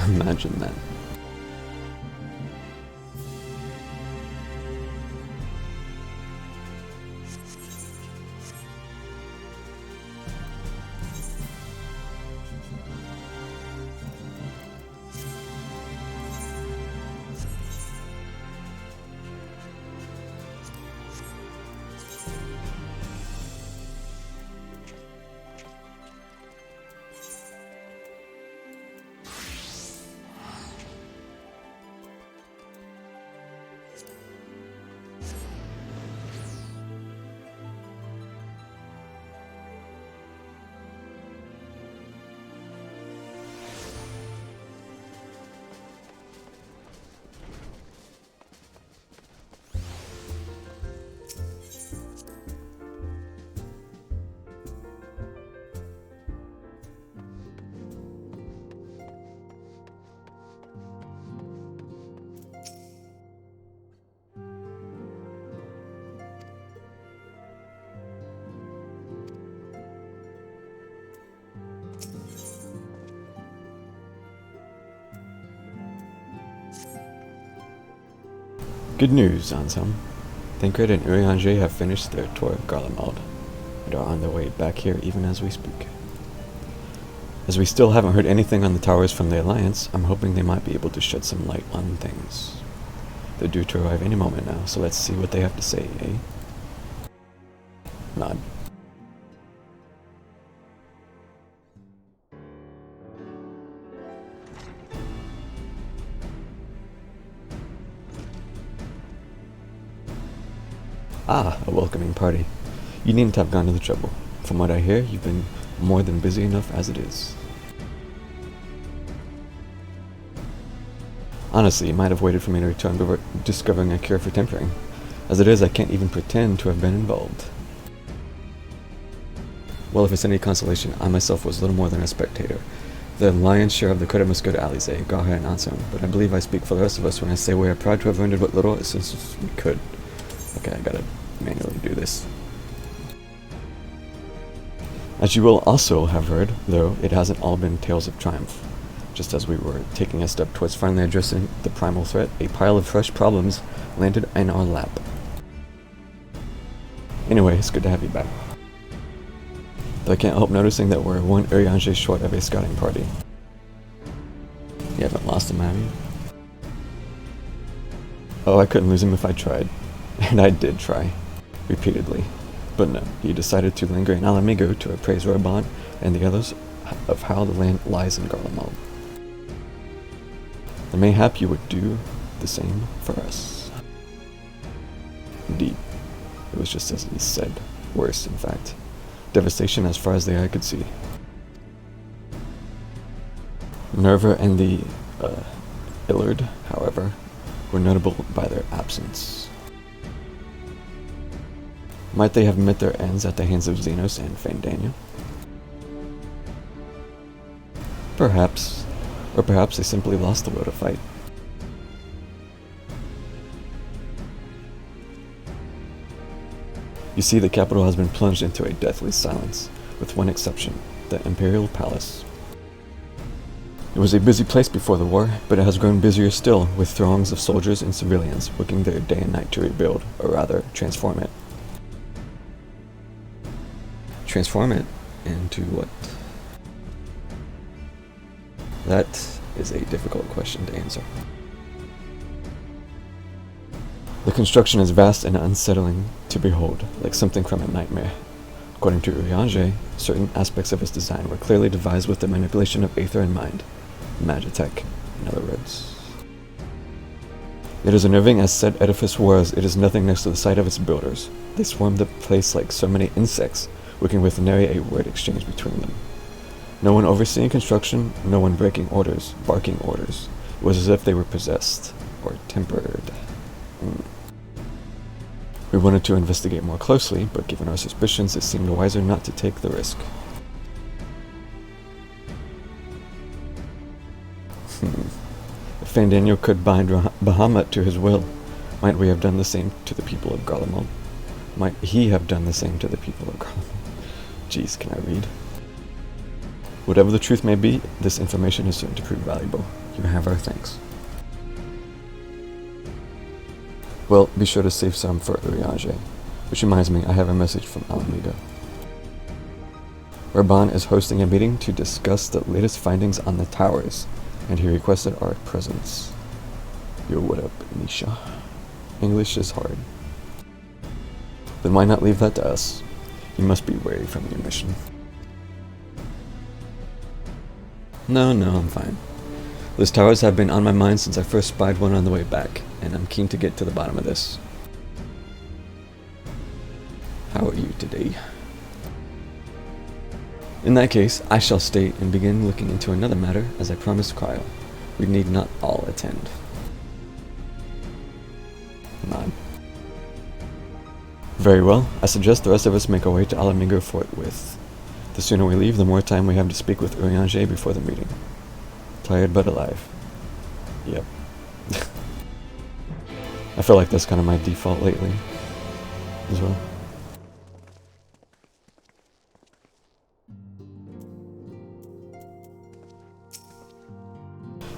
Imagine that. Good news, Anselm. Tancred and Urianger have finished their tour of Garlemald and are on their way back here even as we speak. As we still haven't heard anything on the towers from the Alliance, I'm hoping they might be able to shed some light on things. They're due to arrive any moment now, so let's see what they have to say, eh? Nod. Ah, a welcoming party. You needn't have gone to the trouble. From what I hear, you've been more than busy enough as it is. Honestly, you might have waited for me to return before discovering a cure for tempering. As it is, I can't even pretend to have been involved. Well, if it's any consolation, I myself was little more than a spectator. The lion's share of the credit must go to Alize, Garha, and Anselm, but I believe I speak for the rest of us when I say we are proud to have rendered what little assistance we could. Okay, I gotta manually do this. As you will also have heard, though, it hasn't all been tales of triumph. Just as we were taking a step towards finally addressing the primal threat, a pile of fresh problems landed in our lap. Anyway, it's good to have you back. Though I can't help noticing that we're one Urianger short of a scouting party. You haven't lost him, have you? Oh, I couldn't lose him if I tried. And I did try. Repeatedly. But no, he decided to linger in Alamigo to appraise Roban and the others of how the land lies in Garlemald. And mayhap you would do the same for us. Indeed, it was just as he said. Worse, in fact. Devastation as far as the eye could see. Nerva and the Illard, however, were notable by their absence. Might they have met their ends at the hands of Xenos and Fandania? Perhaps. Or perhaps they simply lost the will to fight. You see, the capital has been plunged into a deathly silence, with one exception, the Imperial Palace. It was a busy place before the war, but it has grown busier still, with throngs of soldiers and civilians working there day and night to rebuild, or rather, transform it. Transform it into what? That is a difficult question to answer. The construction is vast and unsettling to behold, like something from a nightmare. According to Urianger, certain aspects of its design were clearly devised with the manipulation of aether in mind. Magitech, in other words. Yet as unnerving as said edifice was, it is nothing next to the sight of its builders. They swarmed the place like so many insects, working with nary a word exchange between them. No one overseeing construction, no one breaking orders, barking orders. It was as if they were possessed, or tempered. We wanted to investigate more closely, but given our suspicions, it seemed wiser not to take the risk. If Fandaniel could bind Bahamut to his will, might we have done the same to the people of Garlemald? Might he have done the same to the people of Garlemald? Jeez, can I read? Whatever the truth may be, this information is certain to prove valuable. You have our thanks. Well, be sure to save some for Urianger. Which reminds me, I have a message from Alamigo. Raban is hosting a meeting to discuss the latest findings on the towers, and he requested our presence. Yo, what up, Nisha? English is hard. Then why not leave that to us? You must be wary from your mission. No, I'm fine. Those towers have been on my mind since I first spied one on the way back, and I'm keen to get to the bottom of this. How are you today? In that case, I shall stay and begin looking into another matter, as I promised Cryo. We need not all attend. Nod. Very well. I suggest the rest of us make our way to Alamigo forthwith. The sooner we leave, the more time we have to speak with Urianger before the meeting. Tired but alive. Yep. I feel like that's kind of my default lately as well.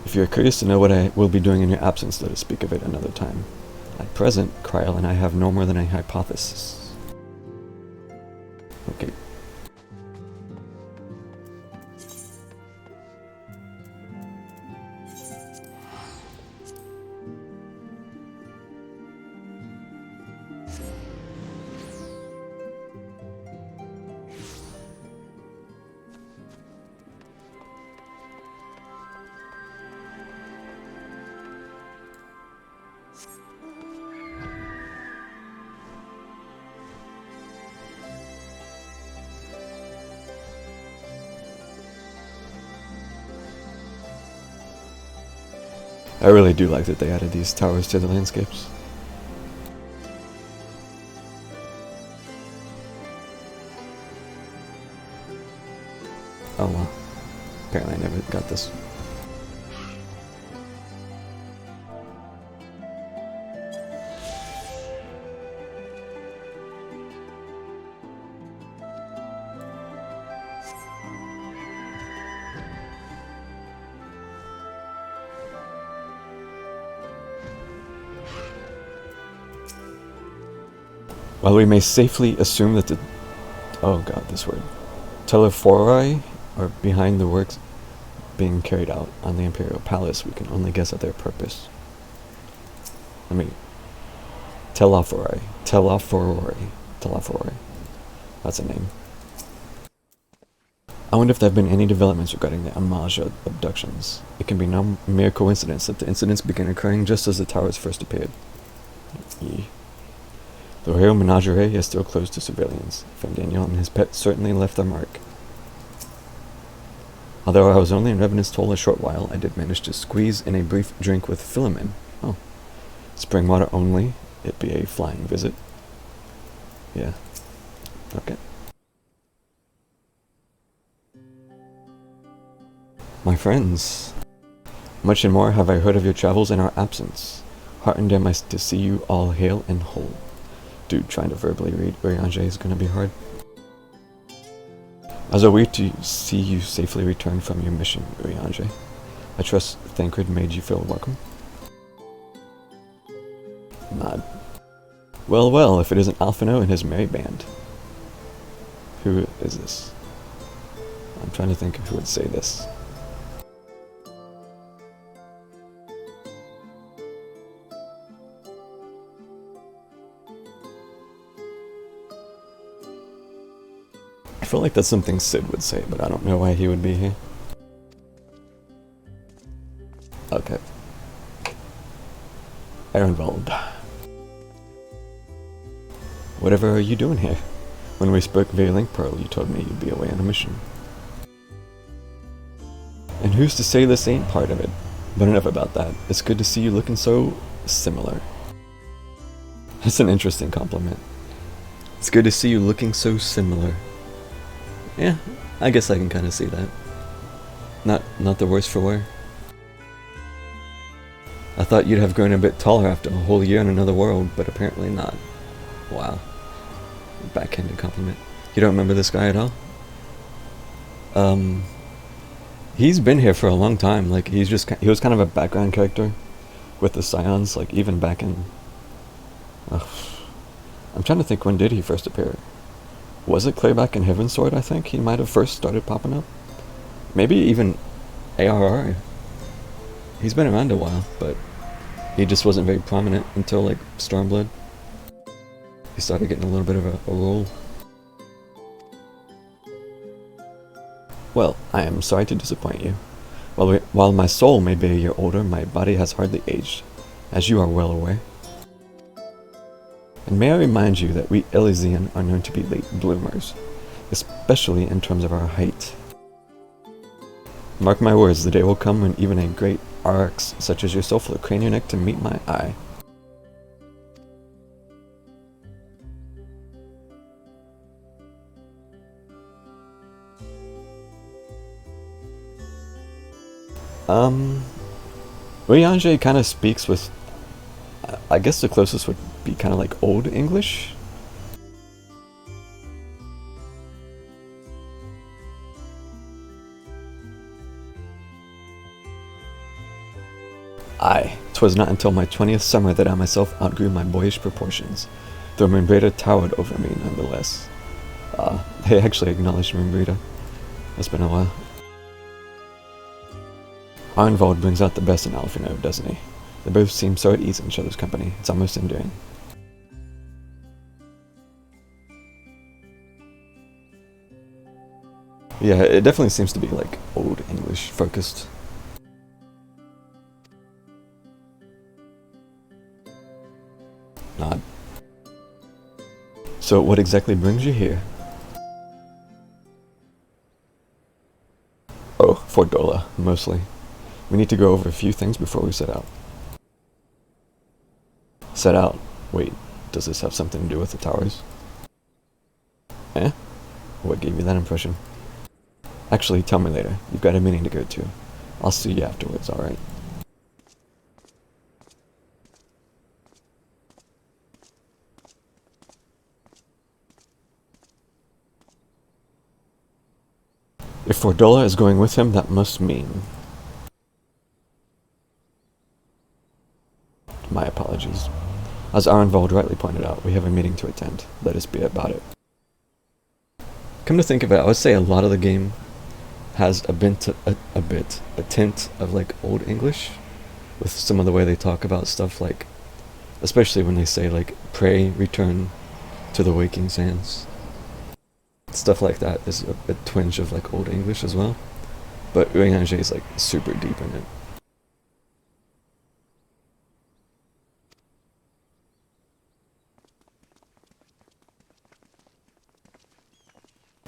If you're curious to know what I will be doing in your absence, let us speak of it another time. At present, Kryl and I have no more than a hypothesis. Okay. I really do like that they added these towers to the landscapes. Oh well. Apparently I never got this. While we may safely assume that the... oh god, this word. Telephori are behind the works being carried out on the Imperial Palace, we can only guess at their purpose. Telephori. That's a name. I wonder if there have been any developments regarding the Amaja abductions. It can be no mere coincidence that the incidents began occurring just as the towers first appeared. The Royal Menagerie is still closed to civilians. Friend Daniel and his pet certainly left their mark. Although I was only in Revenant's Toll a short while, I did manage to squeeze in a brief drink with Philomen. Oh. Spring water only. It be a flying visit. Yeah. Okay. My friends, much and more have I heard of your travels in our absence. Heartened am I to see you all hale and whole. Dude, trying to verbally read Urianger is going to be hard. As a way to see you safely return from your mission, Urianger. I trust Thancred made you feel welcome. Nod. Well, if it isn't Alphino and his merry band. Who is this? I'm trying to think of who would say this. I feel like that's something Sid would say, but I don't know why he would be here. Okay. Ehrenwald. Whatever are you doing here? When we spoke via Link Pearl, you told me you'd be away on a mission. And who's to say this ain't part of it? But enough about that. It's good to see you looking so similar. That's an interesting compliment. It's good to see you looking so similar. Yeah, I guess I can kind of see that. Not the worse for wear. I thought you'd have grown a bit taller after a whole year in another world, but apparently not. Wow. Backhanded compliment. You don't remember this guy at all? He's been here for a long time. Like he was kind of a background character with the Scions. Like even back in. Uh, I'm trying to think, when did he first appear? Was it clear back in Heaven's Sword? I think he might have first started popping up. Maybe even ARR. He's been around a while, but he just wasn't very prominent until like Stormblood. He started getting a little bit of a role. Well, I am sorry to disappoint you. While my soul may be a year older, my body has hardly aged, as you are well aware. And may I remind you that we Elysian are known to be late bloomers, especially in terms of our height. Mark my words, the day will come when even a great RX such as yourself will crane your neck to meet my eye. Riange kind of speaks with, I guess the closest would be kind of like Old English. Aye, 'twas not until my 20th summer that I myself outgrew my boyish proportions, though Membrita towered over me nonetheless. They actually acknowledged Membrita. It's been a while. Arnvald brings out the best in Alfino, doesn't he? They both seem so at ease in each other's company, it's almost endearing. Yeah, it definitely seems to be like Old English focused. Nod. So what exactly brings you here? Oh, for Dola, mostly. We need to go over a few things before we set out. Set out? Wait, does this have something to do with the towers? Eh? What gave you that impression? Actually, tell me later. You've got a meeting to go to. I'll see you afterwards, alright? If Fordola is going with him, that must mean... My apologies. As Arnvald rightly pointed out, we have a meeting to attend. Let us be about it. Come to think of it, I would say a lot of the game has a tint of like Old English, with some of the way they talk about stuff, like, especially when they say like, pray, return to the waking sands. Stuff like that is a twinge of like Old English as well, but Urianger is like super deep in it.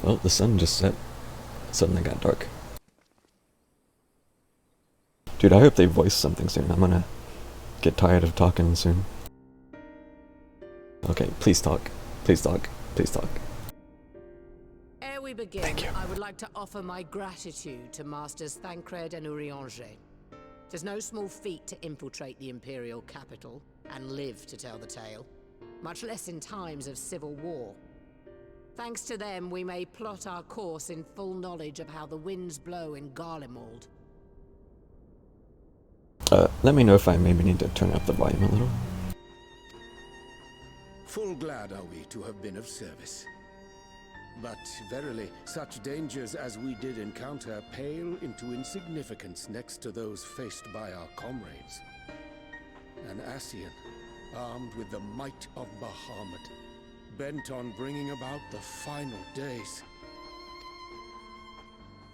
Well, the sun just set. It suddenly got dark. Dude, I hope they voice something soon. I'm gonna get tired of talking soon. Okay, please talk. Please talk. Please talk. Ere we begin, Thank you. I would like to offer my gratitude to Masters Thancred and Urianger. It is no small feat to infiltrate the Imperial capital and live to tell the tale, much less in times of civil war. Thanks to them, we may plot our course in full knowledge of how the winds blow in Garlemald. Let me know if I maybe need to turn up the volume a little. Full glad are we to have been of service. But verily, such dangers as we did encounter pale into insignificance next to those faced by our comrades. An Ascian, armed with the might of Bahamut, bent on bringing about the final days.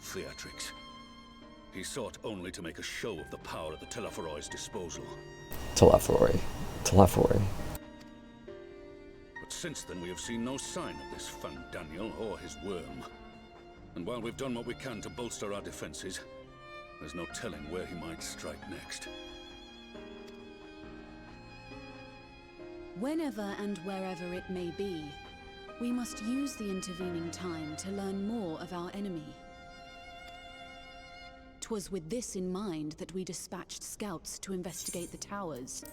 Theatrics. He sought only to make a show of the power at the Teleforoi's disposal. Telephoroi. But since then we have seen no sign of this Fandaniel or his worm. And while we've done what we can to bolster our defenses, there's no telling where he might strike next. Whenever and wherever it may be, we must use the intervening time to learn more of our enemy. 'Twas with this in mind that we dispatched scouts to investigate the towers.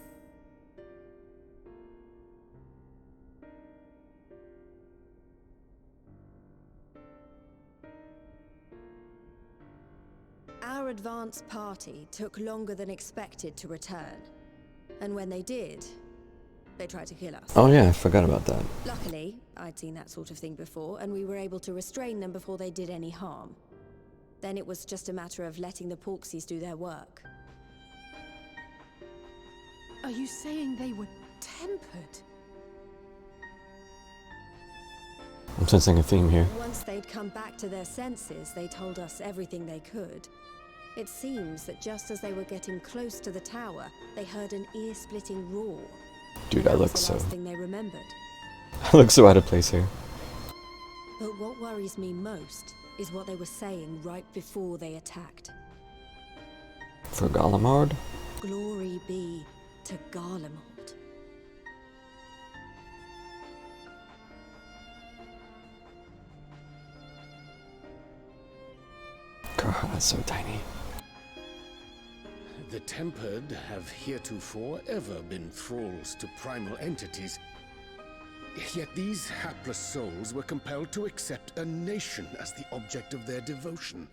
advance party took longer than expected to return. And when they did, they tried to kill us. Oh yeah, I forgot about that. Luckily, I'd seen that sort of thing before, and we were able to restrain them before they did any harm. Then it was just a matter of letting the Porksies do their work. Are you saying they were tempered? I'm sensing a theme here. Once they'd come back to their senses, they told us everything they could. It seems that just as they were getting close to the tower, they heard an ear-splitting roar. Dude, I That look was the so... last thing they remembered. I look so out of place here. But what worries me most is what they were saying right before they attacked. For Gallimard? Glory be to Garlemald. God, that's so tiny. The Tempered have heretofore ever been thralls to primal entities. Yet these hapless souls were compelled to accept a nation as the object of their devotion.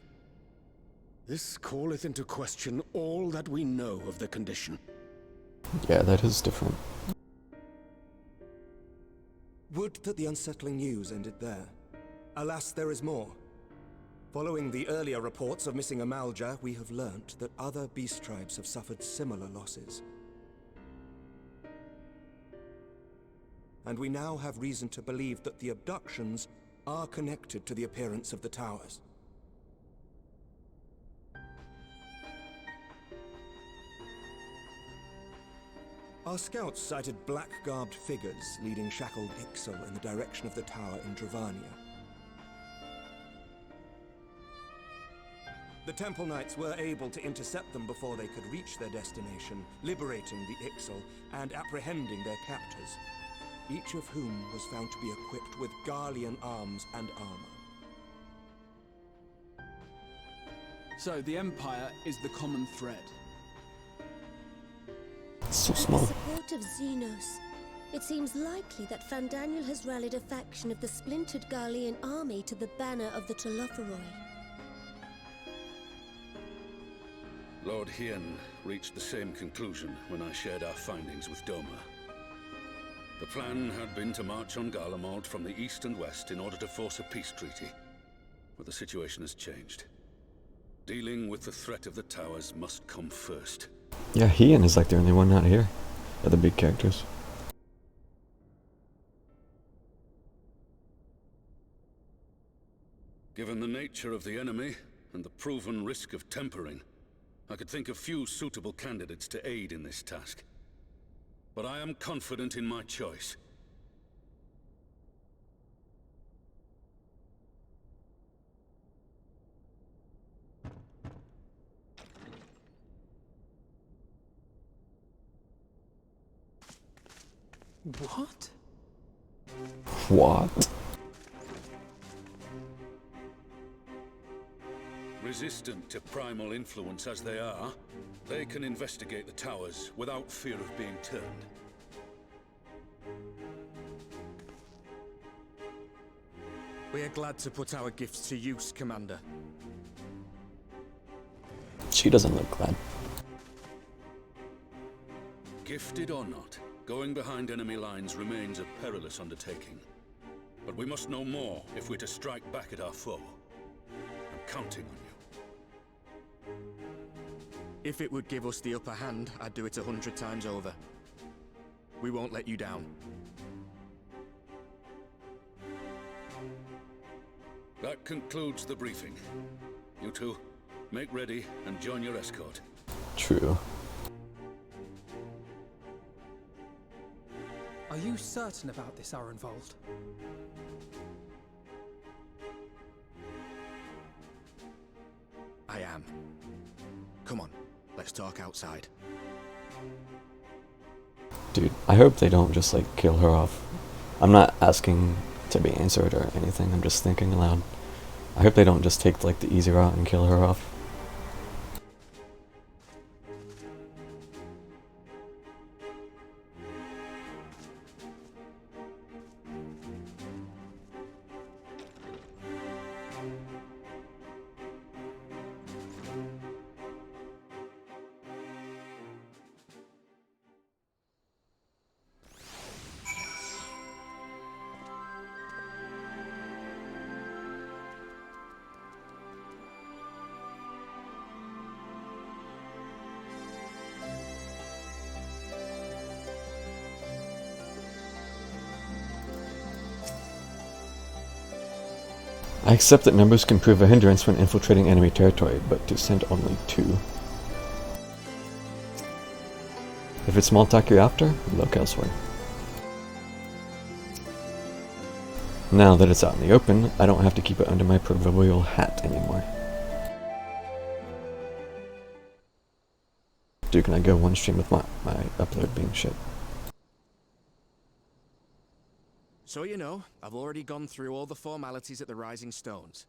This calleth into question all that we know of the condition. Yeah, that is different. Would that the unsettling news ended there. Alas, there is more. Following the earlier reports of missing Amalja, we have learnt that other beast tribes have suffered similar losses. And we now have reason to believe that the abductions are connected to the appearance of the towers. Our scouts sighted black-garbed figures leading shackled Ixal in the direction of the tower in Dravania. The Temple Knights were able to intercept them before they could reach their destination, liberating the Ixal and apprehending their captors, each of whom was found to be equipped with Garlean arms and armor. So the Empire is the common thread. It's so With small. the support of Xenos, it seems likely that Fandaniel has rallied a faction of the splintered Garlean army to the banner of the Telophoroi. Lord Hien reached the same conclusion when I shared our findings with Doma. The plan had been to march on Garlemald from the east and west in order to force a peace treaty. But the situation has changed. Dealing with the threat of the towers must come first. Yeah, Hien is like the only one not here. Other big characters. Given the nature of the enemy and the proven risk of tempering, I could think of few suitable candidates to aid in this task. But I am confident in my choice. What? What? Resistant to primal influence as they are, they can investigate the towers without fear of being turned. We are glad to put our gifts to use, Commander. She doesn't look glad. Gifted or not, going behind enemy lines remains a perilous undertaking. But we must know more if we're to strike back at our foe. I'm counting on you. If it would give us the upper hand, I'd do it 100 times over. We won't let you down. That concludes the briefing. You two, make ready and join your escort. True. Are you certain about this, Arenvold? I am. Come on, let's talk outside. Dude, I hope they don't just like kill her off. I'm not asking to be answered or anything, I'm just thinking aloud. I hope they don't just take like the easy route and kill her off. I accept that numbers can prove a hindrance when infiltrating enemy territory, but to send only 2. If it's small talk you're after, look elsewhere. Now that it's out in the open, I don't have to keep it under my proverbial hat anymore. Dude, can I go one stream with my upload being shit? So you know, I've already gone through all the formalities at the Rising Stones.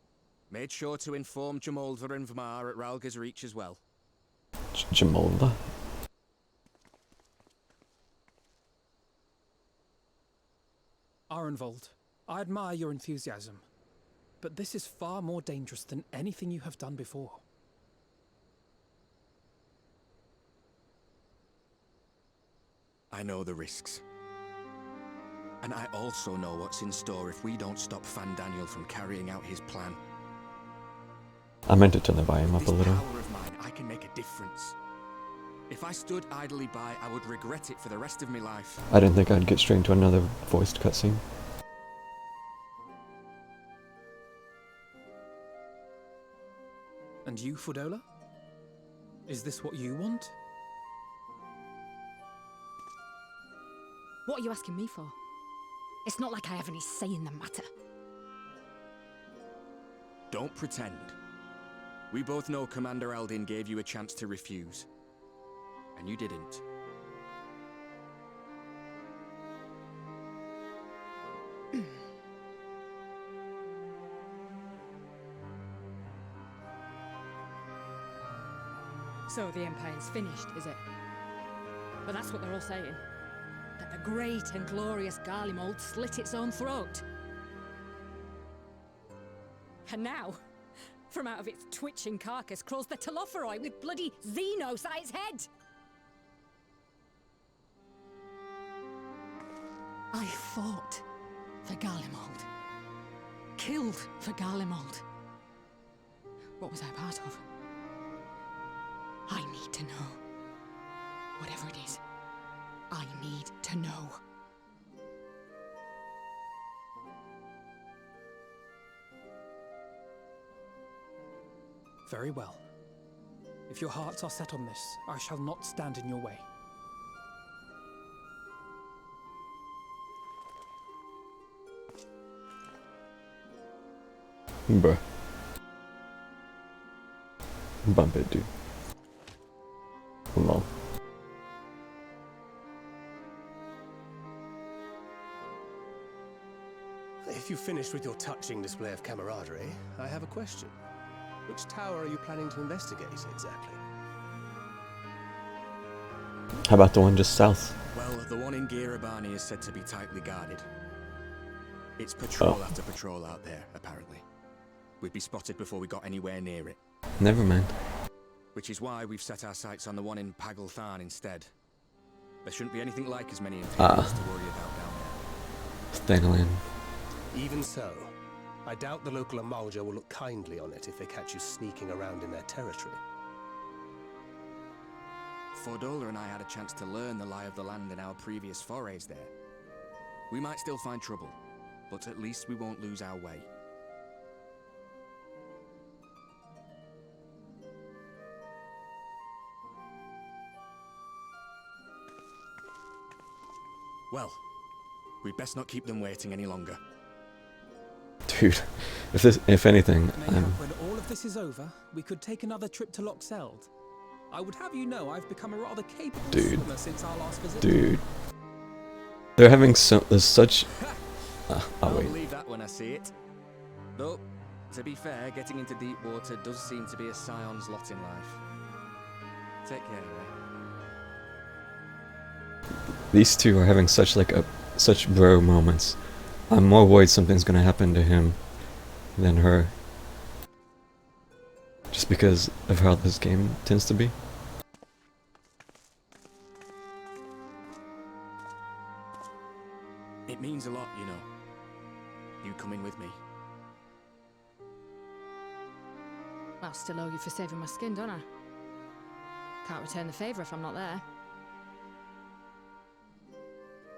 Made sure to inform Jamolda and Vmar at Ralga's Reach as well. Jamolda? Arenvold, I admire your enthusiasm, but this is far more dangerous than anything you have done before. I know the risks. And I also know what's in store if we don't stop Fandaniel from carrying out his plan. I meant to turn the volume up a little. This power of mine, I can make a difference. If I stood idly by, I would regret it for the rest of my life. I didn't think I'd get straight into another voiced cutscene. And you, Fudola? Is this what you want? What are you asking me for? It's not like I have any say in the matter. Don't pretend. We both know Commander Aldin gave you a chance to refuse. And you didn't. So the Empire's finished, is it? But that's what they're all saying. That the great and glorious Garlemald slit its own throat. And now, from out of its twitching carcass crawls the Telophoroi with bloody Xenos at its head! I fought for Garlemald. Killed for Garlemald. What was I part of? I need to know. Whatever it is, I need to know. Very well. If your hearts are set on this, I shall not stand in your way. Bruh. Bump it, dude. Lol. If you've finished with your touching display of camaraderie, I have a question. Which tower are you planning to investigate, exactly? How about the one just south? Well, the one in Girabani is said to be tightly guarded. It's patrol after patrol out there, apparently. We'd be spotted before we got anywhere near it. Never mind. Which is why we've set our sights on the one in Pagalthan instead. There shouldn't be anything like as many Imperials to worry about down there. Stanley. Even so, I doubt the local Amalja will look kindly on it if they catch you sneaking around in their territory. Fordola and I had a chance to learn the lie of the land in our previous forays there. We might still find trouble, but at least we won't lose our way. Well, we'd best not keep them waiting any longer. Dude, if anything, Mayhap when all of this is over, we could take another trip to Loxeld. I would have you know I've become a rather capable swimmer since our last visit. Dude. They're having such... I'll believe that when I see it. Though, to be fair, getting into deep water does seem to be a scion's lot in life. Take care, eh? These two are having such such bro moments. I'm more worried something's gonna happen to him than her. Just because of how this game tends to be. It means a lot, you know. You coming with me. I'll still owe you for saving my skin, don't I? Can't return the favour if I'm not there.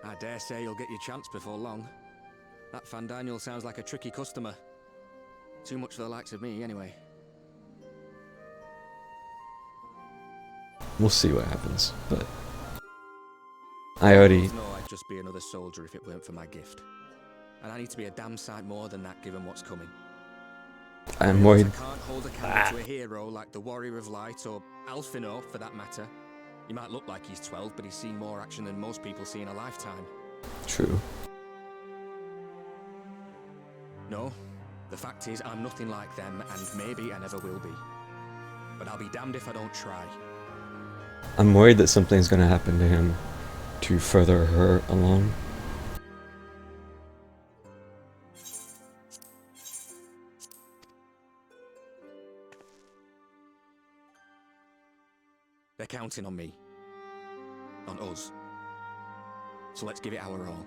I dare say you'll get your chance before long. That Fandaniel sounds like a tricky customer. Too much for the likes of me, anyway. We'll see what happens, but I already know I'd just be another soldier if it weren't for my gift. And I need to be a damn sight more than that given what's coming. I'm worried. I can't hold a candle to a hero like the Warrior of Light or Alphino for that matter. He might look like he's 12, but he's seen more action than most people see in a lifetime. True. No, the fact is I'm nothing like them, and maybe I never will be. But I'll be damned if I don't try. I'm worried that something's gonna happen to him to further her along. They're counting on me. On us. So let's give it our all.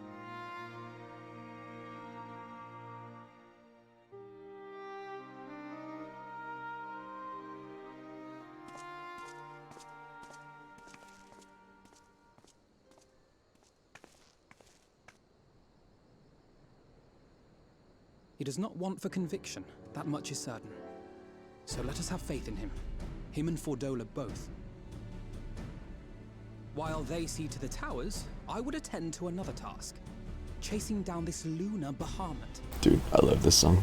He does not want for conviction, that much is certain. So let us have faith in him. Him and Fordola both. While they see to the towers, I would attend to another task. Chasing down this lunar Bahamut. Dude, I love this song.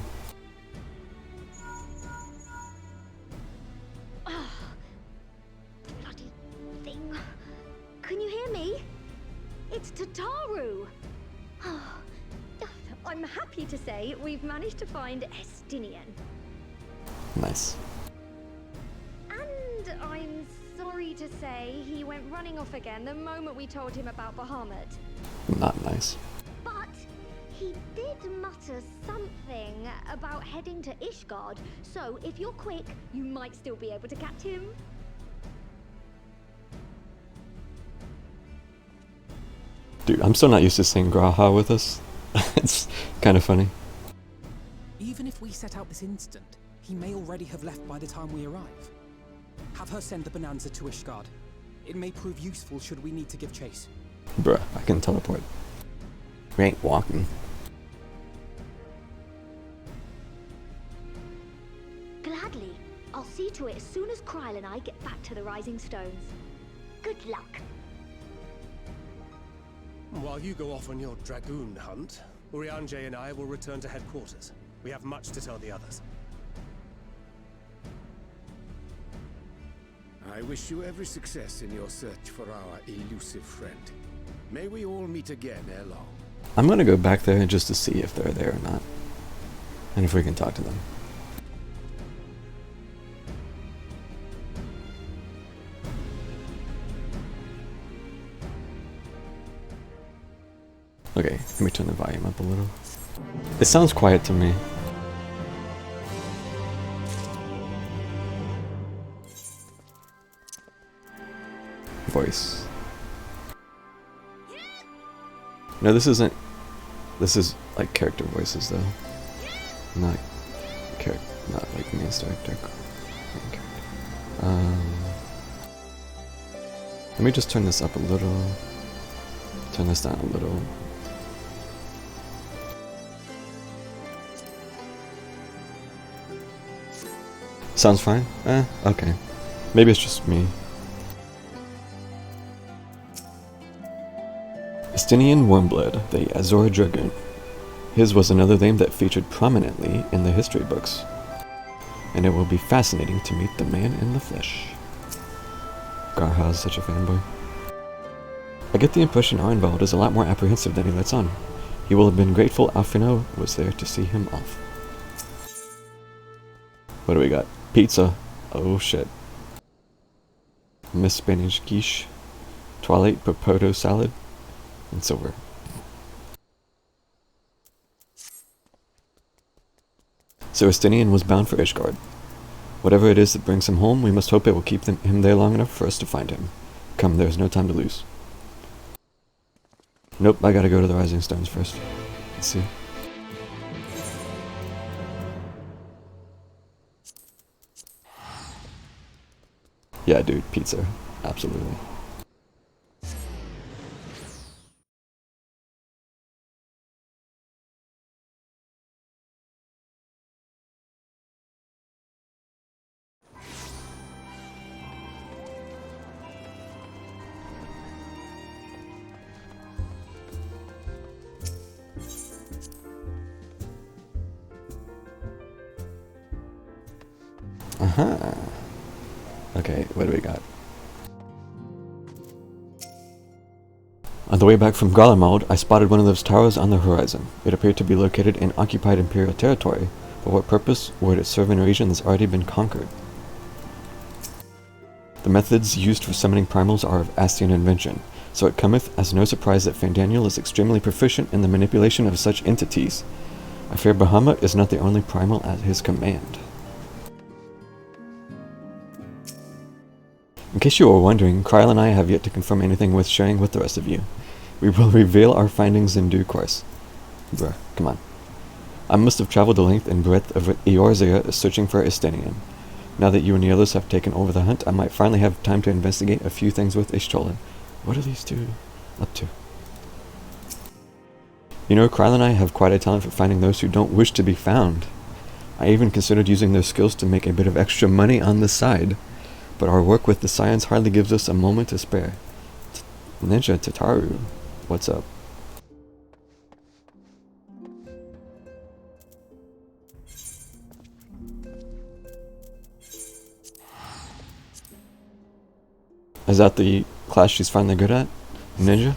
Bloody thing. Can you hear me? It's Tataru! I'm happy to say we've managed to find Estinian. Nice. And I'm sorry to say he went running off again the moment we told him about Bahamut. Not nice. But he did mutter something about heading to Ishgard, so if you're quick, you might still be able to catch him. Dude, I'm still not used to seeing Graha with us. It's kind of funny. Even if we set out this instant, he may already have left by the time we arrive. Have her send the Bonanza to Ishgard. It may prove useful should we need to give chase. Bruh, I can teleport. We ain't walking. Gladly. I'll see to it as soon as Kryl and I get back to the Rising Stones. Good luck. While you go off on your dragoon hunt, Urianger and I will return to headquarters. We have much to tell the others. I wish you every success in your search for our elusive friend. May we all meet again ere long. I'm gonna go back there just to see if they're there or not. And if we can talk to them. Okay, let me turn the volume up a little. It sounds quiet to me. Voice. No, this isn't. This is like character voices though. Not not like main character. Let me just turn this up a little. Turn this down a little. Sounds fine? Okay. Maybe it's just me. Estinian Wormblood, the Azor Dragoon. His was another name that featured prominently in the history books. And it will be fascinating to meet the man in the flesh. Garha is such a fanboy. I get the impression Arnvald is a lot more apprehensive than he lets on. He will have been grateful Alphino was there to see him off. What do we got? Pizza. Oh shit. Miss Spanish quiche. Toilette popoto salad. And silver. So Estinian was bound for Ishgard. Whatever it is that brings him home, we must hope it will keep him there long enough for us to find him. Come, there's no time to lose. Nope, I gotta go to the Rising Stones first. Let's see. Yeah, dude, pizza. Absolutely. Uh-huh. Okay, what do we got? On the way back from Garlemald, I spotted one of those towers on the horizon. It appeared to be located in occupied Imperial territory. For what purpose would it serve in a region that's already been conquered? The methods used for summoning primals are of Astian invention, so it cometh as no surprise that Fandaniel is extremely proficient in the manipulation of such entities. I fear Bahamut is not the only primal at his command. In case you were wondering, Kryl and I have yet to confirm anything worth sharing with the rest of you. We will reveal our findings in due course. Bruh, come on. I must have traveled the length and breadth of Eorzea searching for Estinian. Now that you and the others have taken over the hunt, I might finally have time to investigate a few things with Ishtola. What are these two up to? You know, Kryl and I have quite a talent for finding those who don't wish to be found. I even considered using those skills to make a bit of extra money on the side, but our work with the science hardly gives us a moment to spare. Ninja Tataru, what's up? Is that the class she's finally good at? Ninja?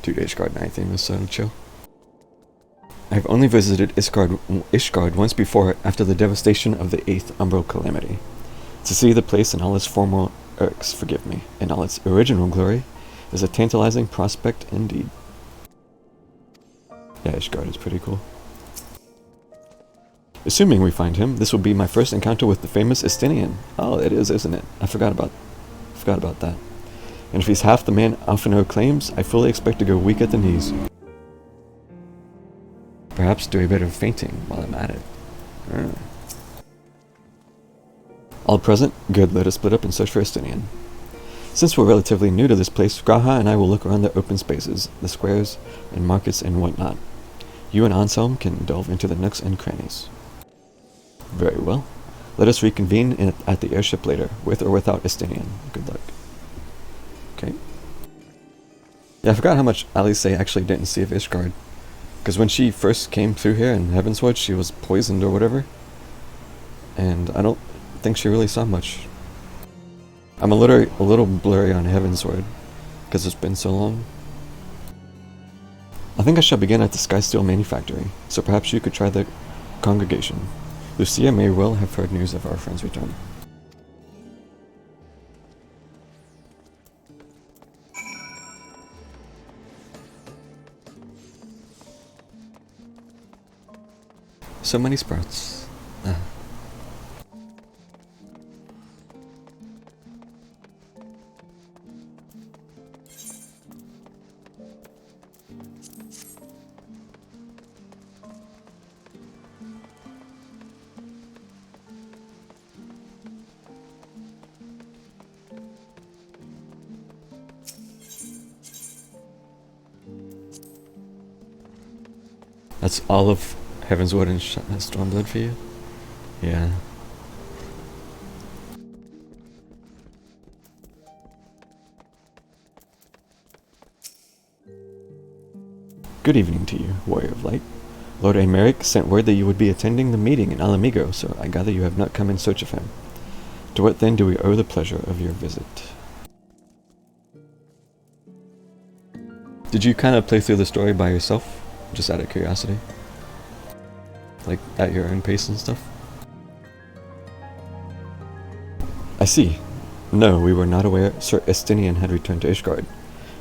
Dude, Ishgard Night theme is so chill. I've only visited Ishgard once before after the devastation of the 8th Umbral Calamity. To see the place in all its in all its original glory, is a tantalizing prospect indeed. Yeah, Ishgard is pretty cool. Assuming we find him, this will be my first encounter with the famous Estinian. Oh, it is, isn't it? I forgot about that. And if he's half the man Alphinaud claims, I fully expect to go weak at the knees. Perhaps do a bit of fainting while I'm at it. All present? Good, let us split up and search for Estinian. Since we're relatively new to this place, Graha and I will look around the open spaces, the squares, and markets and whatnot. You and Anselm can delve into the nooks and crannies. Very well. Let us reconvene at the airship later, with or without Estinian. Good luck. Okay. Yeah, I forgot how much Alice actually didn't see of Ishgard. Because when she first came through here in Heavensward, she was poisoned or whatever. And I don't think she really saw much. I'm a little blurry on Heavensward, because it's been so long. I think I shall begin at the Skysteel Manufactory, so perhaps you could try the congregation. Lucia may well have heard news of our friend's return. So many sprouts. That's all of Heavensward and Stormblood for you? Yeah. Good evening to you, Warrior of Light. Lord Aymeric sent word that you would be attending the meeting in Alamigo, so I gather you have not come in search of him. To what then do we owe the pleasure of your visit? Did you kind of play through the story by yourself? Just out of curiosity? Like, at your own pace and stuff? I see. No, we were not aware Sir Estinian had returned to Ishgard,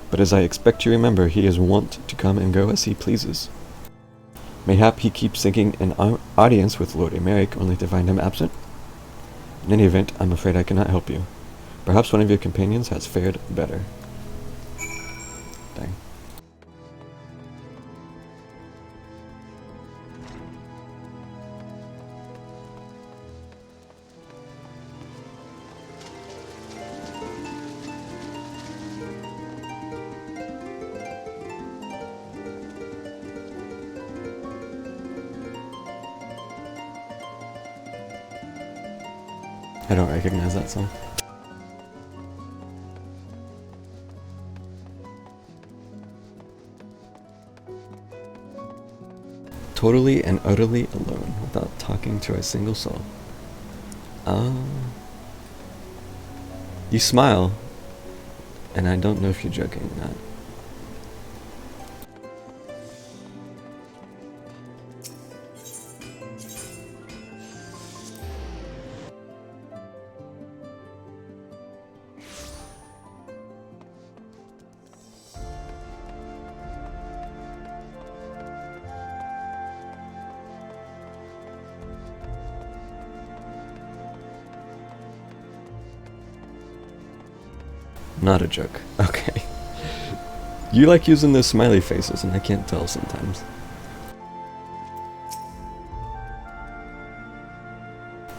but as I expect you remember, he is wont to come and go as he pleases. Mayhap he keeps seeking an audience with Lord Aymeric, only to find him absent? In any event, I'm afraid I cannot help you. Perhaps one of your companions has fared better. Dang. I don't recognize that song. totally and utterly alone, without talking to a single soul. You smile, and I don't know if you're joking or not. Not a joke. Okay. You like using those smiley faces, and I can't tell sometimes.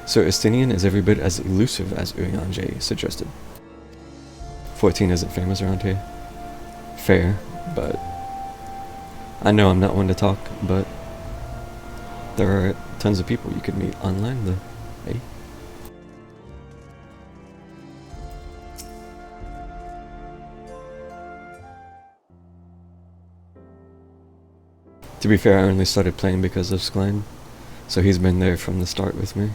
Sir Estinian is every bit as elusive as Urianger suggested. 14 isn't famous around here. Fair, but... I know I'm not one to talk, but... there are tons of people you could meet online, though. Hey? To be fair, I only started playing because of Sklein, so he's been there from the start with me.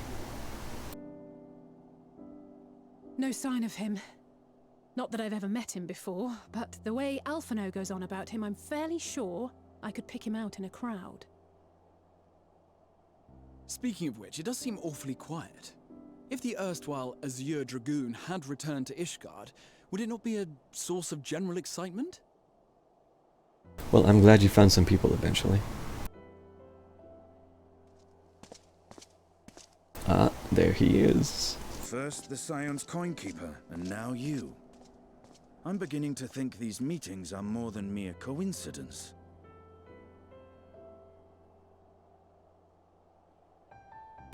No sign of him. Not that I've ever met him before, but the way Alphino goes on about him, I'm fairly sure I could pick him out in a crowd. Speaking of which, it does seem awfully quiet. If the erstwhile Azure Dragoon had returned to Ishgard, would it not be a source of general excitement? Well, I'm glad you found some people eventually. Ah, there he is. First the Scion's Coinkeeper, and now you. I'm beginning to think these meetings are more than mere coincidence.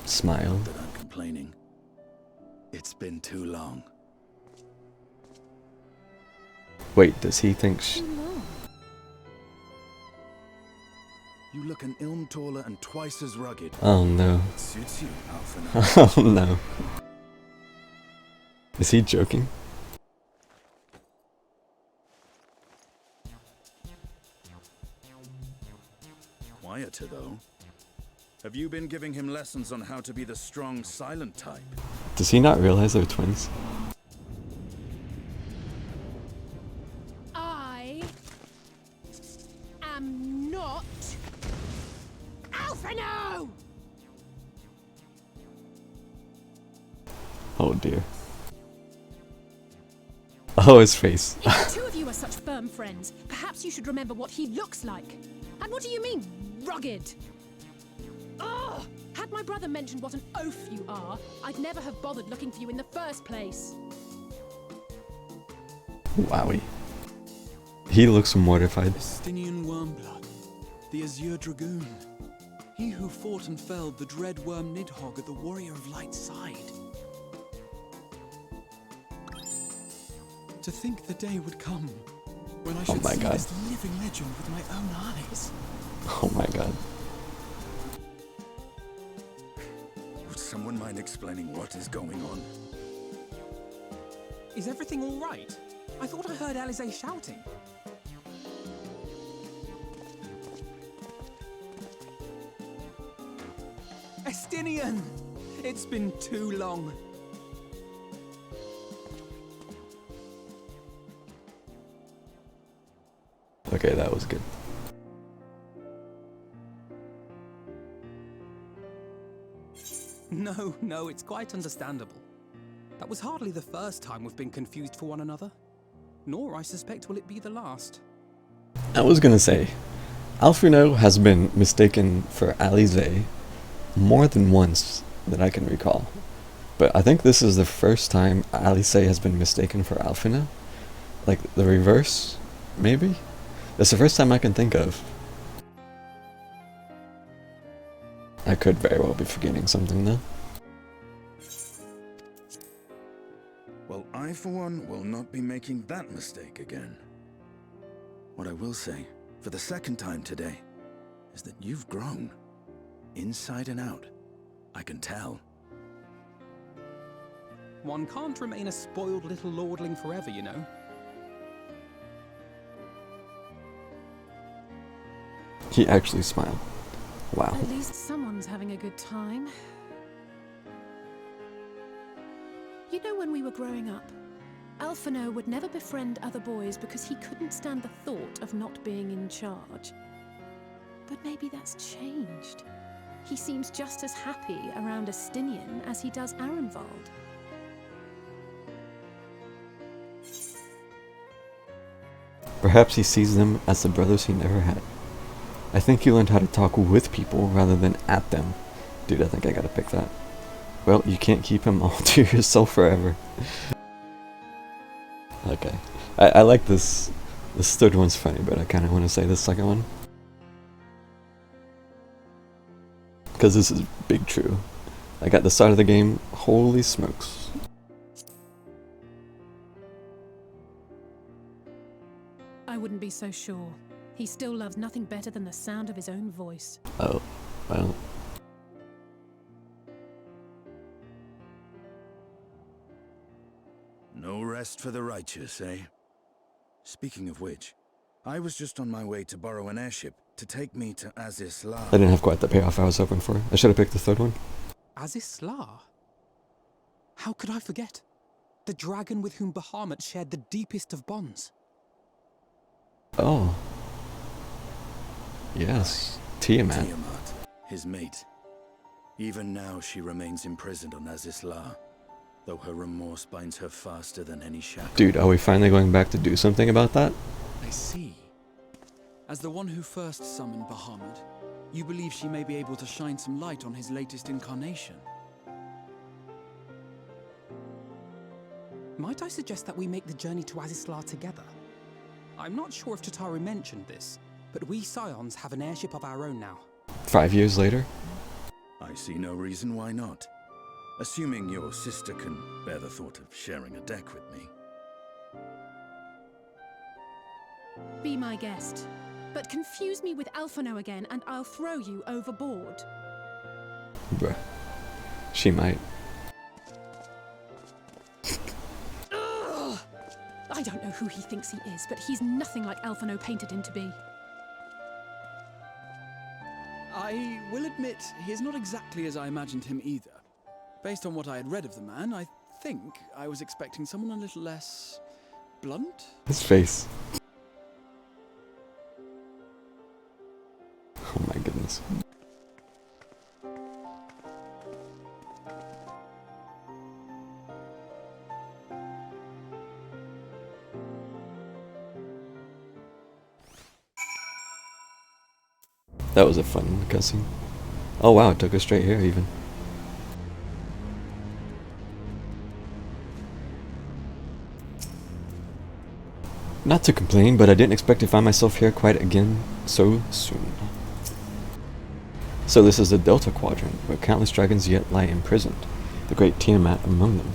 Smile. Not that I'm complaining. It's been too long. Wait, does he think You look an ilm taller and twice as rugged. Oh no. It suits you, Alphino. Oh no. Is he joking? Quieter, though. Have you been giving him lessons on how to be the strong, silent type? Does he not realize they're twins? I am not Alphino! Oh dear. Oh, his face. If the two of you are such firm friends, perhaps you should remember what he looks like. And what do you mean, rugged? Ugh! Had my brother mentioned what an oaf you are, I'd never have bothered looking for you in the first place. Wowie. He looks mortified. Estinian Wormblood, the Azure Dragoon. He who fought and felled the dread worm Nidhogg at the Warrior of Light's side. To think the day would come when I should see this living legend with my own eyes. Oh my god. Would someone mind explaining what is going on? Is everything all right? I thought I heard Alize shouting. Estinian! It's been too long. Okay, that was good. No, it's quite understandable. That was hardly the first time we've been confused for one another. Nor, I suspect, will it be the last. I was gonna say, Alphino has been mistaken for Alize more than once that I can recall. But I think this is the first time Alize has been mistaken for Alphino. Like, the reverse, maybe? That's the first time I can think of. I could very well be forgetting something though. Well, I for one will not be making that mistake again. What I will say, for the second time today, is that you've grown. Inside and out. I can tell. One can't remain a spoiled little lordling forever, you know. He actually smiled. Wow. At least someone's having a good time. You know, when we were growing up, Alphino would never befriend other boys because he couldn't stand the thought of not being in charge. But maybe that's changed. He seems just as happy around Estinian as he does Arenvald. Perhaps he sees them as the brothers he never had. I think he learned how to talk with people rather than at them. Dude, I think I gotta pick that. Well, you can't keep him all to yourself forever. Okay. I like this. This third one's funny, but I kind of want to say the second one. Because this is big true. Like at the start of the game, holy smokes. I wouldn't be so sure. He still loves nothing better than the sound of his own voice. Oh, well. No rest for the righteous, eh? Speaking of which, I was just on my way to borrow an airship to take me to Azisla. I didn't have quite the payoff I was hoping for. I should have picked the third one. Azisla? How could I forget? The dragon with whom Bahamut shared the deepest of bonds. Oh. Yes. Tiamat. Tiamat, his mate. Even now she remains imprisoned on Azisla, though her remorse binds her faster than any shackle. Dude, are we finally going back to do something about that? I see. As the one who first summoned Bahamut, you believe she may be able to shine some light on his latest incarnation. Might I suggest that we make the journey to Azisla together? I'm not sure if Tataru mentioned this, but we Scions have an airship of our own now. 5 years later? I see no reason why not. Assuming your sister can bear the thought of sharing a deck with me. Be my guest. But confuse me with Alphino again and I'll throw you overboard. Bruh. She might. Ugh! I don't know who he thinks he is, but he's nothing like Alphino painted him to be. I will admit, he is not exactly as I imagined him either. Based on what I had read of the man, I think I was expecting someone a little less blunt? His face. Oh my goodness. That was a fun cutscene. Oh wow, it took us straight here even. Not to complain, but I didn't expect to find myself here quite again so soon. So this is the Delta Quadrant, where countless dragons yet lie imprisoned, the great Tiamat among them.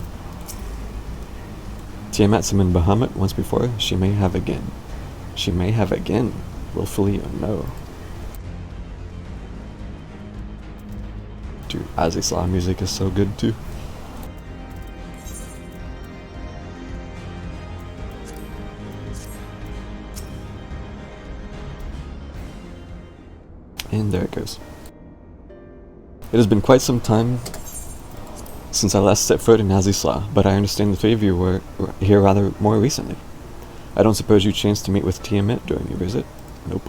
Tiamat summoned Bahamut once before, she may have again. She may have again, willfully or no. Dude, Azisla music is so good too. And there it goes. It has been quite some time since I last set foot in Azisla, but I understand the three of you were here rather more recently. I don't suppose you chanced to meet with Tiamat during your visit? Nope.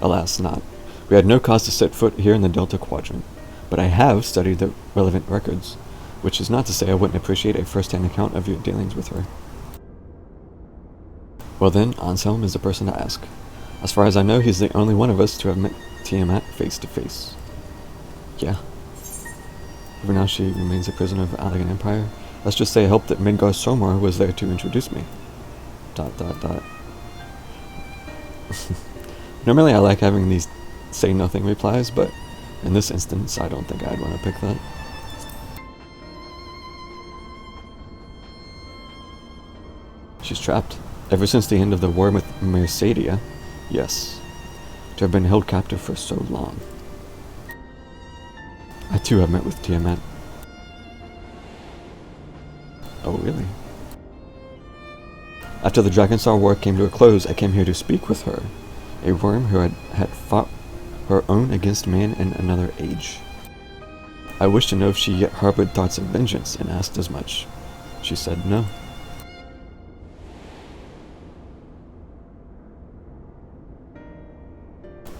Alas, not. We had no cause to set foot here in the Delta Quadrant, but I have studied the relevant records, which is not to say I wouldn't appreciate a first-hand account of your dealings with her. Well then, Anselm is the person to ask. As far as I know, he's the only one of us to have met Tiamat face to face. Yeah. For now, she remains a prisoner of the Allegan Empire. Let's just say I hope that Midgar Somor was there to introduce me. ... Normally I like having these say nothing replies, but in this instance, I don't think I'd want to pick that. She's trapped. Ever since the end of the war with Mercedia, yes. To have been held captive for so long. I too have met with Tiamat. Oh, really? After the Dragonstar War came to a close, I came here to speak with her. A worm who had fought her own against man in another age. I wished to know if she yet harbored thoughts of vengeance and asked as much. She said no.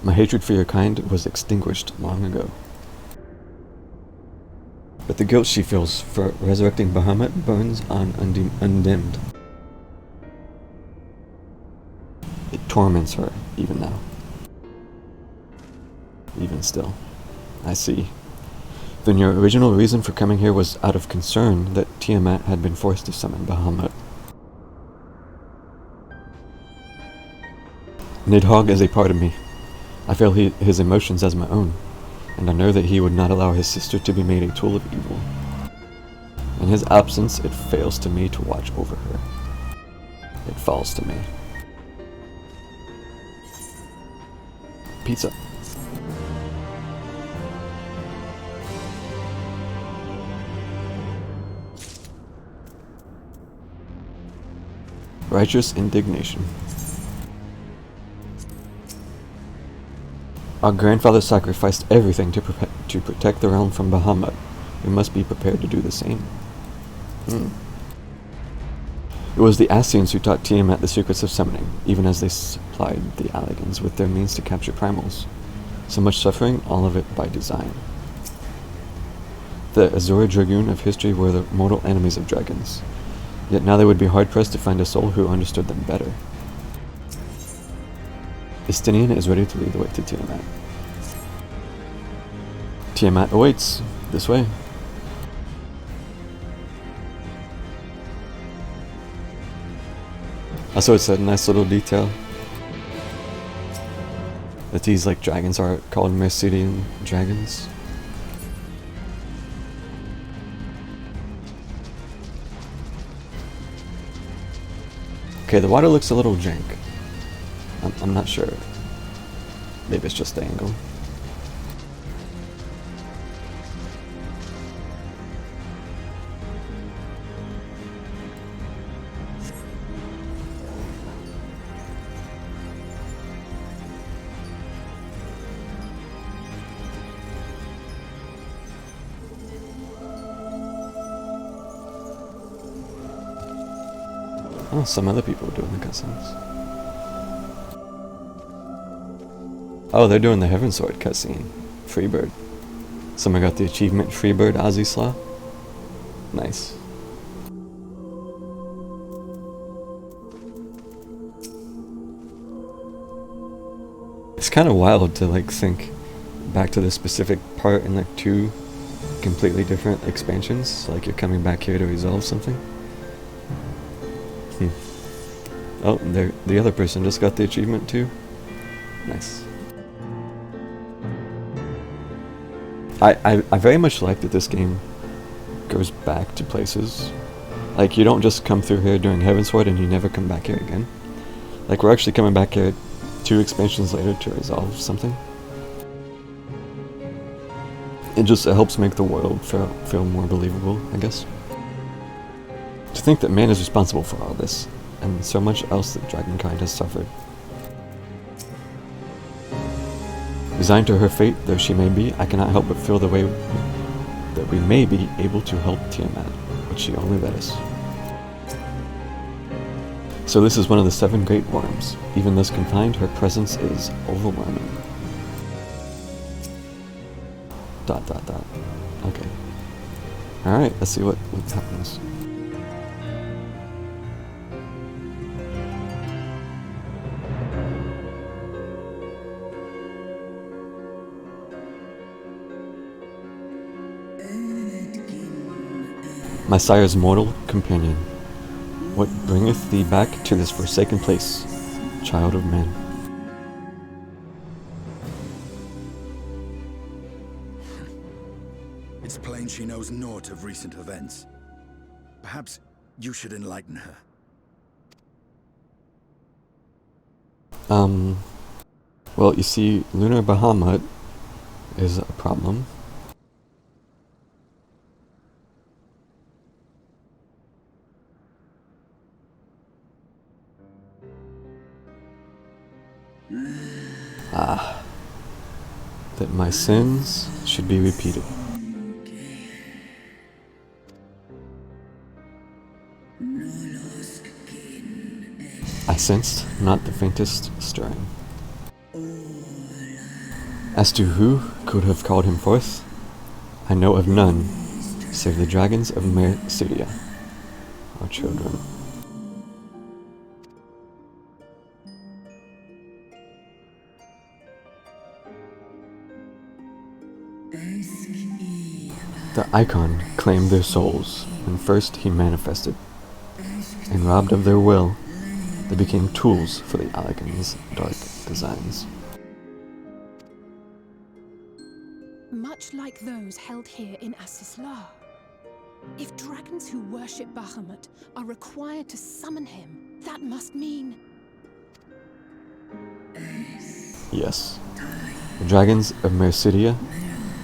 My hatred for your kind was extinguished long ago. But the guilt she feels for resurrecting Bahamut burns on undimmed. It torments her, even now. Even still. I see. Then your original reason for coming here was out of concern that Tiamat had been forced to summon Bahamut. Nidhogg is a part of me. I feel his emotions as my own, and I know that he would not allow his sister to be made a tool of evil. In his absence, it fails to me to watch over her. It falls to me. Pizza. Righteous indignation. Our grandfather sacrificed everything to protect the realm from Bahamut. We must be prepared to do the same. It was the Ascians who taught Tiamat the secrets of summoning, even as they supplied the Alligans with their means to capture primals. So much suffering, all of it by design. The Azura Dragoon of history were the mortal enemies of dragons. Yet now they would be hard-pressed to find a soul who understood them better. Istinian is ready to lead the way to Tiamat. Tiamat awaits. This way. Also, it's a nice little detail that these dragons are called Mercidian dragons. Okay, the water looks a little jank. I'm not sure. Maybe it's just the angle. Oh, some other people are doing the cutscenes. Oh, they're doing the Heaven Sword cutscene. Freebird. Someone got the achievement Freebird Azisla. Nice. It's kind of wild to think back to this specific part in two completely different expansions. Like you're coming back here to resolve something. Oh, the other person just got the achievement too. Nice. I very much like that this game goes back to places. Like, you don't just come through here during Heavensward and you never come back here again. Like, we're actually coming back here 2 expansions later to resolve something. It helps make the world feel more believable, I guess. To think that man is responsible for all this, and so much else that Dragonkind has suffered. Resigned to her fate, though she may be, I cannot help but feel the way that we may be able to help Tiamat, which she only let us. So this is one of the 7 great worms. Even thus confined, her presence is overwhelming. ... Okay. Alright, let's see what happens. My sire's mortal companion, what bringeth thee back to this forsaken place, child of man? It's plain she knows naught of recent events. Perhaps you should enlighten her. Well, you see, Lunar Bahamut is a problem. that my sins should be repeated. I sensed not the faintest stirring. As to who could have called him forth, I know of none save the dragons of Mercidia, our children. The icon claimed their souls when first he manifested, and robbed of their will, they became tools for the Allagan's dark designs. Much like those held here in Asisla. If dragons who worship Bahamut are required to summon him, that must mean... Yes, the dragons of Mercidia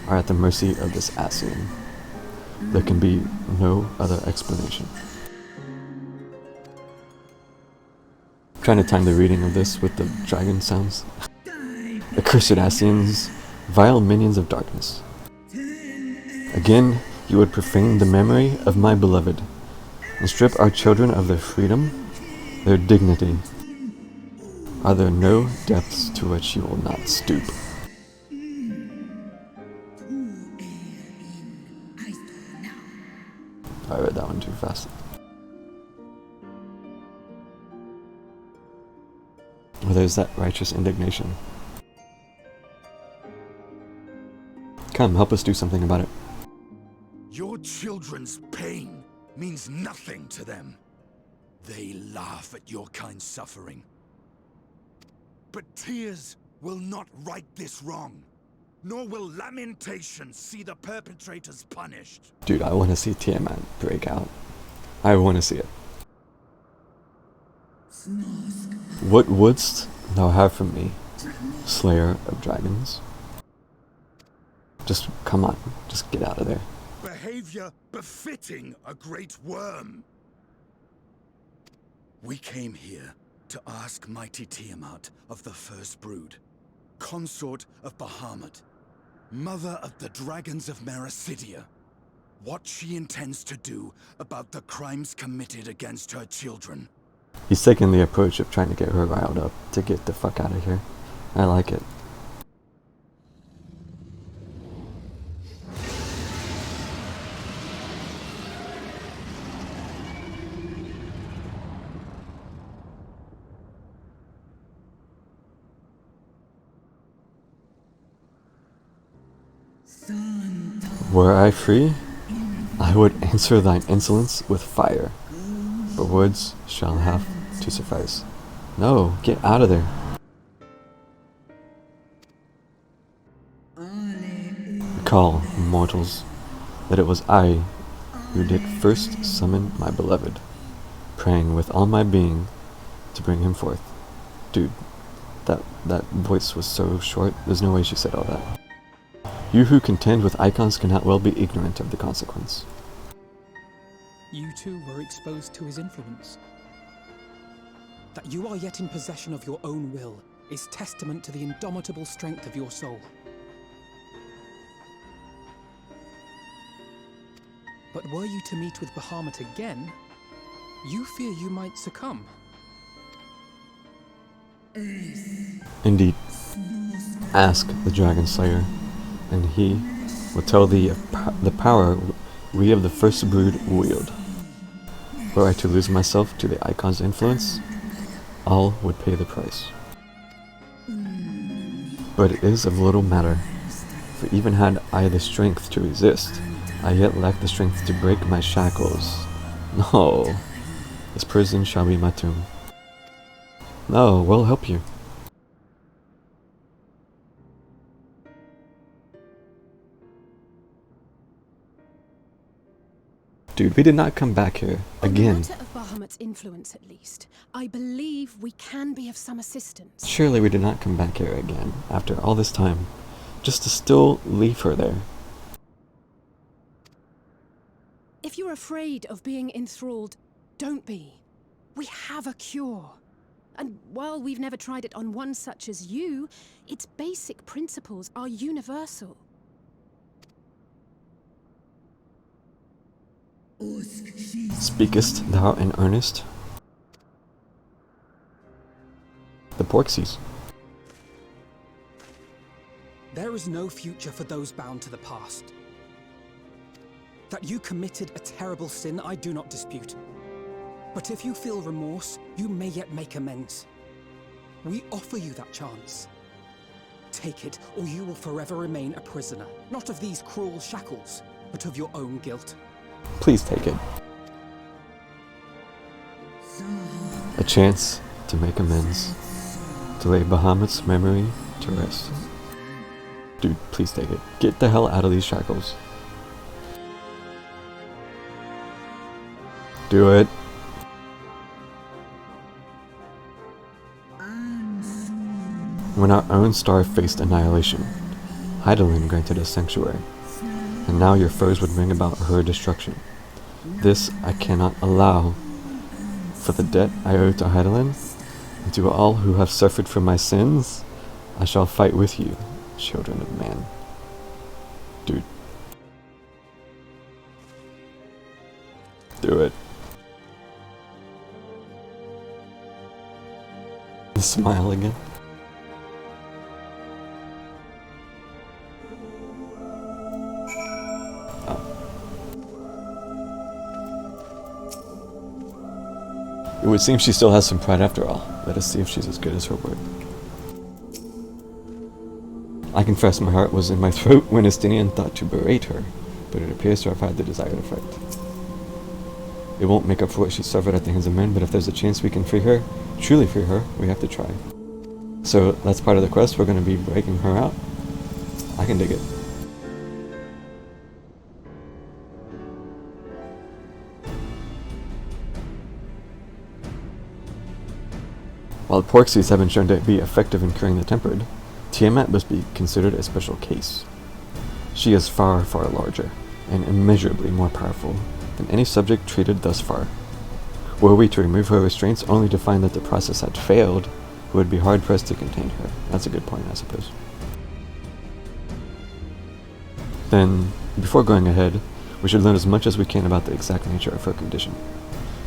are at the mercy of this Ascian. There can be no other explanation. I'm trying to time the reading of this with the dragon sounds. Accursed Ascians, vile minions of darkness. Again, you would profane the memory of my beloved, and strip our children of their freedom, their dignity. Are there no depths to which you will not stoop? I read that one too fast. Well, there's that righteous indignation. Come, help us do something about it. Your children's pain means nothing to them. They laugh at your kind suffering. But tears will not right this wrong, nor will lamentation see the perpetrators punished. Dude, I want to see Tiamat break out. I want to see it. What wouldst thou have from me, Slayer of Dragons? Just, come on, just get out of there. Behavior befitting a great worm. We came here to ask mighty Tiamat of the First Brood, consort of Bahamut, mother of the dragons of Mercidia, what she intends to do about the crimes committed against her children. He's taking the approach of trying to get her riled up to get the fuck out of here. I like it. Were I free, I would answer thine insolence with fire, but words shall have to suffice. No, get out of there. Recall, mortals, that it was I who did first summon my beloved, praying with all my being to bring him forth. Dude, that voice was so short, there's no way she said all that. You who contend with icons cannot well be ignorant of the consequence. You too were exposed to his influence. That you are yet in possession of your own will is testament to the indomitable strength of your soul. But were you to meet with Bahamut again, you fear you might succumb. Indeed. Ask the Dragon Slayer, and he will tell thee of the power we of the First Brood wield. Were I to lose myself to the Icon's influence, all would pay the price. But it is of little matter, for even had I the strength to resist, I yet lack the strength to break my shackles. No, this prison shall be my tomb. No, we'll help you. Dude, we did not come back here again. On the matter of Bahamut's influence, at least, I believe we can be of some assistance. Surely we did not come back here again, after all this time, just to still leave her there. If you're afraid of being enthralled, don't be. We have a cure. And while we've never tried it on one such as you, its basic principles are universal. Speakest thou in earnest? The Porxies. There is no future for those bound to the past. That you committed a terrible sin, I do not dispute. But if you feel remorse, you may yet make amends. We offer you that chance. Take it, or you will forever remain a prisoner, not of these cruel shackles, but of your own guilt. Please take it. A chance to make amends, to lay Bahamut's memory to rest. Dude, please take it. Get the hell out of these shackles. Do it. When our own star faced annihilation, Hydaelyn granted us sanctuary, and now your foes would bring about her destruction. This I cannot allow. For the debt I owe to Hydaelyn, and to all who have suffered from my sins, I shall fight with you, children of man. Dude. Do it. Smile again. It would seem she still has some pride after all. Let us see if she's as good as her word. I confess my heart was in my throat when Estinian thought to berate her, but it appears to have had the desire to fight. It won't make up for what she suffered at the hands of men, but if there's a chance we can free her, truly free her, we have to try. So that's part of the quest. We're going to be breaking her out. I can dig it. While Porxies have been shown to be effective in curing the tempered, Tiamat must be considered a special case. She is far, far larger, and immeasurably more powerful than any subject treated thus far. Were we to remove her restraints only to find that the process had failed, we would be hard-pressed to contain her. That's a good point, I suppose. Then, before going ahead, we should learn as much as we can about the exact nature of her condition.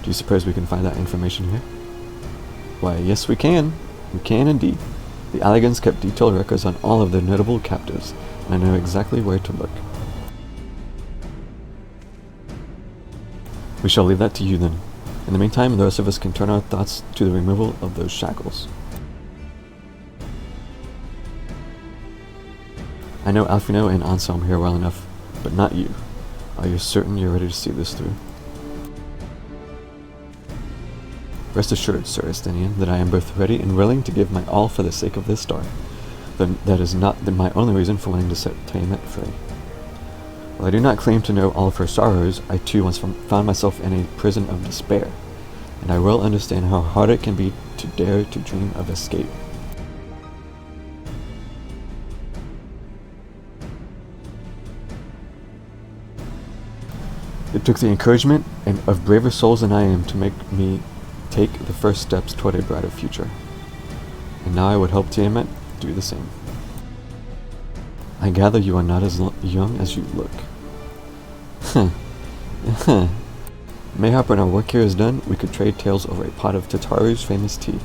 Do you suppose we can find that information here? Why, yes we can. We can indeed. The Alligans kept detailed records on all of their notable captives, and I know exactly where to look. We shall leave that to you then. In the meantime, the rest of us can turn our thoughts to the removal of those shackles. I know Alfino and Anselm here well enough, but not you. Are you certain you're ready to see this through? Rest assured, Sir Estinian, that I am both ready and willing to give my all for the sake of this star. Then that is not my only reason for wanting to set Tiamat free. While I do not claim to know all of her sorrows, I too once found myself in a prison of despair, and I well understand how hard it can be to dare to dream of escape. It took the encouragement of braver souls than I am to make me take the first steps toward a brighter future. And now I would help Tiamat do the same. I gather you are not as young as you look. Mayhap when our work here is done, we could trade tales over a pot of Tataru's famous tea.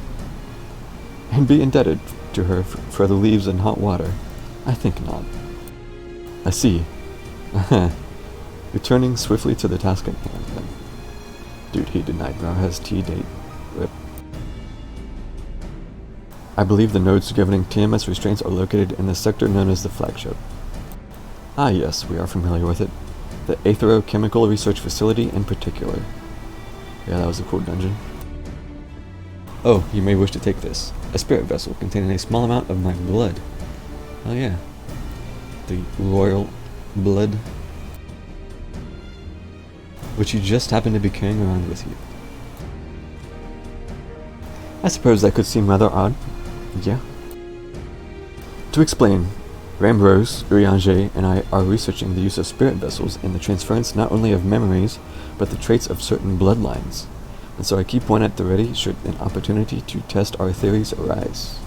And be indebted to her for the leaves and hot water. I think not. I see. Returning swiftly to the task at hand, then. Dude, he denied Rauha's tea date. Rip. I believe the nodes governing Tiamat's restraints are located in the sector known as the Flagship. Ah yes, we are familiar with it. The Aetherochemical Research Facility in particular. Yeah, that was a cool dungeon. Oh, you may wish to take this. A spirit vessel containing a small amount of my blood. Oh yeah. The royal blood. Which you just happen to be carrying around with you. I suppose that could seem rather odd. Yeah. To explain, Rambrose, Urianger, and I are researching the use of spirit vessels in the transference not only of memories, but the traits of certain bloodlines. and so I keep one at the ready should an opportunity to test our theories arise.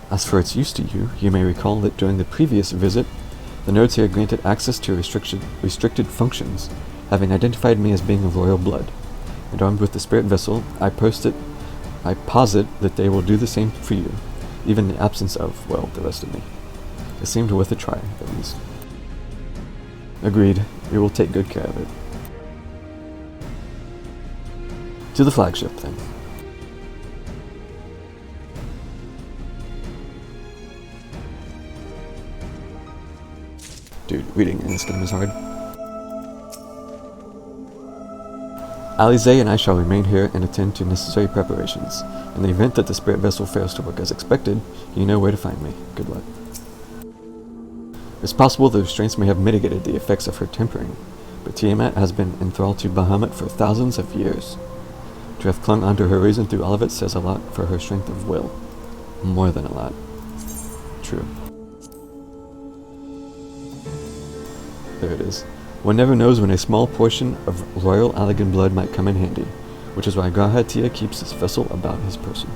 As for its use to you, you may recall that during the previous visit, the nodes here granted access to restricted functions, having identified me as being of royal blood, and armed with the spirit vessel, I posit that they will do the same for you, even in the absence of, well, the rest of me. It seemed worth a try, at least. Agreed, we will take good care of it. To the flagship, then. Dude, reading in this game is hard. Alize and I shall remain here and attend to necessary preparations. In the event that the spirit vessel fails to work as expected, you know where to find me. Good luck. It's possible the restraints may have mitigated the effects of her tempering, but Tiamat has been enthralled to Bahamut for thousands of years. To have clung onto her reason through all of it says a lot for her strength of will. More than a lot. True. There it is. One never knows when a small portion of royal Allegan blood might come in handy, which is why Garhatia keeps this vessel about his person.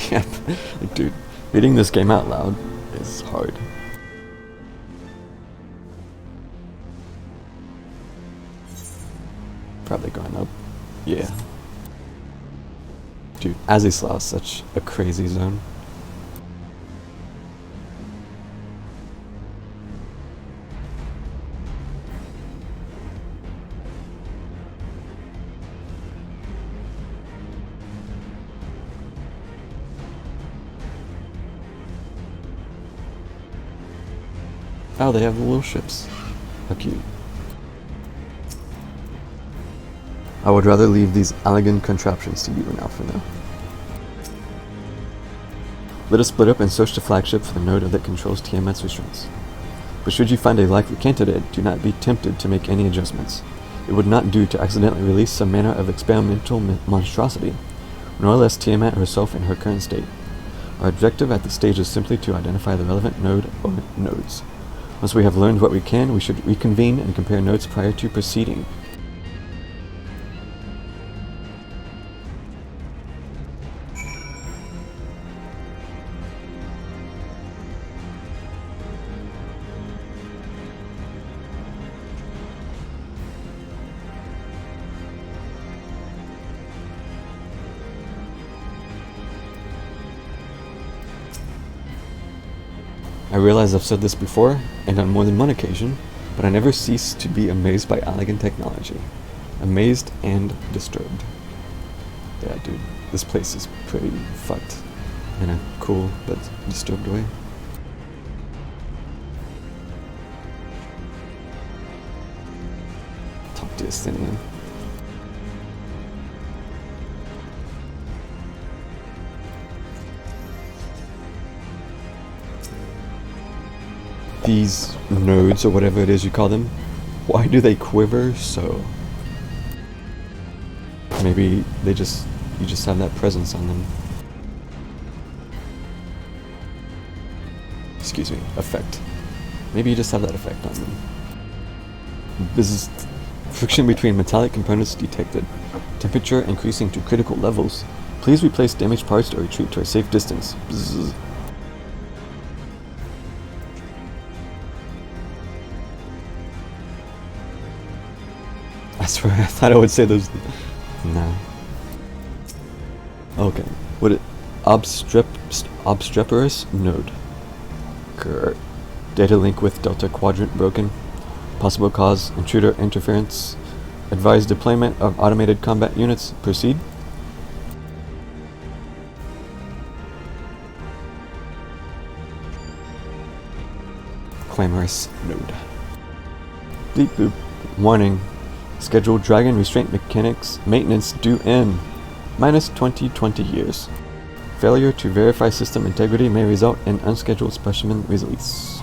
Yep, like, dude, reading this game out loud is hard. Probably going up. Yeah. Dude, Azislau is such a crazy zone. Oh, they have the little ships. How cute. I would rather leave these elegant contraptions to you now for now. Let us split up and search the flagship for the node that controls Tiamat's restraints. But should you find a likely candidate, do not be tempted to make any adjustments. It would not do to accidentally release some manner of experimental monstrosity, nor less Tiamat herself in her current state. Our objective at this stage is simply to identify the relevant node or nodes. Once we have learned what we can, we should reconvene and compare notes prior to proceeding. I realize I've said this before, and on more than one occasion, but I never cease to be amazed by elegant technology. Amazed and disturbed. Yeah, dude, this place is pretty fucked in a cool but disturbed way. Talk to Estinian. These nodes, or whatever it is you call them, why do they quiver so? Maybe you just have that presence on them. Excuse me, effect. Maybe you just have that effect on them. This is friction between metallic components detected. Temperature increasing to critical levels. Please replace damaged parts or retreat to a safe distance. Bzz. I swear, I thought I would say those. No. Okay. What it? Obstreperous node. Grr. Data link with Delta Quadrant broken. Possible cause: intruder interference. Advise deployment of automated combat units. Proceed. Clamorous node. Bleep boop. Warning. Scheduled Dragon Restraint Mechanics maintenance due in -20 years. Failure to verify system integrity may result in unscheduled specimen release.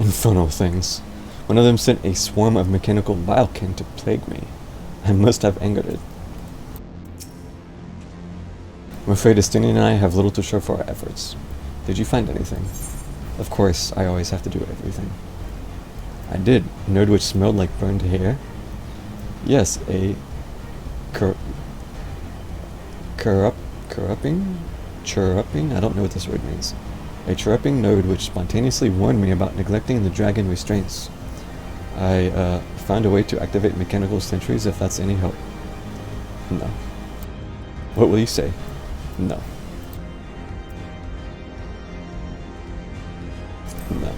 infernal things. One of them sent a swarm of mechanical vilekin to plague me. I must have angered it. I'm afraid Estinian and I have little to show for our efforts. Did you find anything? Of course, I always have to do everything. I did. A node which smelled like burned hair? Yes, a chirruping? I don't know what this word means. A chirruping node which spontaneously warned me about neglecting the dragon restraints. I found a way to activate mechanical sentries if that's any help. No. What will you say? No. No.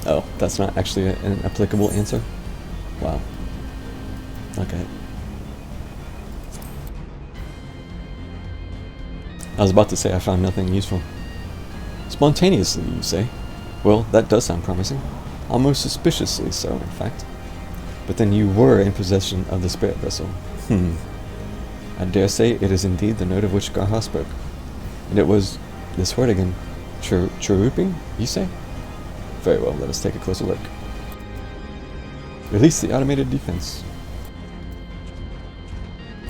Oh, that's not actually an applicable answer? Wow. Okay. I was about to say I found nothing useful. Spontaneously, you say? Well, that does sound promising. Almost suspiciously so, in fact. But then you were in possession of the spirit vessel. I dare say it is indeed the note of which Garha spoke. And it was this word again. Chirruping, you say? Very well, let us take a closer look. Release the automated defense.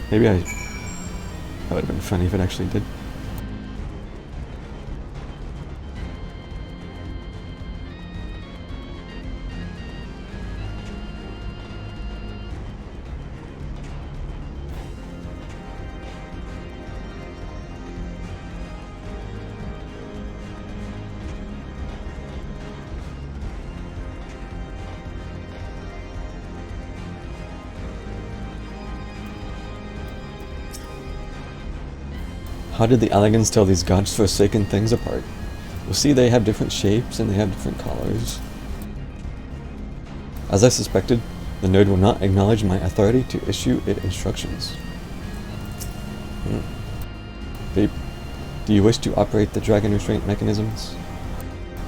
Maybe that would have been funny if it actually did. How did the Alligans tell these godforsaken things apart? Well, see, they have different shapes and they have different colors. As I suspected, the node will not acknowledge my authority to issue it instructions. Beep. Do you wish to operate the dragon restraint mechanisms?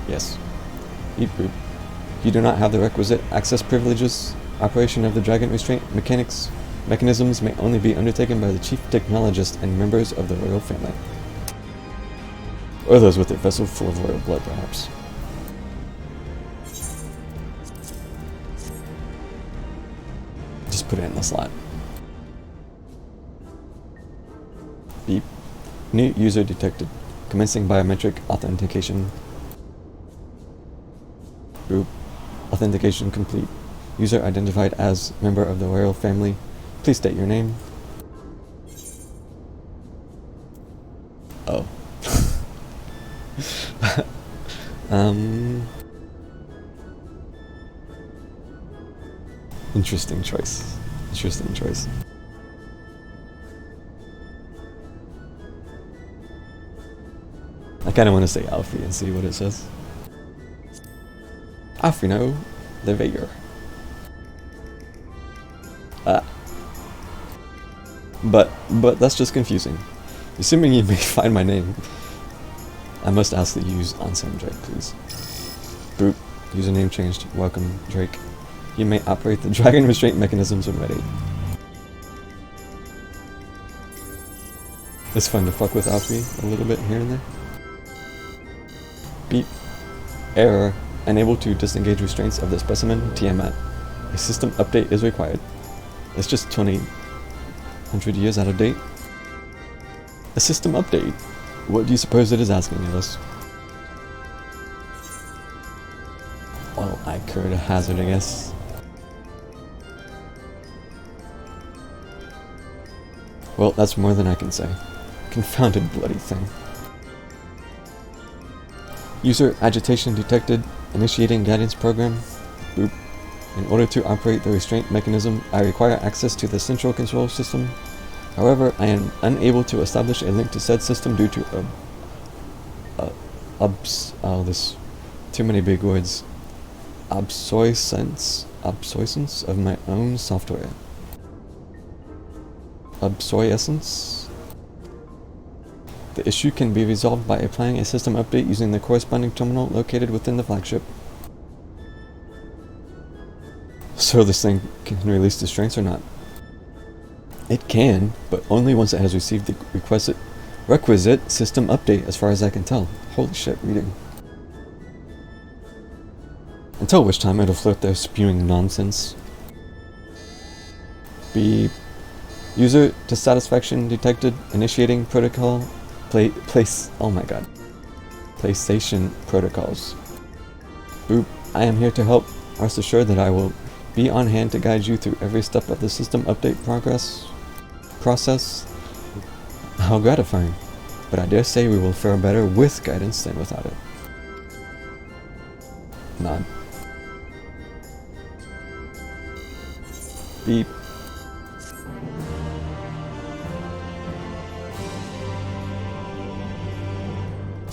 Yes. Beep boop. You do not have the requisite access privileges. Operation of the dragon restraint mechanisms may only be undertaken by the chief technologist and members of the royal family. Or those with a vessel full of royal blood, perhaps. Just put it in the slot. Beep. New user detected. Commencing biometric authentication. Boop. Authentication complete. User identified as member of the royal family. Please state your name. Oh. Interesting choice. Interesting choice. I kind of want to say Alfie and see what it says. Alfino the Veyor. But that's just confusing. Assuming you may find my name, I must ask that you use Ansem Drake, please. Boop. Username changed. Welcome, Drake. You may operate the dragon restraint mechanisms when ready. It's fun to fuck with Alfie a little bit here and there. Beep. Error. Unable to disengage restraints of the specimen Tiamat. A system update is required. It's just 2,100 years out of date. A system update? What do you suppose it is asking of us? Well, I could hazard a guess. Well, that's more than I can say. Confounded bloody thing. User agitation detected. Initiating guidance program. Boop. In order to operate the restraint mechanism, I require access to the central control system. However, I am unable to establish a link to said system due to this too many big words. Obsolescence of my own software. Obsolescence? The issue can be resolved by applying a system update using the corresponding terminal located within the flagship. So this thing can release the strengths or not? It can, but only once it has received the Requisite system update as far as I can tell. Holy shit, reading. Until which time it'll float there spewing nonsense. B. User dissatisfaction detected. Initiating protocol. Oh my god. PlayStation protocols. Boop. I am here to help. Rest assured that I will be on hand to guide you through every step of the system update process. How gratifying. But I dare say we will fare better with guidance than without it. Nod. Beep.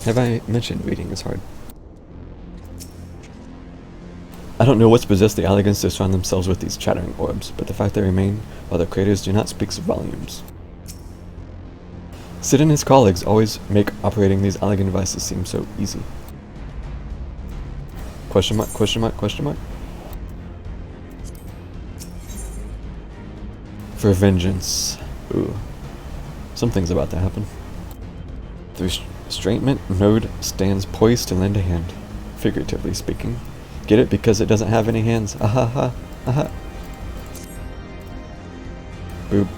Have I mentioned reading is hard? I don't know what's possessed the Alligans to surround themselves with these chattering orbs, but the fact they remain while the creators do not speaks volumes. Sid and his colleagues always make operating these Alligan devices seem so easy. Question mark, question mark, question mark? For vengeance. Ooh. Something's about to happen. The restrainment node stands poised to lend a hand, figuratively speaking. Get it? Because it doesn't have any hands. Ahaha. Aha. Boop.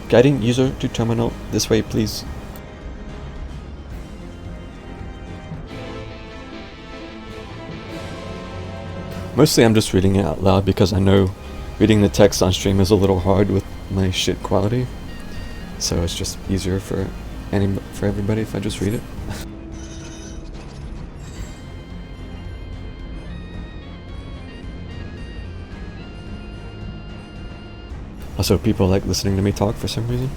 Guiding user to terminal. This way, please. Mostly I'm just reading it out loud because I know reading the text on stream is a little hard with my shit quality. So it's just easier for everybody if I just read it. Also, people like listening to me talk for some reason.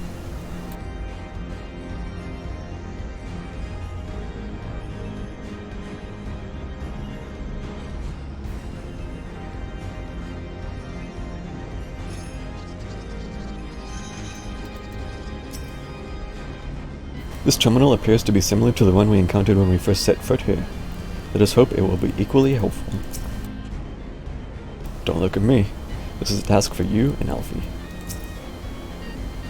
This terminal appears to be similar to the one we encountered when we first set foot here. Let us hope it will be equally helpful. Don't look at me. This is a task for you and Alfie.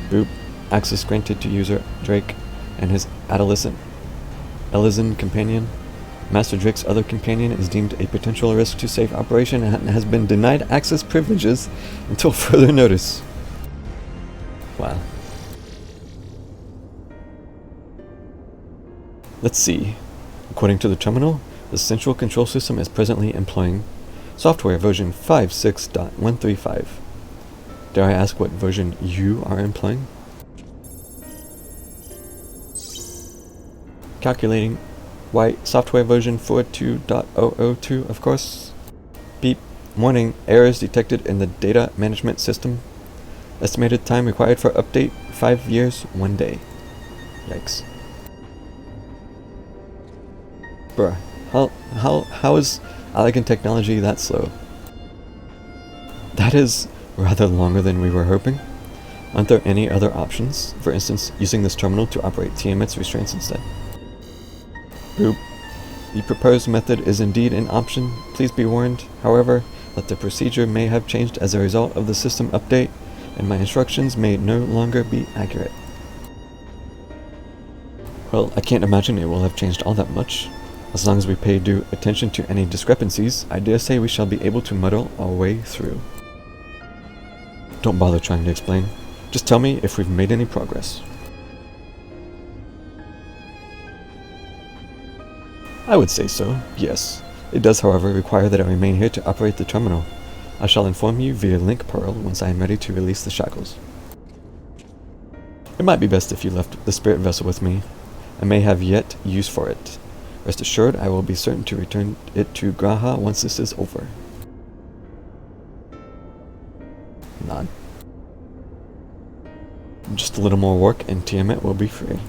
Boop. Access granted to user Drake and his adolescent Elysian companion. Master Drake's other companion is deemed a potential risk to safe operation and has been denied access privileges until further notice. Wow. Let's see. According to the terminal, the central control system is presently employing software version 56.135. Dare I ask what version you are employing? Calculating. Why, software version 42.002, of course. Beep. Warning. Errors detected in the data management system. Estimated time required for update 5 years, 1 day. Yikes. Bruh. How is Alligan technology that slow? That is rather longer than we were hoping. Aren't there any other options? For instance, using this terminal to operate Tiamat's restraints instead. Boop. The proposed method is indeed an option. Please be warned, however, that the procedure may have changed as a result of the system update, and my instructions may no longer be accurate. Well, I can't imagine it will have changed all that much. As long as we pay due attention to any discrepancies, I dare say we shall be able to muddle our way through. Don't bother trying to explain. Just tell me if we've made any progress. I would say so, yes. It does, however, require that I remain here to operate the terminal. I shall inform you via link Pearl once I am ready to release the shackles. It might be best if you left the spirit vessel with me. I may have yet use for it. Rest assured, I will be certain to return it to Graha once this is over. Nod. Just a little more work and Tiamat will be free.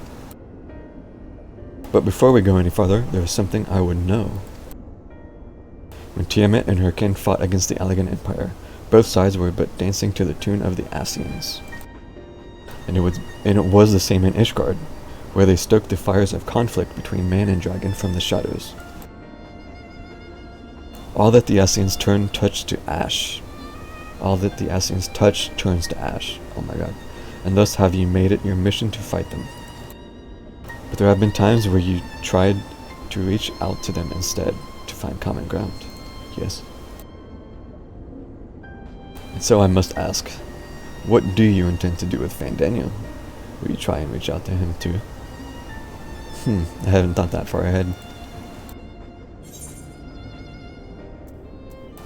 But before we go any farther, there is something I would know. When Tiamat and her kin fought against the Alligan Empire, both sides were but dancing to the tune of the Ascians. And it was the same in Ishgard, where they stoked the fires of conflict between man and dragon from the shadows. All that the Ascians touch to ash. All that the Ascians touch turns to ash. Oh my god. And thus have ye made it your mission to fight them. But there have been times where you tried to reach out to them instead to find common ground. Yes. And so I must ask, what do you intend to do with Fandaniel? Will you try and reach out to him too? I haven't thought that far ahead.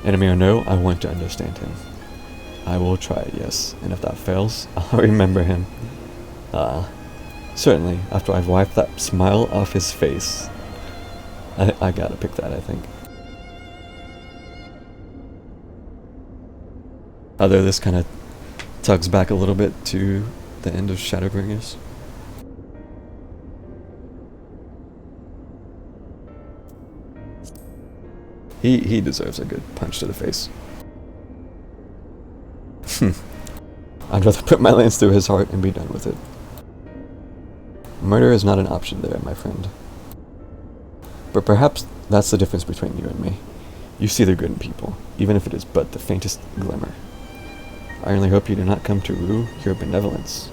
Enemy or no, I want to understand him. I will try, yes, and if that fails, I'll remember him. Certainly, after I've wiped that smile off his face. I gotta pick that, I think. Although this kind of tugs back a little bit to the end of Shadowbringers. He deserves a good punch to the face. I'd rather put my lance through his heart and be done with it. Murder is not an option there, my friend. But perhaps that's the difference between you and me. You see the good in people, even if it is but the faintest glimmer. I only hope you do not come to rue your benevolence.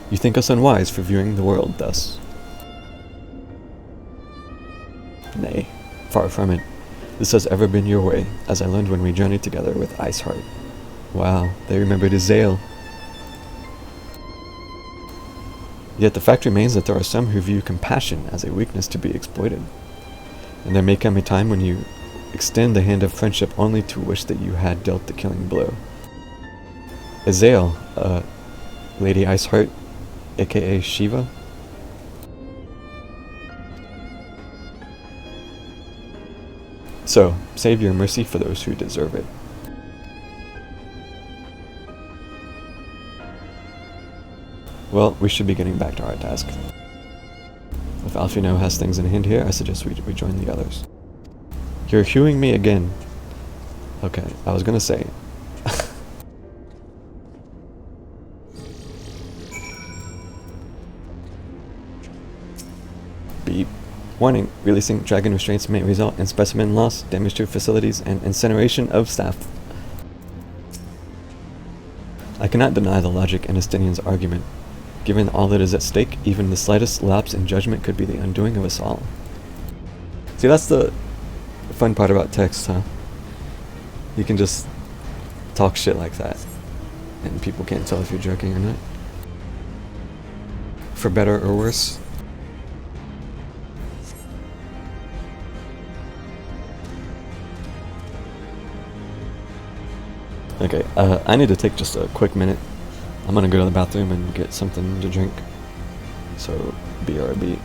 You think us unwise for viewing the world thus? Nay, far from it. This has ever been your way, as I learned when we journeyed together with Iceheart. Wow, they remembered Azael. Yet the fact remains that there are some who view compassion as a weakness to be exploited. And there may come a time when you extend the hand of friendship only to wish that you had dealt the killing blow. Azael, Lady Iceheart, aka Shiva? So, save your mercy for those who deserve it. Well, we should be getting back to our task. If Alfino has things in hand here, I suggest we join the others. You're hewing me again. Okay, I was gonna say. Beep. Warning, releasing dragon restraints may result in specimen loss, damage to facilities, and incineration of staff. I cannot deny the logic in Estinian's argument. Given all that is at stake, even the slightest lapse in judgment could be the undoing of us all. See, that's the fun part about text, huh? You can just talk shit like that, and people can't tell if you're joking or not. For better or worse. Okay, I need to take just a quick minute. I'm gonna go to the bathroom and get something to drink. So, BRB.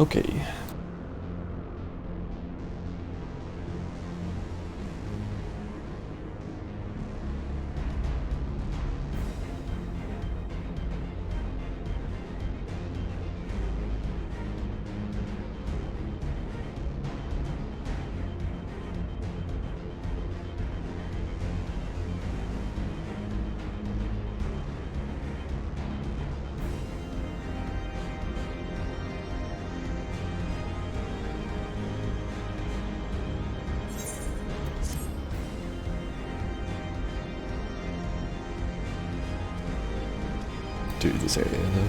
Okay. Dude, this area though.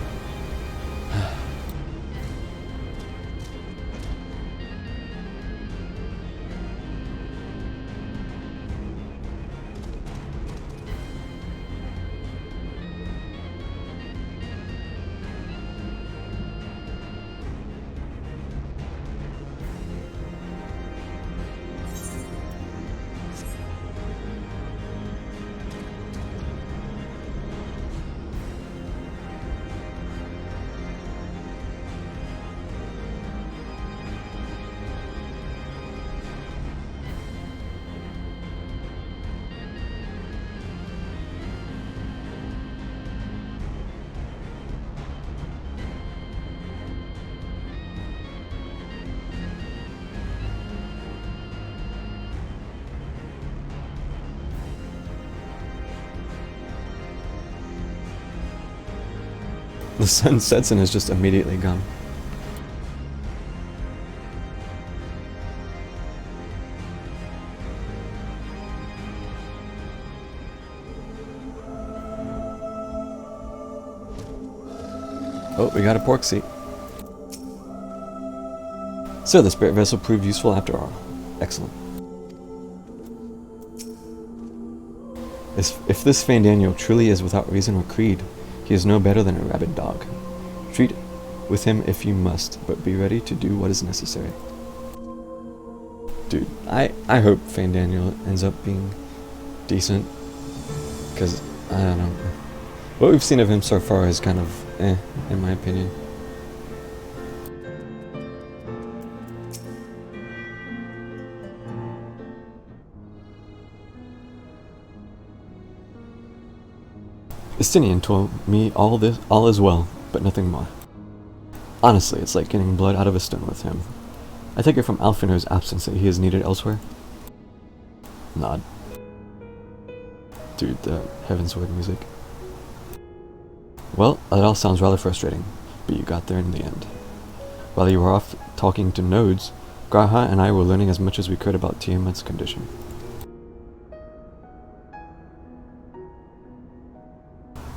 The sun sets and is just immediately gone. Oh, we got a pork seat. So the spirit vessel proved useful after all. Excellent. If this Fandaniel truly is without reason or creed, he is no better than a rabid dog. Treat with him if you must, but be ready to do what is necessary. Dude, I hope Fandaniel ends up being decent, because, I don't know. What we've seen of him so far is kind of in my opinion. Justinian told me all is well, but nothing more. Honestly, it's like getting blood out of a stone with him. I take it from Alfino's absence that he is needed elsewhere. Nod. Dude, the Heavensward music. Well, that all sounds rather frustrating, but you got there in the end. While you were off talking to nodes, Graha and I were learning as much as we could about Tiamat's condition.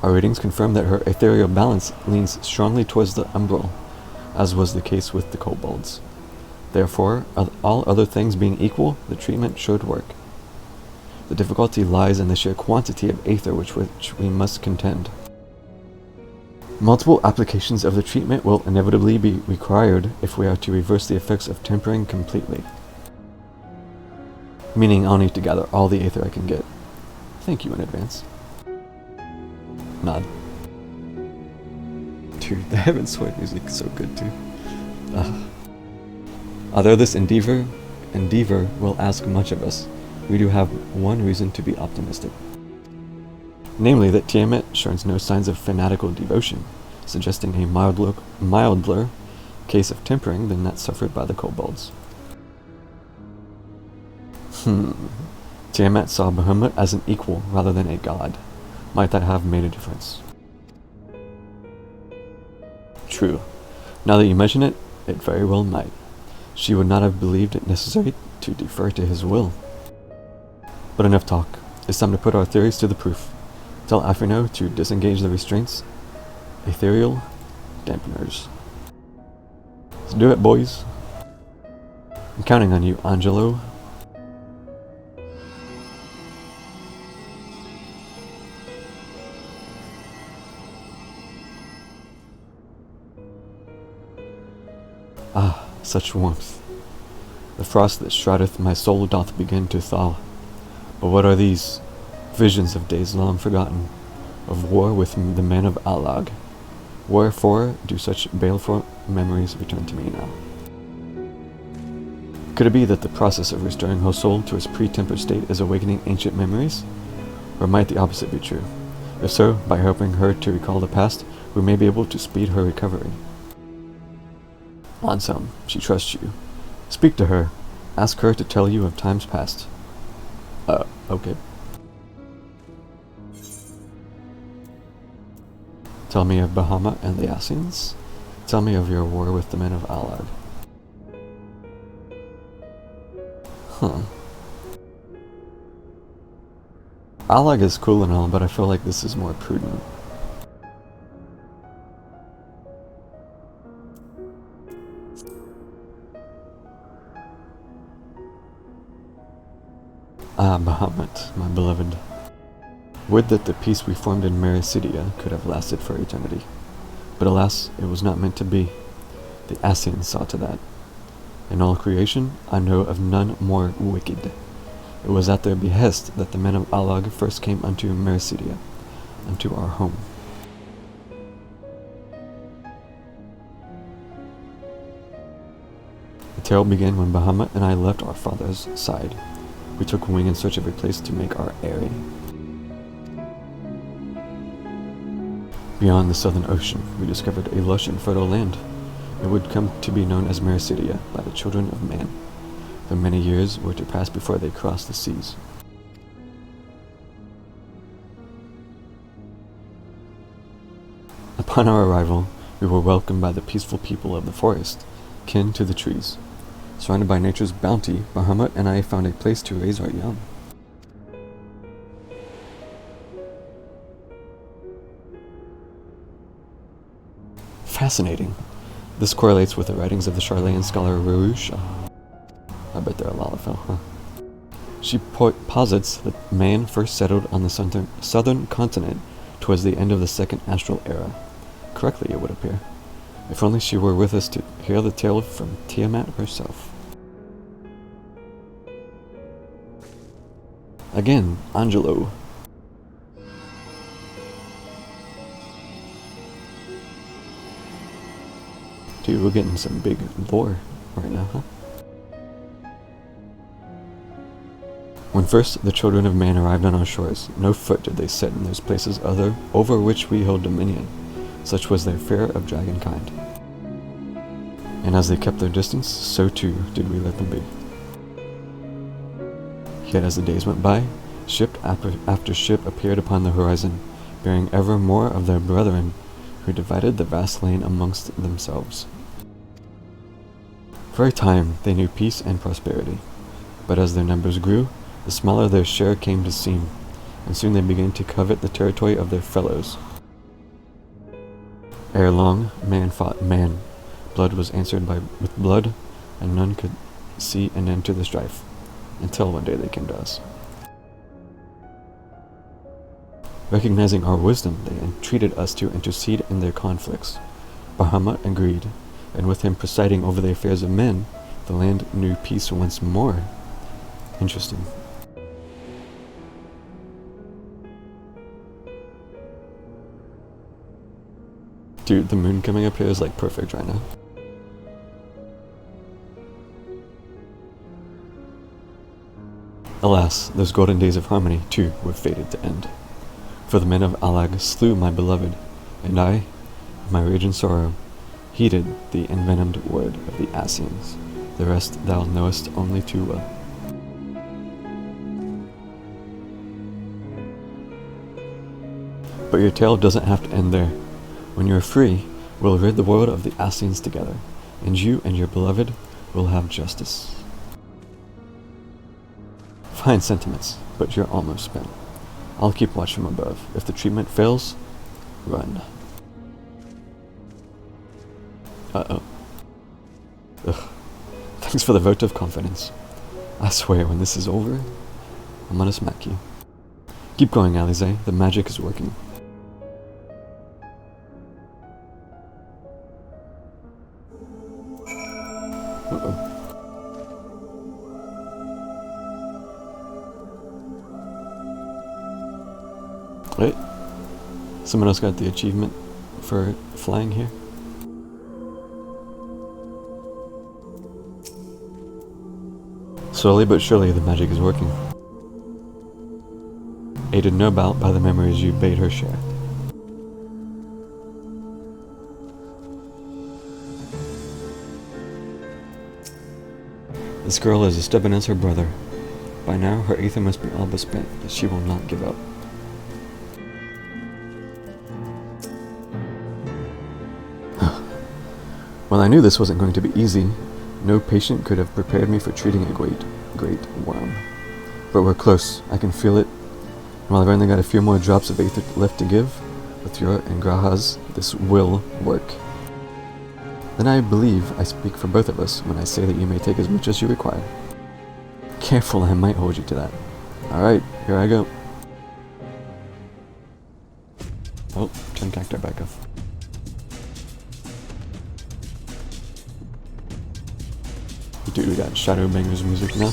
Our readings confirm that her ethereal balance leans strongly towards the umbral, as was the case with the kobolds. Therefore, all other things being equal, the treatment should work. The difficulty lies in the sheer quantity of aether which we must contend. Multiple applications of the treatment will inevitably be required if we are to reverse the effects of tempering completely. Meaning I'll need to gather all the aether I can get. Thank you in advance. Nod. Dude, the Heavensward music is so good too. Although this endeavor will ask much of us, we do have one reason to be optimistic. Namely that Tiamat shows no signs of fanatical devotion, suggesting a milder case of tempering than that suffered by the kobolds. Tiamat saw Bahamut as an equal rather than a god. Might that have made a difference? True. Now that you mention it, it very well might. She would not have believed it necessary to defer to his will. But enough talk. It's time to put our theories to the proof. Tell Alfino to disengage the restraints. Ethereal dampeners. Let's do it, boys. I'm counting on you, Angelo. Ah, such warmth. The frost that shroudeth my soul doth begin to thaw. But what are these? Visions of days long forgotten, of war with the men of Alag. Wherefore do such baleful memories return to me now? Could it be that the process of restoring her soul to its pre-tempered state is awakening ancient memories? Or might the opposite be true? If so, by helping her to recall the past, we may be able to speed her recovery. Anselm, she trusts you. Speak to her. Ask her to tell you of times past. Okay. Tell me of Bahamut and the Assassins. Tell me of your war with the men of Alag. Huh. Alag is cool and all, but I feel like this is more prudent. Ah, Bahamut, my beloved. Would that the peace we formed in Mericidia could have lasted for eternity. But alas, it was not meant to be. The Assassins saw to that. In all creation, I know of none more wicked. It was at their behest that the men of Alag first came unto Mericidia, unto our home. The tale began when Bahamut and I left our father's side. We took wing in search of a place to make our eyrie. Beyond the southern ocean, we discovered a lush and fertile land. It would come to be known as Mericidia by the children of man, though many years were to pass before they crossed the seas. Upon our arrival, we were welcomed by the peaceful people of the forest, kin to the trees. Surrounded by nature's bounty, Bahamut and I found a place to raise our young. Fascinating. This correlates with the writings of the Charlean scholar Rurusha. I bet they're a Lalafell, huh? She posits that man first settled on the southern continent towards the end of the second astral era. Correctly, it would appear. If only she were with us to hear the tale from Tiamat herself. Again, Angelo. Dude, we're getting some big lore right now, huh? When first the children of man arrived on our shores, no foot did they set in those places over which we held dominion. Such was their fear of dragonkind. And as they kept their distance, so too did we let them be. Yet as the days went by, ship after ship appeared upon the horizon, bearing ever more of their brethren, who divided the vast land amongst themselves. For a time they knew peace and prosperity, but as their numbers grew, the smaller their share came to seem, and soon they began to covet the territory of their fellows. Ere long, man fought man. Blood was answered with blood, and none could see an end to the strife, until one day they came to us. Recognizing our wisdom, they entreated us to intercede in their conflicts. Bahamut agreed, and with him presiding over the affairs of men, the land knew peace once more. Interesting. Dude, the moon coming up here is like perfect right now. Alas, those golden days of harmony, too, were fated to end. For the men of Alag slew my beloved, and I, in my rage and sorrow, heeded the envenomed word of the Assassins. The rest thou knowest only too well. But your tale doesn't have to end there. When you're free, we'll rid the world of the Assassins together, and you and your beloved will have justice. Fine sentiments, but you're almost spent. I'll keep watch from above. If the treatment fails, run. Uh-oh. Ugh. Thanks for the vote of confidence. I swear, when this is over, I'm gonna smack you. Keep going, Alize. The magic is working. Uh-oh. Wait. Someone else got the achievement for flying here? Slowly but surely the magic is working. Aided no doubt by the memories you bade her share. This girl is as stubborn as her brother. By now, her aether must be all but spent, but she will not give up. Well, I knew this wasn't going to be easy. No patient could have prepared me for treating a great worm. But we're close. I can feel it. And while I've only got a few more drops of aether left to give, with your and Graha's, this will work. Then I believe I speak for both of us when I say that you may take as much as you require. Careful, I might hold you to that. Alright, here I go. Oh, turn cactor back off. Dude, we got Shadowbangers music now.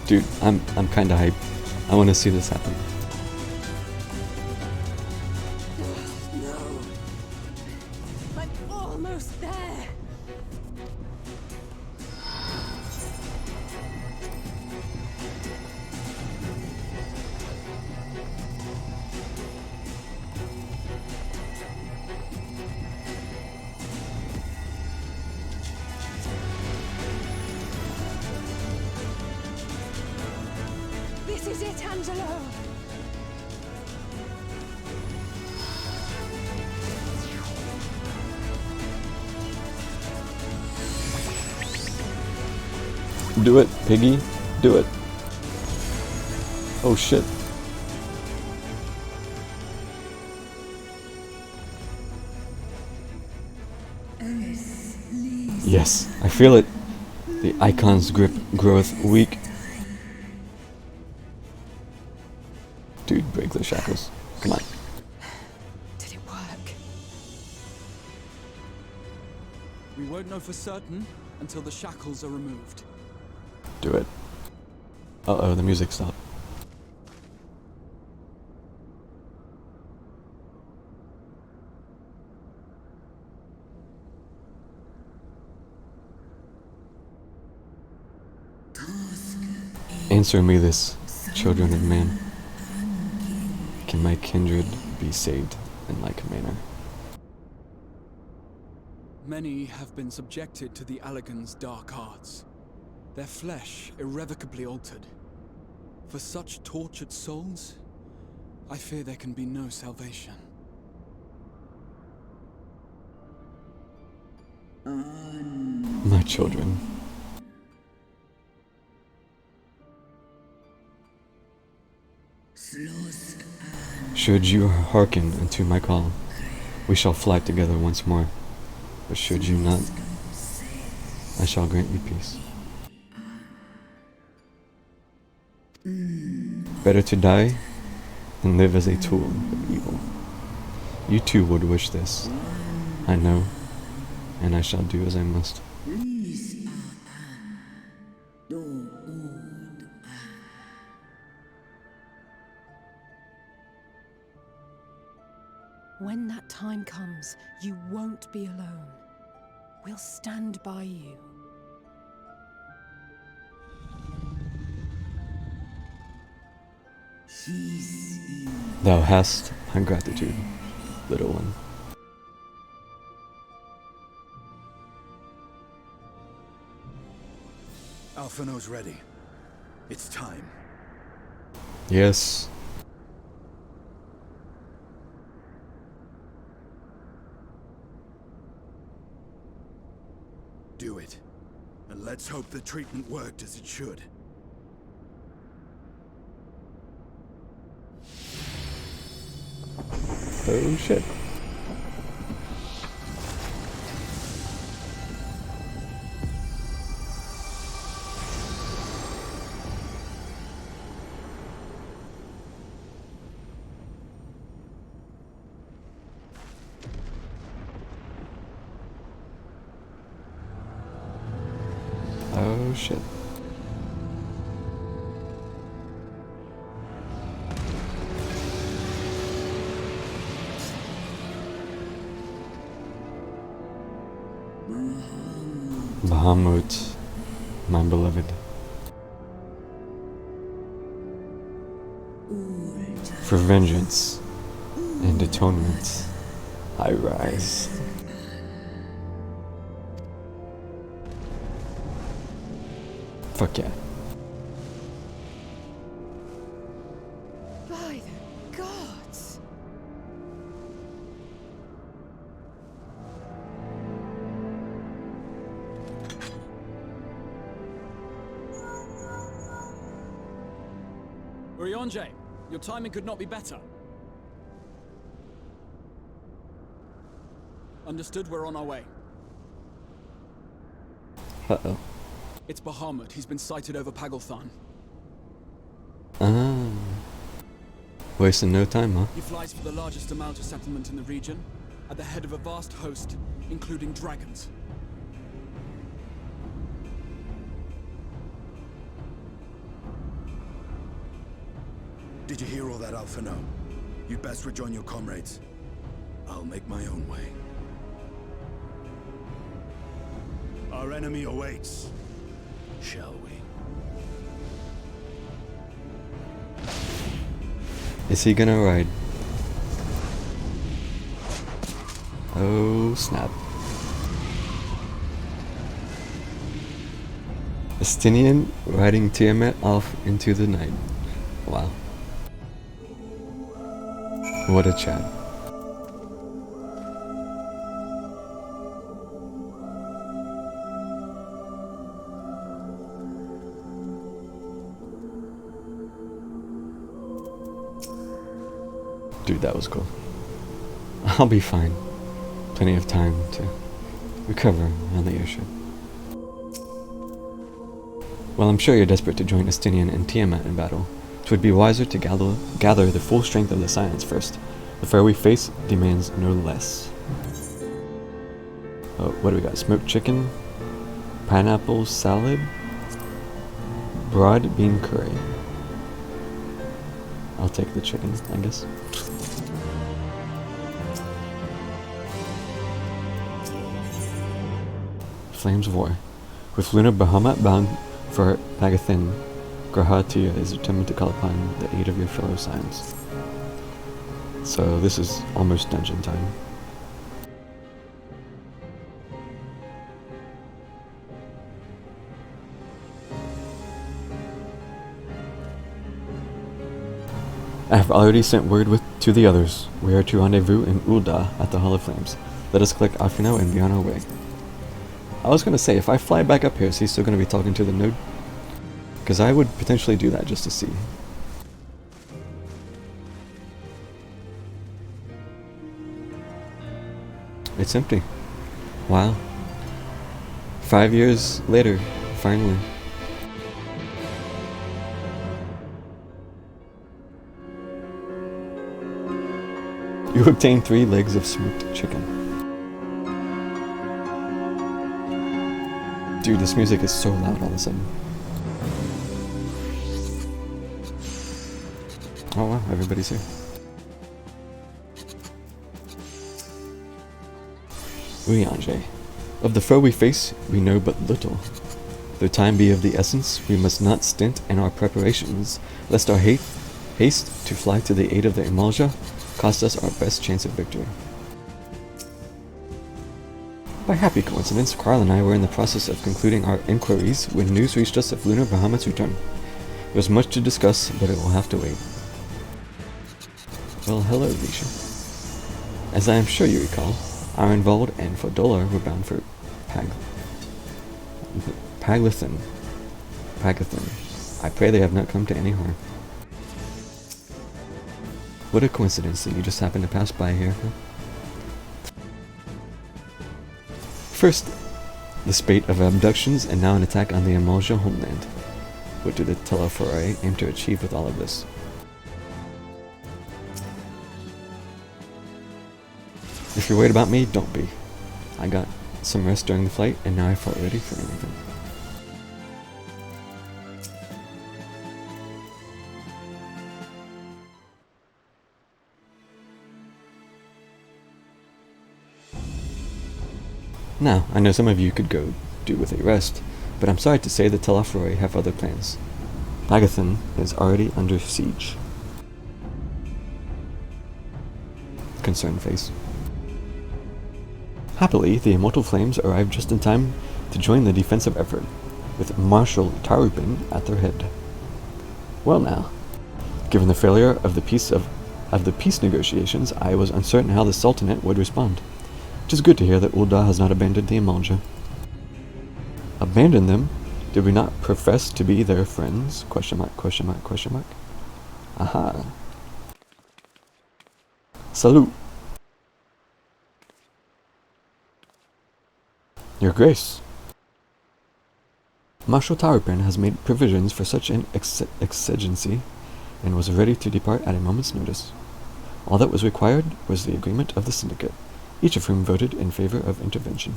Dude, I'm kinda hyped. I wanna see this happen. This is it, Angelo! Do it, piggy. Do it. Oh shit. Yes, I feel it. The icon's grip groweth weak. Dude, break the shackles. Come on. Did it work? We won't know for certain until the shackles are removed. Do it. Uh-oh, the music stopped. Answer me this, children of man. Can my kindred be saved in like manner? Many have been subjected to the Allagan's dark arts, their flesh irrevocably altered. For such tortured souls, I fear there can be no salvation. My children. Should you hearken unto my call, we shall fly together once more. But should you not, I shall grant you peace. Better to die than live as a tool of evil. You too would wish this, I know, and I shall do as I must. When that time comes, you won't be alone. We'll stand by you. Thou hast my gratitude, little one. Alphino's ready. It's time. Yes. Do it. And let's hope the treatment worked as it should. Oh shit. shit. Bahamut, my beloved. For vengeance and atonement, I rise. Fuck yeah. By the gods! Urianger, your timing could not be better. Understood, we're on our way. Uh-oh. It's Bahamut. He's been sighted over Pagalthan. Ah. Wasting no time, huh? He flies for the largest Amalja settlement in the region, at the head of a vast host, including dragons. Did you hear all that, Alphino? You'd best rejoin your comrades. I'll make my own way. Our enemy awaits. Shall we? Is he gonna ride? Oh snap. Estinian riding Tiamat off into the night. Wow. What a chat. Dude, that was cool. I'll be fine. Plenty of time to recover on the airship. Well, I'm sure you're desperate to join Estinian and Tiamat in battle. 'Twould be wiser to gather the full strength of the Scions first. The foe we face demands no less. Oh, what do we got? Smoked chicken, pineapple salad, broad bean curry. I'll take the chicken, I guess. Flames of War. With Luna Bahamut bound for Pagathin, Grahatia is determined to call upon the aid of your fellow Scions. So this is almost dungeon time. I have already sent word to the others. We are to rendezvous in Ul'dah at the Hall of Flames. Let us collect Alphino and be on our way. I was gonna say, if I fly back up here, is he still gonna be talking to the node? Because I would potentially do that just to see. It's empty. Wow. 5 years later, finally. You obtain 3 legs of smoked chicken. Dude, this music is so loud all of a sudden. Oh wow, everybody's here. Urianger. Of the foe we face, we know but little. Though time be of the essence, we must not stint in our preparations, lest our haste to fly to the aid of the Amalja cost us our best chance of victory. By happy coincidence, Carl and I were in the process of concluding our inquiries when news reached us of Lunar Bahamut's return. There was much to discuss, but it will have to wait. Well, hello, Lisha. As I am sure you recall, Arenvald and Fodolar were bound for Pagathin. I pray they have not come to any harm. What a coincidence that you just happened to pass by here, huh? First, the spate of abductions, and now an attack on the Amalja homeland. What do the Telefori aim to achieve with all of this? If you're worried about me, don't be. I got some rest during the flight, and now I felt ready for anything. Now, I know some of you could go do with a rest, but I'm sorry to say the Telafroi have other plans. Agathon is already under siege. Concerned face. Happily, the Immortal Flames arrived just in time to join the defensive effort, with Marshal Tarupin at their head. Well now, given the failure of the peace negotiations, I was uncertain how the Sultanate would respond. It is good to hear that Ul'dah has not abandoned the Amalja. Abandoned them? Did we not profess to be their friends? Question mark, question mark, question mark. Aha. Salute. Your Grace. Marshal Tarupin has made provisions for such an exigency and was ready to depart at a moment's notice. All that was required was the agreement of the Syndicate, each of whom voted in favor of intervention.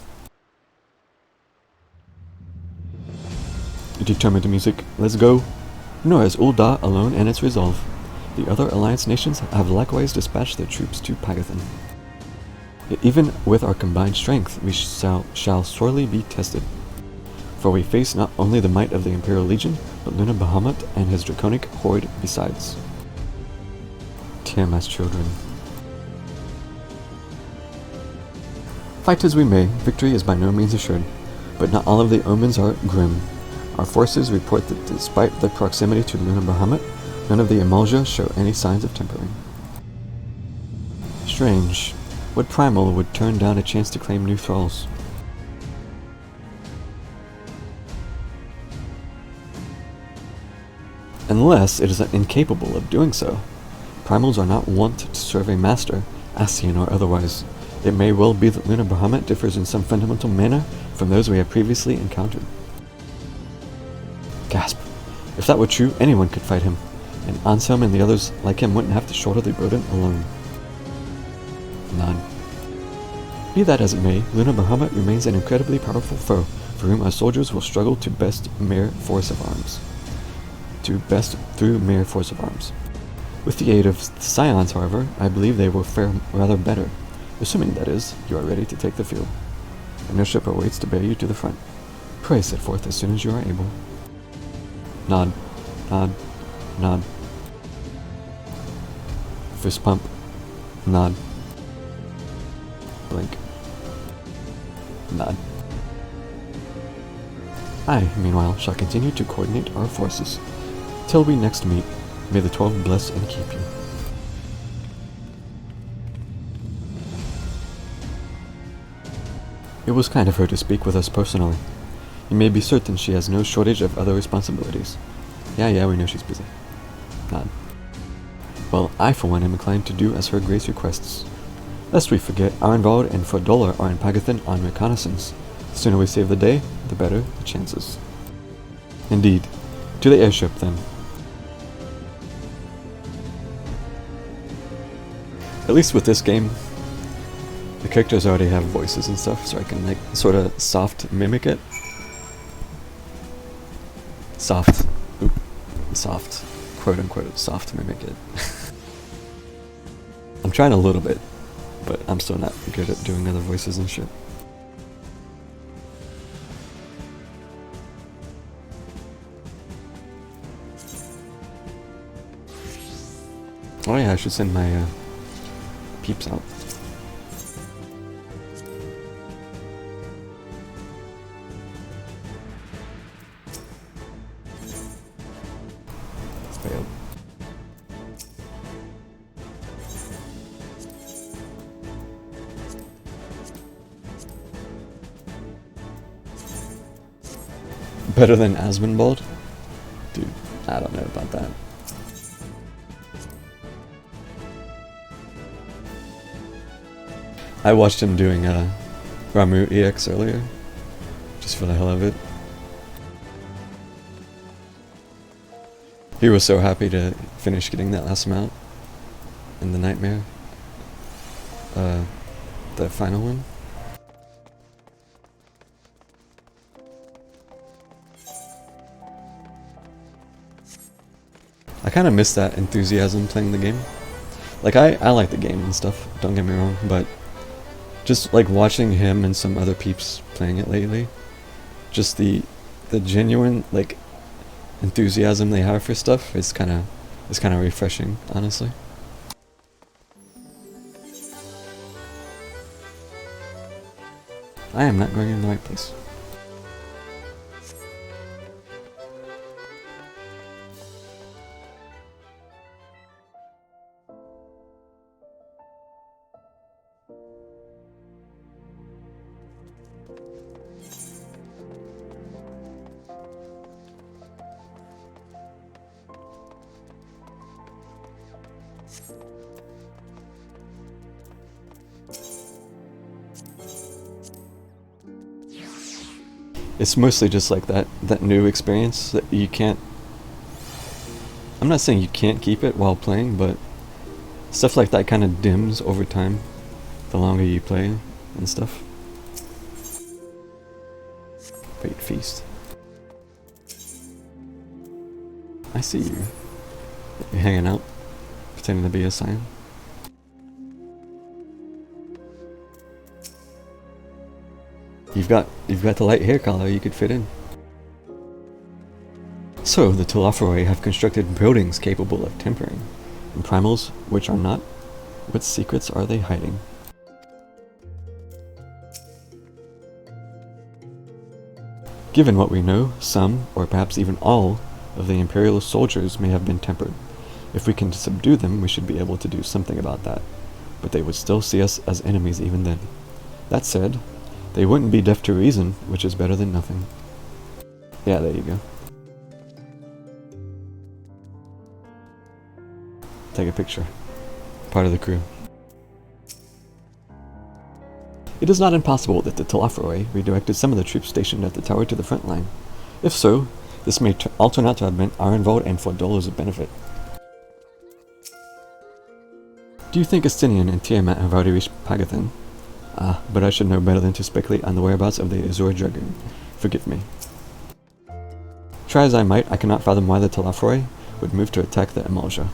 Determined music, let's go. Nor is Ul'dah alone in its resolve. The other Alliance nations have likewise dispatched their troops to Pagathon. Yet even with our combined strength, we shall sorely be tested. For we face not only the might of the Imperial Legion, but Luna Bahamut and his draconic horde besides. Tiamat's children. Fight as we may, victory is by no means assured, but not all of the omens are grim. Our forces report that despite their proximity to Luna Bahamut, none of the Amalja show any signs of tempering. Strange. What primal would turn down a chance to claim new thralls? Unless it is incapable of doing so. Primals are not wont to serve a master, Ascian or otherwise. It may well be that Luna Bahamut differs in some fundamental manner from those we have previously encountered. Gasp. If that were true, anyone could fight him, and Anselm and the others like him wouldn't have to shoulder the burden alone. Nod. Be that as it may, Luna Bahamut remains an incredibly powerful foe, for whom our soldiers will struggle to best mere force of arms. With the aid of the Scions, however, I believe they will fare rather better, assuming, that is, you are ready to take the field. And no ship awaits to bear you to the front. Pray set forth as soon as you are able. Nod, nod, nod. Fist pump, nod. Blink. Nod. I, meanwhile, shall continue to coordinate our forces. Till we next meet, may the 12 bless and keep you. It was kind of her to speak with us personally. You may be certain she has no shortage of other responsibilities. Yeah, we know she's busy. Nod. Well, I for one am inclined to do as her grace requests. Lest we forget, Arenvald and Fordola are in Pagathon on reconnaissance. The sooner we save the day, the better the chances. Indeed. To the airship, then. At least with this game, the characters already have voices and stuff, so I can like sort of soft mimic it. Soft, quote unquote, soft mimic it. I'm trying a little bit, but I'm still not good at doing other voices and shit. Oh yeah, I should send my peeps out. Failed. Better than Asmonbald? Dude, I don't know about that. I watched him doing Ramu EX earlier, just for the hell of it. He was so happy to finish getting that last mount in the Nightmare. The final one. I kind of miss that enthusiasm playing the game. Like, I like the game and stuff, don't get me wrong, but Just like watching him and some other peeps playing it lately, just the genuine like enthusiasm they have for stuff is kind of refreshing, honestly. I am not going in the right place. It's mostly just like that new experience that you can't... I'm not saying you can't keep it while playing, but stuff like that kind of dims over time the longer you play and stuff. Great feast. I see you. You're hanging out, pretending to be a scion. You've got the light hair color you could fit in. So, the Telophoroi have constructed buildings capable of tempering, and primals which are not. What secrets are they hiding? Given what we know, some, or perhaps even all, of the Imperial soldiers may have been tempered. If we can subdue them, we should be able to do something about that, but they would still see us as enemies even then. That said, they wouldn't be deaf to reason, which is better than nothing. Yeah, there you go. Take a picture. Part of the crew. It is not impossible that the Telophoroi redirected some of the troops stationed at the tower to the front line. If so, this may all turn out to have been Arenvald and Fordolo's benefit. Do you think Estinian and Tiamat have already reached Pagathan? Ah, but I should know better than to speculate on the whereabouts of the Azure Dragoon. Forgive me. Try as I might, I cannot fathom why the Telophoroi would move to attack the Amalja.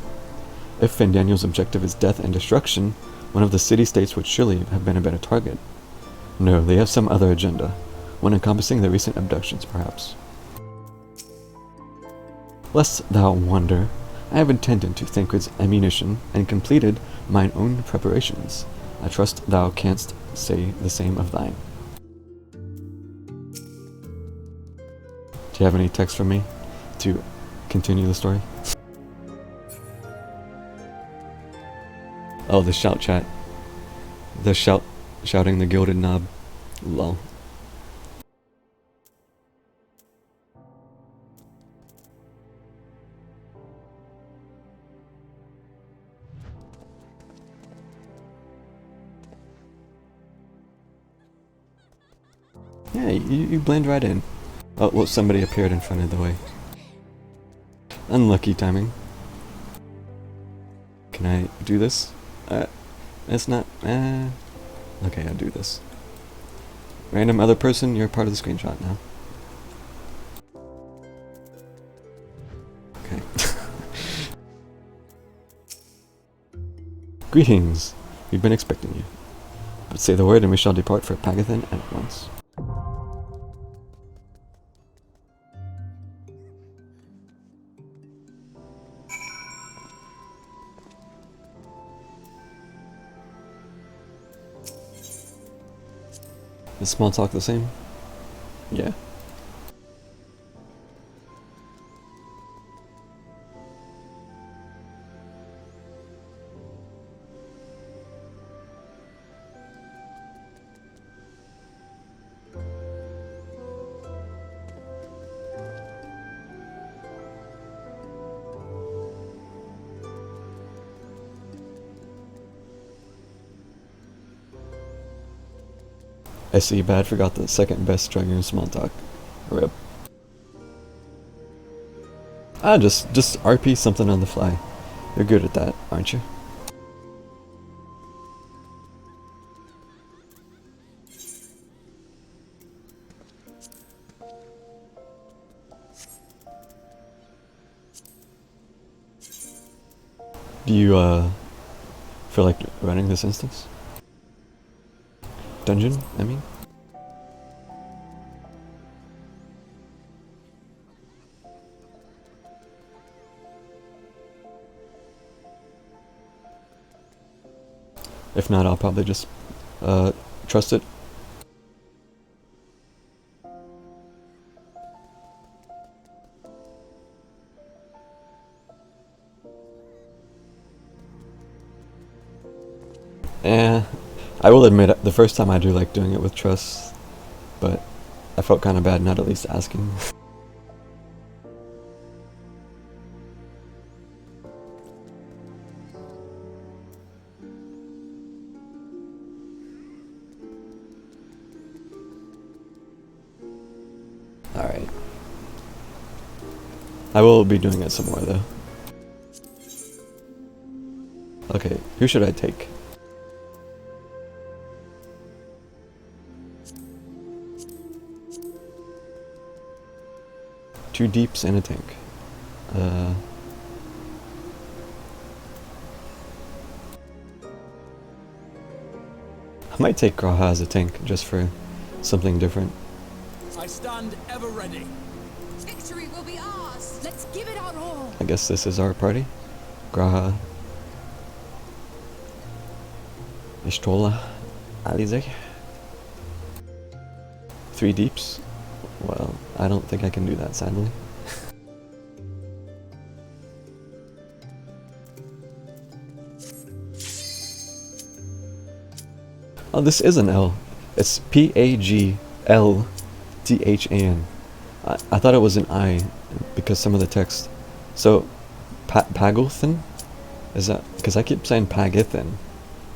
If Fandaniel's objective is death and destruction, one of the city-states would surely have been a better target. No, they have some other agenda, one encompassing the recent abductions, perhaps. Lest thou wonder, I have attended to Thancred's ammunition and completed mine own preparations. I trust thou canst say the same of thine. Do you have any text for me to continue the story? Oh, the shout chat. The shouting the gilded knob. Lol. Yeah, you blend right in. Oh, well, somebody appeared in front of the way. Unlucky timing. Can I do this? It's not... Okay, I'll do this. Random other person, you're part of the screenshot now. Okay. Greetings. We've been expecting you. But say the word and we shall depart for Pagathan at once. Is small talk the same? Yeah. I see bad forgot the second best Dragoon small talk. RIP. Ah, just RP something on the fly. You're good at that, aren't you? Do you feel like running this instance? Dungeon, I mean. If not, I'll probably just trust it. Yeah, I will admit, the first time I do like doing it with trust, but I felt kind of bad not at least asking. Alright. I will be doing it some more though. Okay, who should I take? Two deeps and a tank. I might take Graha as a tank just for something different. I stand ever ready. Victory will be ours. Let's give it our all. I guess this is our party. Graha, Ishtola, Alize. 3 deeps? Well, I don't think I can do that, sadly. Oh, this is an L. It's P-A-G-L-T-H-A-N. I thought it was an I because some of the text. So, Pagothin? Is that... because I keep saying Pagithin,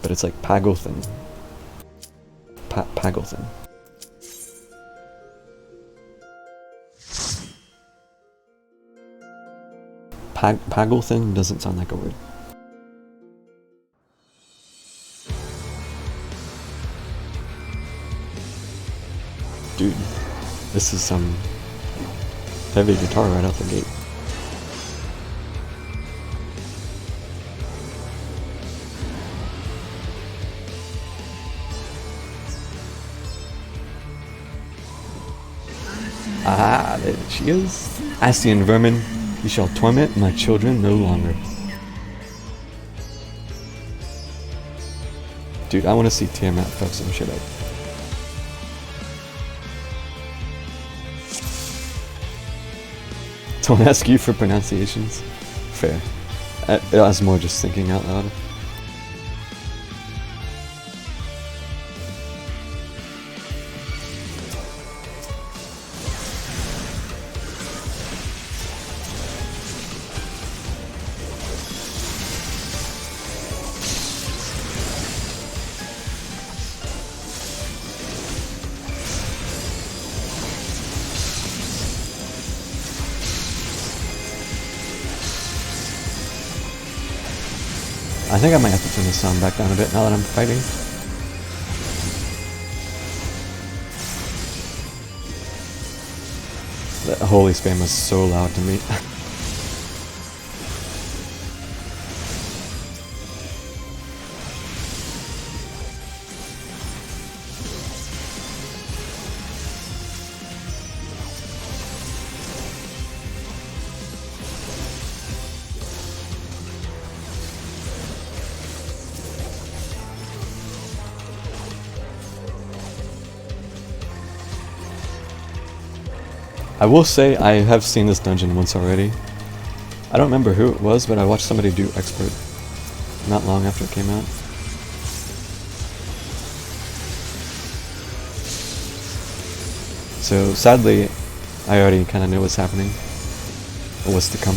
but it's like Pagothin. Pagothin. Pagothin doesn't sound like a word. Dude, this is some heavy guitar right out the gate. Ah, there she is. Ascian vermin, you shall torment my children no longer. Dude, I want to see Tiamat fuck some shit up. Don't ask you for pronunciations. Fair. It was more just thinking out loud. I think I might have to turn the sound back down a bit now that I'm fighting. The holy spam was so loud to me. I will say I have seen this dungeon once already. I don't remember who it was, but I watched somebody do expert not long after it came out. So sadly, I already kind of knew what's happening, or what's to come.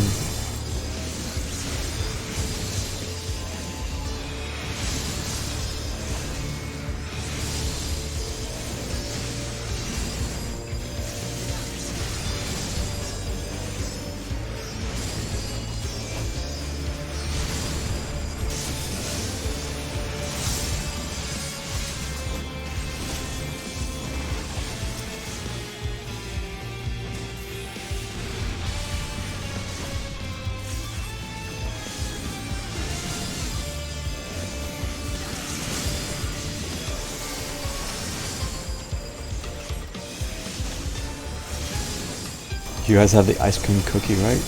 Do you guys have the ice cream cookie right?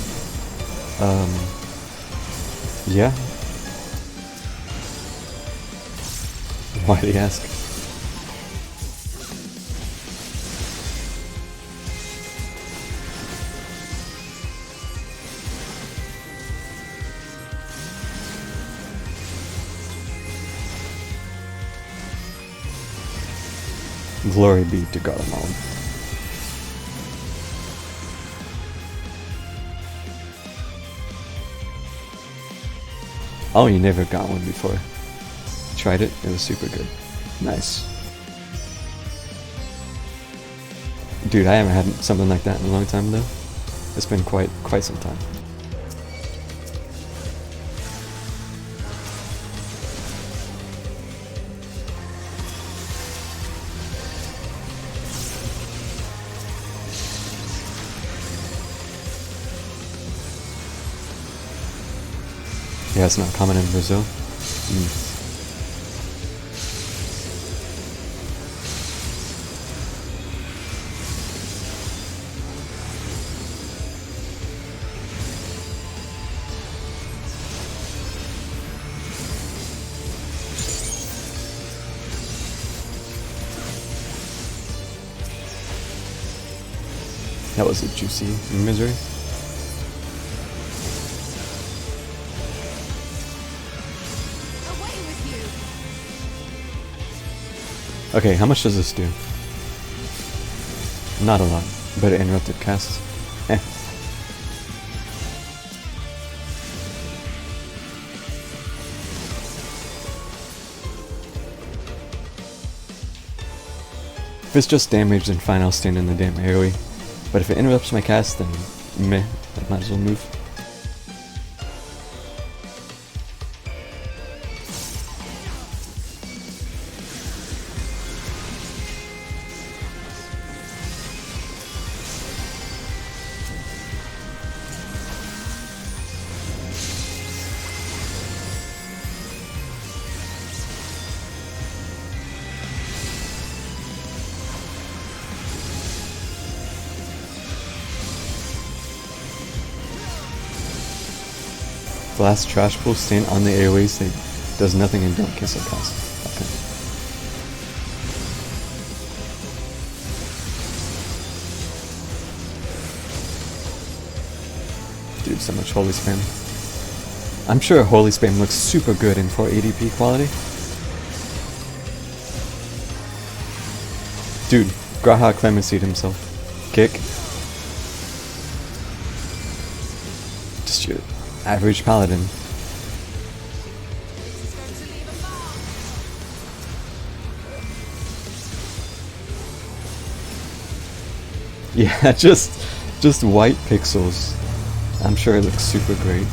Yeah. Why do you ask? Glory be to Garlemald. Oh, you never got one before. Tried it, it was super good. Nice. Dude, I haven't had something like that in a long time though. It's been quite some time. Yeah, it's not common in Brazil. That was a juicy misery. Okay, how much does this do? Not a lot, but it interrupted casts. Eh. If it's just damage, then fine, I'll stand in the damn AoE. But if it interrupts my cast, then meh, I might as well move. Blast Trash Pool, stand on the AoEs, they does nothing and don't cancel cast. Okay. Dude, so much holy spam. I'm sure holy spam looks super good in 480p quality. Dude, Graha Clemency himself. Kick. Just your average paladin. Yeah, just white pixels. I'm sure it looks super great.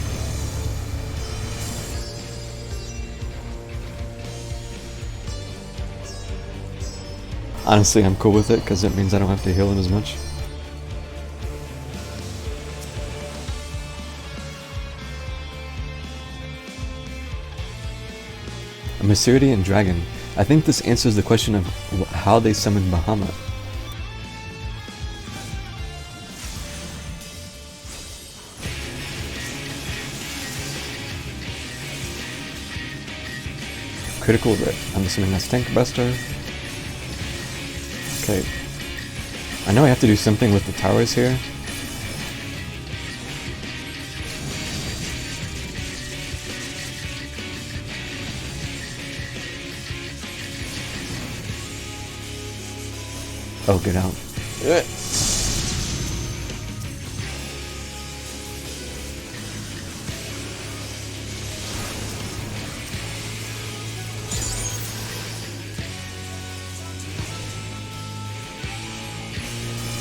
Honestly, I'm cool with it because it means I don't have to heal him as much. A Mesuridian dragon. I think this answers the question of how they summoned Bahamut. Critical Rip. I'm assuming that's Tank Buster. Okay. I know I have to do something with the towers here. Oh, get out.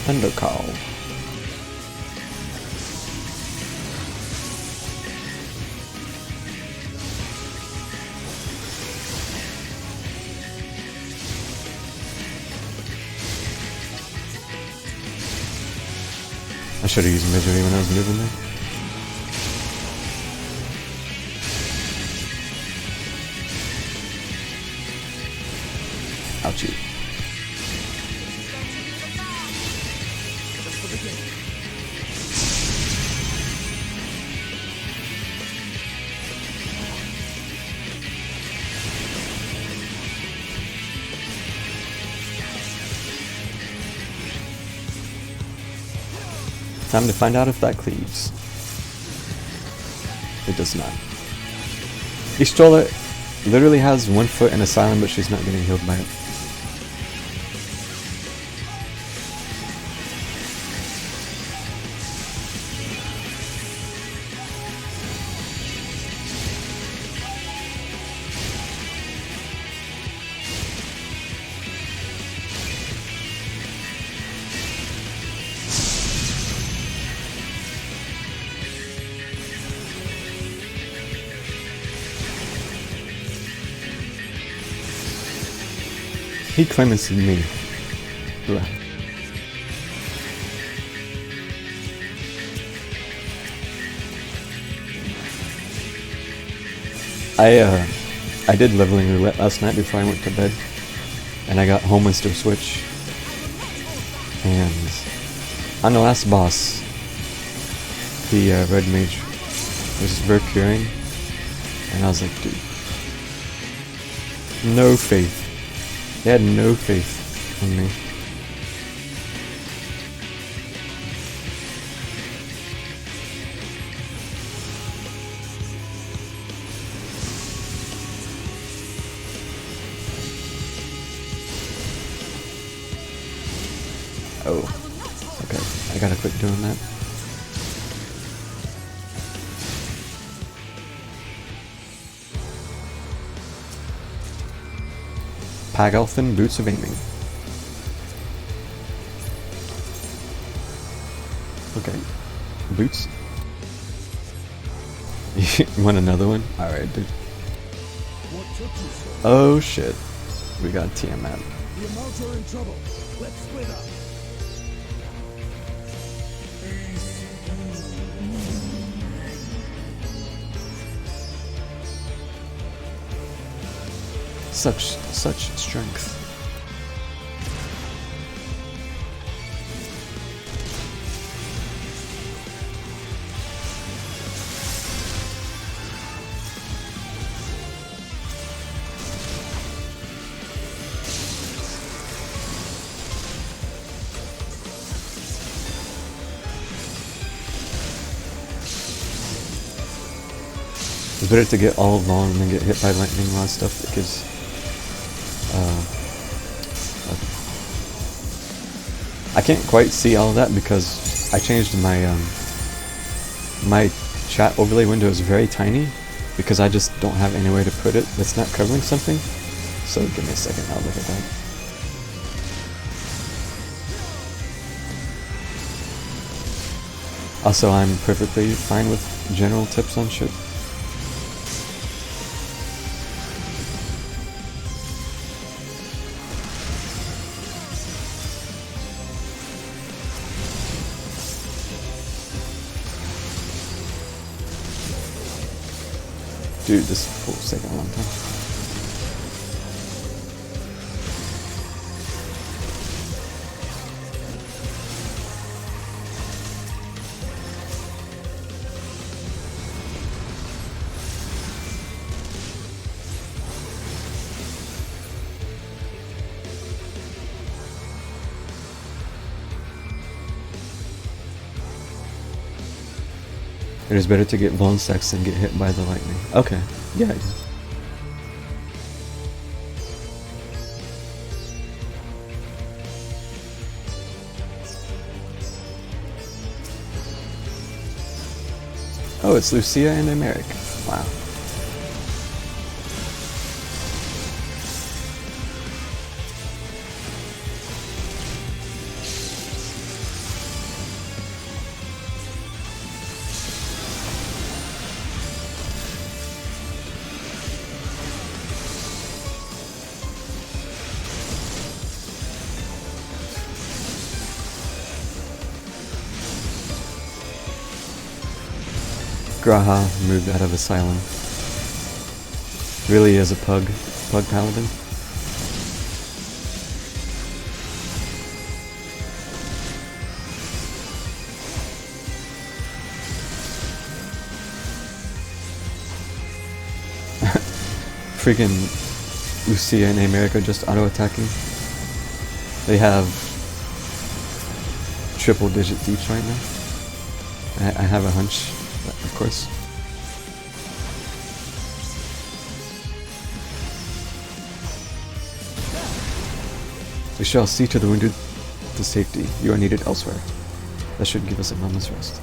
Thundercall. I should have used Misery when I was moving there. Ouchie. Time to find out if that cleaves. It does not. Istrola literally has 1 foot in asylum, but she's not getting healed by it. He claims me. Blah. I did leveling roulette last night before I went to bed, and I got home and still switch. And on the last boss, the red mage was very curing, and I was like, dude, no faith. They had no faith in me. Oh, okay. I gotta quit doing that. Pagelthin Boots of Aiming. Okay. Boots. You want another one? Alright, dude. Oh shit. We got Tiamat. The amounts are in trouble. Let's split up. Such strength. It's better to get all along than get hit by lightning rod stuff because I can't quite see all of that because I changed my my chat overlay window is very tiny because I just don't have any way to put it that's not covering something. So give me a second, I'll look at that. Also, I'm perfectly fine with general tips on shit. Dude, this will take a long time. It is better to get bone sex than get hit by the lightning. Okay, yeah. Oh, it's Lucia and Emeric. Wow. Graha moved out of Asylum. Really is a pug paladin. Freaking Lucia and America just auto-attacking. They have triple digits each right now. I have a hunch, of course. We shall see to the wounded to safety. You are needed elsewhere. That should give us a moment's rest.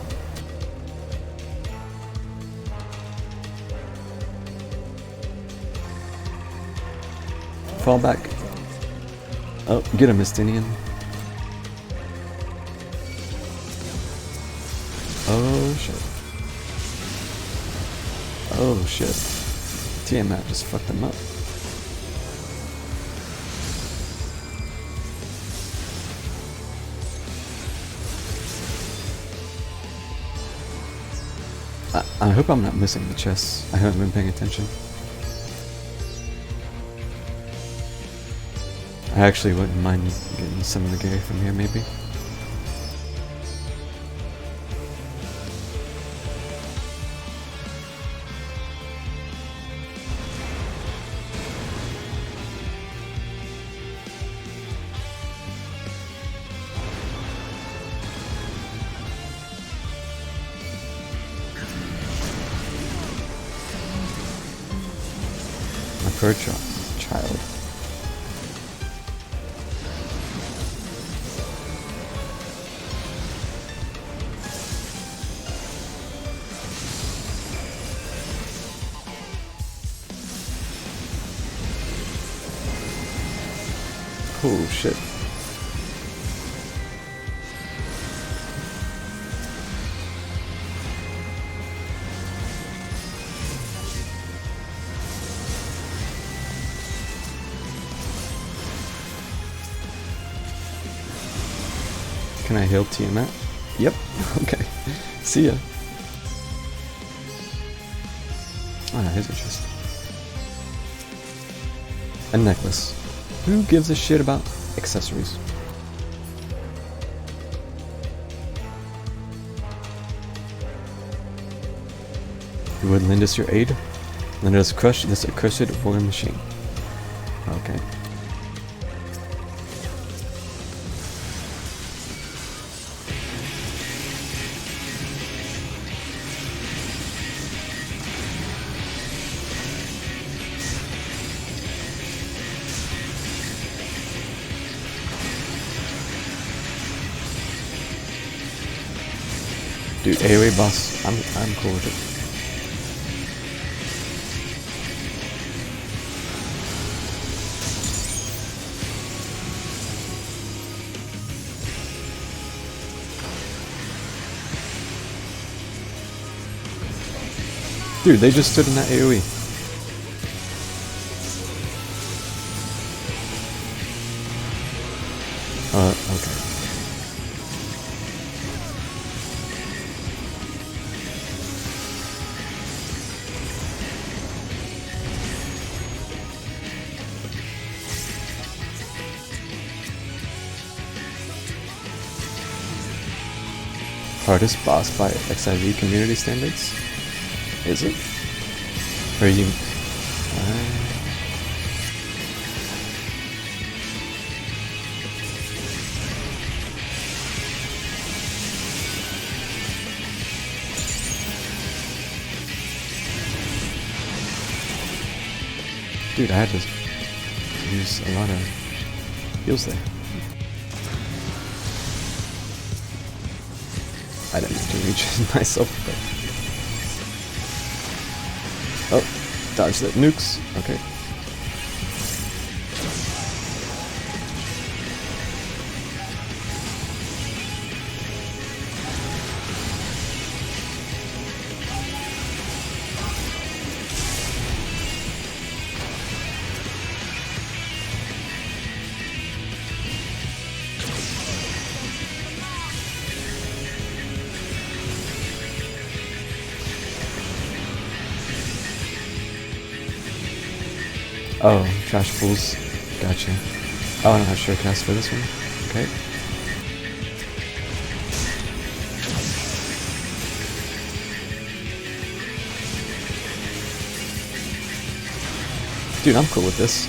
Fall back. Oh, get him, Mystinian. Oh shit. Oh shit. Tiamat just fucked him up. I hope I'm not missing the chests. I haven't been paying attention. I actually wouldn't mind getting some of the gear from here, maybe. My poor child. Oh shit. Can I heal Tiamat? Yep. Okay. See ya. Ah, here's a chest. A necklace. Who gives a shit about accessories? You would lend us your aid? Let us crush this accursed war machine. Okay. Dude, AoE boss, I'm cool with it. Dude, they just stood in that AoE. Okay. Hardest boss by FFXIV community standards? Is it? Or you... Dude, I had to use a lot of heals there. I didn't have to reach myself, but... Oh, dodge that nukes. Okay. Oh, trash fools. Gotcha. Oh, I don't have short cast for this one. Okay. Dude, I'm cool with this.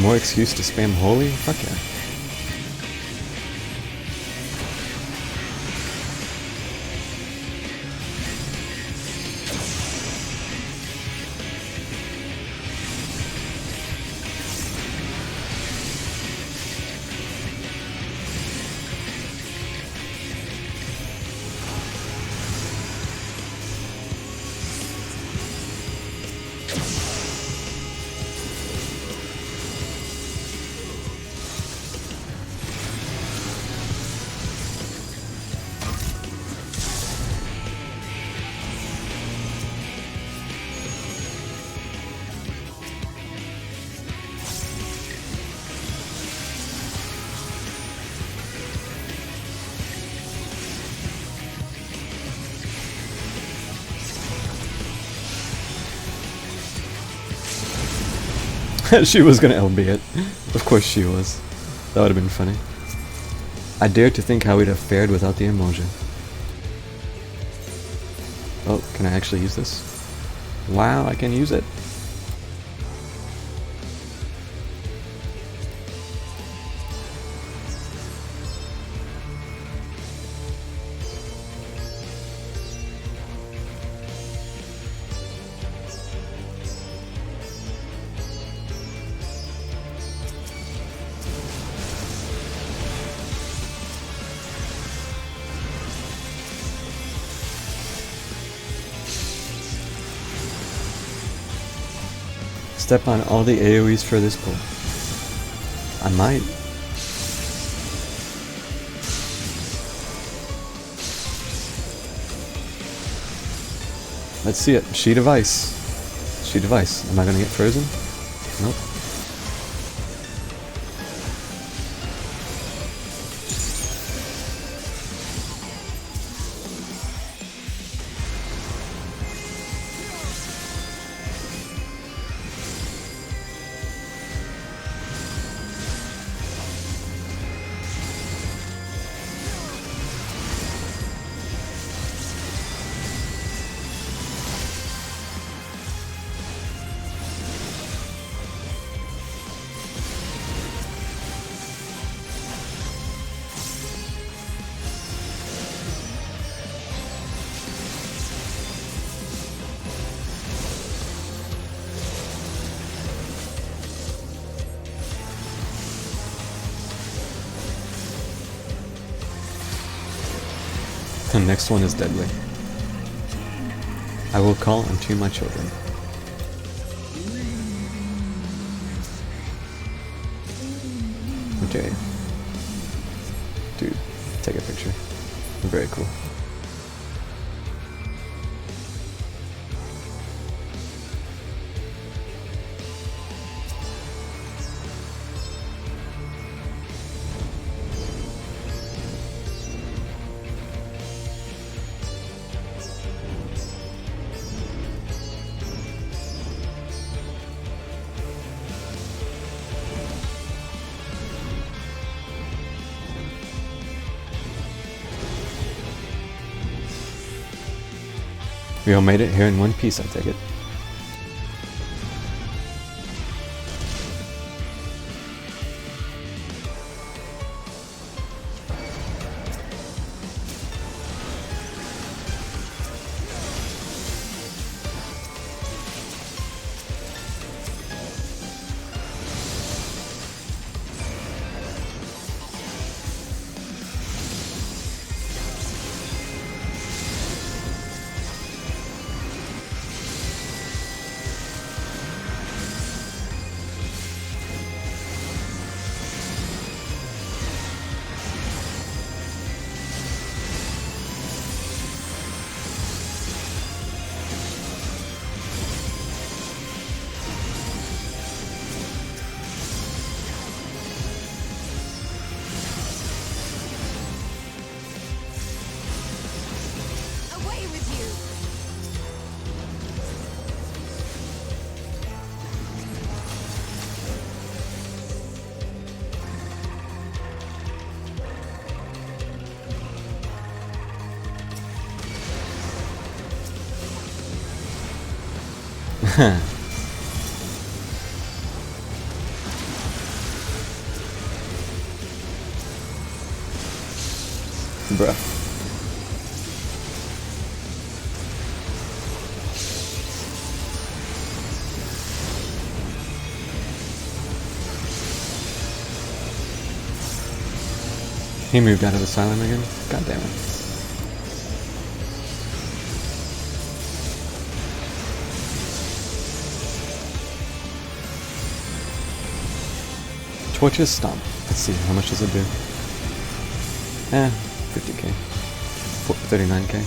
More excuse to spam holy? Fuck yeah. She was gonna LB it. Of course she was. That would have been funny. I dare to think how we'd have fared without the emoji. Oh, can I actually use this? Wow, I can use it. Step on all the AoEs for this pull. I might. Let's see it. Sheet of ice. Sheet of ice. Am I gonna get frozen? Nope. The next one is deadly. I will call unto my children. Okay. Dude, take a picture. Very cool. We all made it here in one piece, I take it. Bruh. He moved out of asylum again? God damn it. Torches Stomp. Let's see, how much does it do? 50k. 39k.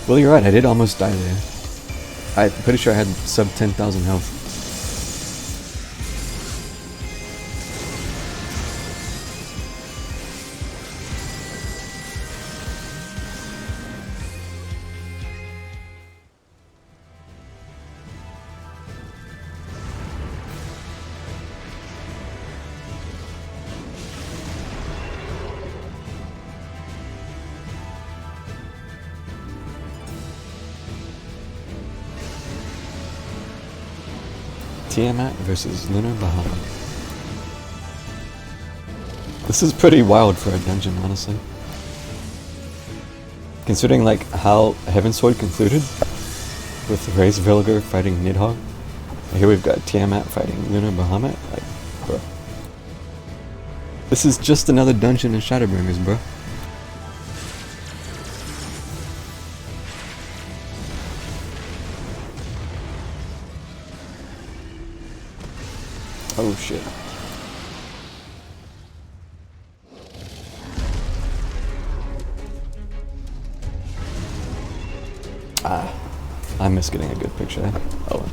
Well, you're right, I did almost die there. I'm pretty sure I had sub 10,000 health. Tiamat versus Lunar Bahamut. This is pretty wild for a dungeon, honestly. Considering like how Heavensward concluded with Raise Vilger fighting Nidhogg. Here we've got Tiamat fighting Lunar Bahamut. Like, bro. This is just another dungeon in Shadowbringers, bro. Oh shit. I miss getting a good picture there. Oh well.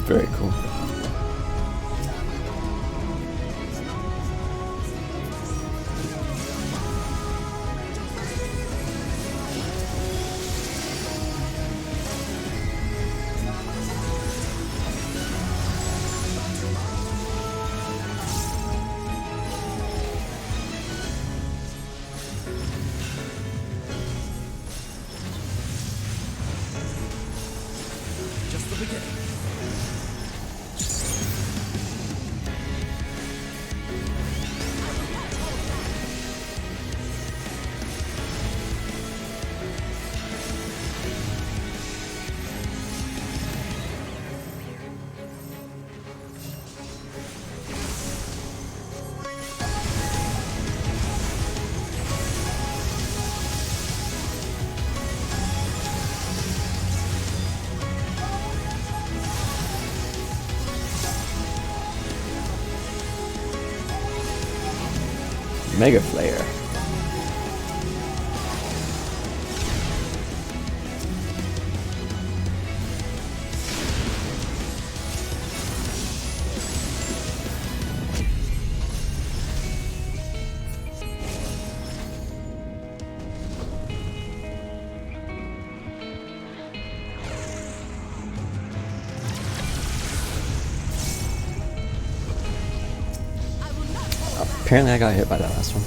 Very cool. Just the beginning. Mega Flare. Apparently I got hit by that last one.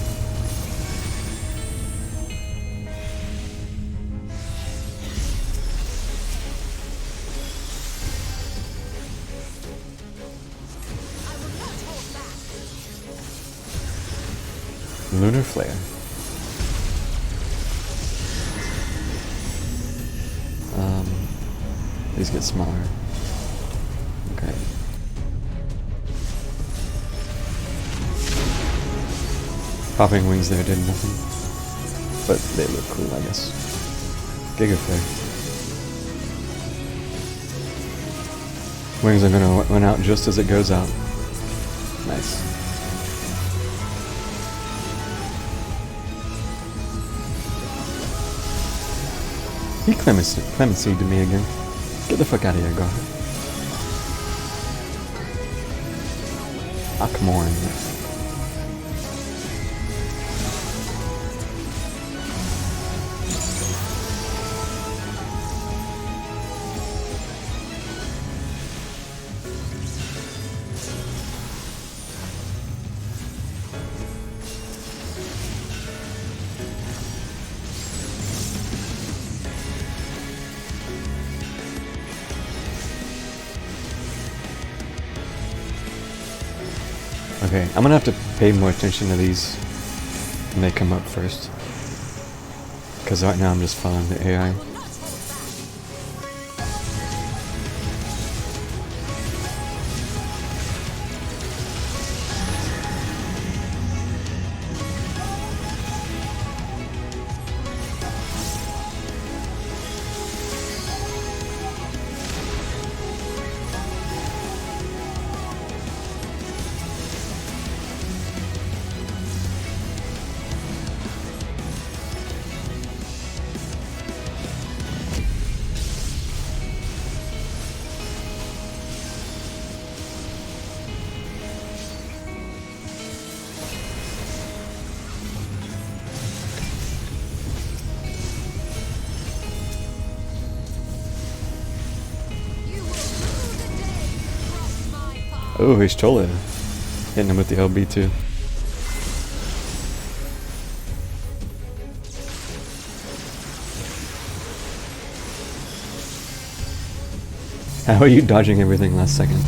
Lunar Flare. These get smaller. Okay. Popping wings there did nothing, but they look cool, I guess. Giga Flare. Wings are gonna run out just as it goes out. Nice. He clemency to me again. Get the fuck out of here, God. Ah, come on. Okay, I'm gonna have to pay more attention to these when they come up first. Because right now I'm just following the AI. Oh, he's trolling. Hitting him with the LB too. How are you dodging everything last second?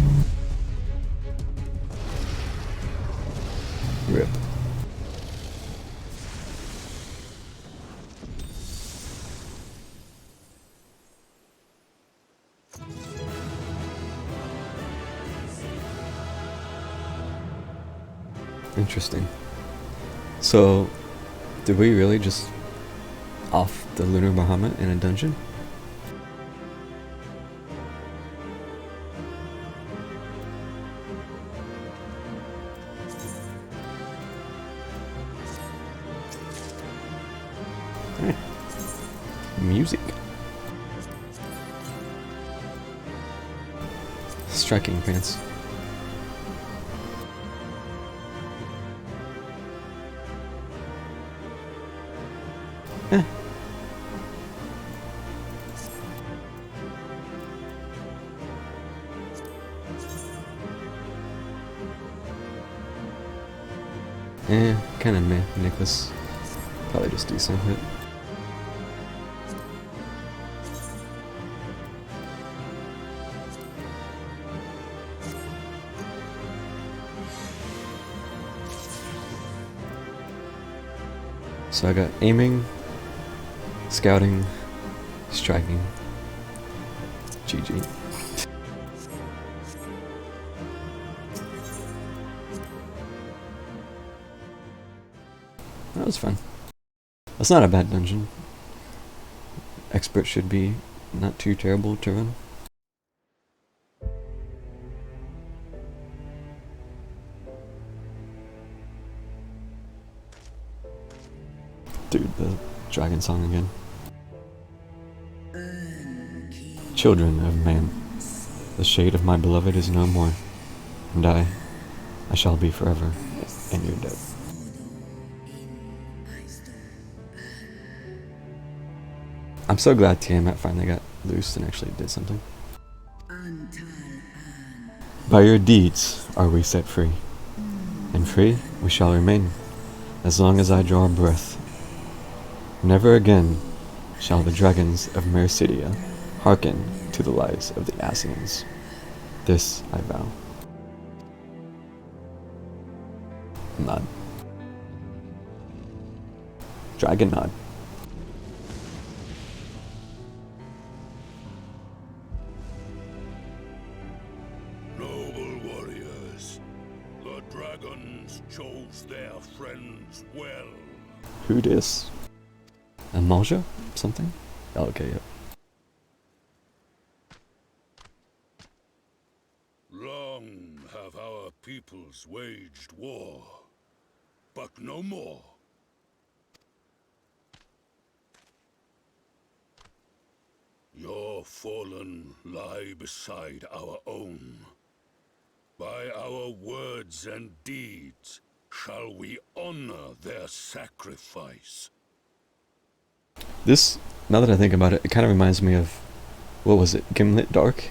Rip. Interesting. So, did we really just off the Lunar Bahamut in a dungeon? Alright. Music. Striking pants. Eh. Kinda meh, Nicholas. Probably just decent hit. So I got aiming, scouting, striking, GG. That was fun. That's not a bad dungeon. Expert should be not too terrible to run. Dude, the dragon song again. Children of man, the shade of my beloved is no more, and I shall be forever, and you're dead. I'm so glad Tiamat finally got loose and actually did something. By your deeds are we set free, and free we shall remain, as long as I draw breath. Never again shall the dragons of Mercidia hearken to the lies of the Ascians. This I vow. Nod. Dragon nod. Noble warriors, the dragons chose their friends well. Who dis? Amalja? Something? Oh, okay, yep. Long have our peoples waged war, but no more. Your fallen lie beside our own. By our words and deeds shall we honor their sacrifice. This, now that I think about it, it kind of reminds me of, what was it, Gimlet Dark?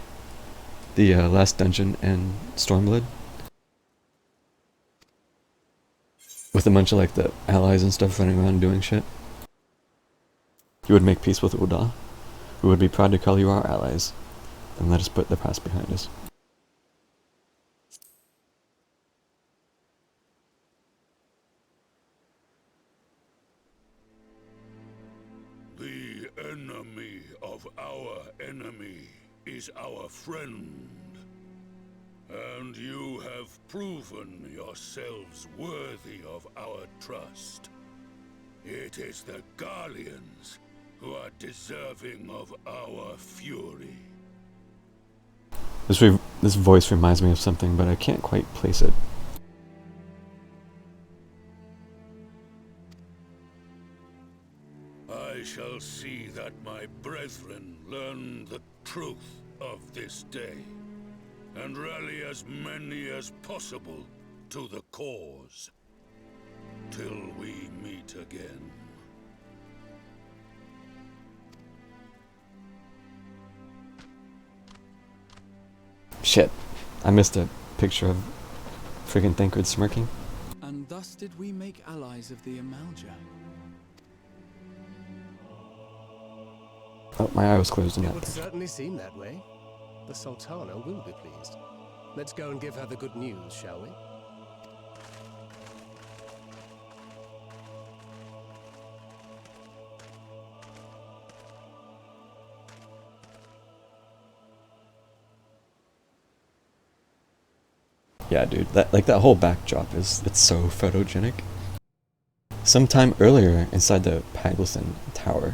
The last dungeon in Stormblood? With a bunch of like the allies and stuff running around doing shit. You would make peace with Ul'dah, who would be proud to call you our allies, and let us put the past behind us. enemy of our enemy is our friend. And you have proven yourselves worthy of our trust. It is the Garleans who are deserving of our fury. This voice reminds me of something, but I can't quite place it. I shall see that my brethren learn the truth of this day, and rally as many as possible to the cause, till we meet again. Shit, I missed a picture of friggin' Thancred smirking. And thus did we make allies of the Amalja. Oh, my eye was closed in that It would picture. certainly seem that way. The Sultana will be pleased. Let's go and give her the good news, shall we? Yeah, dude, that whole backdrop it's so photogenic. Sometime earlier inside the Pagleson Tower.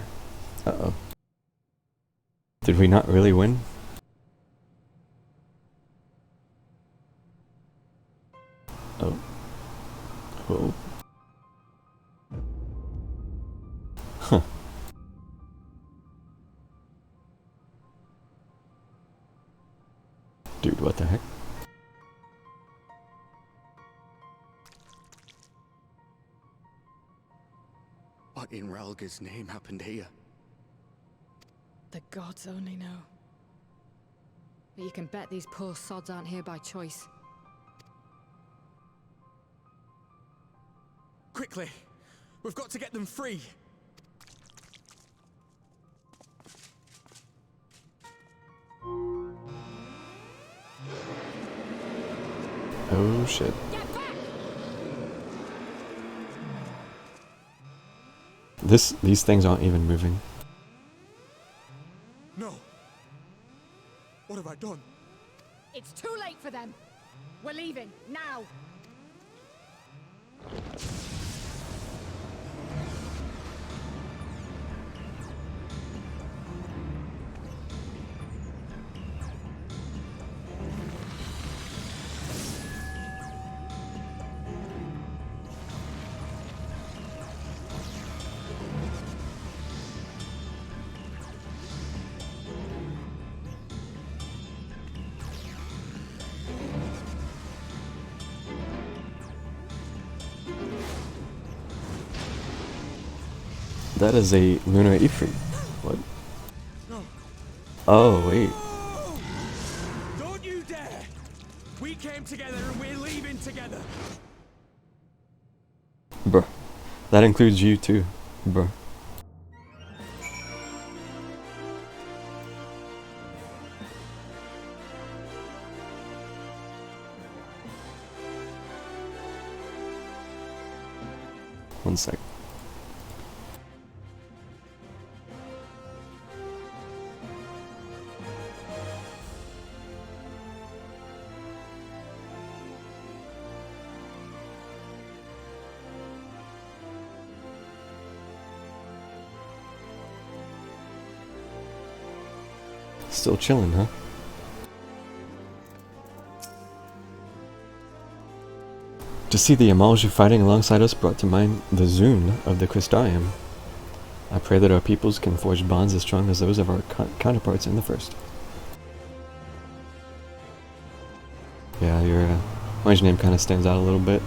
Uh-oh. Did we not really win? Oh. Oh. Huh. Dude, what the heck? What in Ralga's name happened here? The gods only know. But you can bet these poor sods aren't here by choice. Quickly! We've got to get them free! Oh shit. These things aren't even moving. No! What have I done? It's too late for them. We're leaving, now. That is a lunar Ifrit. What? No. Oh, wait. Don't you dare! We came together and we're leaving together! Bruh. That includes you too, bruh. One sec. Still chilling, huh? To see the Amalja fighting alongside us brought to mind the Zune of the Crystarium. I pray that our peoples can forge bonds as strong as those of our counterparts in the First. Yeah, your orange name kind of stands out a little bit.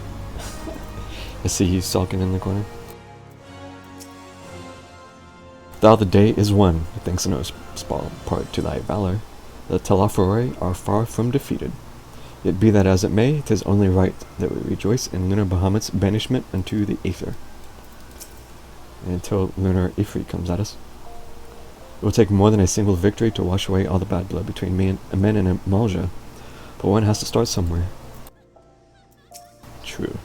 I see you sulking in the corner. Thou the day is won, thanks in no small part to thy valor. The Telafroi are far from defeated. Yet be that as it may, 'tis only right that we rejoice in Lunar Bahamut's banishment unto the Aether. Until Lunar Ifrit comes at us. It will take more than a single victory to wash away all the bad blood between men and Amalja, but one has to start somewhere. True.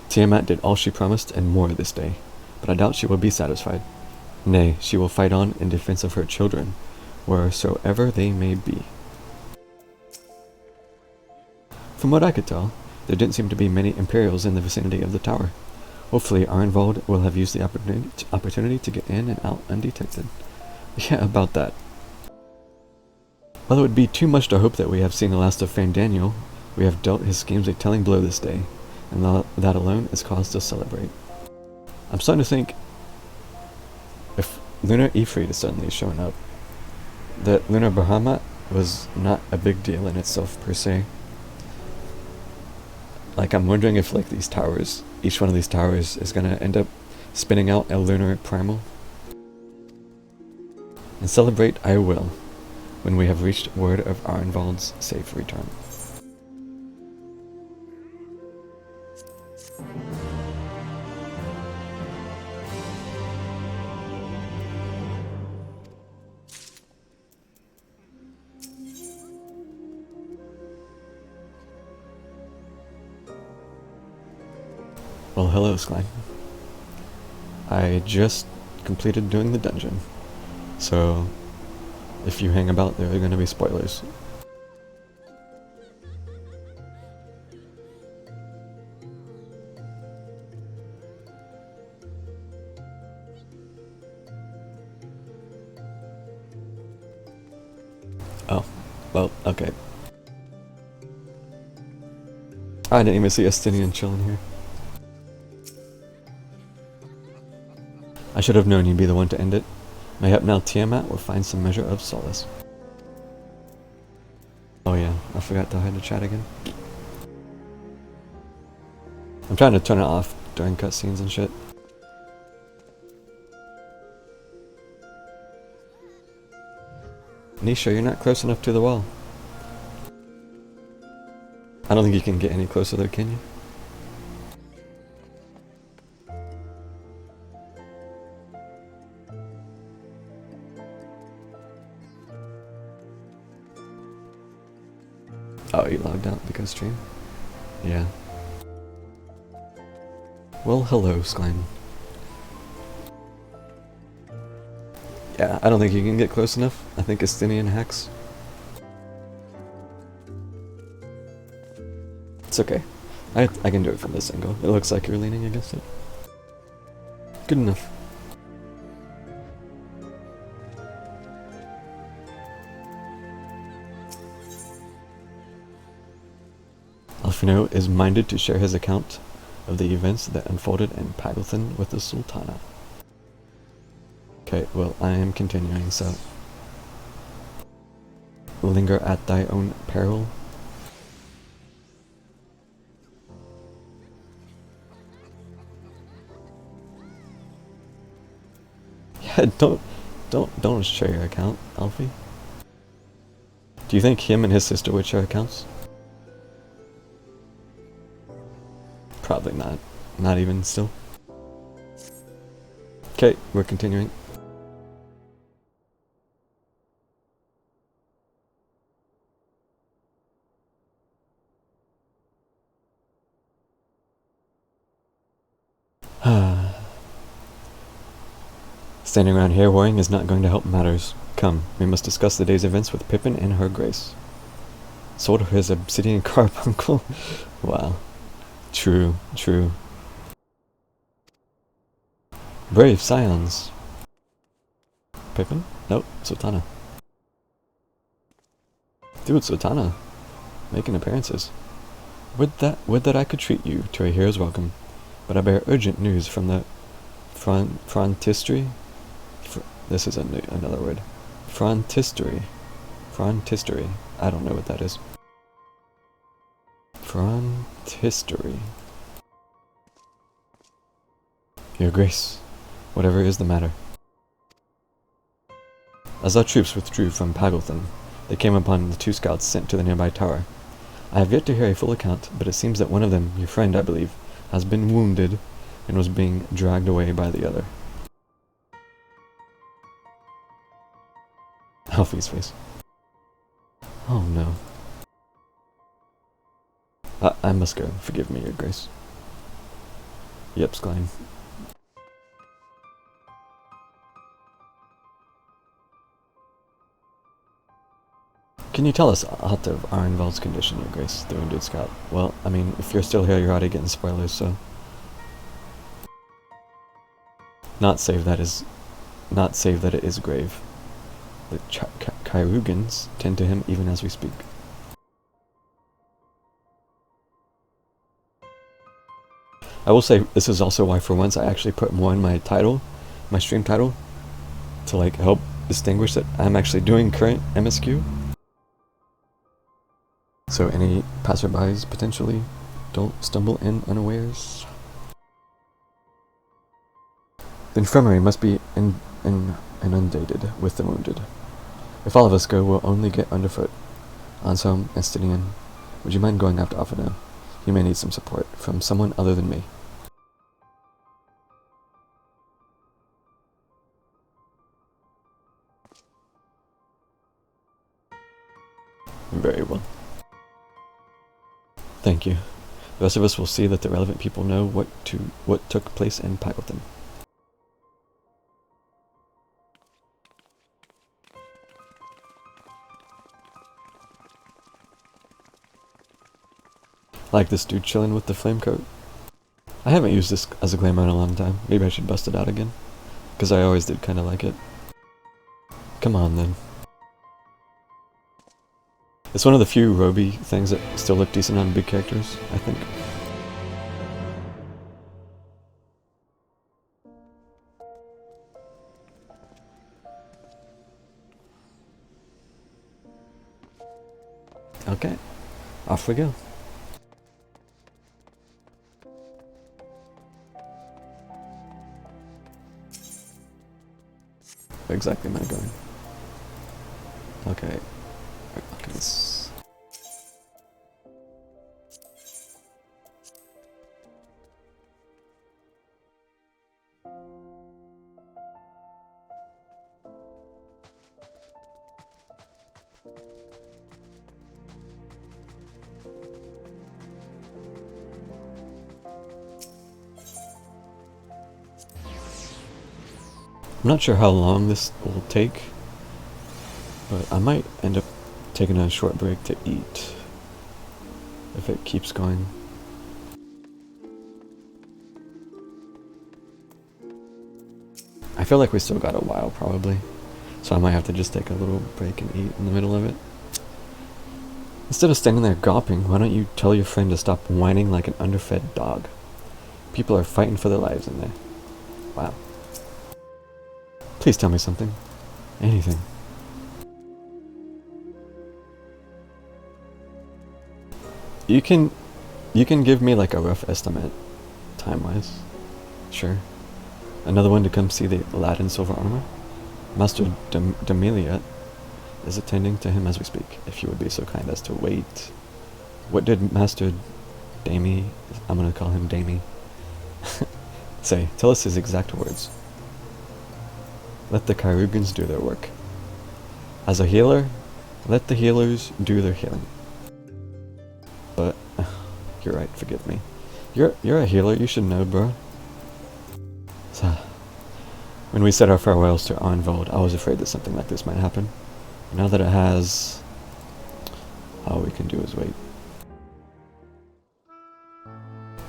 Tiamat did all she promised and more this day, but I doubt she will be satisfied. Nay, she will fight on in defense of her children, wheresoever they may be. From what I could tell, there didn't seem to be many Imperials in the vicinity of the tower. Hopefully Arnvald will have used the opportunity to get in and out undetected. Yeah, about that. While it would be too much to hope that we have seen the last of Fandaniel, we have dealt his schemes a telling blow this day, and that alone is cause to celebrate. I'm starting to think, if Lunar Ifrit is suddenly showing up, that Lunar Bahamut was not a big deal in itself per se. Like, I'm wondering if like these towers, each one of these towers is gonna end up spinning out a lunar primal. And celebrate I will, when we have reached word of Arnvald's safe return. Well, hello, Skline. I just completed doing the dungeon, so if you hang about, there are going to be spoilers. Oh, well, okay. I didn't even see Estinian chilling here. I should have known you'd be the one to end it. Mayhap now Tiamat will find some measure of solace. Oh yeah, I forgot to hide the chat again. I'm trying to turn it off during cutscenes and shit. Nisha, you're not close enough to the wall. I don't think you can get any closer though, can you? Oh, you logged out because stream? Yeah. Well, hello, Skline. Yeah, I don't think you can get close enough. I think Estinian hacks. It's okay. I can do it from this angle. It looks like you're leaning against it. Good enough. Alfino is minded to share his account of the events that unfolded in Paglithan with the Sultana. Okay, well, I am continuing, so... Linger at thy own peril. Yeah, don't share your account, Alfie. Do you think him and his sister would share accounts? Probably not. Not even still. Okay, we're continuing. Standing around here worrying is not going to help matters. Come, we must discuss the day's events with Pippin and her grace. Sold her his obsidian carbuncle? Wow. True, true. Brave scions. Pippin? Nope, Sultana. Dude, Sultana. Making appearances. Would that I could treat you to a hero's welcome, but I bear urgent news from the frontistery. This is another word. Frontistery. Frontistery. I don't know what that is. Frontistery. Your Grace, whatever is the matter. As our troops withdrew from Paglithan, they came upon the 2 scouts sent to the nearby tower. I have yet to hear a full account, but it seems that one of them, your friend I believe, has been wounded and was being dragged away by the other. Alfie's face. Oh no. I must go. Forgive me, Your Grace. Yep, Skline. Can you tell us aught of Arenvald's condition, Your Grace, the wounded scout? Well, I mean, if you're still here, you're already getting spoilers, so... Not save that it is grave. The Kairugans tend to him even as we speak. I will say, this is also why for once I actually put more in my title, my stream title, to like help distinguish that I'm actually doing current MSQ. So any passerbys potentially don't stumble in unawares. The infirmary must be inundated with the wounded. If all of us go, we'll only get underfoot. Anselm and Stinian, would you mind going after Alfredo? He may need some support from someone other than me. Very well. Thank you. The rest of us will see that the relevant people know what took place in Packleton. Like this dude chilling with the flame coat. I haven't used this as a glamour in a long time. Maybe I should bust it out again. Because I always did kind of like it. Come on then. It's one of the few Roby things that still look decent on big characters, I think. Okay, off we go. Where exactly am I going? Okay. Okay, I'm not sure how long this will take, but I might end up taking a short break to eat if it keeps going. I feel like we still got a while probably, so I might have to just take a little break and eat in the middle of it. Instead of standing there gawping, why don't you tell your friend to stop whining like an underfed dog? People are fighting for their lives in there. Wow. Please tell me something. Anything. You can give me like a rough estimate, time-wise. Sure. Another one to come see the lad in silver armor? Master D'Amelia is attending to him as we speak, if you would be so kind as to wait. What did Master Damie, I'm gonna call him Damie, say? Tell us his exact words. Let the Kairugans do their work. As a healer, let the healers do their healing. But, you're right, forgive me. You're a healer, you should know, bro. So, when we said our farewells to Arnvold, I was afraid that something like this might happen. Now that it has, all we can do is wait.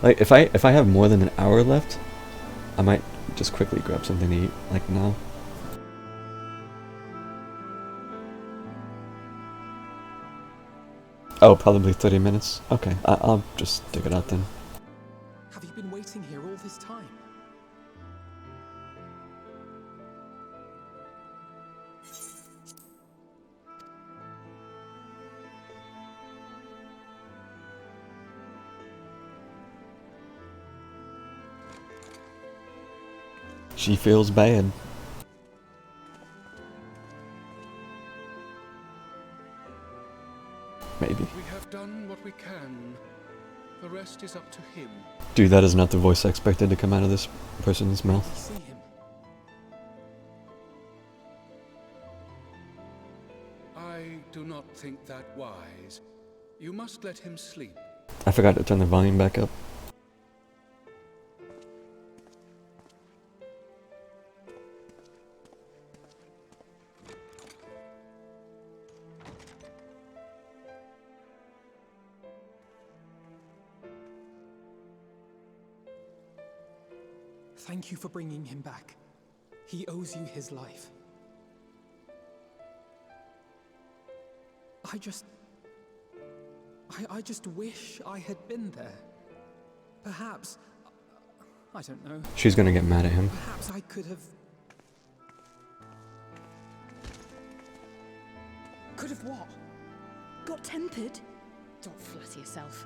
Like, if I have more than an hour left, I might just quickly grab something to eat, like now. Oh, probably 30 minutes? Okay, I'll just stick it out then. Have you been waiting here all this time? She feels bad. Maybe. We have done what we can. The rest is up to him. Dude, that is not the voice I expected to come out of this person's mouth. See him. I do not think that wise. You must let him sleep. I forgot to turn the volume back up. Thank you for bringing him back. He owes you his life. I just wish I had been there. Perhaps, I don't know. She's gonna get mad at him. Perhaps I could have... Could have what? Got tempered? Don't flatter yourself.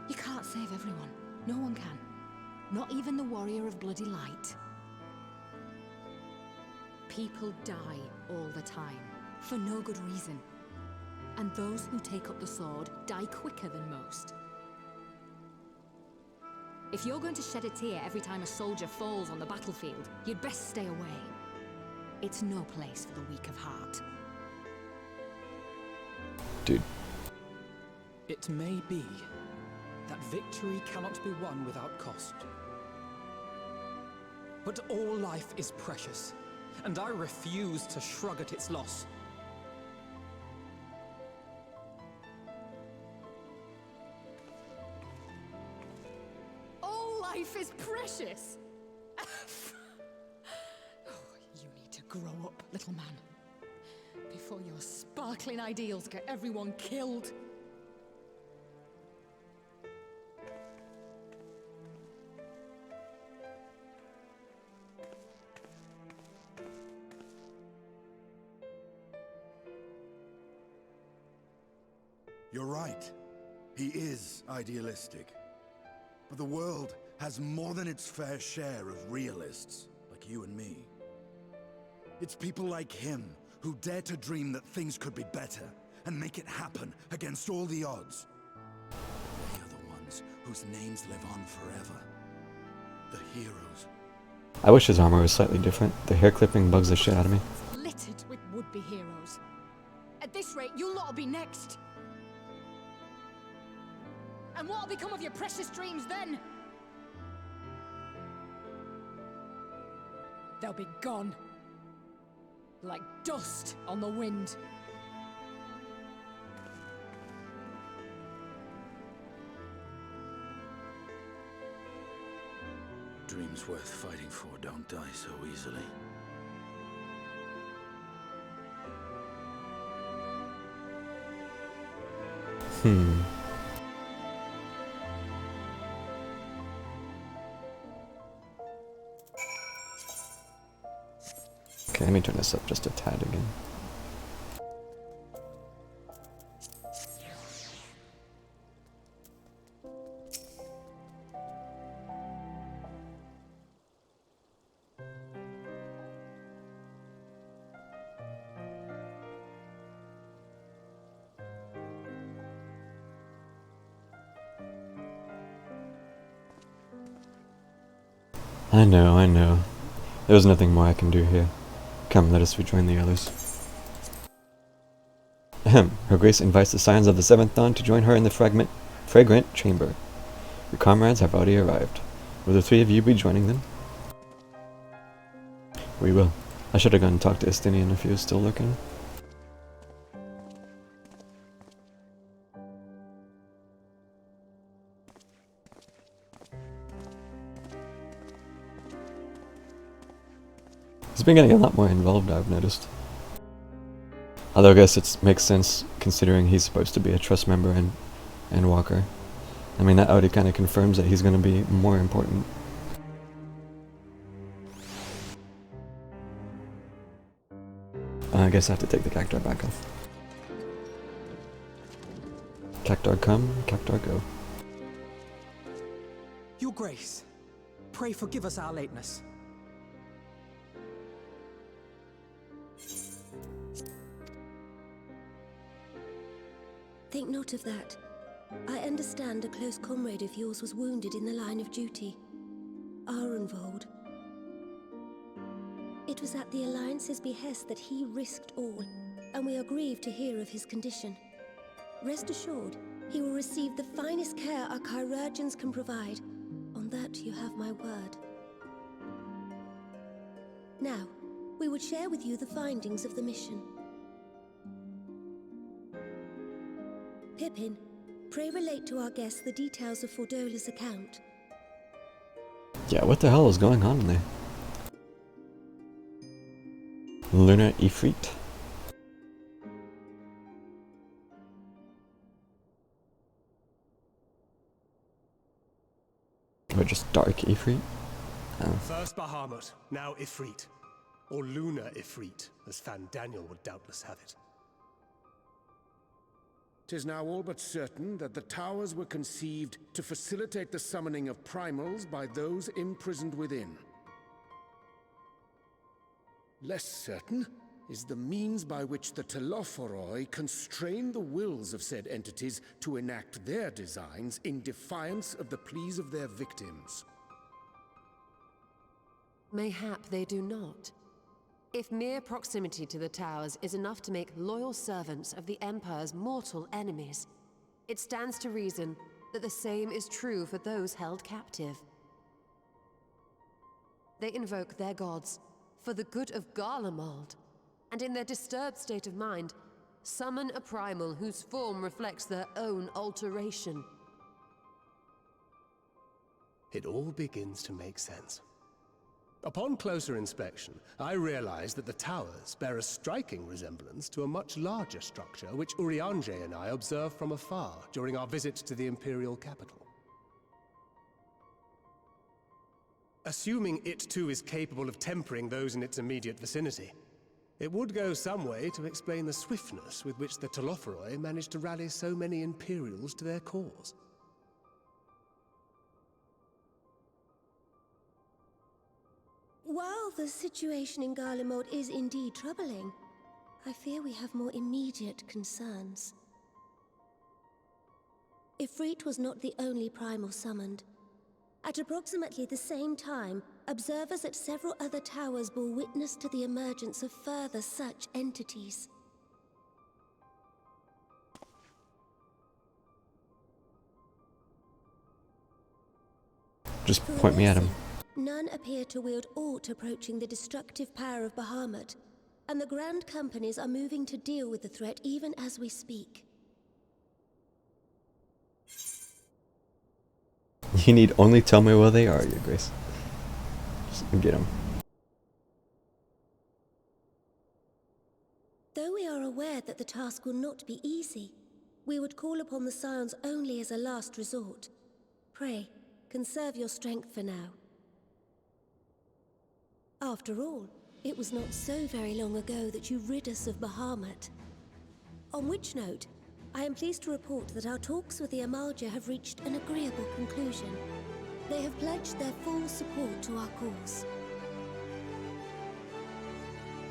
You can't save everyone. No one can. Not even the warrior of bloody light. People die all the time, for no good reason. And those who take up the sword die quicker than most. If you're going to shed a tear every time a soldier falls on the battlefield, you'd best stay away. It's no place for the weak of heart. Dude. It may be that victory cannot be won without cost. But all life is precious, and I refuse to shrug at its loss. All life is precious! Oh, you need to grow up, little man. Before your sparkling ideals get everyone killed. You're right. He is idealistic. But the world has more than its fair share of realists, like you and me. It's people like him who dare to dream that things could be better, and make it happen against all the odds. They are the ones whose names live on forever. The heroes. I wish his armor was slightly different. The hair clipping bugs the shit out of me. Littered with would-be heroes. At this rate, you'll lot'll be next. And what'll become of your precious dreams then? They'll be gone. Like dust on the wind. Dreams worth fighting for don't die so easily. Okay, let me turn this up just a tad again. I know. There was nothing more I can do here. Come, let us rejoin the others. Ahem. Her Grace invites the Scions of the Seventh Dawn to join her in the fragrant chamber. Your comrades have already arrived. Will the three of you be joining them? We will. I should have gone and talked to Estinian if he was still looking. He's been getting a lot more involved, I've noticed. Although I guess it makes sense considering he's supposed to be a trust member and Walker. I mean, that already kind of confirms that he's going to be more important. I guess I have to take the Cactuar back off. Cactuar come, Cactuar go. Your Grace, pray forgive us our lateness. Think not of that. I understand a close comrade of yours was wounded in the line of duty. Arenvold. It was at the Alliance's behest that he risked all, and we are grieved to hear of his condition. Rest assured, he will receive the finest care our chirurgeons can provide. On that you have my word. Now, we would share with you the findings of the mission. Pippin, pray relate to our guests the details of Fordola's account. Yeah, what the hell is going on in there? Lunar Ifrit? Or just Dark Ifrit? Oh. First Bahamut, now Ifrit. Or Lunar Ifrit, as Fan Daniel would doubtless have it. 'Tis now all but certain that the towers were conceived to facilitate the summoning of primals by those imprisoned within. Less certain is the means by which the Telophoroi constrain the wills of said entities to enact their designs in defiance of the pleas of their victims. Mayhap they do not. If mere proximity to the towers is enough to make loyal servants of the Empire's mortal enemies, it stands to reason that the same is true for those held captive. They invoke their gods for the good of Garlemald, and in their disturbed state of mind, summon a primal whose form reflects their own alteration. It all begins to make sense. Upon closer inspection, I realized that the towers bear a striking resemblance to a much larger structure which Urianger and I observed from afar during our visit to the Imperial capital. Assuming it too is capable of tempering those in its immediate vicinity, it would go some way to explain the swiftness with which the Telophoroi managed to rally so many Imperials to their cause. While the situation in Garlemald is indeed troubling, I fear we have more immediate concerns. Ifrit was not the only primal summoned. At approximately the same time, observers at several other towers bore witness to the emergence of further such entities. Just point me at him. None appear to wield aught approaching the destructive power of Bahamut, and the Grand Companies are moving to deal with the threat even as we speak. You need only tell me where they are, Your Grace. Just get them. Though we are aware that the task will not be easy, we would call upon the Scions only as a last resort. Pray, conserve your strength for now. After all, it was not so very long ago that you rid us of Bahamut. On which note, I am pleased to report that our talks with the Amalja have reached an agreeable conclusion. They have pledged their full support to our cause.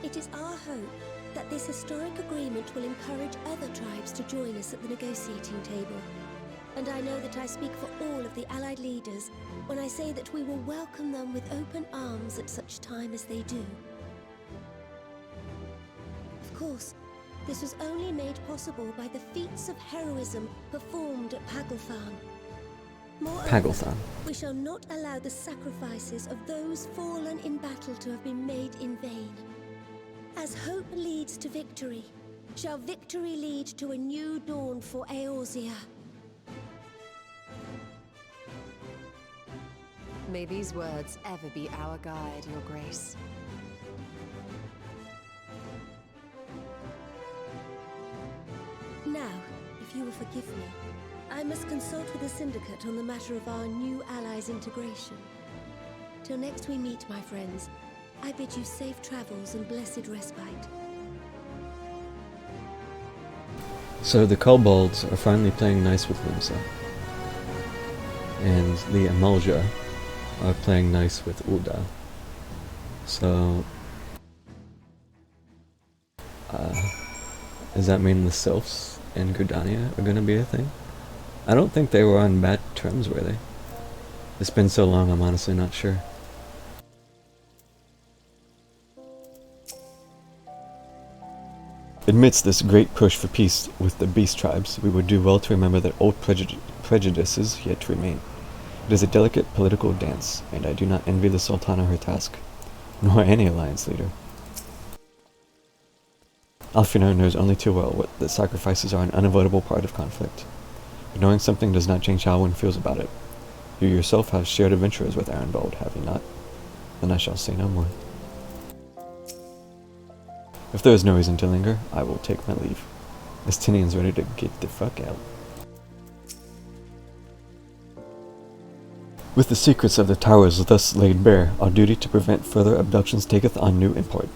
It is our hope that this historic agreement will encourage other tribes to join us at the negotiating table. And I know that I speak for all of the Allied leaders when I say that we will welcome them with open arms at such time as they do. Of course, this was only made possible by the feats of heroism performed at Pagelthan. Moreover, we shall not allow the sacrifices of those fallen in battle to have been made in vain. As hope leads to victory, shall victory lead to a new dawn for Eorzea. May these words ever be our guide, Your Grace. Now, if you will forgive me, I must consult with the Syndicate on the matter of our new allies' integration. Till next we meet, my friends, I bid you safe travels and blessed respite. So the kobolds are finally playing nice with Limsa. And the Amalja are playing nice with Ul'dah. So does that mean the Sylphs and Gridania are gonna be a thing? I don't think they were on bad terms, were they? It's been so long, I'm honestly not sure. Amidst this great push for peace with the beast tribes, we would do well to remember that old prejudices yet to remain. It is a delicate political dance, and I do not envy the Sultana her task, nor any alliance leader. Alfina knows only too well that sacrifices are an unavoidable part of conflict, but knowing something does not change how one feels about it. You yourself have shared adventures with Arenvald, have you not? Then I shall say no more. If there is no reason to linger, I will take my leave. Miss Tinian's ready to get the fuck out. With the secrets of the towers thus laid bare, our duty to prevent further abductions taketh on new import.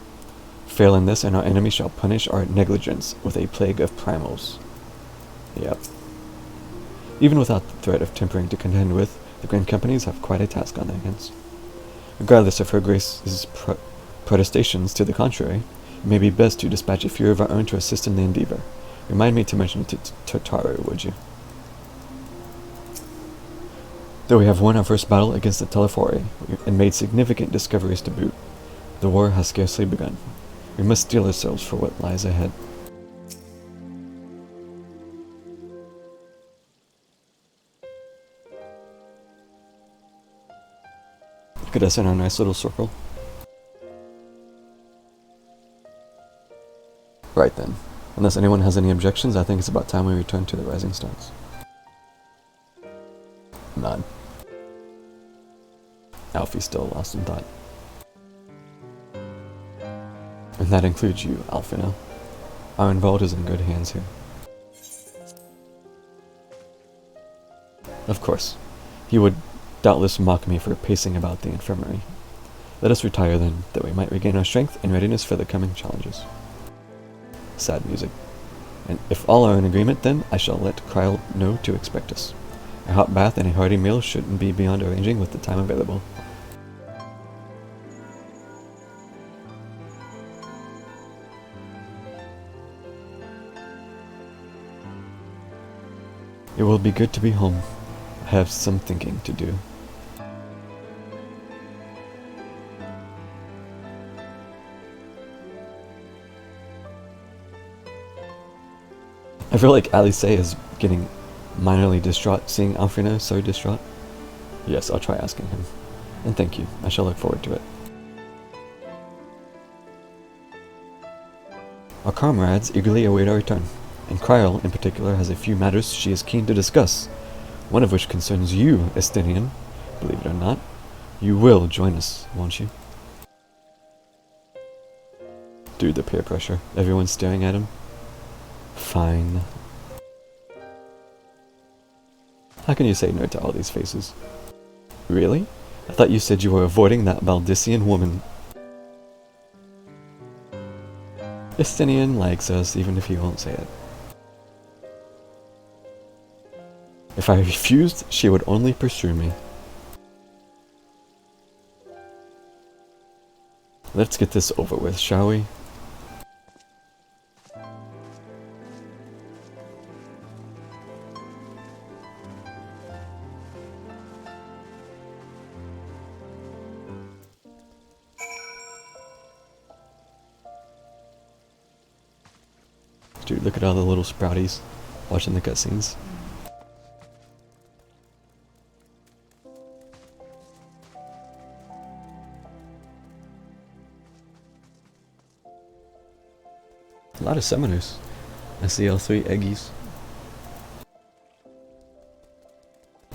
Fail in this, and our enemy shall punish our negligence with a plague of primals. Yep. Even without the threat of tempering to contend with, the Grand Companies have quite a task on their hands. Regardless of Her Grace's protestations to the contrary, it may be best to dispatch a few of our own to assist in the endeavor. Remind me to mention it to Totaro, would you? Though we have won our first battle against the Telefori, and made significant discoveries to boot, the war has scarcely begun. We must steel ourselves for what lies ahead. Look at us in our nice little circle. Right then. Unless anyone has any objections, I think it's about time we return to the Rising Stars. Nod. Alfie's still lost in thought. And that includes you, Alfino. Arenvald is in good hands here. Of course. He would doubtless mock me for pacing about the infirmary. Let us retire then, that we might regain our strength and readiness for the coming challenges. Sad music. And if all are in agreement, then I shall let Kryle know to expect us. A hot bath and a hearty meal shouldn't be beyond arranging with the time available. It will be good to be home. I have some thinking to do. I feel like Alice is getting minorly distraught seeing Alfrina so distraught. Yes, I'll try asking him. And thank you. I shall look forward to it. Our comrades eagerly await our return, and Kryle, in particular, has a few matters she is keen to discuss, one of which concerns you, Estinian. Believe it or not, you will join us, won't you? Dude, the peer pressure. Everyone's staring at him. Fine. How can you say no to all these faces? Really? I thought you said you were avoiding that Valdisian woman. Estinian likes us, even if he won't say it. If I refused, she would only pursue me. Let's get this over with, shall we? Dude, look at all the little sprouties watching the cutscenes. A lot of summoners. I see all 3 Eggies.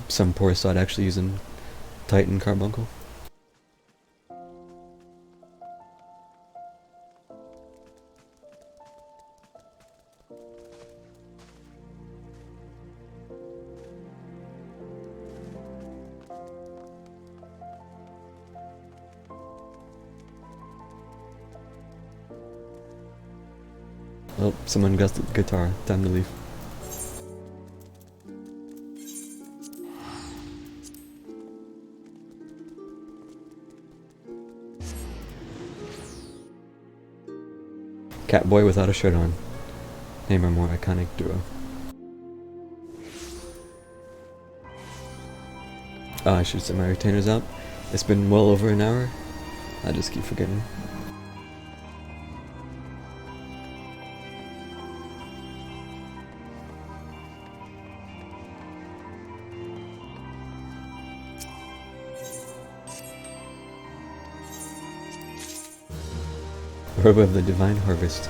Some poor sod actually using Titan Carbuncle. Oh, someone got the guitar. Time to leave. Catboy without a shirt on. Name a more iconic duo. Oh, I should set my retainers out. It's been well over an hour. I just keep forgetting. Herb of the Divine Harvest.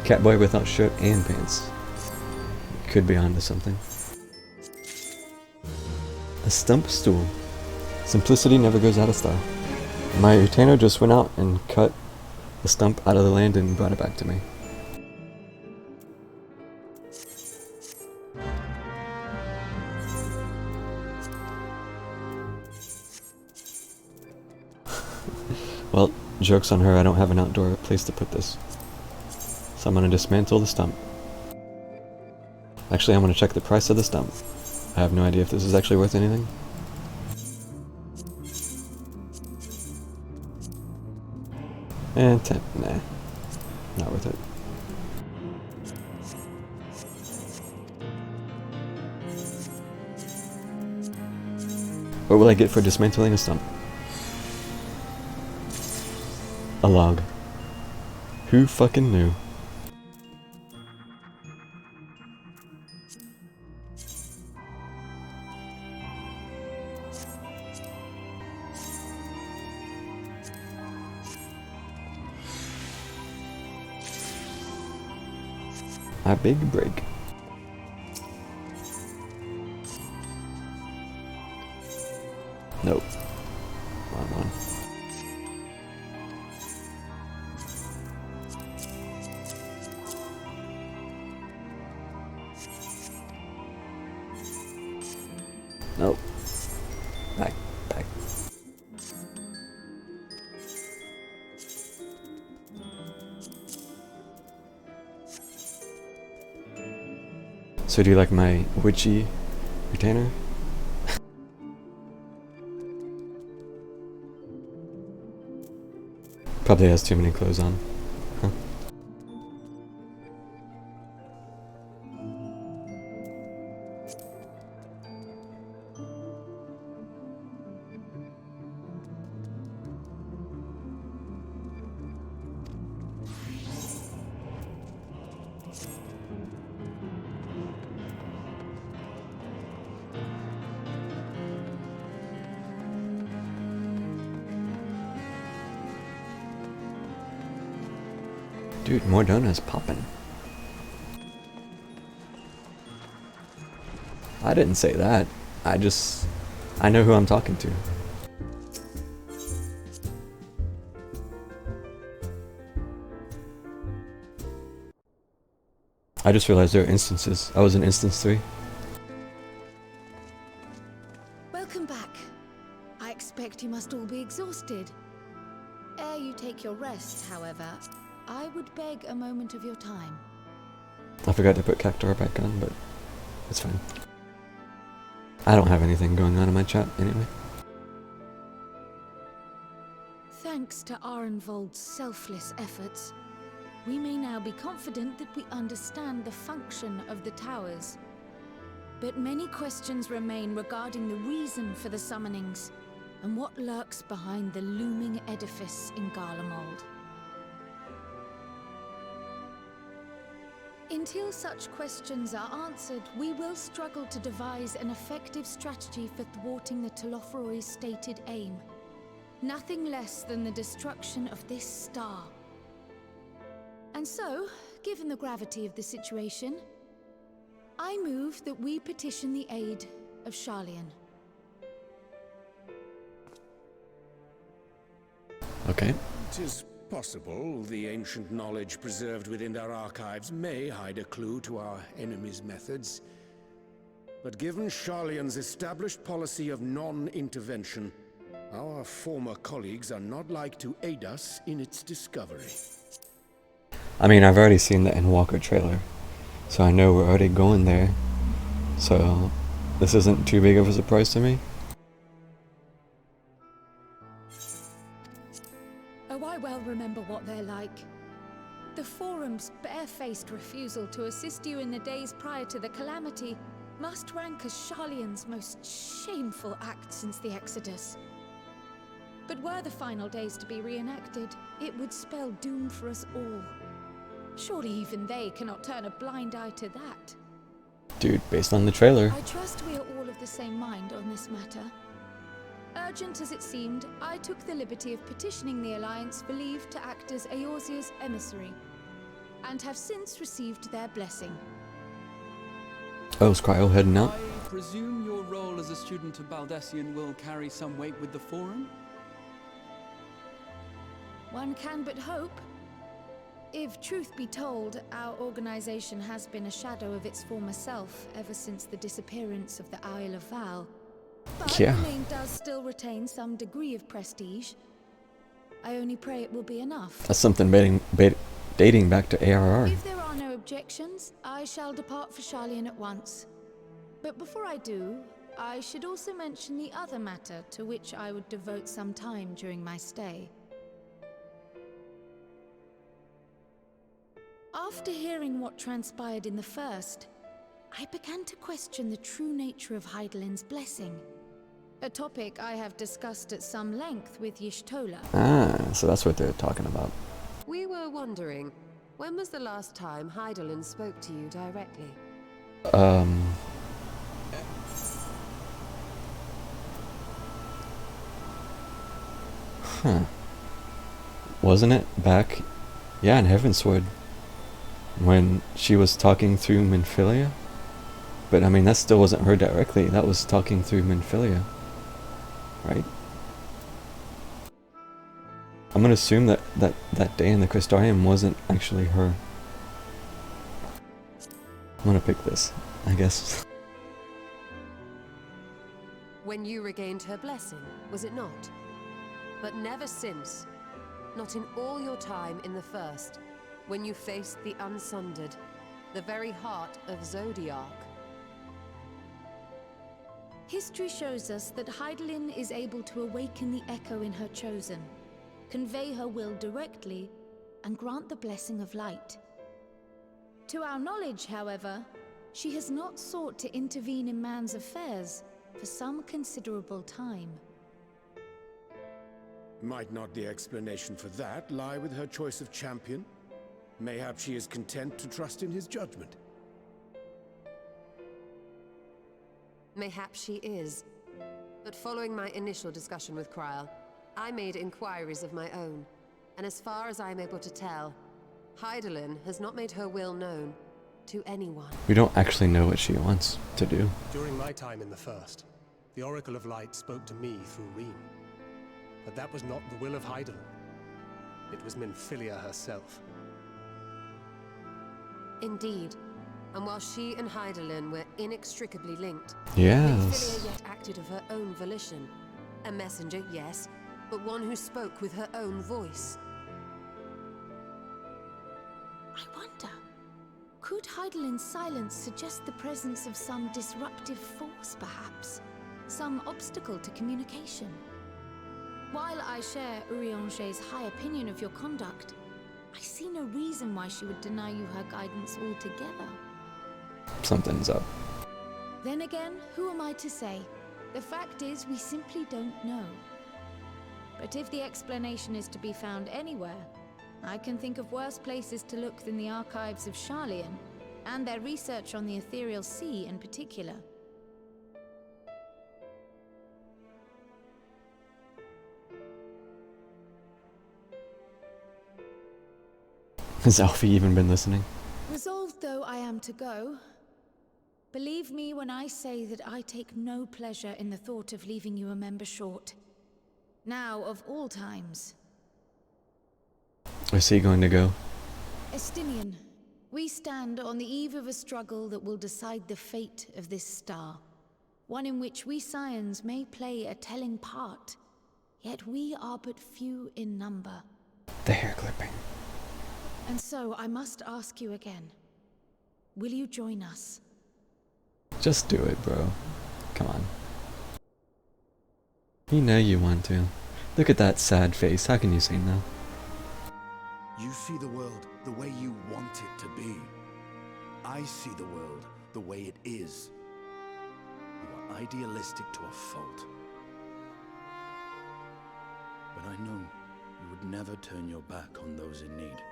Catboy without shirt and pants. Could be onto something. A stump stool. Simplicity never goes out of style. My retainer just went out and cut the stump out of the land and brought it back to me. Well, joke's on her, I don't have an outdoor place to put this. So I'm gonna dismantle the stump. Actually, I'm gonna check the price of the stump. I have no idea if this is actually worth anything. And 10, nah, not worth it. What will I get for dismantling a stump? A log. Who fucking knew? My big break. Nope. Wrong one. Nope. Back. So do you like my witchy retainer? Probably has too many clothes on. Huh? Dude, Mordona's popping. I didn't say that. I know who I'm talking to. I just realized there are instances. I was in instance 3. Welcome back. I expect you must all be exhausted. Ere you take your rest, however, I would beg a moment of your time. I forgot to put Cactuar back on, but it's fine. I don't have anything going on in my chat anyway. Thanks to Arenvold's selfless efforts, we may now be confident that we understand the function of the towers. But many questions remain regarding the reason for the summonings, and what lurks behind the looming edifice in Garlemald. Until such questions are answered, we will struggle to devise an effective strategy for thwarting the Telophoroi's stated aim. Nothing less than the destruction of this star. And so, given the gravity of the situation, I move that we petition the aid of Sharlayan. Okay. It is possible the ancient knowledge preserved within their archives may hide a clue to our enemy's methods. But given Sharlayan's established policy of non-intervention, our former colleagues are not like to aid us in its discovery. I mean, I've already seen the Endwalker trailer, so I know we're already going there. So, this isn't too big of a surprise to me. Oh, I well remember what they're like. The Forum's barefaced refusal to assist you in the days prior to the calamity must rank as Sharlayan's most shameful act since the Exodus. But were the final days to be reenacted, it would spell doom for us all. Surely even they cannot turn a blind eye to that. Dude, based on the trailer. I trust we are all of the same mind on this matter. Urgent as it seemed, I took the liberty of petitioning the Alliance for leave to act as Eorzea's emissary, and have since received their blessing. Oh, is Cryo heading out? I presume your role as a student of Baldessian will carry some weight with the Forum? One can but hope. If truth be told, our organization has been a shadow of its former self ever since the disappearance of the Isle of Val. But the name does still retain some degree of prestige. I only pray it will be enough. That's something dating back to ARR. If there are no objections, I shall depart for Sharlayan at once. But before I do, I should also mention the other matter to which I would devote some time during my stay. After hearing what transpired in the first, I began to question the true nature of Hydaelyn's blessing. A topic I have discussed at some length with Y'shtola. Ah, so that's what they're talking about. We were wondering, when was the last time Hydaelyn spoke to you directly? Huh. Wasn't it back, yeah, in Heavensward, when she was talking through Minfilia? But I mean, that still wasn't her directly. That was talking through Minfilia, right? I'm gonna assume that day in the Crystarium wasn't actually her. I'm gonna pick this, I guess. When you regained her blessing, was it not? But never since. Not in all your time in the first, when you faced the Unsundered, the very heart of Zodiark. History shows us that Hydaelyn is able to awaken the echo in her chosen, convey her will directly, and grant the blessing of light. To our knowledge, however, she has not sought to intervene in man's affairs for some considerable time. Might not the explanation for that lie with her choice of champion? Mayhap she is content to trust in his judgment. Mayhap she is. But following my initial discussion with Kryl, I made inquiries of my own. And as far as I'm able to tell, Hydaelyn has not made her will known to anyone. We don't actually know what she wants to do. During my time in the First, the Oracle of Light spoke to me through Reem. But that was not the will of Hydaelyn. It was Minfilia herself. Indeed. And while she and Hydaelyn were inextricably linked, yes, Minfilia yet acted of her own volition. A messenger, yes, but one who spoke with her own voice. I wonder, could Hydaelyn's silence suggest the presence of some disruptive force, perhaps? Some obstacle to communication? While I share Urianger's high opinion of your conduct, I see no reason why she would deny you her guidance altogether. Something's up. Then again, who am I to say? The fact is, we simply don't know. But if the explanation is to be found anywhere, I can think of worse places to look than the archives of Sharlayan, and their research on the Ethereal Sea in particular. Has Alfie even been listening? Resolved though I am to go, believe me when I say that I take no pleasure in the thought of leaving you a member short. Now, of all times. Where's he going to go? Estinian, we stand on the eve of a struggle that will decide the fate of this star. One in which we Scions may play a telling part, yet we are but few in number. The hair clipping. And so I must ask you again. Will you join us? Just do it, bro. Come on. You know you want to. Look at that sad face. How can you say no? You see the world the way you want it to be. I see the world the way it is. You are idealistic to a fault. But I know you would never turn your back on those in need.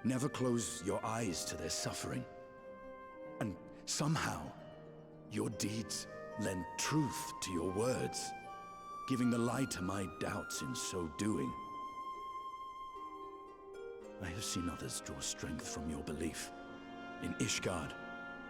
Never close your eyes to their suffering. And somehow, your deeds lend truth to your words, giving the lie to my doubts in so doing. I have seen others draw strength from your belief in Ishgard,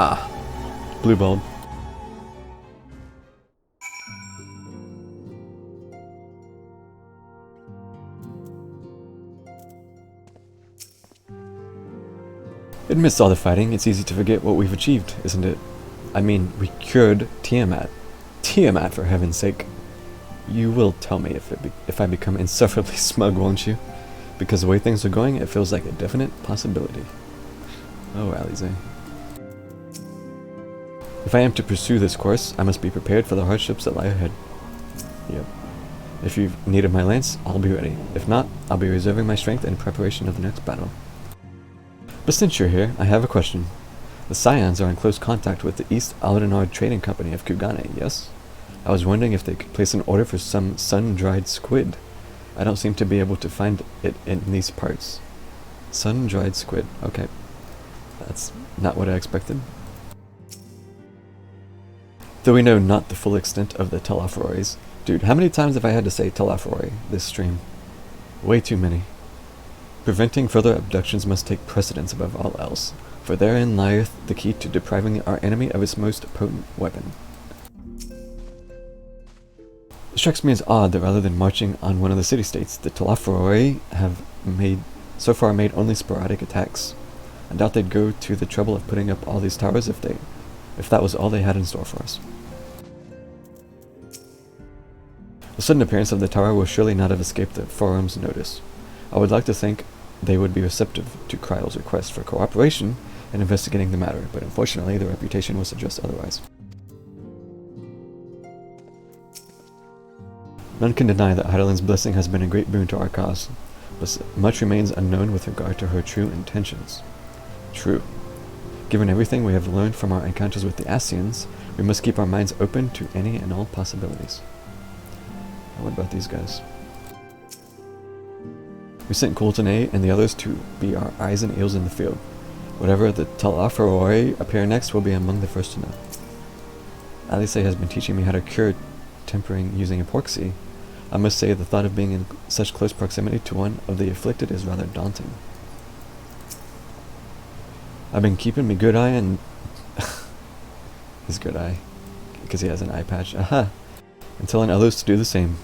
Ah, blue bulb. Amidst all the fighting, it's easy to forget what we've achieved, isn't it? I mean, we cured Tiamat. Tiamat, for heaven's sake. You will tell me if I become insufferably smug, won't you? Because the way things are going, it feels like a definite possibility. Oh, Alize. If I am to pursue this course, I must be prepared for the hardships that lie ahead. Yep. If you've needed my lance, I'll be ready. If not, I'll be reserving my strength in preparation of the next battle. But since you're here, I have a question. The Scions are in close contact with the East Aldenard Trading Company of Kugane, yes? I was wondering if they could place an order for some sun-dried squid. I don't seem to be able to find it in these parts. Sun-dried squid, okay. That's not what I expected. Though we know not the full extent of the Telafrois. Dude, how many times have I had to say Telafroi this stream? Way too many. Preventing further abductions must take precedence above all else, for therein lieth the key to depriving our enemy of its most potent weapon. It strikes me as odd that rather than marching on one of the city-states, the Telafroi have so far made only sporadic attacks. I doubt they'd go to the trouble of putting up all these towers if that was all they had in store for us. The sudden appearance of the tower will surely not have escaped the forum's notice. I would like to think they would be receptive to Kryle's request for cooperation in investigating the matter, but unfortunately their reputation will suggest otherwise. None can deny that Heidelin's blessing has been a great boon to our cause, but much remains unknown with regard to her true intentions. True. Given everything we have learned from our encounters with the Ascians, we must keep our minds open to any and all possibilities. Now, what about these guys? We sent Coultonay and the others to be our eyes and ears in the field. Whatever the Telafroi appear next will be among the first to know. Alice has been teaching me how to cure tempering using epoxy. I must say the thought of being in such close proximity to one of the afflicted is rather daunting. I've been keeping me good eye and his good eye, because he has an eye patch, aha, and telling others to do the same.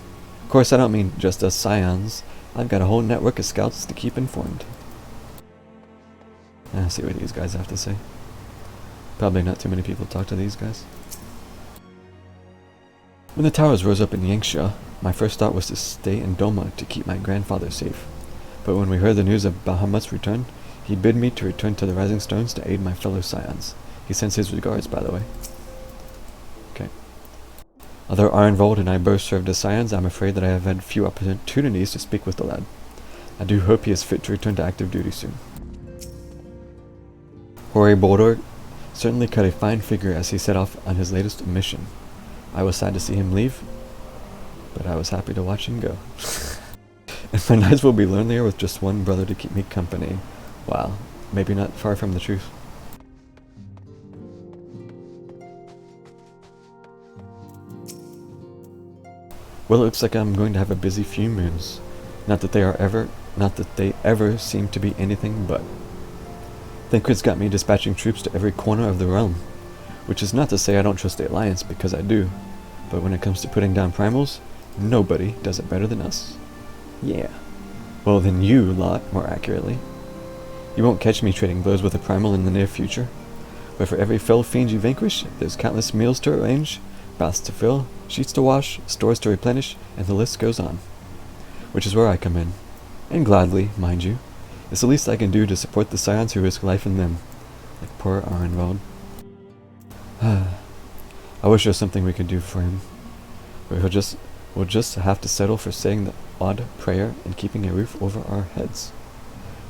Of course I don't mean just us Scions. I've got a whole network of scouts to keep informed. See what these guys have to say. Probably not too many people talk to these guys. When the towers rose up in Yanxia, my first thought was to stay in Doma to keep my grandfather safe. But when we heard the news of Bahamut's return, he bid me to return to the Rising Stones to aid my fellow Scions. He sends his regards, by the way. Okay. Although Arnvold and I both served as Scions, I'm afraid that I have had few opportunities to speak with the lad. I do hope he is fit to return to active duty soon. Hoary Boldor certainly cut a fine figure as he set off on his latest mission. I was sad to see him leave, but I was happy to watch him go. And my nights will be lonelier with just one brother to keep me company. Wow, maybe not far from the truth. Well, it looks like I'm going to have a busy few moons. Not that they ever seem to be anything but. Thancred's got me dispatching troops to every corner of the realm. Which is not to say I don't trust the Alliance, because I do. But when it comes to putting down primals, nobody does it better than us. Yeah. Well, than you lot, more accurately. You won't catch me trading blows with a primal in the near future. But for every fell fiend you vanquish, there's countless meals to arrange, baths to fill, sheets to wash, stores to replenish, and the list goes on. Which is where I come in. And gladly, mind you. It's the least I can do to support the Scions who risk life in them. Like poor Arnvold. I wish there was something we could do for him. But we'll just have to settle for saying the odd prayer and keeping a roof over our heads.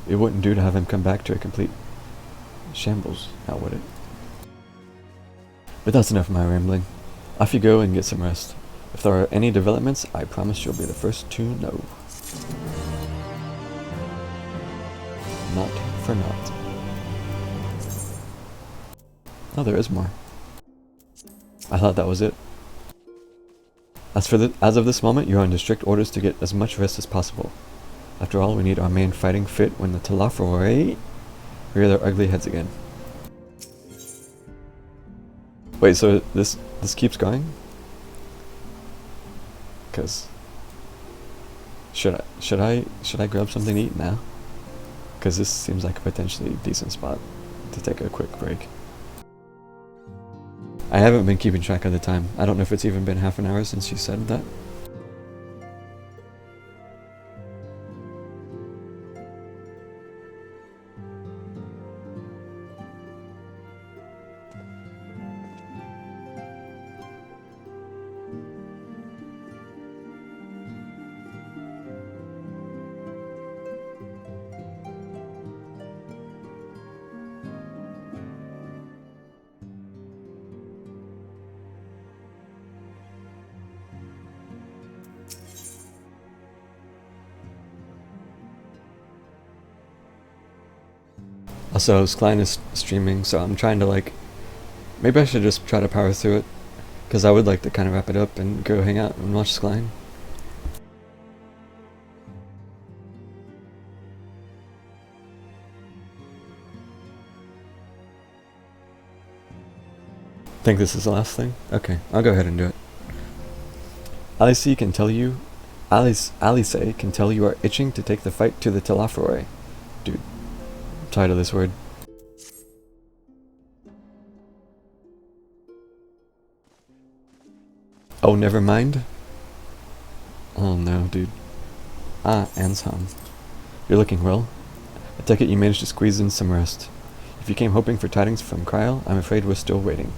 It wouldn't do to have him come back to a complete shambles, now would it? But that's enough of my rambling. Off you go and get some rest. If there are any developments, I promise you'll be the first to know. Not for naught. Oh, there is more. I thought that was it. As of this moment, you are under strict orders to get as much rest as possible. After all, we need our main fighting fit when the Telafroi rear their ugly heads again. Wait, so this keeps going? Cause should I grab something to eat now? Cause this seems like a potentially decent spot to take a quick break. I haven't been keeping track of the time. I don't know if it's even been half an hour since you said that. Also, Skline is streaming, so I'm trying to like, maybe I should just try to power through it, because I would like to kind of wrap it up and go hang out and watch Skline. Think this is the last thing? Okay, I'll go ahead and do it. Alice can tell you are itching to take the fight to the Telafroi. Dude. Tired of this word. Oh, never mind? Oh no, dude. Ah, Ansham. You're looking well. I take it you managed to squeeze in some rest. If you came hoping for tidings from Kryl, I'm afraid we're still waiting.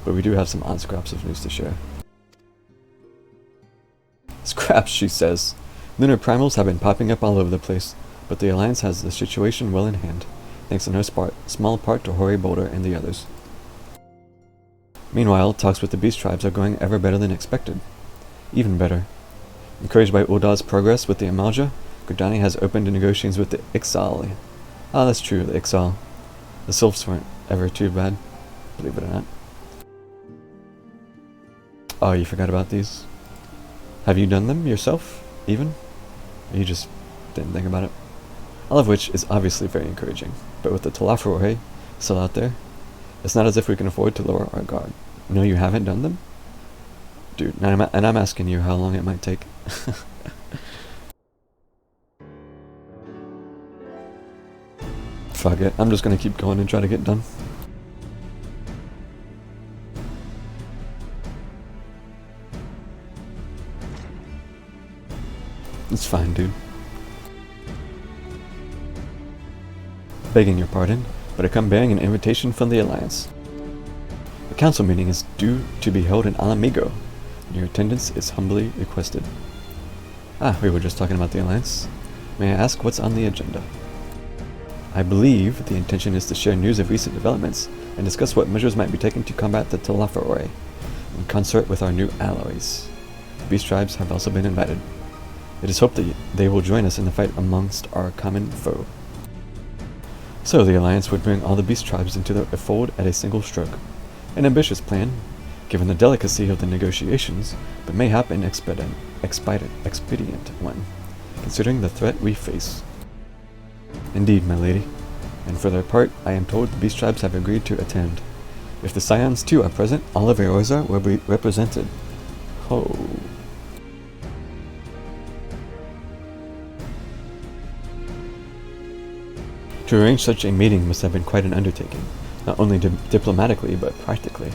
But we do have some odd scraps of news to share. Scraps, she says. Lunar primals have been popping up all over the place, but the Alliance has the situation well in hand, thanks in no small part to Hori Boulder and the others. Meanwhile, talks with the beast tribes are going ever better than expected. Even better. Encouraged by Ulda's progress with the Amalja, Gridani has opened negotiations with the Ixal. Ah, that's true, the Ixal. The Sylphs weren't ever too bad, believe it or not. Oh, you forgot about these? Have you done them yourself, even? Or you just didn't think about it? All of which is obviously very encouraging, but with the Telafroi still out there, it's not as if we can afford to lower our guard. No, you haven't done them? Dude, and I'm asking you how long it might take. Fuck it, I'm just gonna keep going and try to get done. It's fine, dude. Begging your pardon, but I come bearing an invitation from the Alliance. The council meeting is due to be held in Alamigo, and your attendance is humbly requested. Ah, we were just talking about the Alliance. May I ask what's on the agenda? I believe the intention is to share news of recent developments and discuss what measures might be taken to combat the Telafroi, in concert with our new allies. The beast tribes have also been invited. It is hoped that they will join us in the fight amongst our common foe. So the Alliance would bring all the beast tribes into the fold at a single stroke. An ambitious plan, given the delicacy of the negotiations, but mayhap an expedient one, considering the threat we face. Indeed, my lady. And for their part, I am told the beast tribes have agreed to attend. If the Scions too are present, all of Eorzar will be represented. Oh. To arrange such a meeting must have been quite an undertaking, not only diplomatically, but practically.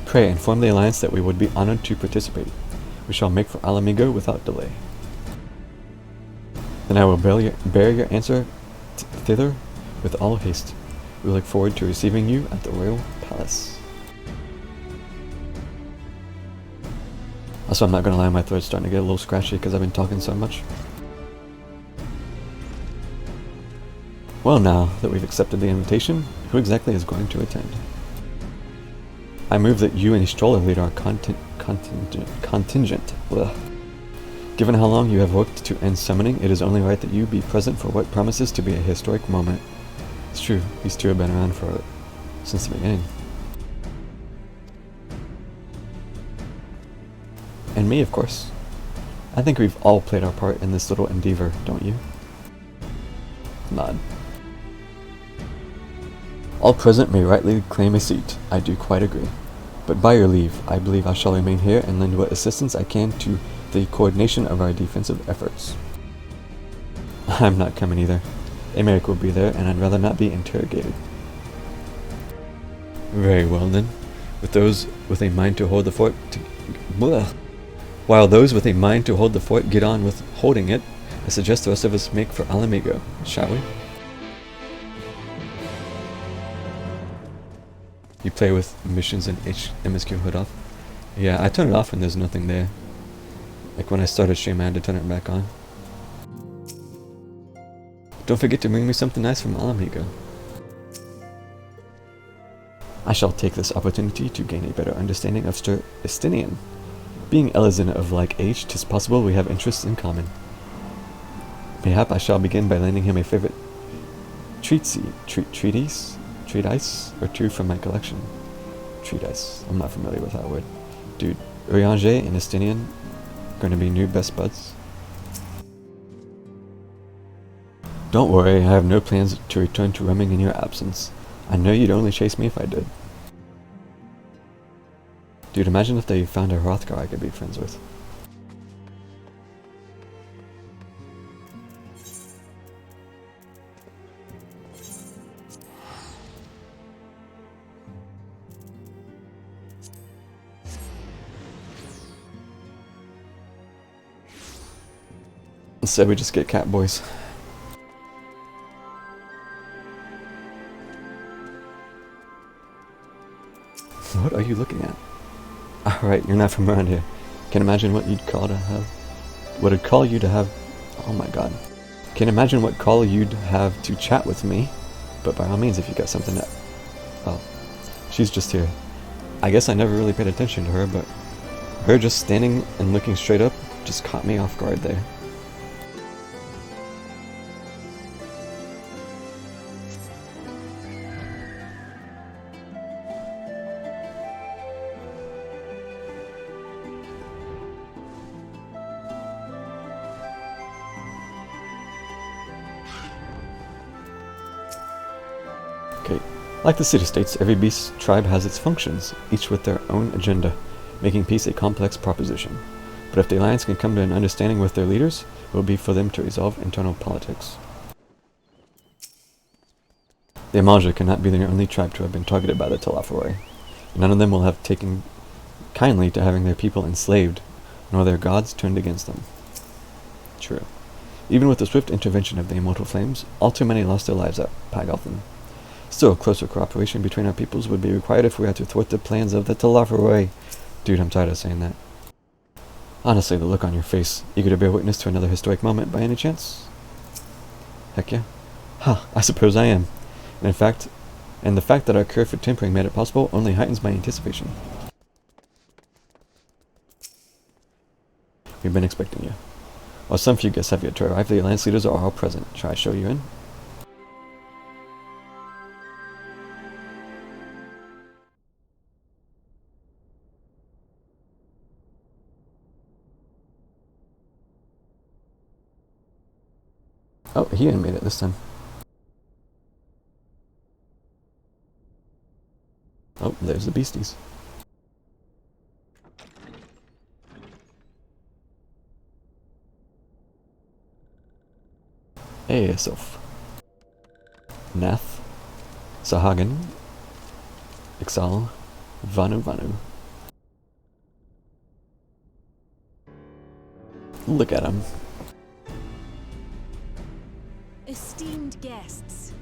Pray inform the Alliance that we would be honored to participate. We shall make for Alamigo without delay. Then I will bear your answer thither with all haste. We look forward to receiving you at the Royal Palace. Also, I'm not gonna lie, my throat's starting to get a little scratchy because I've been talking so much. Well, now that we've accepted the invitation, who exactly is going to attend? I move that you and Stroller lead our contingent. Ugh. Given how long you have worked to end summoning, it is only right that you be present for what promises to be a historic moment. It's true, these two have been around for since the beginning. And me, of course. I think we've all played our part in this little endeavor, don't you? Nod. All present may rightly claim a seat. I do quite agree. But by your leave, I believe I shall remain here and lend what assistance I can to the coordination of our defensive efforts. I'm not coming either. Emeric will be there, and I'd rather not be interrogated. Very well then. With those with a mind to hold the fort While those with a mind to hold the fort get on with holding it, I suggest the rest of us make for Alamigo, shall we? You play with missions and MSQ HUD off? Yeah, I turn it off when there's nothing there. Like when I started stream, I had to turn it back on. Don't forget to bring me something nice from Alamigo. I shall take this opportunity to gain a better understanding of Sir Estinian. Being Elizin of like age, 'tis possible we have interests in common. Mayhap I shall begin by lending him a favorite treatise or two from my collection. Treatise. I'm not familiar with that word. Dude, Urianger and Estinian going to be new best buds? Don't worry, I have no plans to return to roaming in your absence. I know you'd only chase me if I did. Dude, imagine if they found a Hrothgar I could be friends with. Instead we just get cat boys. What are you looking at? Alright, you're not from around here. Can't imagine what you'd call to have... What I'd call you to have... Oh my god. Can't imagine what call you'd have to chat with me. But by all means, if you got something to... Oh. She's just here. I guess I never really paid attention to her, but... Her just standing and looking straight up just caught me off guard there. Okay. Like the city-states, every beast tribe has its functions, each with their own agenda, making peace a complex proposition. But if the Alliance can come to an understanding with their leaders, it will be for them to resolve internal politics. The Amalja cannot be the only tribe to have been targeted by the Telophoroi. None of them will have taken kindly to having their people enslaved, nor their gods turned against them. True. Even with the swift intervention of the Immortal Flames, all too many lost their lives at Pagalthan. Still, closer cooperation between our peoples would be required if we had to thwart the plans of the Telophoroi. Dude, I'm tired of saying that. Honestly, the look on your face, eager to bear witness to another historic moment by any chance? Heck yeah. Ha, I suppose I am. And the fact that our cure for tempering made it possible only heightens my anticipation. We've been expecting you. While some few guests have yet to arrive, the Alliance leaders are all present. Shall I show you in? Oh, he didn't made it this time. Oh, there's the beasties. Aesoph. Nath. Sahagan. Ixal. Vanu. Look at him. Esteemed guests,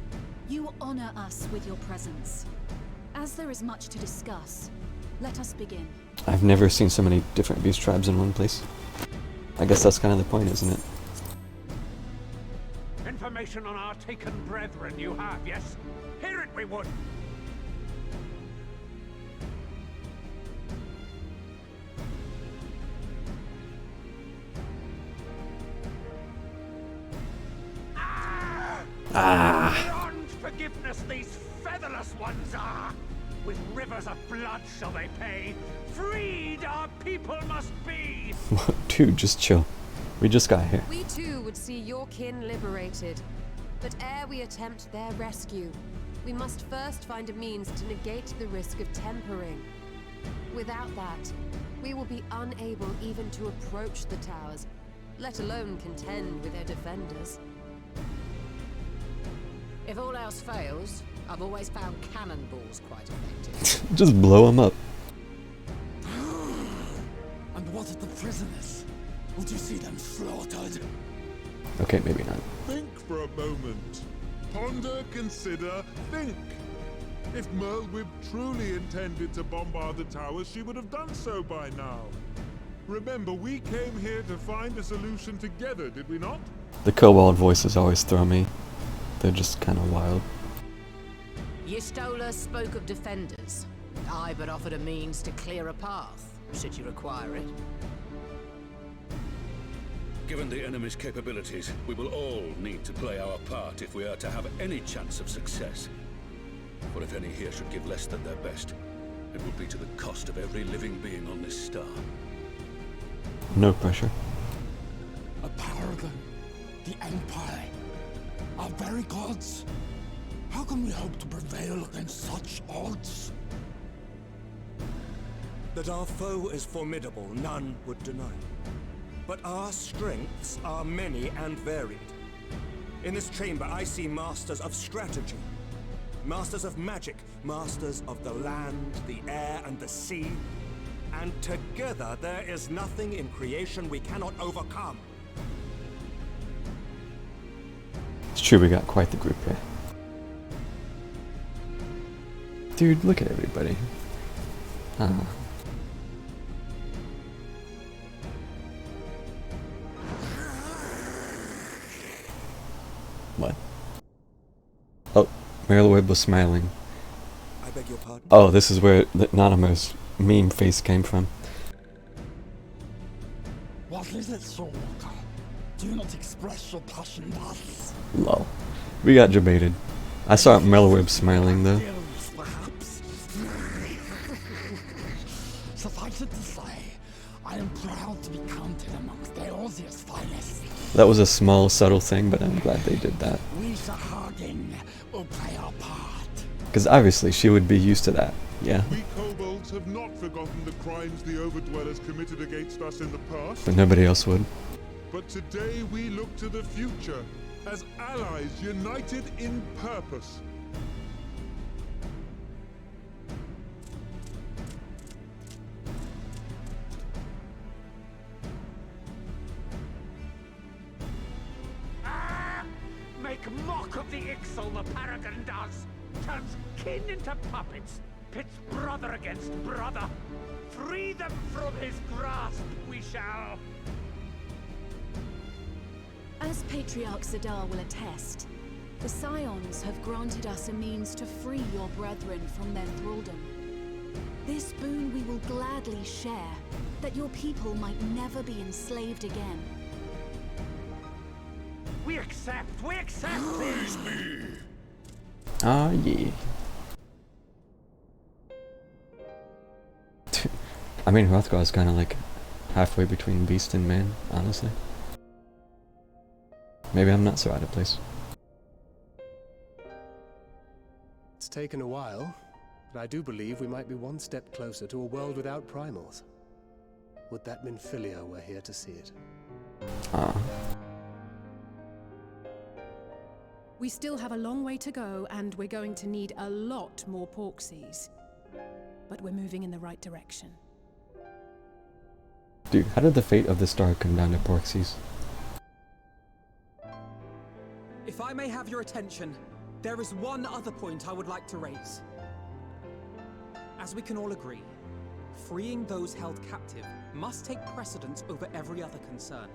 you honor us with your presence. As there is much to discuss, let us begin. I've never seen so many different beast tribes in one place. I guess that's kind of the point, isn't it? Information on our taken brethren you have, yes? Hear it we would! Beyond forgiveness these featherless ones are! With rivers of blood shall they pay. Freed our people must be! Dude, just chill. We just got here. We too would see your kin liberated. But ere we attempt their rescue, we must first find a means to negate the risk of tempering. Without that, we will be unable even to approach the towers, let alone contend with their defenders. If all else fails, I've always found cannonballs quite effective. Just blow them up. And what of the prisoners? Would you see them slaughtered? Okay, maybe not. Think for a moment. Ponder, consider, think. If Merlwyb truly intended to bombard the towers, she would have done so by now. Remember, we came here to find a solution together, did we not? The Kobold voices always throw me. They're just kind of wild. Y'shtola spoke of defenders. I but offered a means to clear a path, should you require it. Given the enemy's capabilities, we will all need to play our part if we are to have any chance of success. For if any here should give less than their best, it will be to the cost of every living being on this star. No pressure. A paragon, the Empire, our very gods. How can we hope to prevail against such odds? That our foe is formidable, none would deny. But our strengths are many and varied. In this chamber, I see masters of strategy, masters of magic, masters of the land, the air, and the sea. And together, there is nothing in creation we cannot overcome. It's true, we got quite the group here. Dude, look at everybody. What? Oh, Merlwyb was smiling. I beg your pardon? Oh, this is where the Nanamo's meme face came from. What is it, Soulwalker? Do you not express your passion thus? Lol. We got debated. I saw Merlwyb smiling though. Perhaps. Suffice it to say, I am proud to be counted amongst Eorzea's finest. That was a small, subtle thing, but I'm glad they did that. We Sahagin will play our part. Because obviously she would be used to that, yeah. We kobolds have not forgotten the crimes the Overdwellers committed against us in the past. But nobody else would. But today we look to the future, as allies united in purpose. Make mock of the Ixal, the Paragon does! Turns kin into puppets, pits brother against brother. Free them from his grasp, we shall! As Patriarch Zadar will attest, the Scions have granted us a means to free your brethren from their thraldom. This boon we will gladly share, that your people might never be enslaved again. We accept! We accept! Praise me! Ah, yeah. I mean, Hrothgar's kind of like halfway between beast and man, honestly. Maybe I'm not so out of place. It's taken a while, but I do believe we might be one step closer to a world without primals. Would that Minfilia were here to see it. Ah. We still have a long way to go, and we're going to need a lot more Porksies. But we're moving in the right direction. Dude, how did the fate of the star come down to Porksies? If I may have your attention, there is one other point I would like to raise. As we can all agree, freeing those held captive must take precedence over every other concern.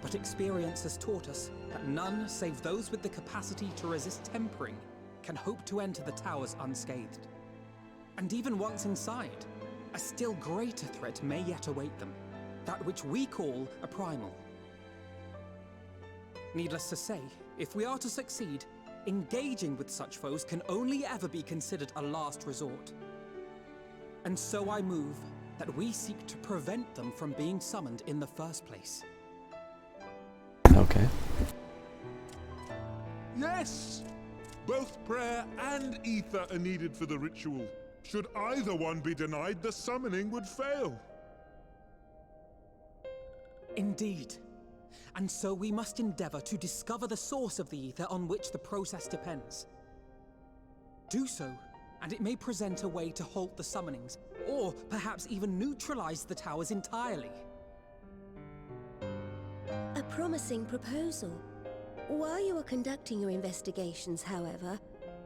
But experience has taught us that none save those with the capacity to resist tempering can hope to enter the towers unscathed. And even once inside, a still greater threat may yet await them, that which we call a primal. Needless to say, if we are to succeed, engaging with such foes can only ever be considered a last resort. And so I move that we seek to prevent them from being summoned in the first place. Okay. Yes! Both prayer and ether are needed for the ritual. Should either one be denied, the summoning would fail. Indeed. And so we must endeavor to discover the source of the ether on which the process depends. Do so, and it may present a way to halt the summonings, or perhaps even neutralize the towers entirely. A promising proposal. While you are conducting your investigations, however,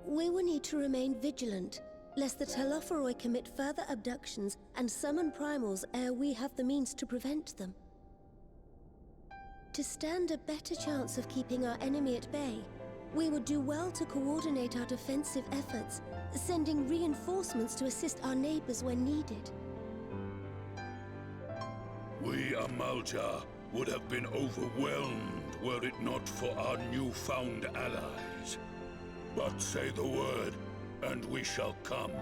we will need to remain vigilant, lest the Telophoroi commit further abductions and summon primals ere we have the means to prevent them. To stand a better chance of keeping our enemy at bay, we would do well to coordinate our defensive efforts, sending reinforcements to assist our neighbors when needed. We Amalja would have been overwhelmed were it not for our newfound allies. But say the word, and we shall come.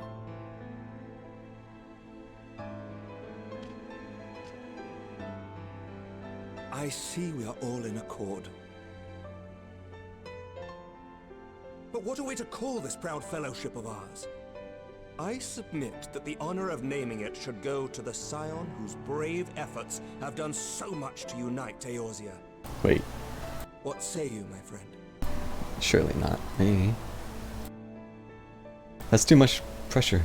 I see we are all in accord. But what are we to call this proud fellowship of ours? I submit that the honor of naming it should go to the scion whose brave efforts have done so much to unite Eorzea. Wait. What say you, my friend? Surely not me. That's too much pressure.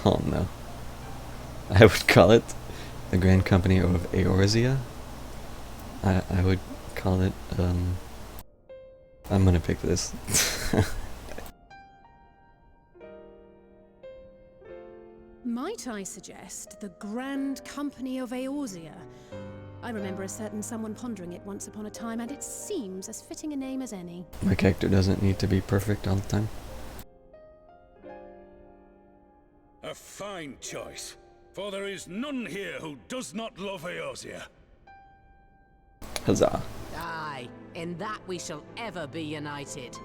Oh no. I would call it the Grand Company of Eorzea. I would call it, I'm gonna pick this. Might I suggest the Grand Company of Eorzea? I remember a certain someone pondering it once upon a time, and it seems as fitting a name as any. My character doesn't need to be perfect all the time. A fine choice, for there is none here who does not love Eorzea. Huzzah. Aye, in that we shall ever be united.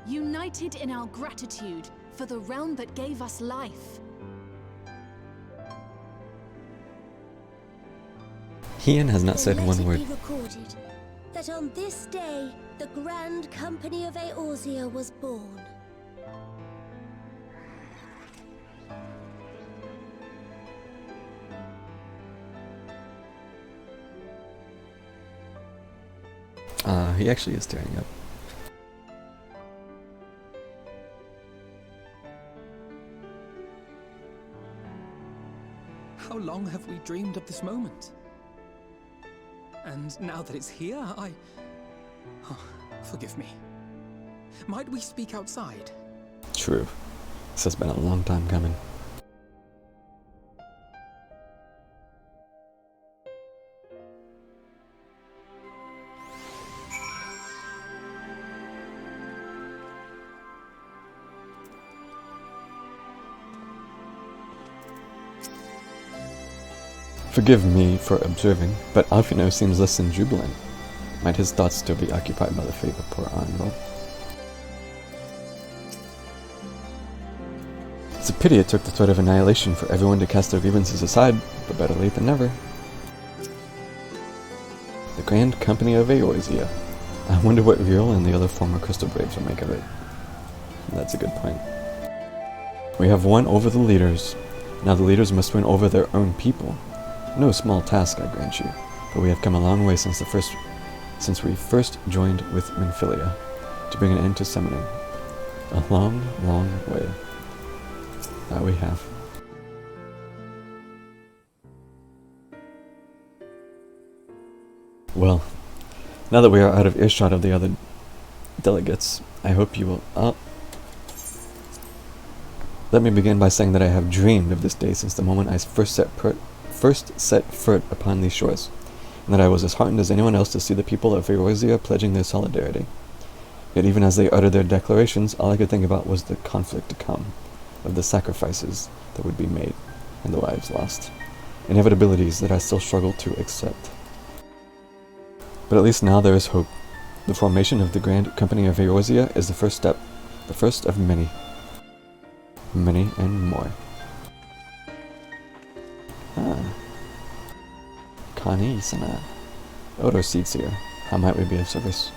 United in our gratitude for the realm that gave us life. Ian has not said Let one it word. be recorded that on this day, the Grand Company of Eorzea was born. He actually is tearing up. How long have we dreamed of this moment? And now that it's here, Oh, forgive me. Might we speak outside? True. This has been a long time coming. Forgive me for observing, but Alfino seems less than jubilant. Might his thoughts still be occupied by the fate of poor Arnwell? It's a pity it took the threat of annihilation for everyone to cast their grievances aside, but better late than never. The Grand Company of Eorzea. I wonder what Viral and the other former Crystal Braves will make of it. That's a good point. We have won over the leaders. Now the leaders must win over their own people. No small task, I grant you, but we have come a long way since we first joined with Minfilia to bring an end to summoning. A long, long way. That we have. Well, now that we are out of earshot of the other delegates, I hope you will... Let me begin by saying that I have dreamed of this day since the moment I first set foot upon these shores, and that I was as heartened as anyone else to see the people of Eorzea pledging their solidarity. Yet even as they uttered their declarations, all I could think about was the conflict to come, of the sacrifices that would be made, and the lives lost, inevitabilities that I still struggle to accept. But at least now there is hope. The formation of the Grand Company of Eorzea is the first step, the first of many. Many and more. Connie Sana. Odo Seeds here. How might we be of service?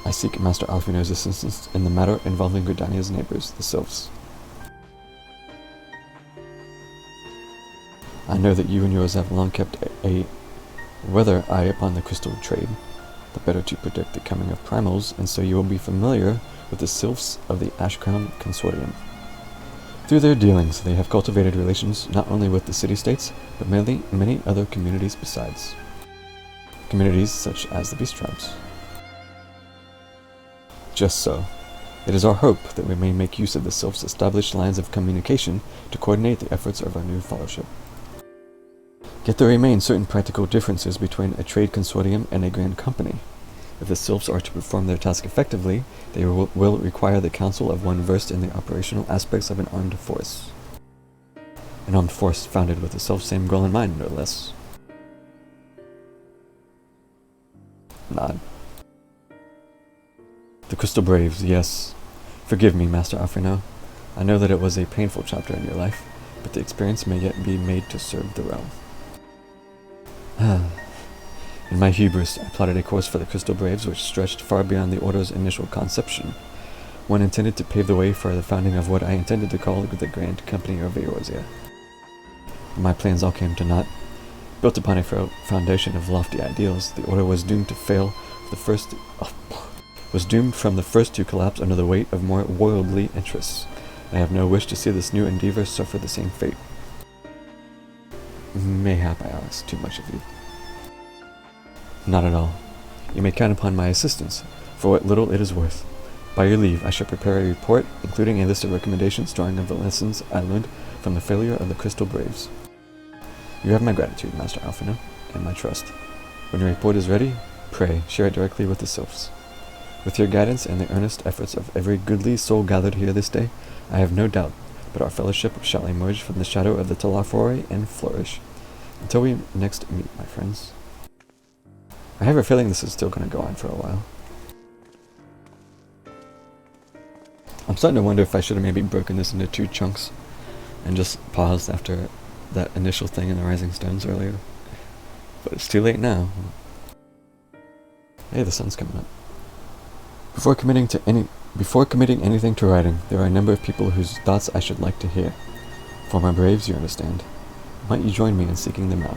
I seek Master Alfino's assistance in the matter involving Gridania's neighbors, the Sylphs. I know that you and yours have long kept a weather eye upon the crystal trade, the better to predict the coming of primals, and so you will be familiar with the Sylphs of the Ashcrown Consortium. Through their dealings, they have cultivated relations not only with the city-states, but many other communities besides. Communities such as the Beast Tribes. Just so. It is our hope that we may make use of the Sylphs' established lines of communication to coordinate the efforts of our new fellowship. Yet there remain certain practical differences between a trade consortium and a grand company. If the Sylphs are to perform their task effectively, they will require the counsel of one versed in the operational aspects of an armed force. An armed force founded with the self-same goal in mind, no less. Nod. The Crystal Braves, yes. Forgive me, Master Alfino. I know that it was a painful chapter in your life, but the experience may yet be made to serve the realm. In my hubris, I plotted a course for the Crystal Braves which stretched far beyond the Order's initial conception. One intended to pave the way for the founding of what I intended to call the Grand Company of Eorzea. My plans all came to naught. Built upon a foundation of lofty ideals, the Order was doomed to fail. Was doomed from the first to collapse under the weight of more worldly interests. I have no wish to see this new endeavor suffer the same fate. Mayhap I ask too much of you. Not at all. You may count upon my assistance, for what little it is worth. By your leave, I shall prepare a report, including a list of recommendations drawing on the lessons I learned from the failure of the Crystal Braves. You have my gratitude, Master Alfino, and my trust. When your report is ready, pray, share it directly with the Sylphs. With your guidance and the earnest efforts of every goodly soul gathered here this day, I have no doubt but our fellowship shall emerge from the shadow of the Telafore and flourish. Until we next meet, my friends. I have a feeling this is still going to go on for a while. I'm starting to wonder if I should have maybe broken this into 2 chunks and just paused after that initial thing in the Rising Stones earlier. But it's too late now. Hey, the sun's coming up. Before committing anything to writing, there are a number of people whose thoughts I should like to hear. For my braves, you understand. Might you join me in seeking them out?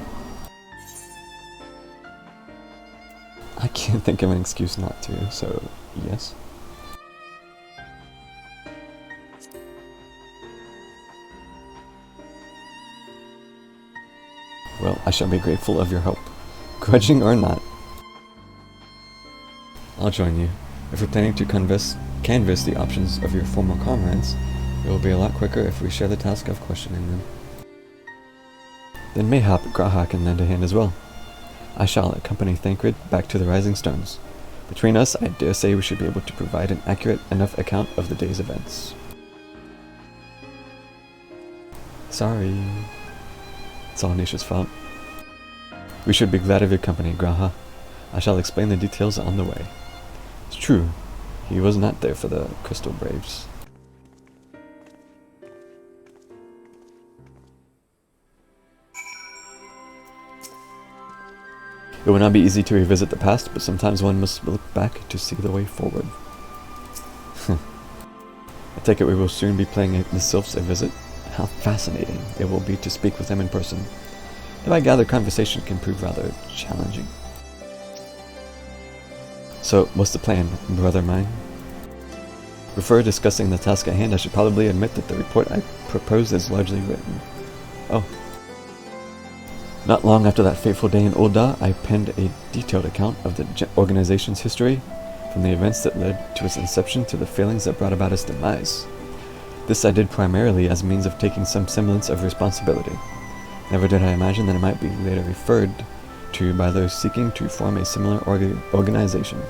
I can't think of an excuse not to, so yes. Well, I shall be grateful of your help, grudging or not. I'll join you. If we're planning to canvass the options of your former comrades, it will be a lot quicker if we share the task of questioning them. Then mayhap Graha can lend a hand as well. I shall accompany Thancred back to the Rising Stones. Between us, I dare say we should be able to provide an accurate enough account of the day's events. Sorry. It's all Nisha's fault. We should be glad of your company, Graha. I shall explain the details on the way. It's true, he was not there for the Crystal Braves. It will not be easy to revisit the past, but sometimes one must look back to see the way forward. I take it we will soon be paying the Sylphs a visit. How fascinating it will be to speak with them in person. Though I gather conversation can prove rather challenging. So, what's the plan, brother mine? Before discussing the task at hand, I should probably admit that the report I propose is largely written. Oh. Not long after that fateful day in Ul'dah, I penned a detailed account of the organization's history, from the events that led to its inception to the failings that brought about its demise. This I did primarily as a means of taking some semblance of responsibility. Never did I imagine that it might be later referred to by those seeking to form a similar organization.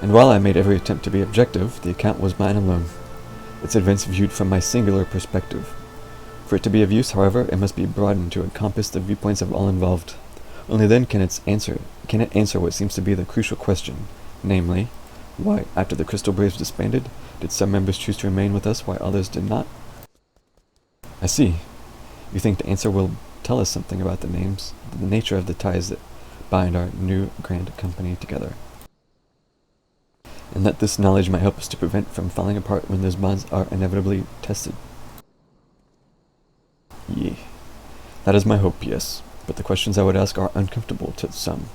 And while I made every attempt to be objective, the account was mine alone, its events viewed from my singular perspective. For it to be of use, however, it must be broadened to encompass the viewpoints of all involved. Only then can it answer what seems to be the crucial question, namely, why, after the Crystal Braves disbanded, did some members choose to remain with us while others did not? I see. You think the answer will tell us something about the nature of the ties that bind our new grand company together. and that this knowledge might help us to prevent from falling apart when those bonds are inevitably tested. Yea, that is my hope, yes, but the questions I would ask are uncomfortable to some.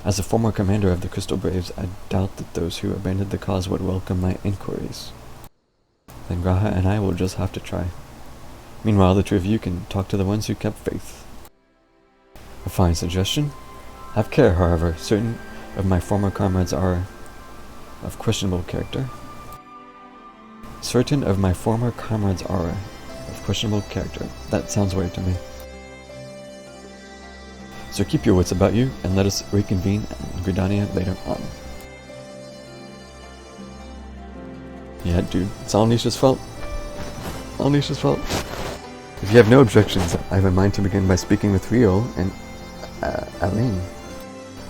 As a former commander of the Crystal Braves, I doubt that those who abandoned the cause would welcome my inquiries. Then Graha and I will just have to try. Meanwhile, the two of you can talk to the ones who kept faith. A fine suggestion. Have care, however. Certain of my former comrades are of questionable character. Certain of my former comrades are of questionable character. That sounds weird to me. So keep your wits about you, and let us reconvene in Gridania later on. Yeah, dude, it's all Nisha's fault. All Nisha's fault. If you have no objections, I have in mind to begin by speaking with Rio and Aline.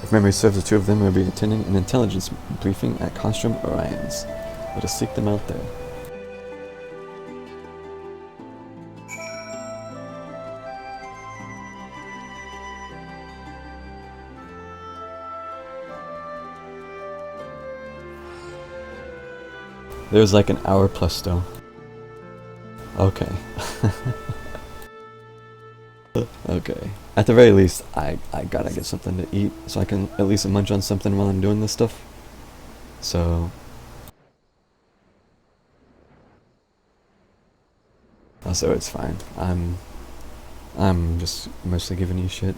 If memory serves, the two of them will be attending an intelligence briefing at Construm Orions. Let us seek them out there. There's like an hour plus still. Okay. Okay. At the very least, I gotta get something to eat, so I can at least munch on something while I'm doing this stuff. So... also, it's fine. I'm just mostly giving you shit.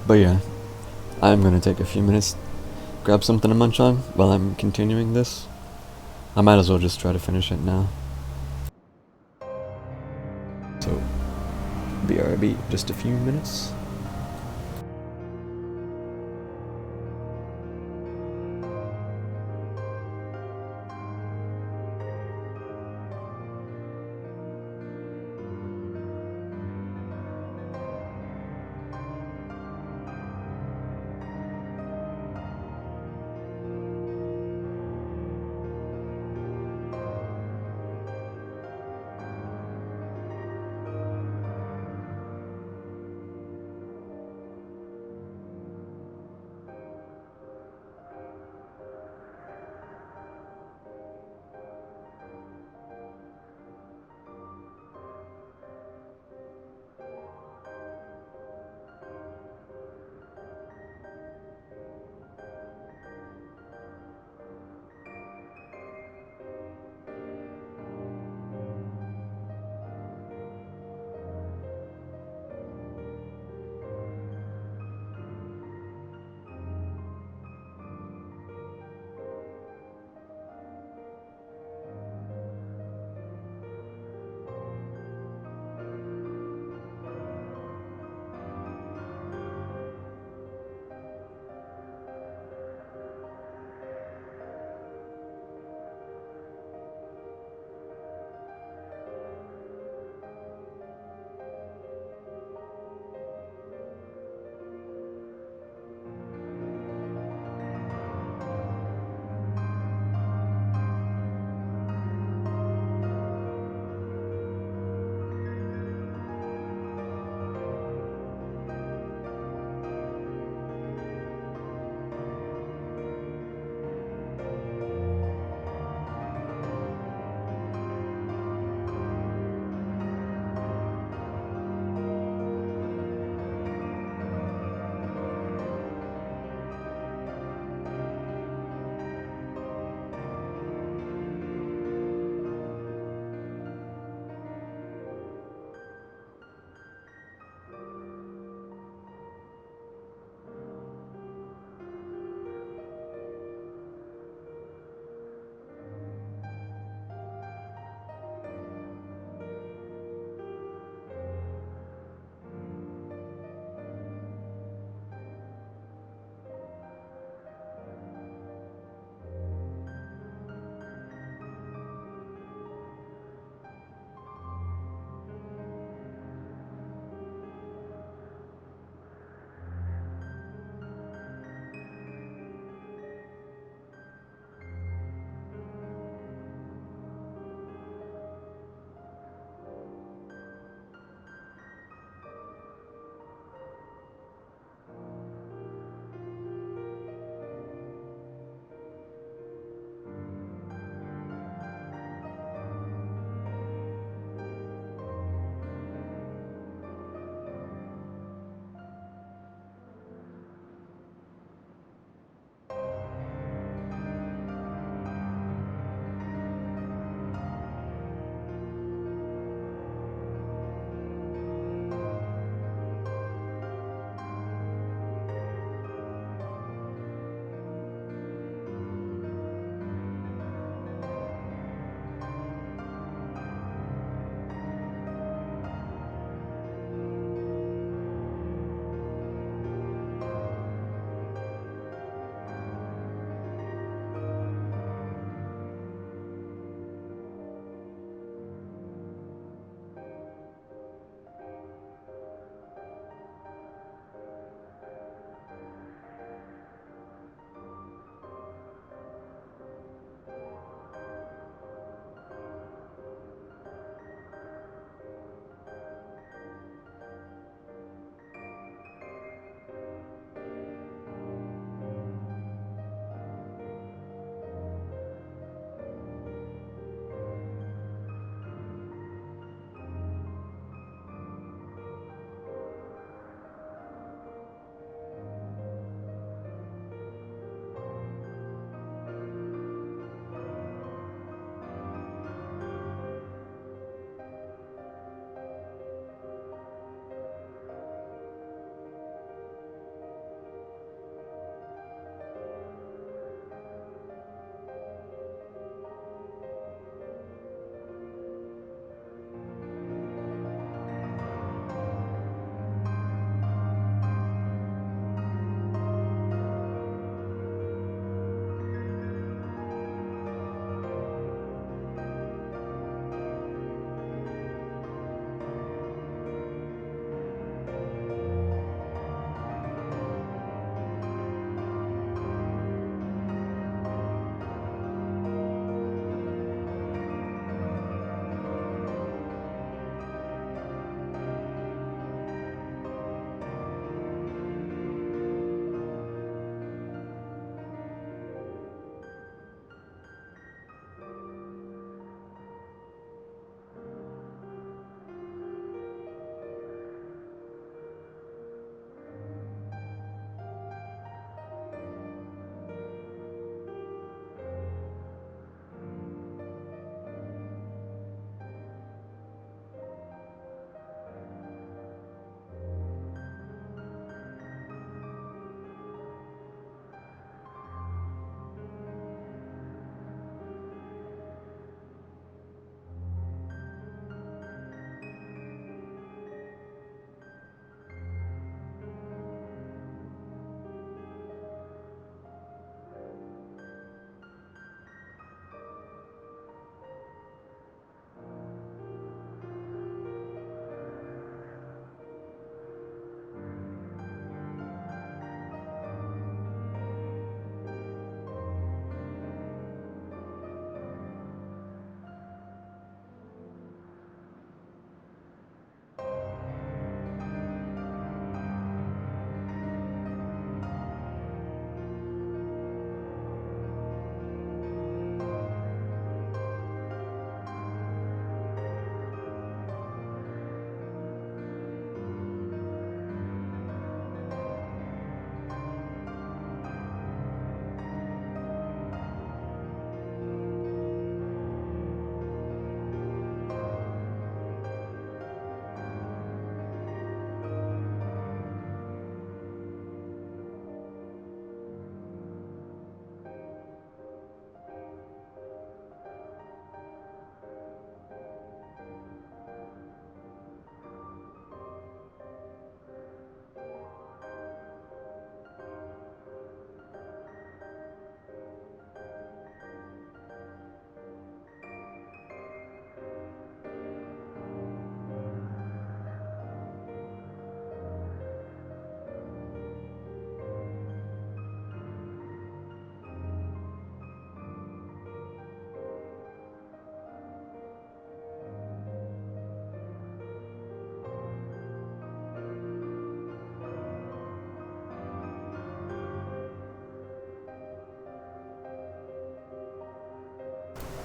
But yeah, I'm gonna take a few minutes, grab something to munch on while I'm continuing this. I might as well just try to finish it now. So, BRB, just a few minutes.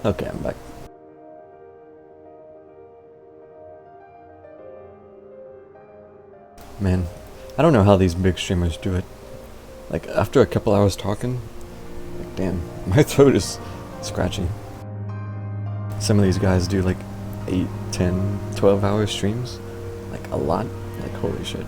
Okay, I'm back. Man, I don't know how these big streamers do it. Like, after a couple hours talking, like, damn, my throat is scratchy. Some of these guys do like 8, 10, 12-hour streams. Like, a lot. Like, holy shit.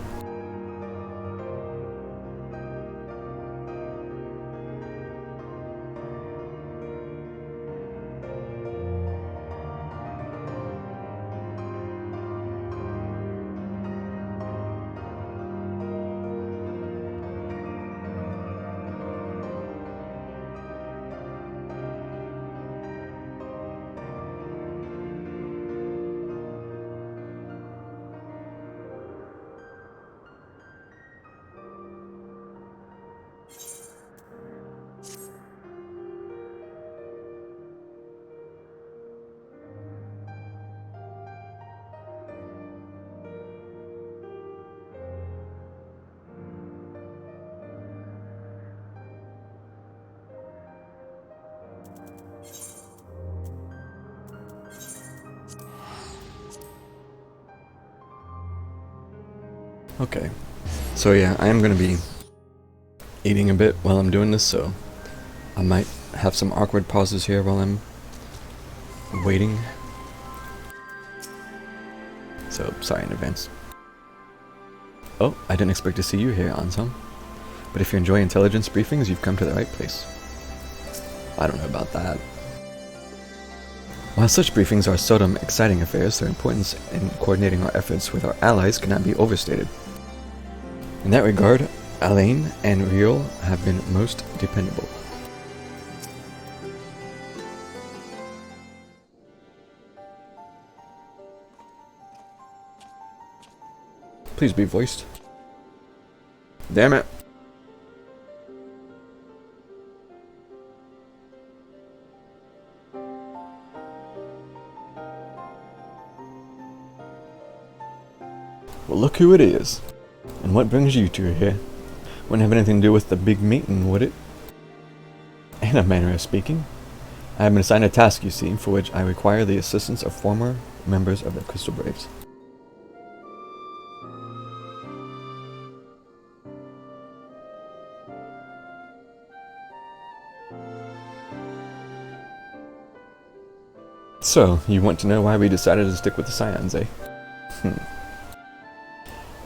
Okay, so yeah, I am going to be eating a bit while I'm doing this, so I might have some awkward pauses here while I'm waiting. So, sorry in advance. Oh, I didn't expect to see you here, Anselm. But if you enjoy intelligence briefings, you've come to the right place. I don't know about that. While such briefings are seldom exciting affairs, their importance in coordinating our efforts with our allies cannot be overstated. In that regard, Alain and Riol have been most dependable. Please be voiced. Damn it. Well, look who it is. And what brings you two here? Wouldn't have anything to do with the big meeting, would it? In a manner of speaking. I have been assigned a task, you see, for which I require the assistance of former members of the Crystal Braves. So, you want to know why we decided to stick with the Scions, eh?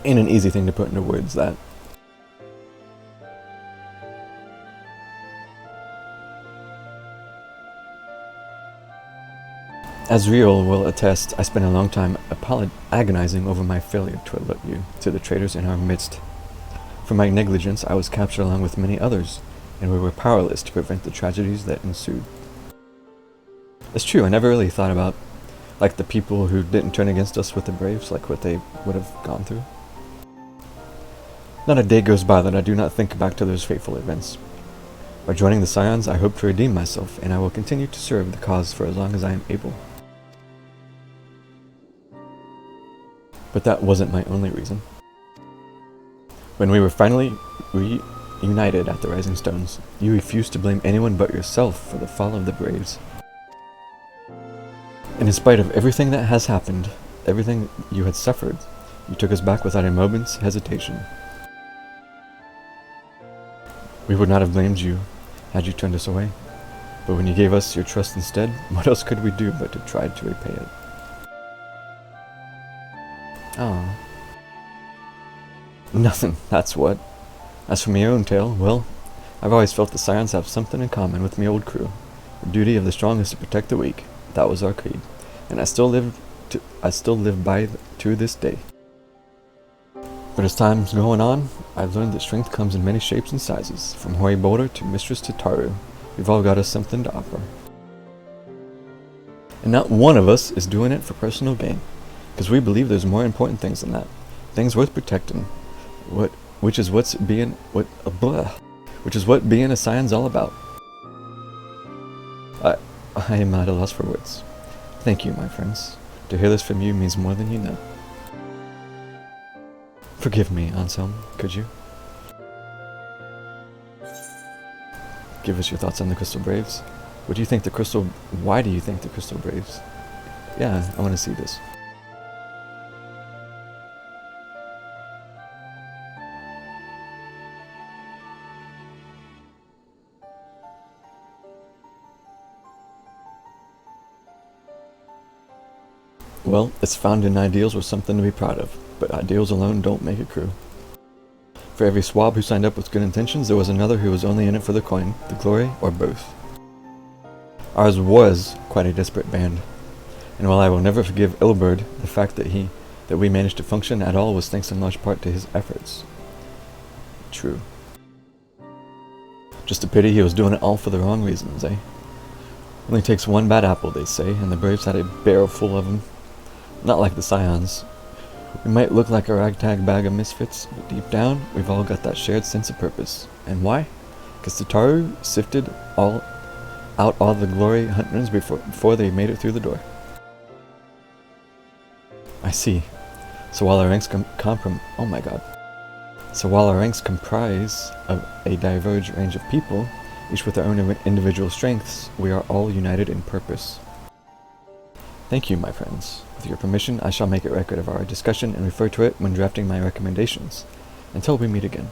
Ain't an easy thing to put into words, that. As Riol will attest, I spent a long time agonizing over my failure to alert you to the traitors in our midst. For my negligence, I was captured along with many others, and we were powerless to prevent the tragedies that ensued. It's true, I never really thought about, like, the people who didn't turn against us with the Braves, like what they would have gone through. Not a day goes by that I do not think back to those fateful events. By joining the Scions, I hope to redeem myself, and I will continue to serve the cause for as long as I am able. But that wasn't my only reason. When we were finally reunited at the Rising Stones, you refused to blame anyone but yourself for the fall of the Braves. And in spite of everything that has happened, everything you had suffered, you took us back without a moment's hesitation. We would not have blamed you had you turned us away, but when you gave us your trust instead, what else could we do but to try to repay it? Oh. Nothing, that's what. As for my own tale, well, I've always felt the Scions have something in common with my old crew. The duty of the strong is to protect the weak. That was our creed, and I still live by it to this day. But as time's going on, I've learned that strength comes in many shapes and sizes. From Hoary Boulder to Mistress to Taru, we've all got us something to offer. And not one of us is doing it for personal gain, because we believe there's more important things than that. Things worth protecting, which is what being a Scion's all about. I am at a loss for words. Thank you, my friends. To hear this from you means more than you know. Forgive me, Anselm, could you? Give us your thoughts on the Crystal Braves. What do you think the crystal... Why do you think the crystal braves? Yeah, I want to see this. Well, its founding ideals were something to be proud of, but ideals alone don't make a crew. For every swab who signed up with good intentions, there was another who was only in it for the coin, the glory, or both. Ours was quite a desperate band, and while I will never forgive Ilberd, the fact that we managed to function at all was thanks in large part to his efforts. True. Just a pity he was doing it all for the wrong reasons, eh? Only takes one bad apple, they say, and the Braves had a barrel full of them. Not like the Scions. We might look like a ragtag bag of misfits, but deep down, we've all got that shared sense of purpose. And why? Because Tataru sifted out all the glory hunters before they made it through the door. I see. So while our ranks So while our ranks comprise of a diverse range of people, each with their own individual strengths, we are all united in purpose. Thank you, my friends. With your permission, I shall make a record of our discussion and refer to it when drafting my recommendations. Until we meet again.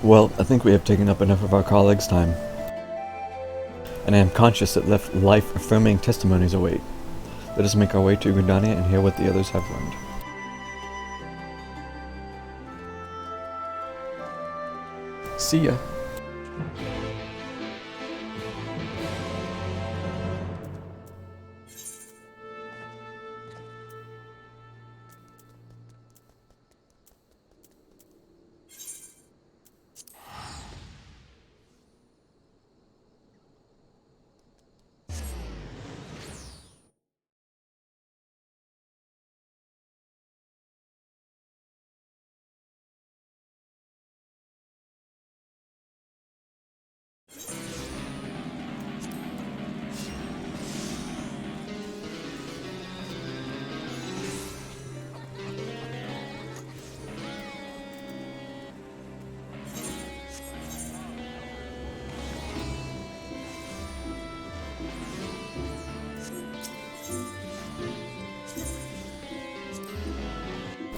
Well, I think we have taken up enough of our colleagues' time, and I am conscious that life-affirming testimonies await. Let us make our way to Gridania and hear what the others have learned. See ya.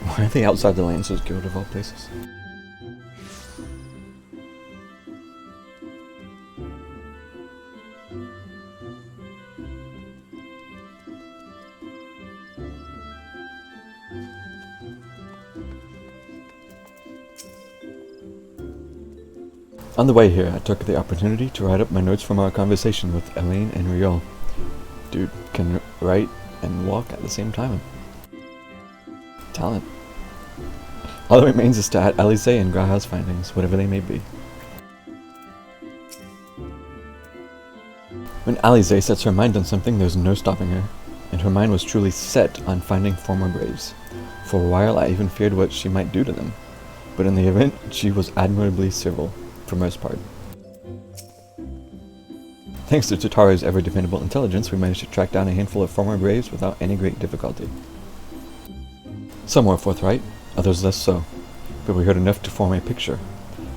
Why are they outside the Lancers Guild of all places? On the way here, I took the opportunity to write up my notes from our conversation with Elaine and Riol. Dude can write and walk at the same time. Talent. All that remains is to add Alice and Graha's findings, whatever they may be. When Alice sets her mind on something, there's no stopping her, and her mind was truly set on finding former Braves. For a while, I even feared what she might do to them, but in the event, she was admirably civil, for most part. Thanks to Tataru's ever-dependable intelligence, we managed to track down a handful of former Braves without any great difficulty. Some were forthright, others less so, but we heard enough to form a picture.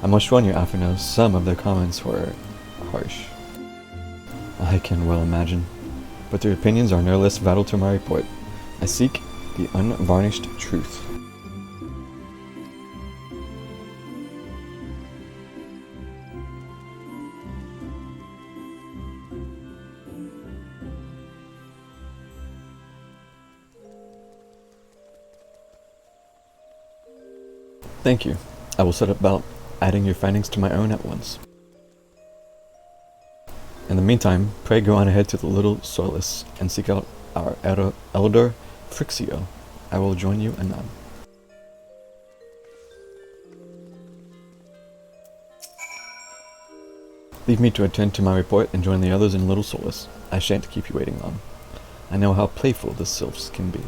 I must warn you, Afinos, some of their comments were harsh. I can well imagine, but their opinions are no less vital to my report. I seek the unvarnished truth. Thank you. I will set about adding your findings to my own at once. In the meantime, pray go on ahead to the Little Solus and seek out our elder FFXIV. I will join you anon. Leave me to attend to my report and join the others in Little Solus. I shan't keep you waiting long. I know how playful the sylphs can be.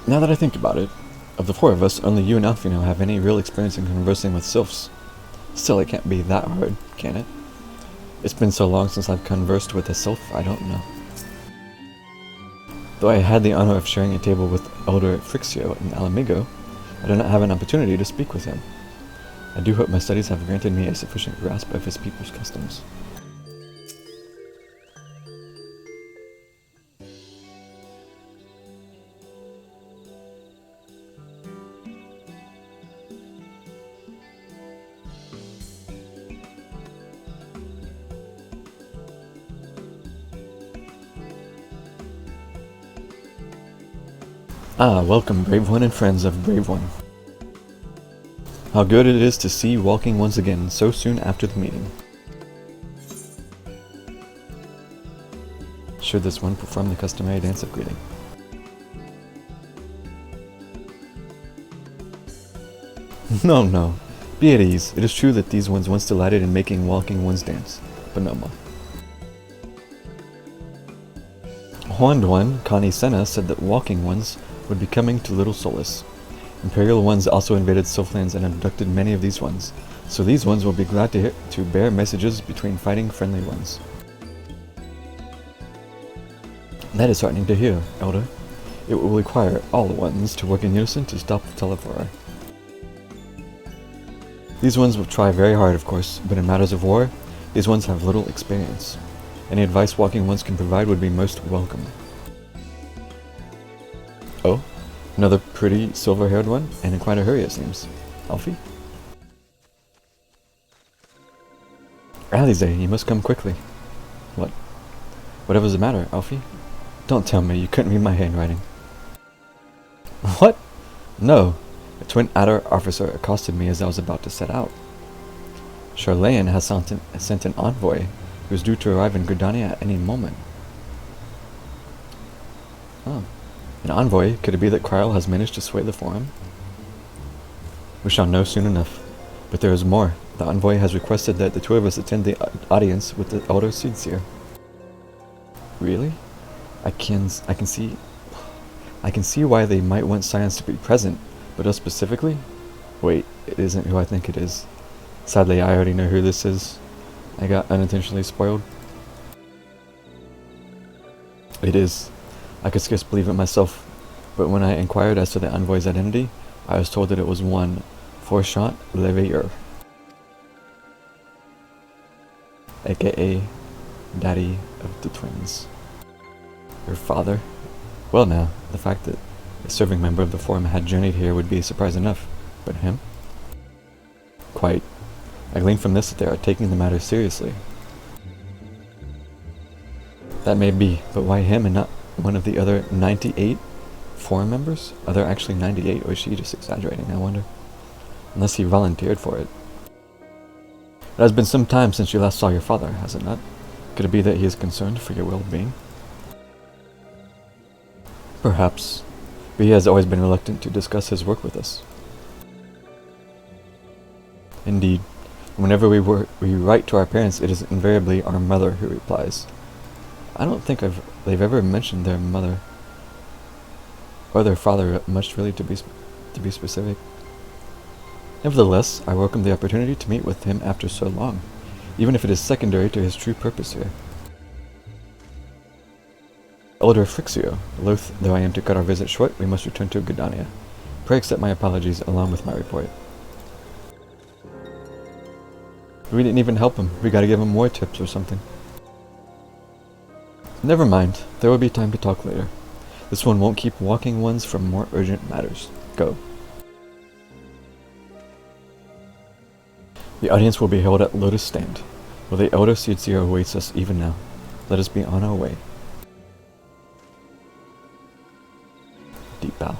Now that I think about it, of the four of us, only you and Alfino have any real experience in conversing with sylphs. Still, it can't be that hard, can it? It's been so long since I've conversed with a sylph, I don't know. Though I had the honor of sharing a table with Elder FFXIV in Alamigo, I did not have an opportunity to speak with him. I do hope my studies have granted me a sufficient grasp of his people's customs. Ah, welcome, Brave One and friends of Brave One. How good it is to see you walking once again, so soon after the meeting. Should this one perform the customary dance of greeting? No. Be at ease. It is true that these ones once delighted in making walking ones dance, but no more. Horned One, Connie Senna, said that walking ones would be coming to Little Solus. Imperial ones also invaded Sylphlands and abducted many of these ones, so these ones will be glad to bear messages between fighting friendly ones. That is heartening to hear, Elder. It will require all ones to work in unison to stop the Telefora. These ones will try very hard, of course, but in matters of war, these ones have little experience. Any advice walking ones can provide would be most welcome. Oh, another pretty silver-haired one, and in quite a hurry it seems. Alfie? Alize, you must come quickly. What? Whatever's the matter, Alfie? Don't tell me you couldn't read my handwriting. What? No. A twin adder officer accosted me as I was about to set out. Charlayan has sent an envoy who is due to arrive in Gridania at any moment. Oh. An envoy? Could it be that Kryle has managed to sway the forum? We shall know soon enough. But there is more. The envoy has requested that the two of us attend the audience with the Elder Seedseer. Really? I can see why they might want Science to be present, but us specifically? Wait, it isn't who I think it is. Sadly, I already know who this is. I got unintentionally spoiled. It is. I could scarce believe it myself, but when I inquired as to the envoy's identity, I was told that it was one Forchant Leveilleur, aka Daddy of the Twins. Your father? Well now, the fact that a serving member of the Forum had journeyed here would be a surprise enough, but him? Quite. I glean from this that they are taking the matter seriously. That may be, but why him and not one of the other 98 Forum members? Are there actually 98, or is she just exaggerating, I wonder? Unless he volunteered for it. It has been some time since you last saw your father, has it not? Could it be that he is concerned for your well-being? Perhaps, but he has always been reluctant to discuss his work with us. Indeed, whenever we write to our parents, it is invariably our mother who replies. I don't think they've ever mentioned their mother or their father much, really, to be specific. Nevertheless, I welcome the opportunity to meet with him after so long, even if it is secondary to his true purpose here. Elder Frixio, loath though I am to cut our visit short, we must return to Gridania. Pray accept my apologies along with my report. We didn't even help him. We gotta give him more tips or something. Never mind. There will be time to talk later. This one won't keep walking ones from more urgent matters. Go. The audience will be held at Lotus Stand, where the Elder Seedsir awaits us even now. Let us be on our way. Deep bow.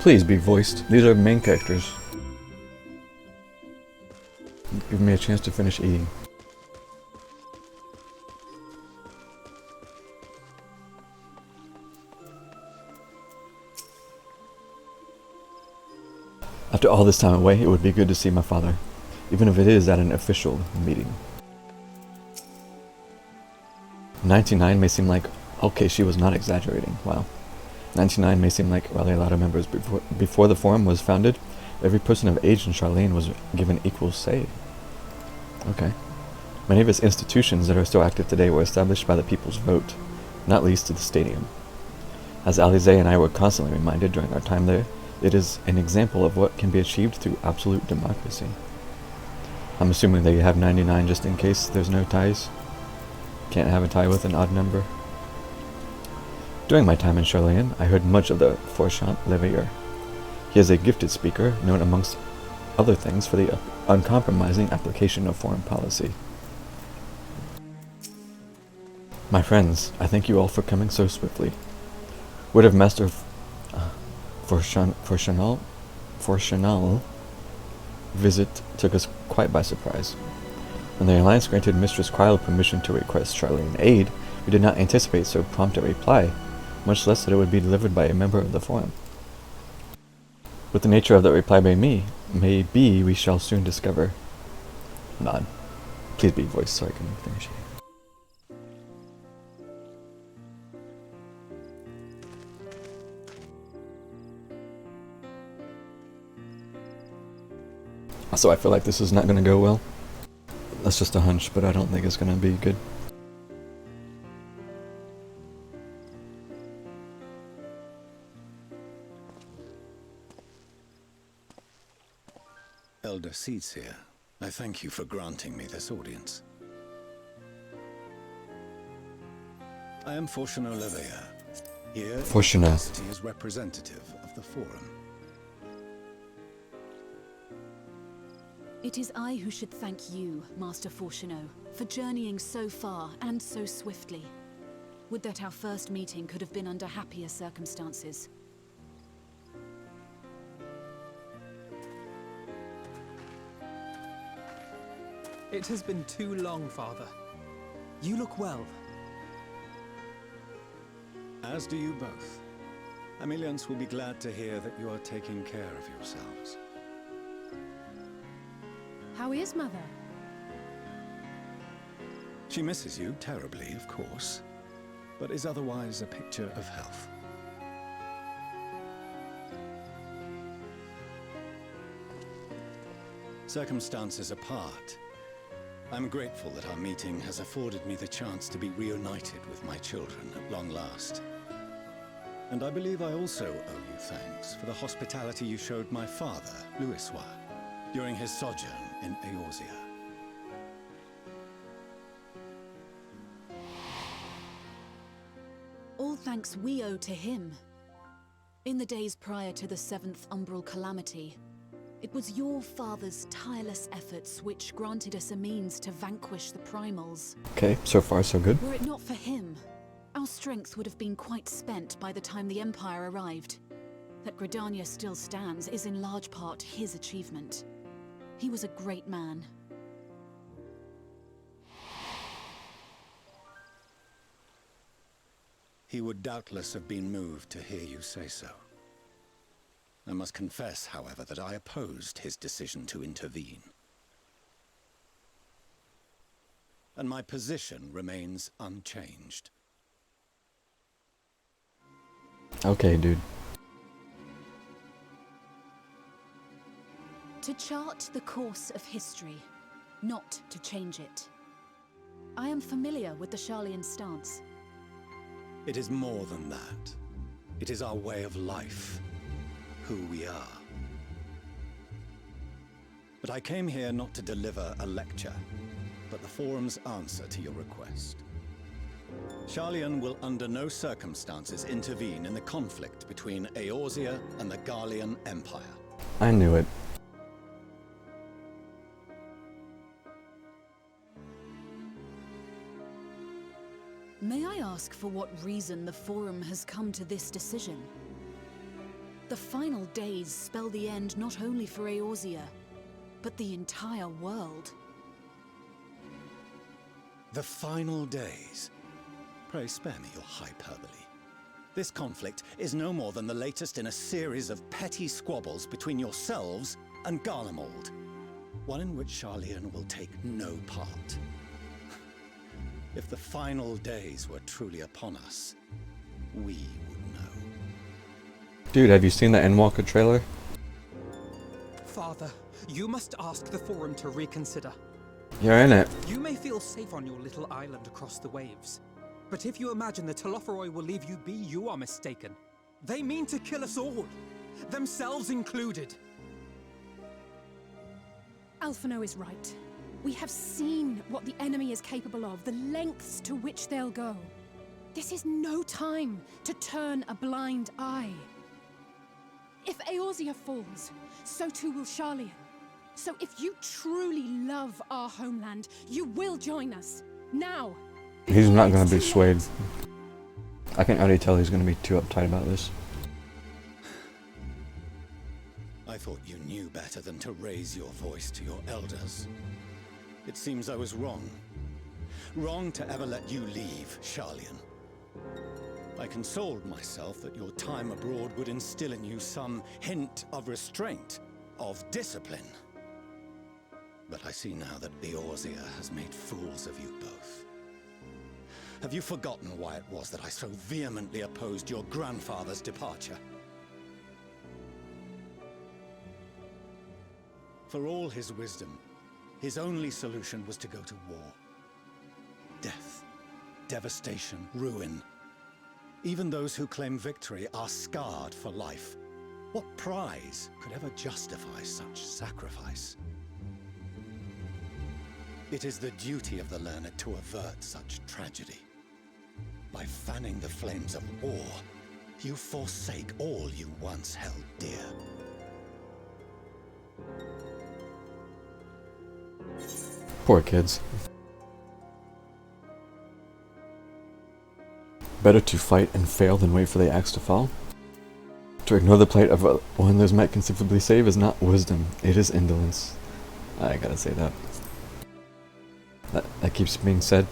Please be voiced. These are main characters. Give me a chance to finish eating. After all this time away, it would be good to see my father, even if it is at an official meeting. 99 may seem like, okay, she was not exaggerating, wow. 99 may seem like rather a lot of members. Before the forum was founded, every person of age in Charlene was given equal say. Okay. Many of its institutions that are still active today were established by the people's vote, not least to the stadium. As Alize and I were constantly reminded during our time there, it is an example of what can be achieved through absolute democracy. I'm assuming they have 99 just in case there's no ties. Can't have a tie with an odd number. During my time in Charlene, I heard much of the Forchant Leveilleur. He is a gifted speaker, known amongst other things for the uncompromising application of foreign policy. My friends, I thank you all for coming so swiftly. Word of Master Forchanal visit took us quite by surprise. When the Alliance granted Mistress Quile permission to request Charlene aid, we did not anticipate so prompt a reply, much less that it would be delivered by a member of the forum. What the nature of that reply may be, we shall soon discover. Nod. Please be voiced so I can finish it. Also, I feel like this is not going to go well. That's just a hunch, but I don't think it's going to be good. Elder Seedsir, I thank you for granting me this audience. I am Forchanal Leveilleur, here in capacity as representative of the Forum. It is I who should thank you, Master Forchanal, for journeying so far and so swiftly. Would that our first meeting could have been under happier circumstances. It has been too long, Father. You look well. As do you both. Ameliance will be glad to hear that you are taking care of yourselves. How is Mother? She misses you terribly, of course, but is otherwise a picture of health. Circumstances apart, I'm grateful that our meeting has afforded me the chance to be reunited with my children at long last. And I believe I also owe you thanks for the hospitality you showed my father, Louisoix, during his sojourn in Eorzea. All thanks we owe to him. In the days prior to the 7th Umbral Calamity, it was your father's tireless efforts which granted us a means to vanquish the Primals. Okay, so far so good. Were it not for him, our strength would have been quite spent by the time the Empire arrived. That Gridania still stands is in large part his achievement. He was a great man. He would doubtless have been moved to hear you say so. I must confess, however, that I opposed his decision to intervene. And my position remains unchanged. Okay, dude. To chart the course of history, not to change it. I am familiar with the Sharlayan stance. It is more than that. It is our way of life, who we are. But I came here not to deliver a lecture, but the Forum's answer to your request. Sharlayan will under no circumstances intervene in the conflict between Eorzea and the Garlean Empire. I knew it. May I ask for what reason the Forum has come to this decision? The final days spell the end not only for Eorzea, but the entire world. The final days? Pray spare me your hyperbole. This conflict is no more than the latest in a series of petty squabbles between yourselves and Garlemald. One in which Sharlayan will take no part. If the final days were truly upon us, we would know. Dude, have you seen the Endwalker trailer? Father, you must ask the Forum to reconsider. You're in it. You may feel safe on your little island across the waves. But if you imagine the Telophoroi will leave you be, you are mistaken. They mean to kill us all, themselves included. Alphino is right. We have seen what the enemy is capable of, the lengths to which they'll go. This is no time to turn a blind eye. If Eorzea falls, so too will Sharlayan. So if you truly love our homeland, you will join us. Now! He's not gonna be swayed. I can already tell he's gonna be too uptight about this. I thought you knew better than to raise your voice to your elders. It seems I was wrong. Wrong to ever let you leave, Sharlayan. I consoled myself that your time abroad would instill in you some hint of restraint, of discipline. But I see now that Eorzea has made fools of you both. Have you forgotten why it was that I so vehemently opposed your grandfather's departure? For all his wisdom, his only solution was to go to war. Death, devastation, ruin. Even those who claim victory are scarred for life. What prize could ever justify such sacrifice? It is the duty of the learned to avert such tragedy. By fanning the flames of war, you forsake all you once held dear. Poor kids. Better to fight and fail than wait for the axe to fall. To ignore the plight of one those might conceivably save is not wisdom, it is indolence. I gotta say that. That keeps being said.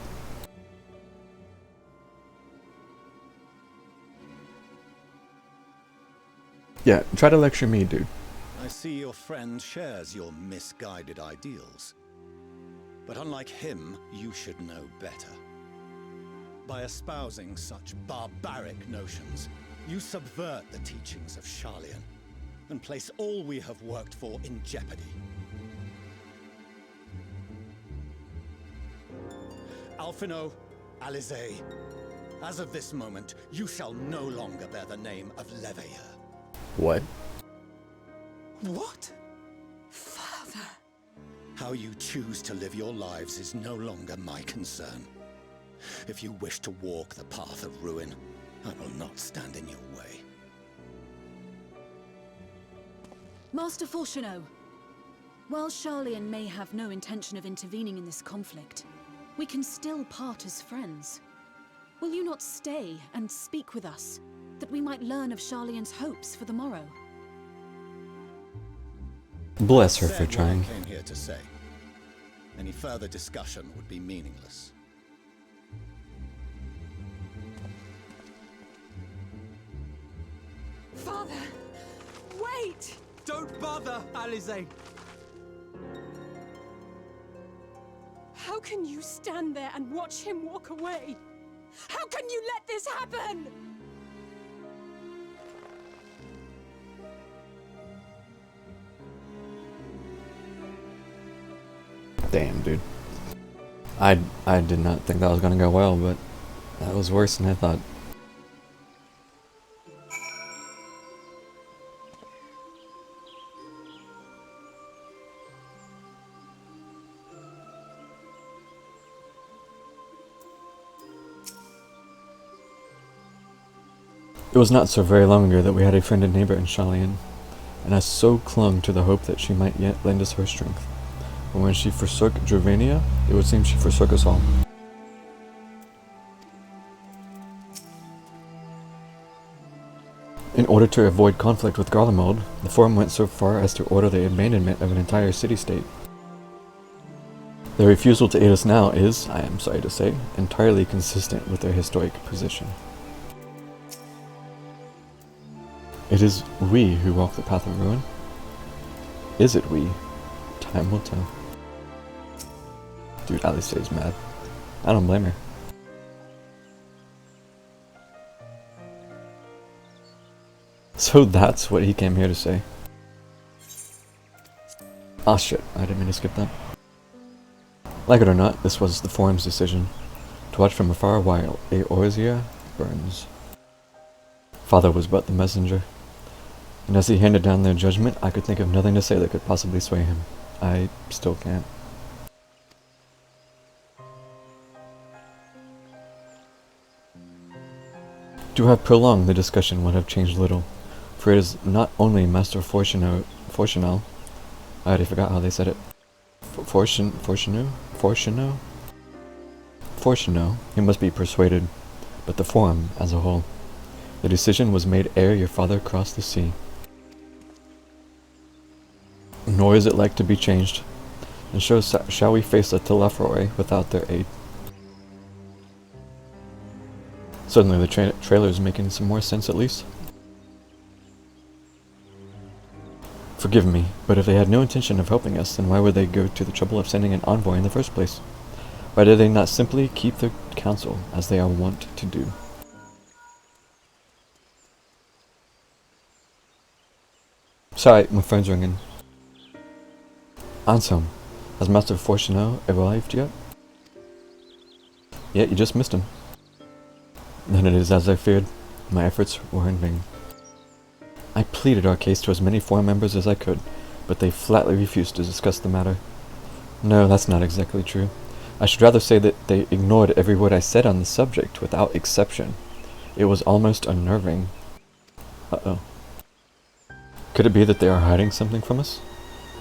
Yeah, try to lecture me, dude. I see your friend shares your misguided ideals. But unlike him, you should know better. By espousing such barbaric notions, you subvert the teachings of Sharlayan and place all we have worked for in jeopardy. Alphino, Alizé, as of this moment, you shall no longer bear the name of Leveilleur. What? What? Father! How you choose to live your lives is no longer my concern. If you wish to walk the path of ruin, I will not stand in your way. Master Fourcheneau, while Charlian may have no intention of intervening in this conflict, we can still part as friends. Will you not stay and speak with us, that we might learn of Charlian's hopes for the morrow? Bless her Said for what I trying. came here to say. Any further discussion would be meaningless. Father! Wait! Don't bother, Alizé! How can you stand there and watch him walk away? How can you let this happen? Damn, dude. I did not think that was gonna go well, but that was worse than I thought. It was not so very long ago that we had a friend and neighbor in Charlian, and I so clung to the hope that she might yet lend us her strength. But when she forsook Drovania, it would seem she forsook us all. In order to avoid conflict with Garlemald, the Forum went so far as to order the abandonment of an entire city-state. Their refusal to aid us now is, I am sorry to say, entirely consistent with their historic position. It is we who walk the path of ruin. Is it we? Time will tell. Dude, Alizé's mad. I don't blame her. So that's what he came here to say. Ah shit, I didn't mean to skip that. Like it or not, this was the Forum's decision. To watch from afar while Eorzea burns. Father was but the messenger. And as he handed down their judgment, I could think of nothing to say that could possibly sway him. I still can't. To have prolonged the discussion would have changed little, for it is not only Master Fourcheneau, I already forgot how they said it. Fourcheneau, he must be persuaded, but the Forum as a whole. The decision was made ere your father crossed the sea. Nor is it like to be changed, and so shall we face the Telefroi without their aid. Suddenly the trailer is making some more sense at least. Forgive me, but if they had no intention of helping us, then why would they go to the trouble of sending an envoy in the first place? Why did they not simply keep their counsel, as they are wont to do? Sorry, my phone's ringing. Anselm, has Master Fourcheneau arrived yet? Yeah, you just missed him. Then it is as I feared. My efforts were in vain. I pleaded our case to as many Forum members as I could, but they flatly refused to discuss the matter. No, that's not exactly true. I should rather say that they ignored every word I said on the subject, without exception. It was almost unnerving. Uh-oh. Could it be that they are hiding something from us?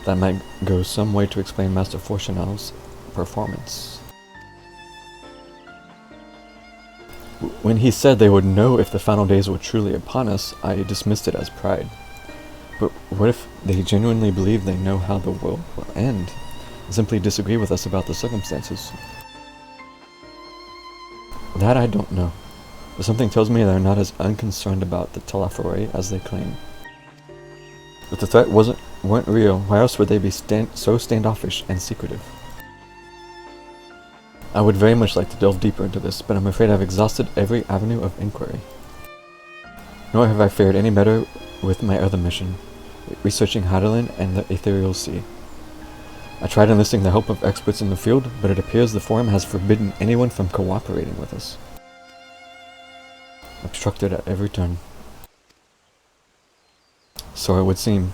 That might go some way to explain Master Fourcheneau's performance. When he said they would know if the final days were truly upon us, I dismissed it as pride. But what if they genuinely believe they know how the world will end, and simply disagree with us about the circumstances? That I don't know, but something tells me they're not as unconcerned about the Telefroi as they claim. If the threat weren't real, why else would they be so standoffish and secretive? I would very much like to delve deeper into this, but I'm afraid I've exhausted every avenue of inquiry. Nor have I fared any better with my other mission, researching Hydaelyn and the Ethereal Sea. I tried enlisting the help of experts in the field, but it appears the Forum has forbidden anyone from cooperating with us. Obstructed at every turn. So it would seem.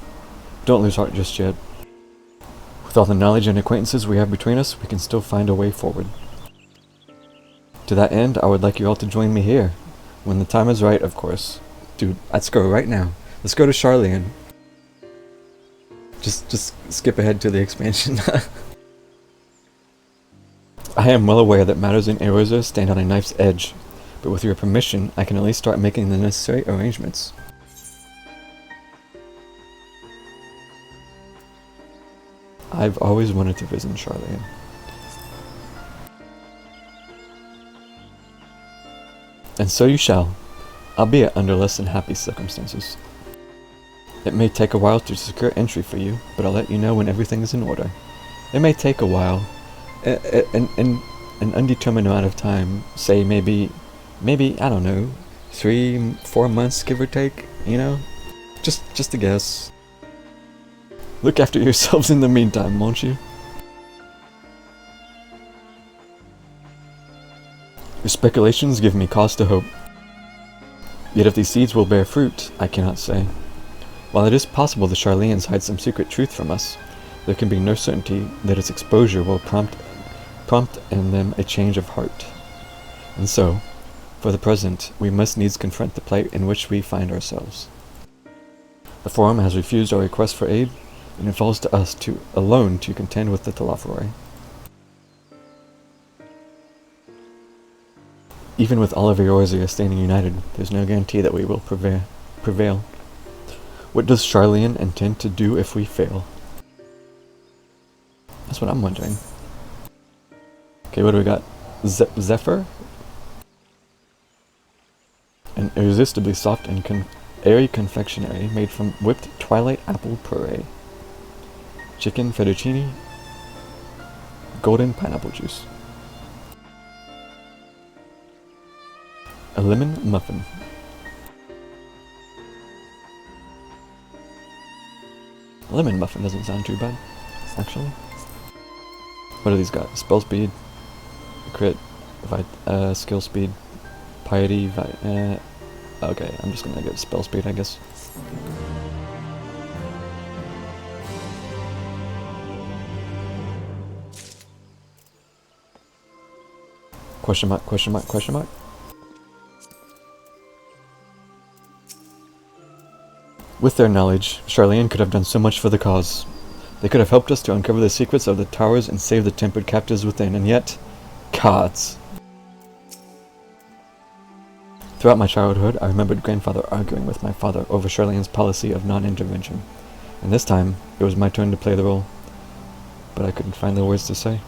Don't lose heart just yet. With all the knowledge and acquaintances we have between us, we can still find a way forward. To that end, I would like you all to join me here. When the time is right, of course. Dude, let's go right now. Let's go to Charlian. Just skip ahead to the expansion. I am well aware that matters in Eorzea stand on a knife's edge, but with your permission, I can at least start making the necessary arrangements. I've always wanted to visit Charlian. And so you shall, albeit under less than happy circumstances. It may take a while to secure entry for you, but I'll let you know when everything is in order. It may take a while, an undetermined amount of time, say maybe, I don't know, 3-4 months, give or take, you know? Just a guess. Look after yourselves in the meantime, won't you? Your speculations give me cause to hope. Yet if these seeds will bear fruit, I cannot say. While it is possible the Charlians hide some secret truth from us, there can be no certainty that its exposure will prompt in them a change of heart. And so, for the present, we must needs confront the plight in which we find ourselves. The Forum has refused our request for aid, and it falls to us alone to contend with the Telophoroi. Even with all of Eorzea standing united, there's no guarantee that we will prevail. What does Charlian intend to do if we fail? That's what I'm wondering. Okay, what do we got? Zephyr? An irresistibly soft and airy confectionery made from whipped twilight apple puree. Chicken fettuccine. Golden pineapple juice. A lemon muffin. A lemon muffin doesn't sound too bad, actually. What do these got? Spell speed, crit, skill speed, piety, okay, I'm just gonna get spell speed, I guess. Question mark, question mark, question mark. With their knowledge, Charlian could have done so much for the cause. They could have helped us to uncover the secrets of the towers and save the tempered captives within, and yet, gods. Throughout my childhood, I remembered grandfather arguing with my father over Charlian's policy of non-intervention, and this time, it was my turn to play the role, but I couldn't find the words to say.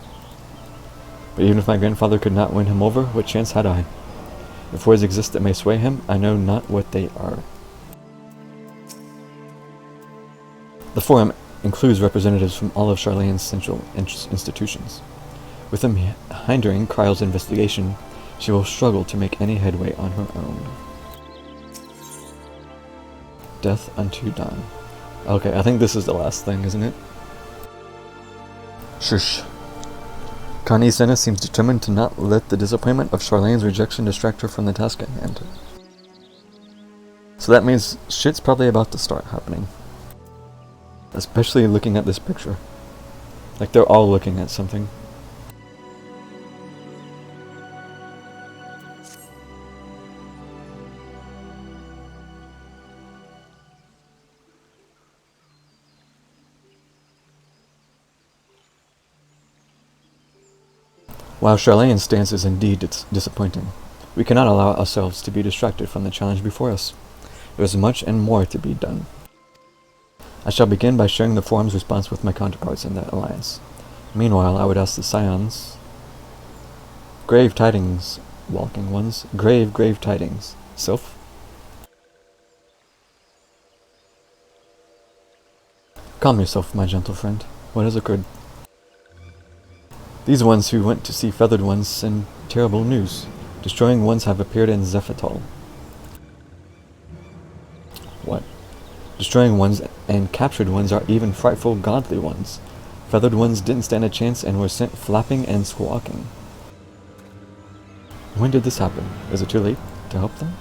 But even if my grandfather could not win him over, what chance had I? If words exist that may sway him, I know not what they are. The Forum includes representatives from all of Charlian's central institutions. With them hindering Kryle's investigation, she will struggle to make any headway on her own. Death unto dawn. Okay, I think this is the last thing, isn't it? Shush. Connie Senna seems determined to not let the disappointment of Charlane's rejection distract her from the task at hand. So that means shit's probably about to start happening. Especially looking at this picture. Like they're all looking at something. While Charlane's stance is indeed disappointing, we cannot allow ourselves to be distracted from the challenge before us. There is much and more to be done. I shall begin by sharing the Forum's response with my counterparts in the Alliance. Meanwhile, I would ask the Scions... Grave tidings, walking ones. Grave tidings. Sylph? Calm yourself, my gentle friend. What has occurred? These ones who went to see feathered ones send terrible news. Destroying ones have appeared in Zephytal. What? Destroying ones and captured ones are even frightful godly ones. Feathered ones didn't stand a chance and were sent flapping and squawking. When did this happen? Is it too late to help them?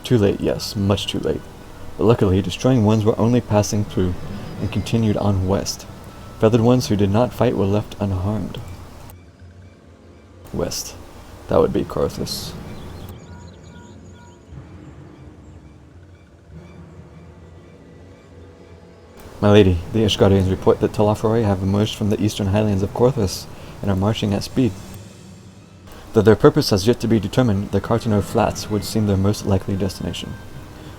Too late, yes, much too late. But luckily, destroying ones were only passing through and continued on west. Feathered ones who did not fight were left unharmed. West. That would be Carthus. My lady, the Ishgarians report that Telafroi have emerged from the eastern highlands of Carthus and are marching at speed. Though their purpose has yet to be determined, the Cartano Flats would seem their most likely destination.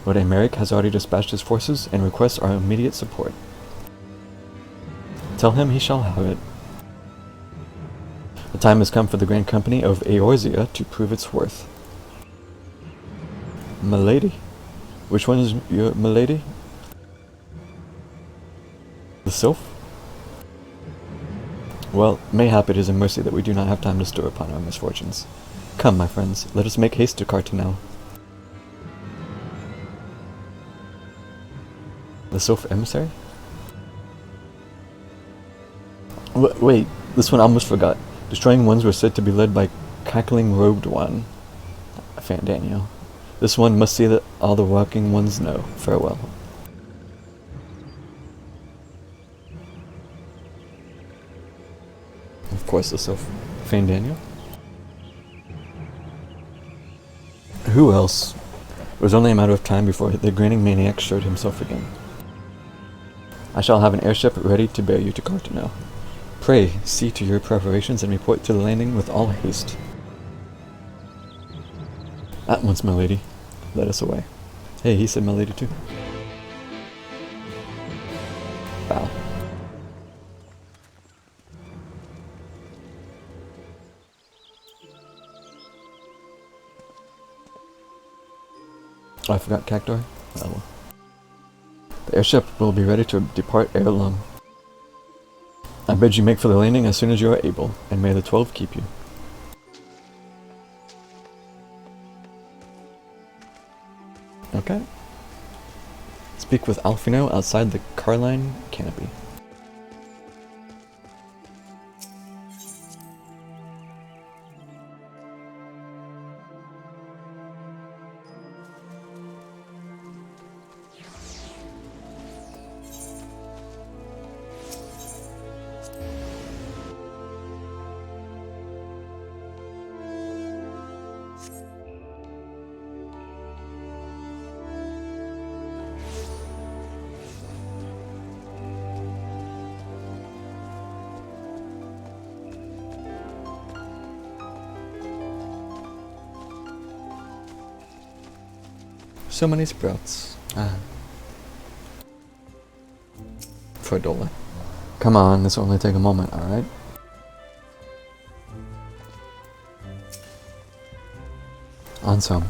Lord Emeric has already dispatched his forces and requests our immediate support. Tell him he shall have it. The time has come for the Grand Company of Eorzea to prove its worth. Milady? Which one is your milady? The Sylph? Well, mayhap it is a mercy that we do not have time to stir upon our misfortunes. Come, my friends, let us make haste to Cartanel. The Sylph Emissary? Wait, this one I almost forgot. Destroying ones were said to be led by Cackling Robed One. Fandaniel. This one must see that all the walking ones know. Farewell. Of course, the Sylph. Fandaniel? Who else? It was only a matter of time before the grinning maniac showed himself again. I shall have an airship ready to bear you to Cartanel. Pray, see to your preparations and report to the landing with all haste. At once, my lady. Let us away. Hey, he said my lady too. Bow. Oh, I forgot Cactor. Oh well. The airship will be ready to depart ere long. I bid you make for the landing as soon as you are able, and may the 12 keep you. Okay. Speak with Alfino outside the Carline canopy. So many sprouts. For Dola. Come on, this will only take a moment, alright? Ansem.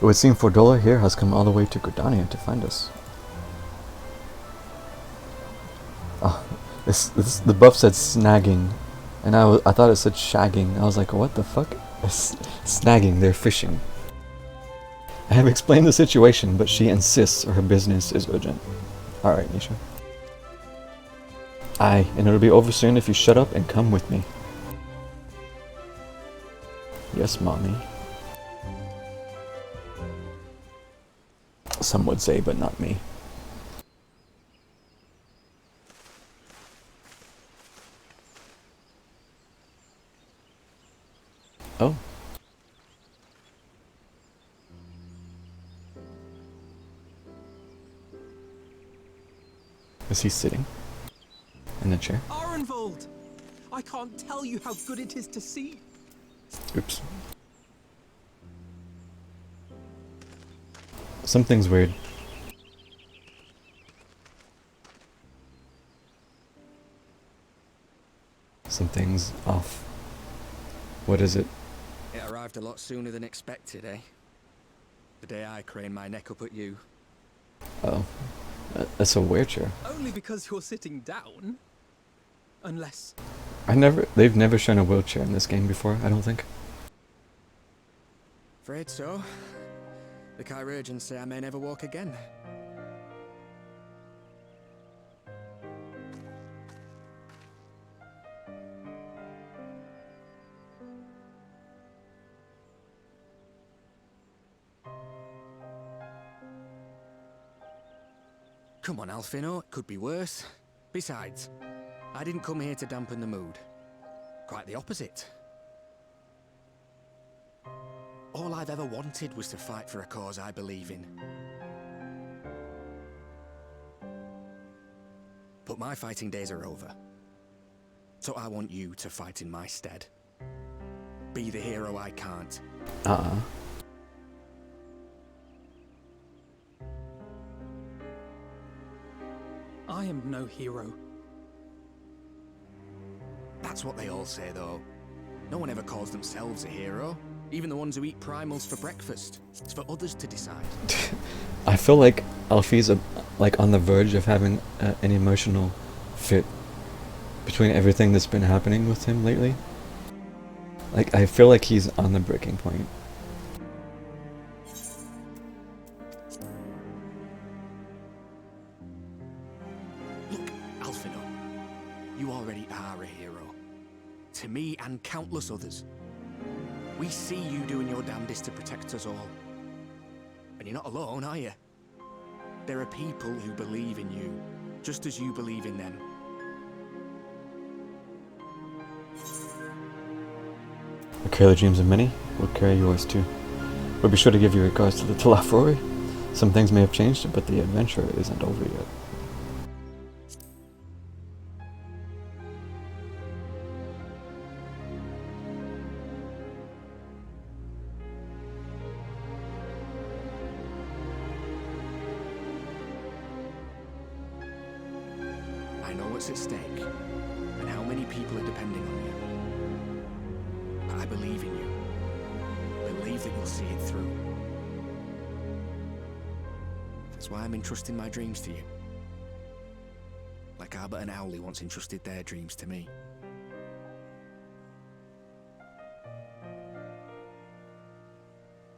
It would seem Fordola here has come all the way to Gridania to find us. Oh, the buff said snagging, and I thought it said shagging. I was like, what the fuck? It's snagging, they're fishing. I have explained the situation, but she insists her business is urgent. Alright, Nisha. Aye, and it'll be over soon if you shut up and come with me. Yes, mommy. Some would say, but not me. Oh. Is he sitting in the chair? Arenvold! I can't tell you how good it is to see. Oops. Something's weird. Something's off. What is it? It arrived a lot sooner than expected, eh? The day I craned my neck up at you. Oh. That's a wheelchair. Only because you're sitting down. Unless... They've never shown a wheelchair in this game before, I don't think. Afraid so. The Chirurgeons say I may never walk again. Come on, Alfino, it could be worse. Besides, I didn't come here to dampen the mood. Quite the opposite. All I've ever wanted was to fight for a cause I believe in. But my fighting days are over. So I want you to fight in my stead. Be the hero I can't. I am no hero. That's what they all say, though. No one ever calls themselves a hero. Even the ones who eat primals for breakfast. It's for others to decide. I feel like Alfie's like on the verge of having an emotional fit between everything that's been happening with him lately. Like, I feel like he's on the breaking point. Look, Alfino, you already are a hero. To me and countless others. We see you doing your damnedest to protect us all. And you're not alone, are you? There are people who believe in you, just as you believe in them. Will carry the dreams of many, will carry yours too. We'll be sure to give your regards to the Talafrori. Some things may have changed, but the adventure isn't over yet. I know what's at stake, and how many people are depending on you. But I believe in you. Believe that you'll see it through. That's why I'm entrusting my dreams to you. Like Albert and Owley once entrusted their dreams to me.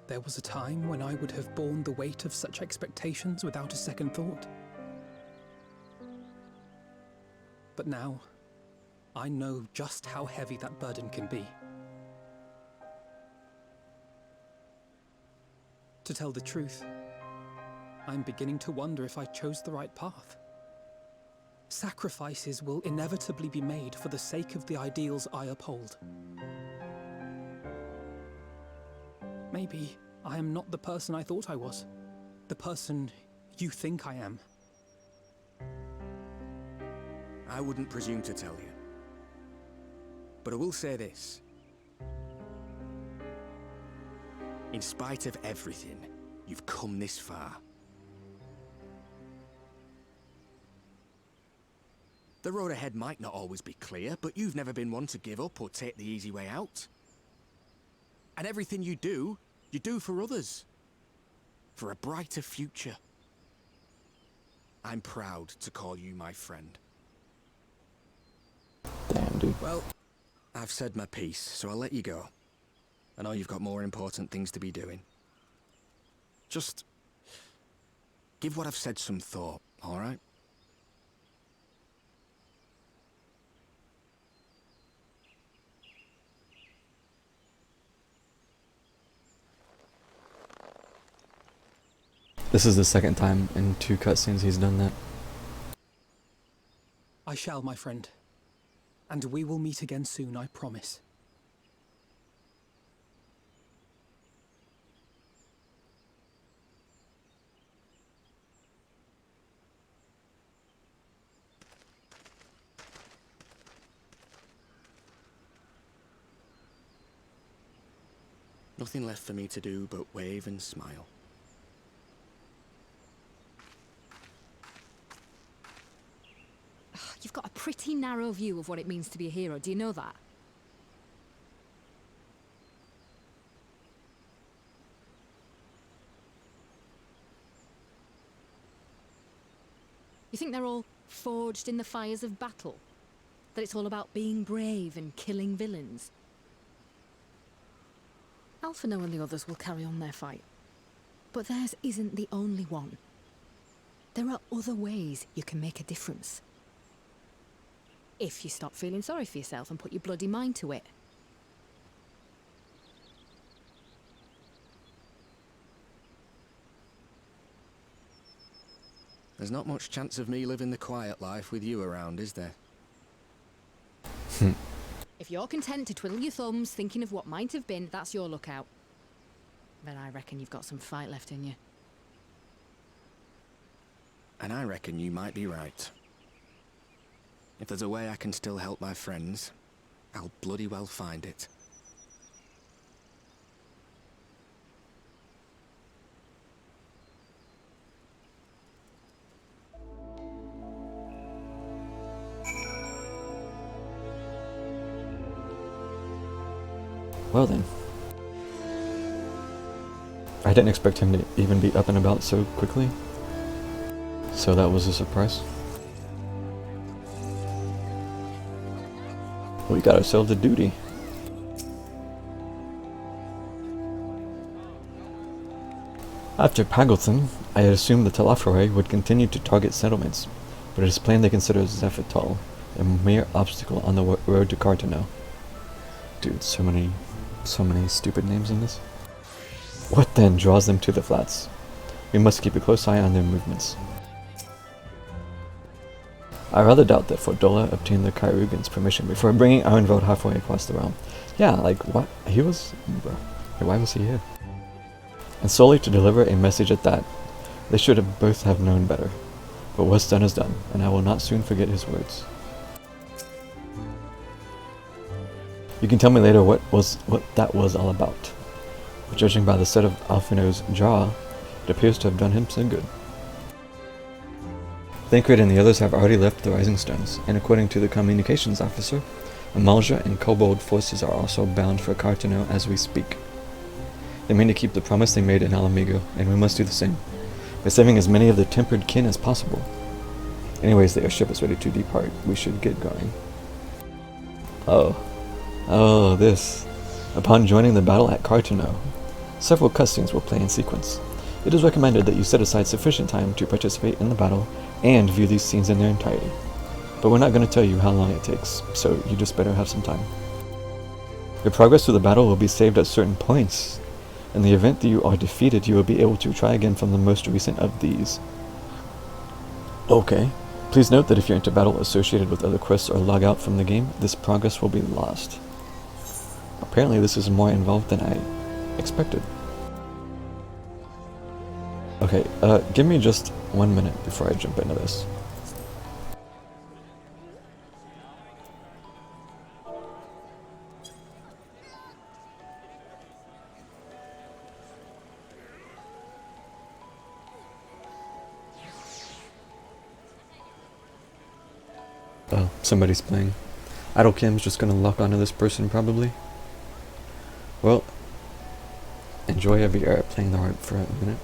There was a time when I would have borne the weight of such expectations without a second thought. But now, I know just how heavy that burden can be. To tell the truth, I'm beginning to wonder if I chose the right path. Sacrifices will inevitably be made for the sake of the ideals I uphold. Maybe I am not the person I thought I was. The person you think I am. I wouldn't presume to tell you. But I will say this. In spite of everything, you've come this far. The road ahead might not always be clear, but you've never been one to give up or take the easy way out. And everything you do for others. For a brighter future. I'm proud to call you my friend. Damn, dude. Well, I've said my piece, so I'll let you go. I know you've got more important things to be doing. Just give what I've said some thought, all right? This is the second time in 2 cutscenes he's done that. I shall, my friend. And we will meet again soon, I promise. Nothing left for me to do but wave and smile. You've got a pretty narrow view of what it means to be a hero, do you know that? You think they're all forged in the fires of battle? That it's all about being brave and killing villains? Alphino and the others will carry on their fight. But theirs isn't the only one. There are other ways you can make a difference. If you stop feeling sorry for yourself and put your bloody mind to it. There's not much chance of me living the quiet life with you around, is there? If you're content to twiddle your thumbs thinking of what might have been, that's your lookout. But I reckon you've got some fight left in you. And I reckon you might be right. If there's a way I can still help my friends, I'll bloody well find it. Well then. I didn't expect him to even be up and about so quickly. So that was a surprise. We got ourselves a duty. After Pagleton, I had assumed the Telafroi would continue to target settlements, but it is plain they consider Zephytal a mere obstacle on the road to Cartano. Dude, so many stupid names in this. What then draws them to the flats? We must keep a close eye on their movements. I rather doubt that Fordola obtained the Kairugan's permission before bringing Ironveld halfway across the realm. Yeah, like, what? He was... Bro, why was he here? And solely to deliver a message at that. They should have both have known better. But what's done is done, and I will not soon forget his words. You can tell me later what that was all about. But judging by the set of Alfino's jaw, it appears to have done him some good. Thancred and the others have already left the Rising Stones, and according to the communications officer, Amalja and Kobold forces are also bound for Cartano as we speak. They mean to keep the promise they made in Alamigo, and we must do the same, by saving as many of the tempered kin as possible. Anyways, the airship is ready to depart. We should get going. Oh, this. Upon joining the battle at Cartano, several cutscenes will play in sequence. It is recommended that you set aside sufficient time to participate in the battle and view these scenes in their entirety. But we're not going to tell you how long it takes, so you just better have some time. Your progress through the battle will be saved at certain points. In the event that you are defeated, you will be able to try again from the most recent of these. Okay. Please note that if you enter battle associated with other quests or log out from the game, this progress will be lost. Apparently this is more involved than I expected. Okay, give me just 1 minute before I jump into this. Oh, somebody's playing. Idlecam's just gonna lock onto this person probably. Well, enjoy Eviera playing the harp for a minute.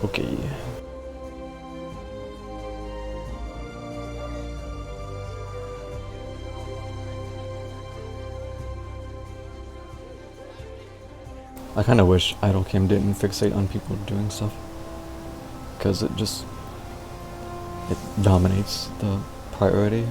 Okay. I kind of wish Idlecam didn't fixate on people doing stuff, because it dominates the priority.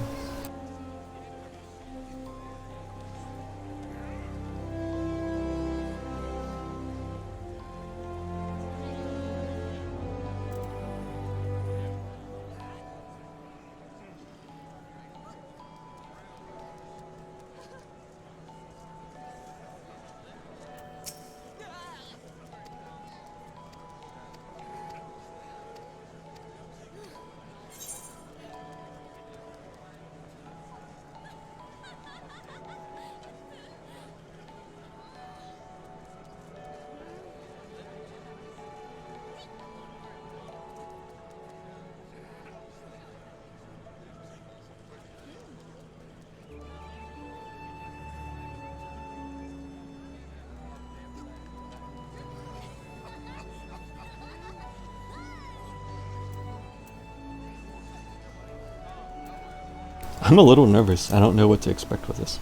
I'm a little nervous. I don't know what to expect with this.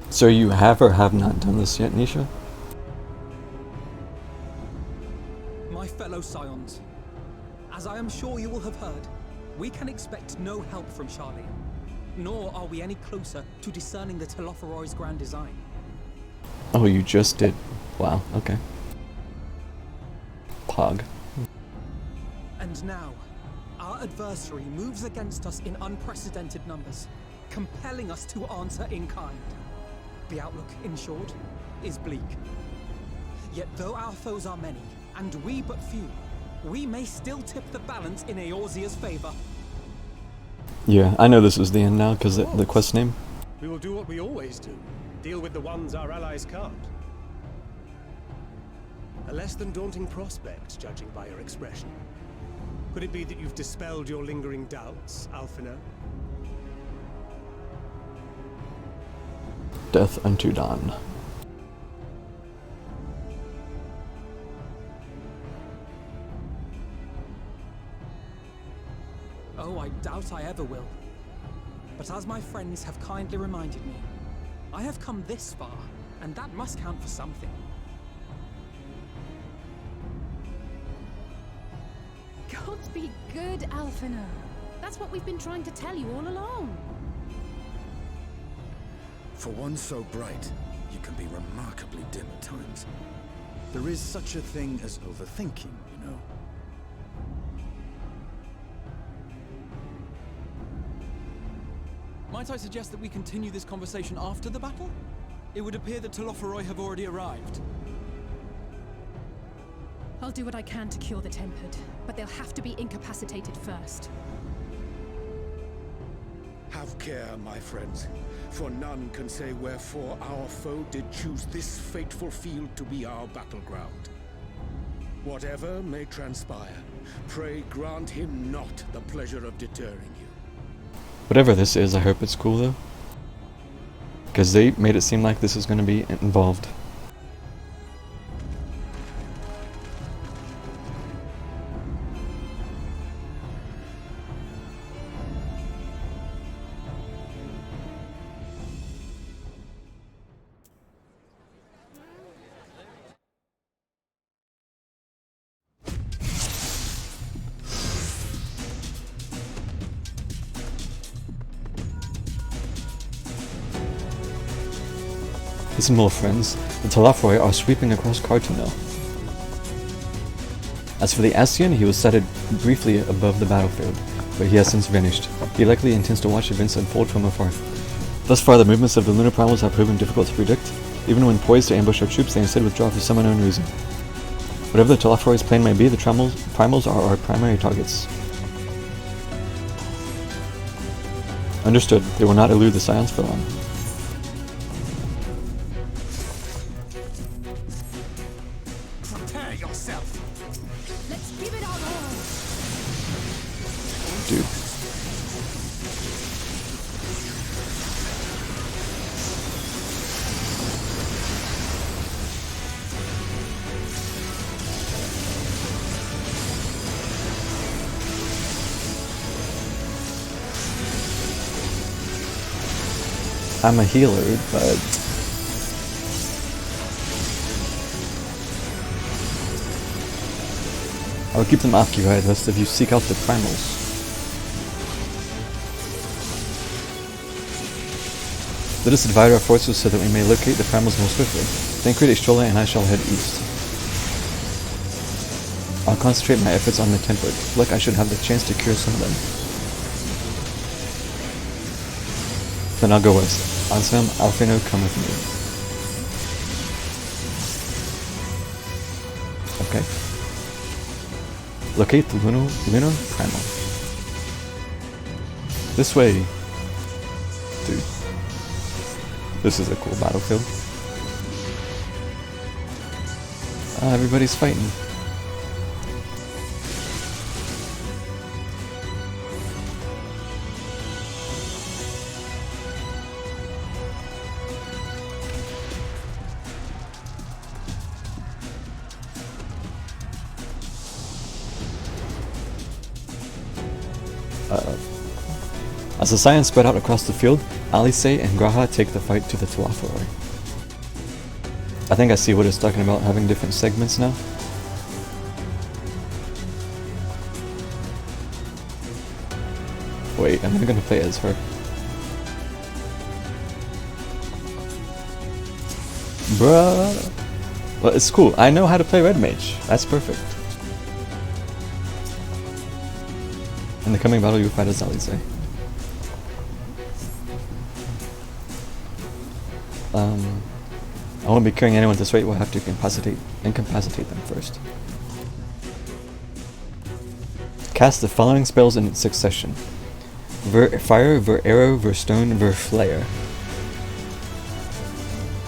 So you have or have not done this yet, Nisha? My fellow Scions, as I am sure you will have heard, we can expect no help from Charlie, nor are we any closer to discerning the Telophoroi's grand design. Oh, you just did. Wow, okay. Pog. And now, our adversary moves against us in unprecedented numbers, compelling us to answer in kind. The outlook, in short, is bleak. Yet though our foes are many, and we but few, we may still tip the balance in Eorzea's favor. Yeah, I know this is the end now because the quest name. We will do what we always do. Deal with the ones our allies can't. A less than daunting prospect, judging by your expression. Could it be that you've dispelled your lingering doubts, Alphinaud? Death unto dawn. Oh, I doubt I ever will. But as my friends have kindly reminded me, I have come this far, and that must count for something. God be good, Alphinaud. That's what we've been trying to tell you all along. For one so bright, you can be remarkably dim at times. There is such a thing as overthinking, you know. Might I suggest that we continue this conversation after the battle? It would appear that Telophoroi have already arrived. I'll do what I can to cure the Tempered, but they'll have to be incapacitated first. Have care, my friends, for none can say wherefore our foe did choose this fateful field to be our battleground. Whatever may transpire, pray grant him not the pleasure of deterring you. Whatever this is, I hope it's cool though. Because they made it seem like this is going to be involved. Listen, little friends, the Telophoroi are sweeping across Cartino. As for the Ascian, he was sighted briefly above the battlefield, but he has since vanished. He likely intends to watch events unfold from afar. Thus far, the movements of the lunar primals have proven difficult to predict. Even when poised to ambush our troops, they instead withdraw for some unknown reason. Whatever the Telophoroi's plan may be, the primals are our primary targets. Understood. They will not elude the Scions for long. Dude. I'm a healer, but I'll keep them occupied lest if you seek out the primals. Let us divide our forces so that we may locate the primals more swiftly. Then create a shoreline and I shall head east. I'll concentrate my efforts on the tempered. Look, I should have the chance to cure some of them. Then I'll go west. Anselm, Alfino, come with me. Okay. Locate the lunar primal. This way. Dude. This is a cool battlefield. Everybody's fighting. As the Scions spread out across the field, Alice and Graha take the fight to the Telophoroi. I think I see what it's talking about, having different segments now. Wait, I'm not gonna play as her. Bruh. Well, it's cool. I know how to play Red Mage. That's perfect. In the coming battle, you fight as Alice. I won't be carrying anyone at this rate. We'll have to incapacitate them first. Cast the following spells in succession: Ver Fire, Ver Arrow, Ver Stone, Ver Flare.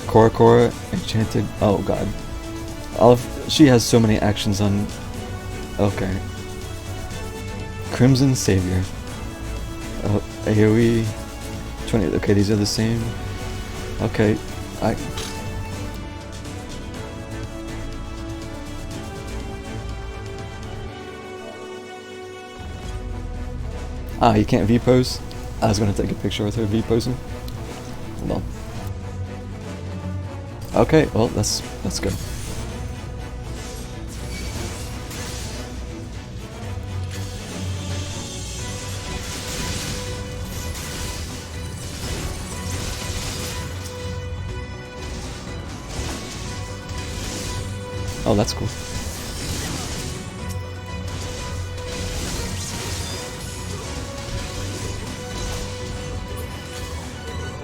Cora, Enchanted. Oh god. She has so many actions on. Okay. Crimson Savior. AoE. 20. Okay, these are the same. Okay, you can't V-pose? I was gonna take a picture with her V-posing. Hold on. Okay, well, let's go. Oh, that's cool.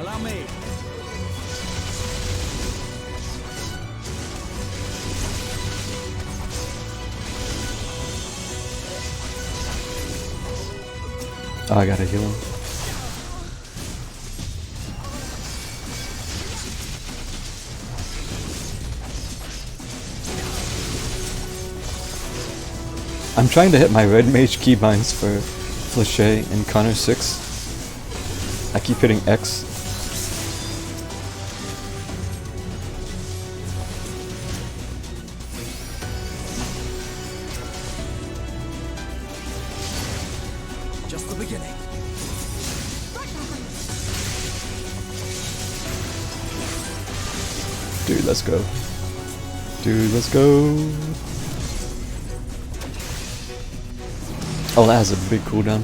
Allow me. Oh, I gotta heal him. I'm trying to hit my red mage keybinds for Flechet and Connor 6. I keep hitting X. Just the beginning. Dude, let's go. Dude, let's go. Oh, that has a big cooldown.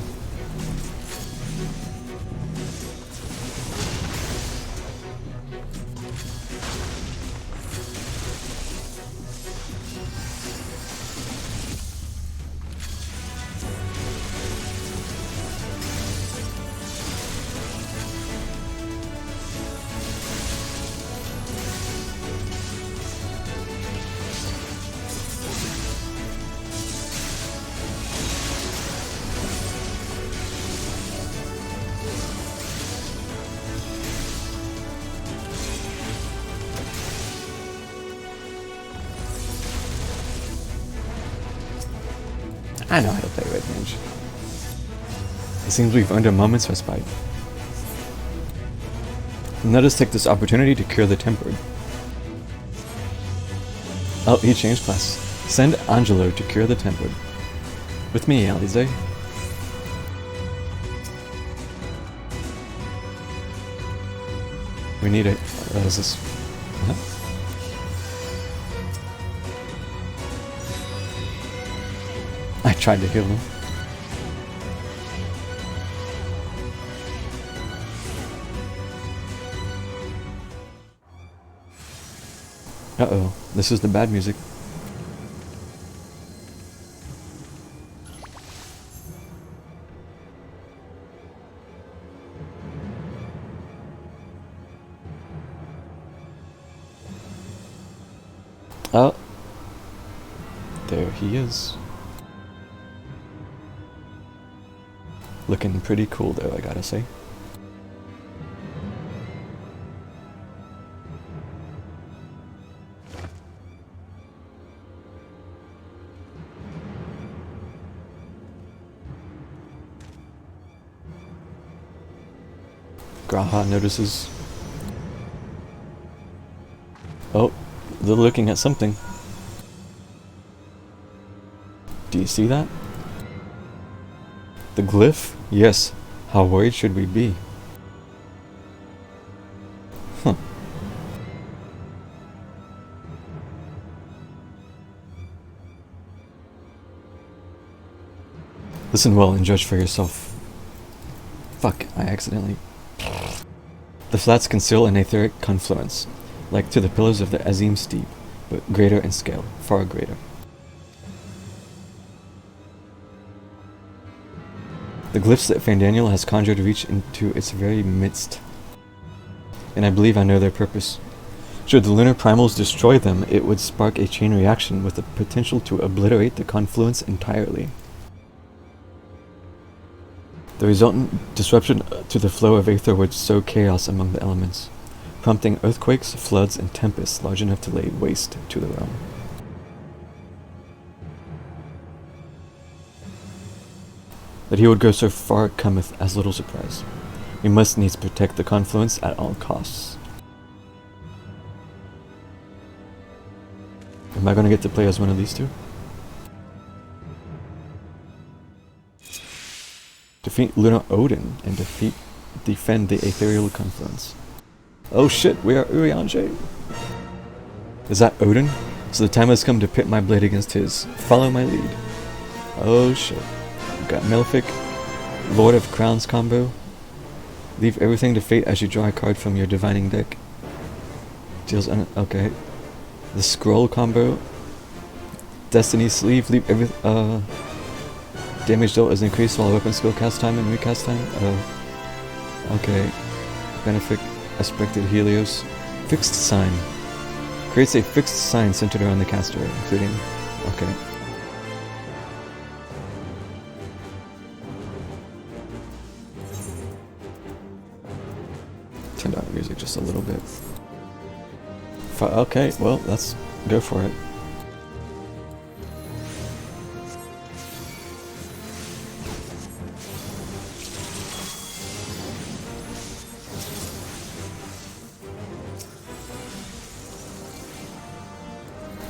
I know how to play Red Mage. It seems we've earned a moment's respite. Let us take this opportunity to cure the tempered. Oh, he changed class. Send Angelo to cure the tempered. With me, Alize. We need it. What is this? Huh? I tried to heal him. Uh-oh, this is the bad music. Oh, there he is. Looking pretty cool though, I gotta say. Graha notices. Oh, they're looking at something. Do you see that? The glyph? Yes. How worried should we be? Huh. Listen well and judge for yourself. Fuck, I accidentally... The flats conceal an etheric confluence, like to the pillars of the Azim Steep, but greater in scale, far greater. The glyphs that Fandaniel has conjured reach into its very midst, and I believe I know their purpose. Should the lunar primals destroy them, it would spark a chain reaction with the potential to obliterate the confluence entirely. The resultant disruption to the flow of aether would sow chaos among the elements, prompting earthquakes, floods, and tempests large enough to lay waste to the realm. That he would go so far cometh as little surprise. We must needs protect the confluence at all costs. Am I going to get to play as one of these two? Defeat Lunar Odin and defend the ethereal confluence. Oh shit, we are Urianger. Is that Odin? So the time has come to pit my blade against his. Follow my lead. Oh shit. We've got Malefic, Lord of Crowns combo. Leave everything to fate as you draw a card from your divining deck. Deals okay. The Scroll combo. Destiny Sleeve, leave everything damage dealt is increased while weapon skill cast time and recast time. Okay. Benefic, Aspected Helios. Fixed Sign. Creates a fixed sign centered around the caster, including... Okay. Turn down the music just a little bit. Okay, well, let's go for it.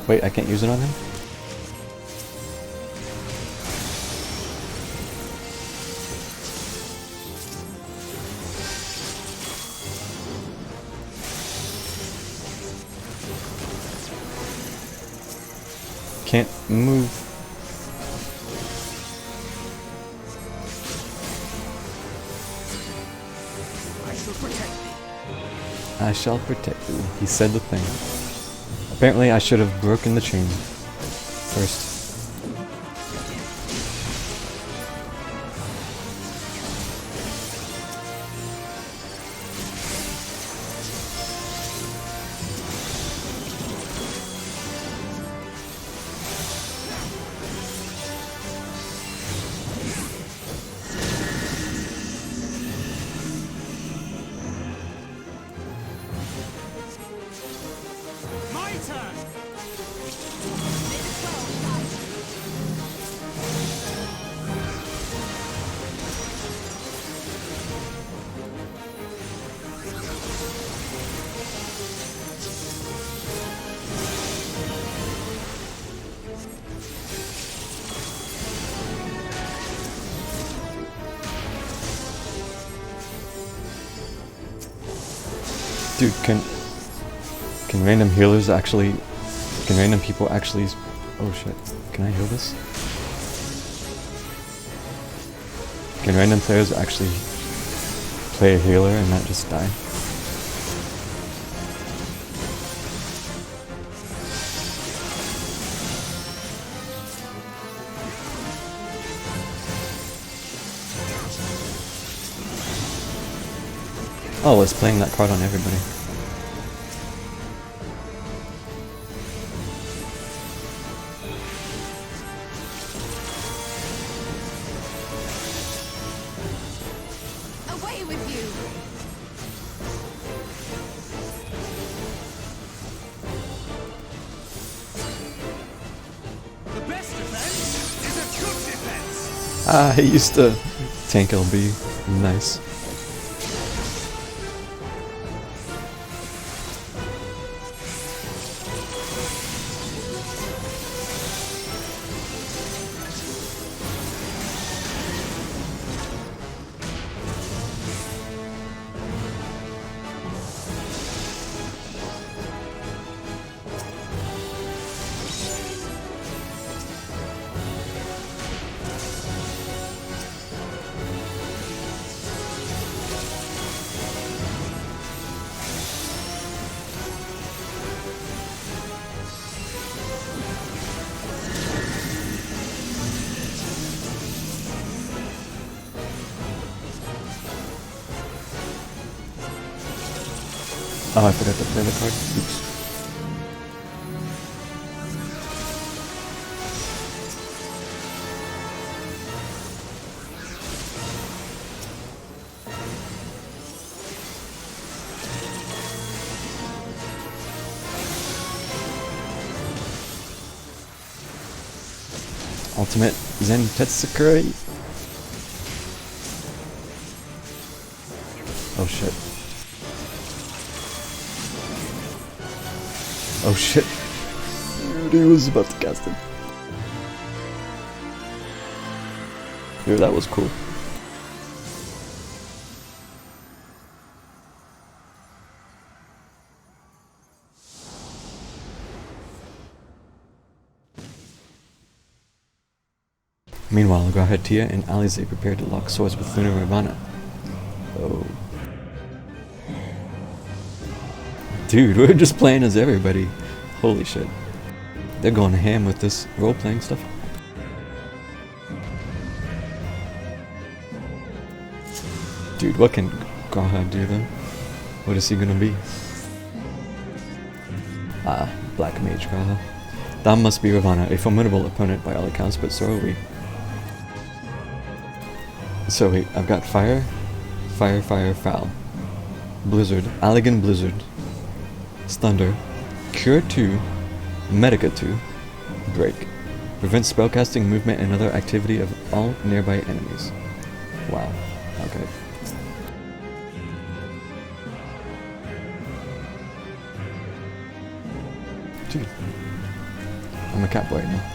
Wait, I can't use it on him? Can't move. I shall protect thee. I shall protect thee. He said the thing. Apparently I should have broken the chain first. Dude, can random healers actually... Can random people actually... Oh shit. Can I heal this? Can random players actually play a healer and not just die? Oh, it's playing that card on everybody. Away with you! The best defense is a good defense! Ah, he used to tank LB. Nice. Oh, I forgot to play the card. Oops. Ultimate Zen Tetsukuri. Oh shit. Oh shit. Dude, he was about to cast it. Dude, that was cool. Meanwhile, Grahatia and Alize prepare to lock swords with Luna Ravana. Oh. Dude, we're just playing as everybody. Holy shit. They're going ham with this role-playing stuff. Dude, what can Graha do then? What is he gonna be? Ah, Black Mage Graha. That must be Ravana, a formidable opponent by all accounts, but so are we. So wait, I've got Fire, Fire, Fire, Foul, Blizzard, Allegan Blizzard, Thunder, Cure 2, Medica 2, Break. Prevents spellcasting, movement, and other activity of all nearby enemies. Wow. Okay. Dude. I'm a catboy now.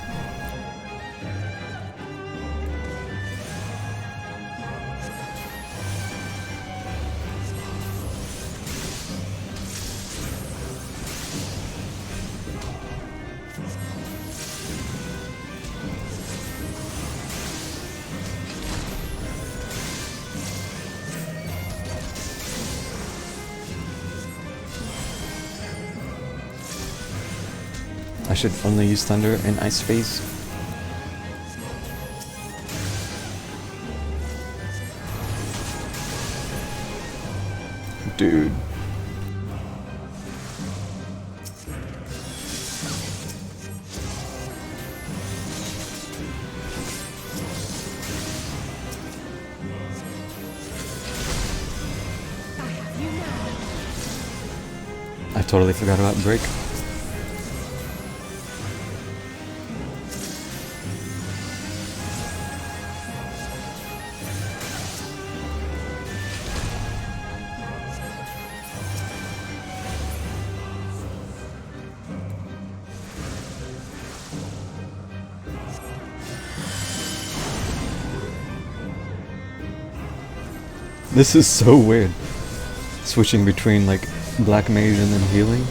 I should only use Thunder and Ice Phase. Dude. I totally forgot about Break. This is so weird. Switching between like Black mage and then healing.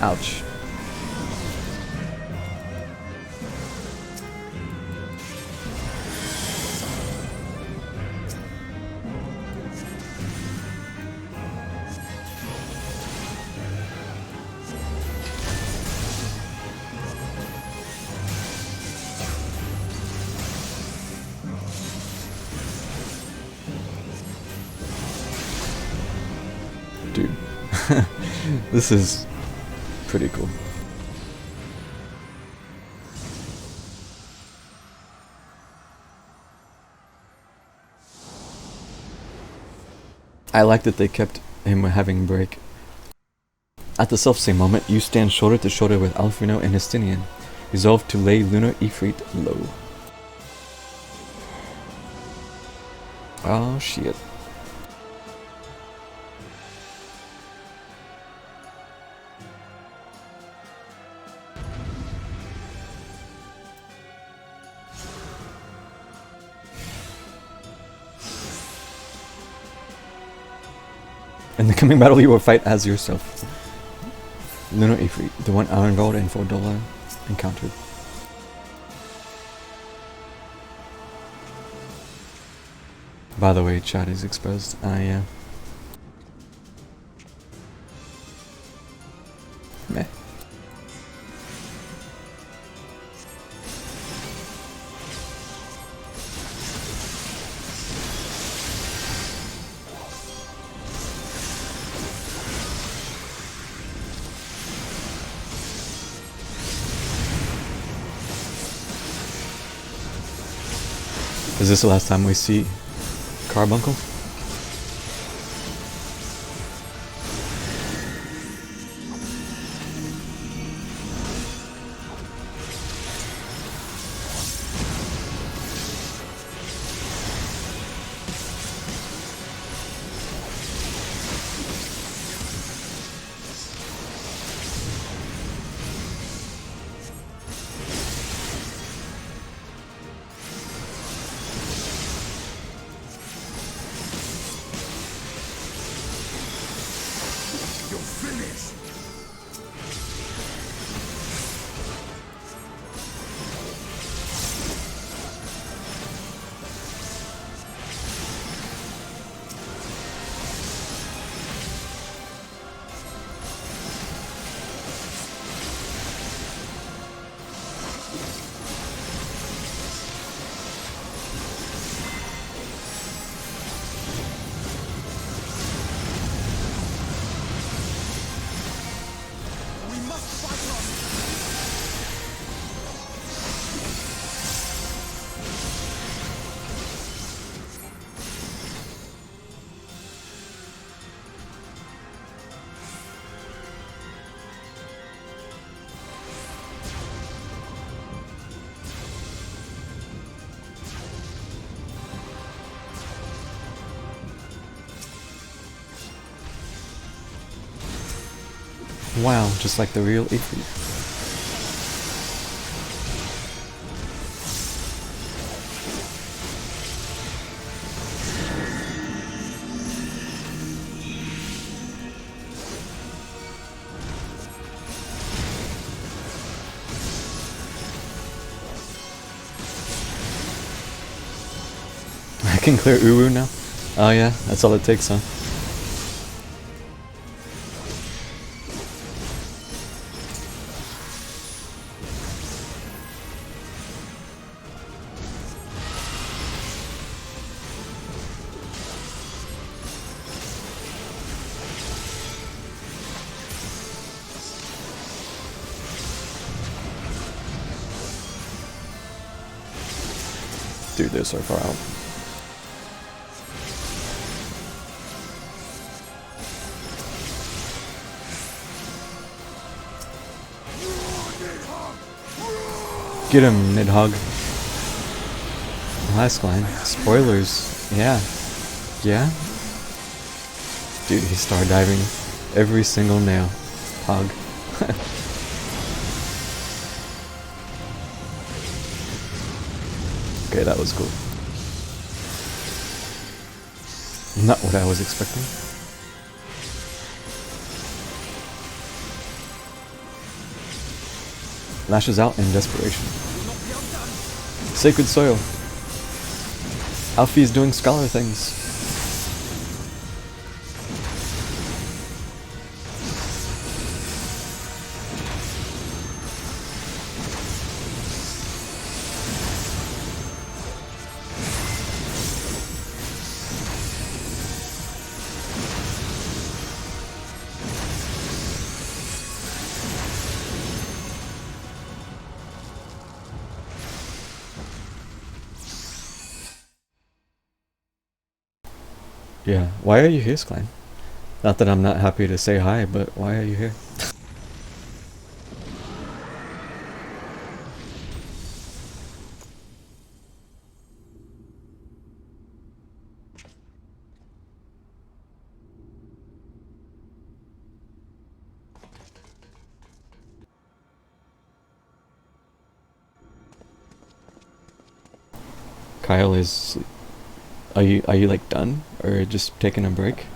Ouch. Dude, this is pretty cool. I like that they kept him having break. At the selfsame moment, you stand shoulder to shoulder with Alfino and Histinian, resolved to lay Lunar Ifrit low. Oh shit. In the coming battle, you will fight as yourself. Lunar Ifrit, the one Iron Gold and $4 encountered. By the way, chat is exposed. Yeah. Meh. Is this the last time we see Carbuncle? Wow, just like the real Ifrit. I can clear Uru now? Oh yeah, that's all it takes, huh? Dude, they're so far out. Get him, Nidhogg. Last line. Spoilers. Yeah. Yeah? Dude, he's star diving every single nail. Hog. Okay, that was cool. Not what I was expecting. Lashes out in desperation. Sacred soil. Alfie's doing scholar things. Yeah, why are you here, Skline? Not that I'm not happy to say hi, but why are you here? Kyle is... Are you like done? Or just taking a break?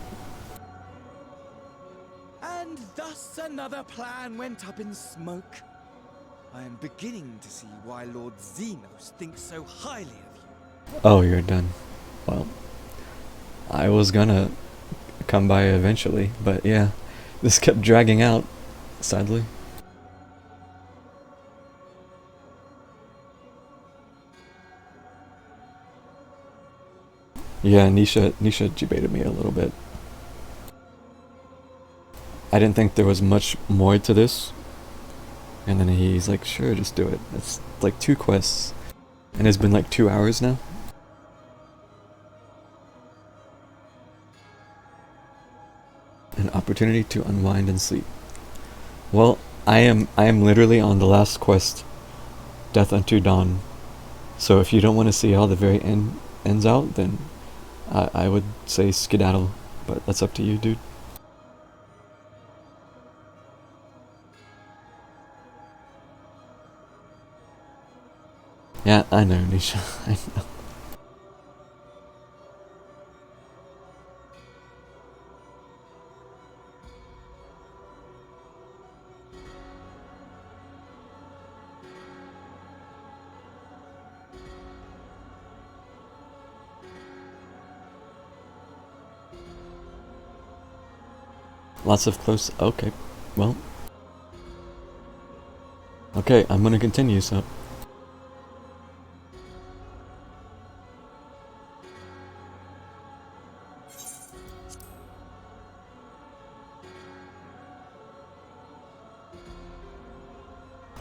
And thus another plan went up in smoke. I am beginning to see why Lord Xenos thinks so highly of you. Oh, you're done. Well, I was gonna come by eventually, but yeah, this kept dragging out, sadly. Yeah, Nisha debated me a little bit. I didn't think there was much more to this. And then he's like, sure, just do it. It's like 2 quests. And it's been like 2 hours now. An opportunity to unwind and sleep. Well, I am literally on the last quest, Death Unto Dawn. So if you don't want to see how the very end ends out, then I would say skedaddle, but that's up to you, dude. Yeah, I know, Nisha. I know. Lots of close... Okay, well... Okay, I'm gonna continue, so...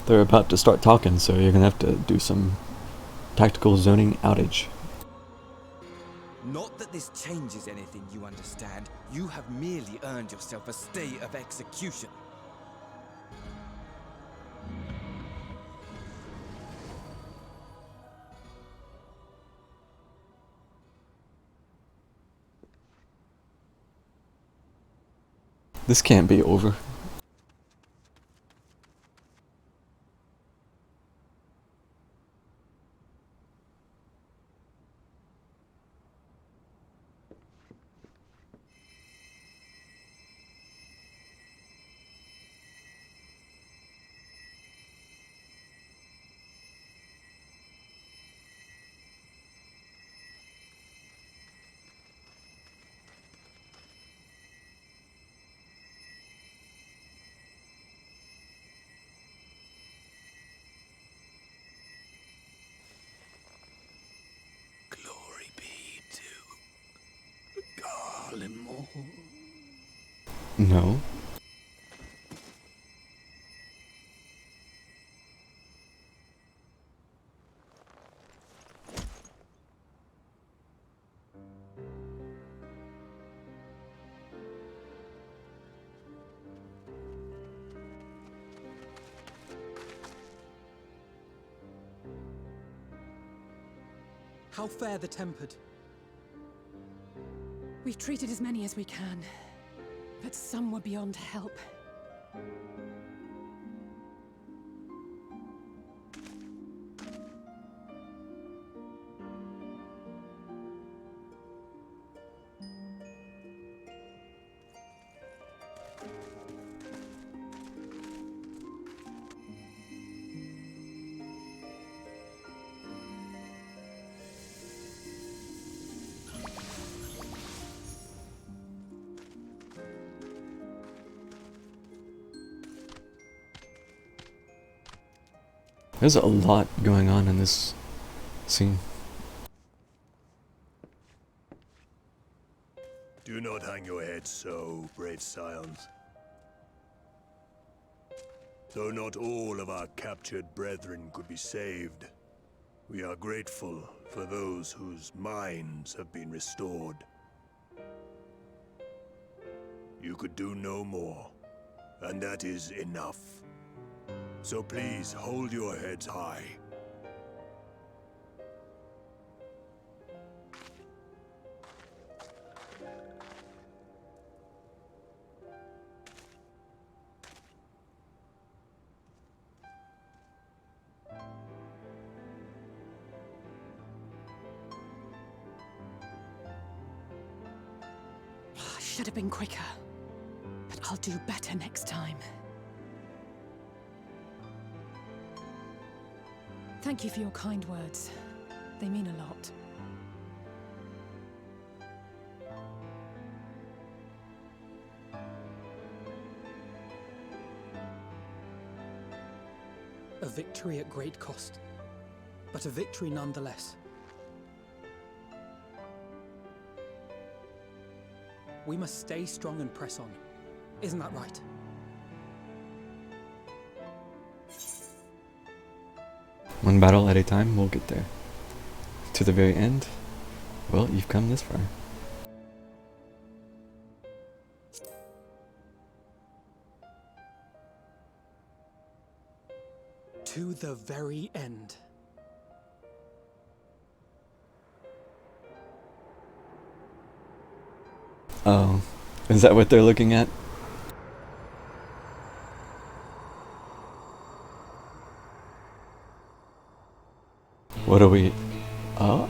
They're about to start talking, so you're gonna have to do some tactical zoning outage. Not that this changes anything, you understand. You have merely earned yourself a stay of execution. This can't be over. No. How fare the tempered? We've treated as many as we can, but some were beyond help. There's a lot going on in this scene. Do not hang your head so, brave scions. Though not all of our captured brethren could be saved, we are grateful for those whose minds have been restored. You could do no more, and that is enough. So please, hold your heads high. I should have been quicker, but I'll do better next time. Thank you for your kind words. They mean a lot. A victory at great cost, but a victory nonetheless. We must stay strong and press on. Isn't that right? One battle at a time, we'll get there. To the very end, well, you've come this far. To the very end. Oh, is that what they're looking at? What are we... Oh?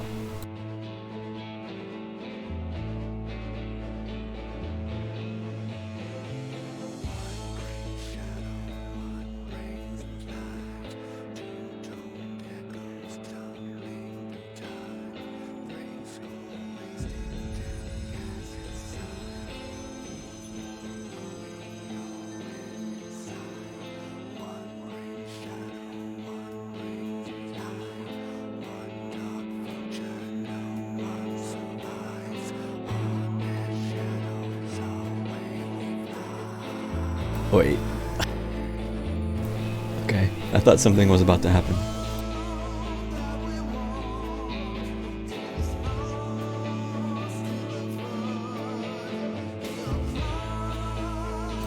Wait. Okay, I thought something was about to happen.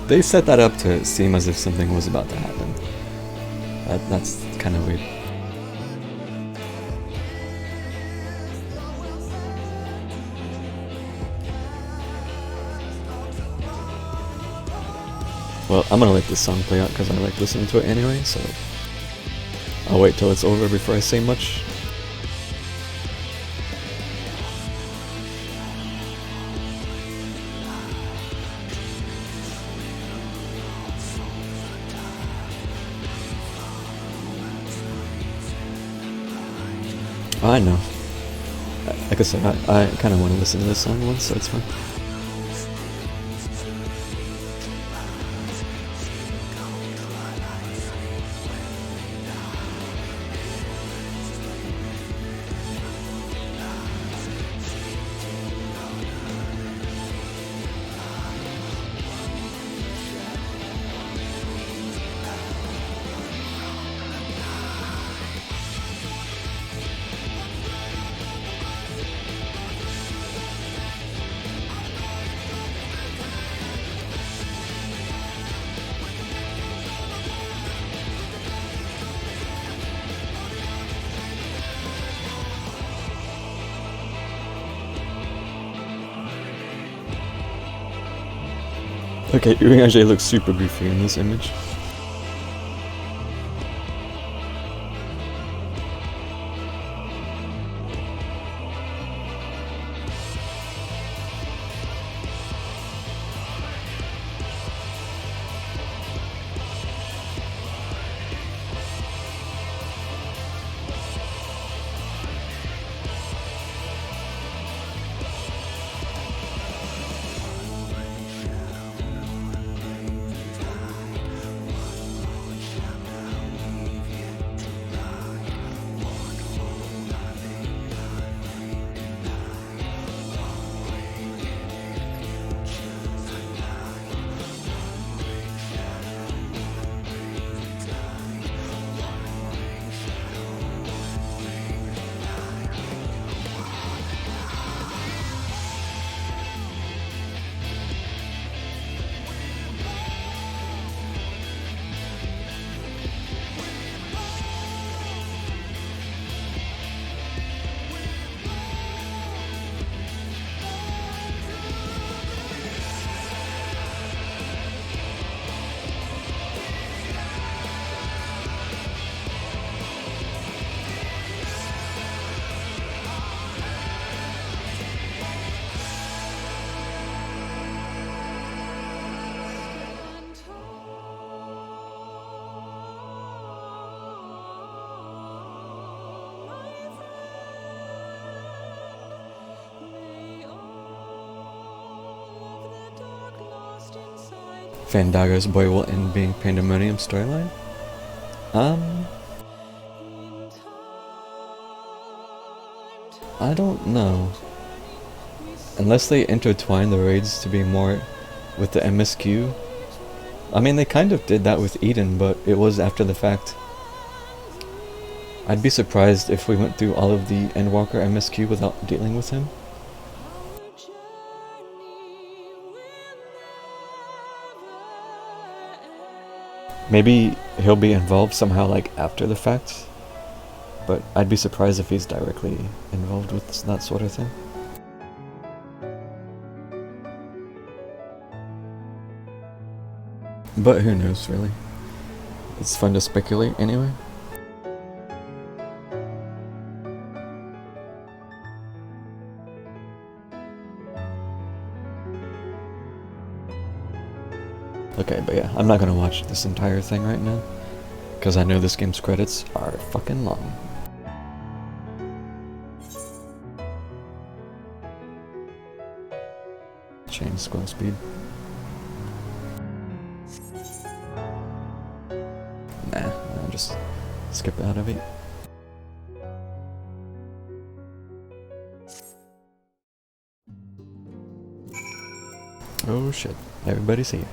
They set that up to seem as if something was about to happen. That's kind of weird. Well, I'm gonna let this song play out because I like listening to it anyway, so I'll wait till it's over before I say much. I know. Like I said, I kind of want to listen to this song once, so it's fine. Okay, Urianger looks super goofy in this image. Fandango's Boy Will End Being Pandemonium storyline? I don't know. Unless they intertwine the raids to be more with the MSQ. I mean, they kind of did that with Eden, but it was after the fact. I'd be surprised if we went through all of the Endwalker MSQ without dealing with him. Maybe he'll be involved somehow like after the fact, but I'd be surprised if he's directly involved with that sort of thing. But who knows, really? It's fun to speculate anyway. Okay, but yeah, I'm not gonna watch this entire thing right now, because I know this game's credits are fucking long. Change scroll speed. Nah, I'll just skip out of it. Oh shit, everybody's here.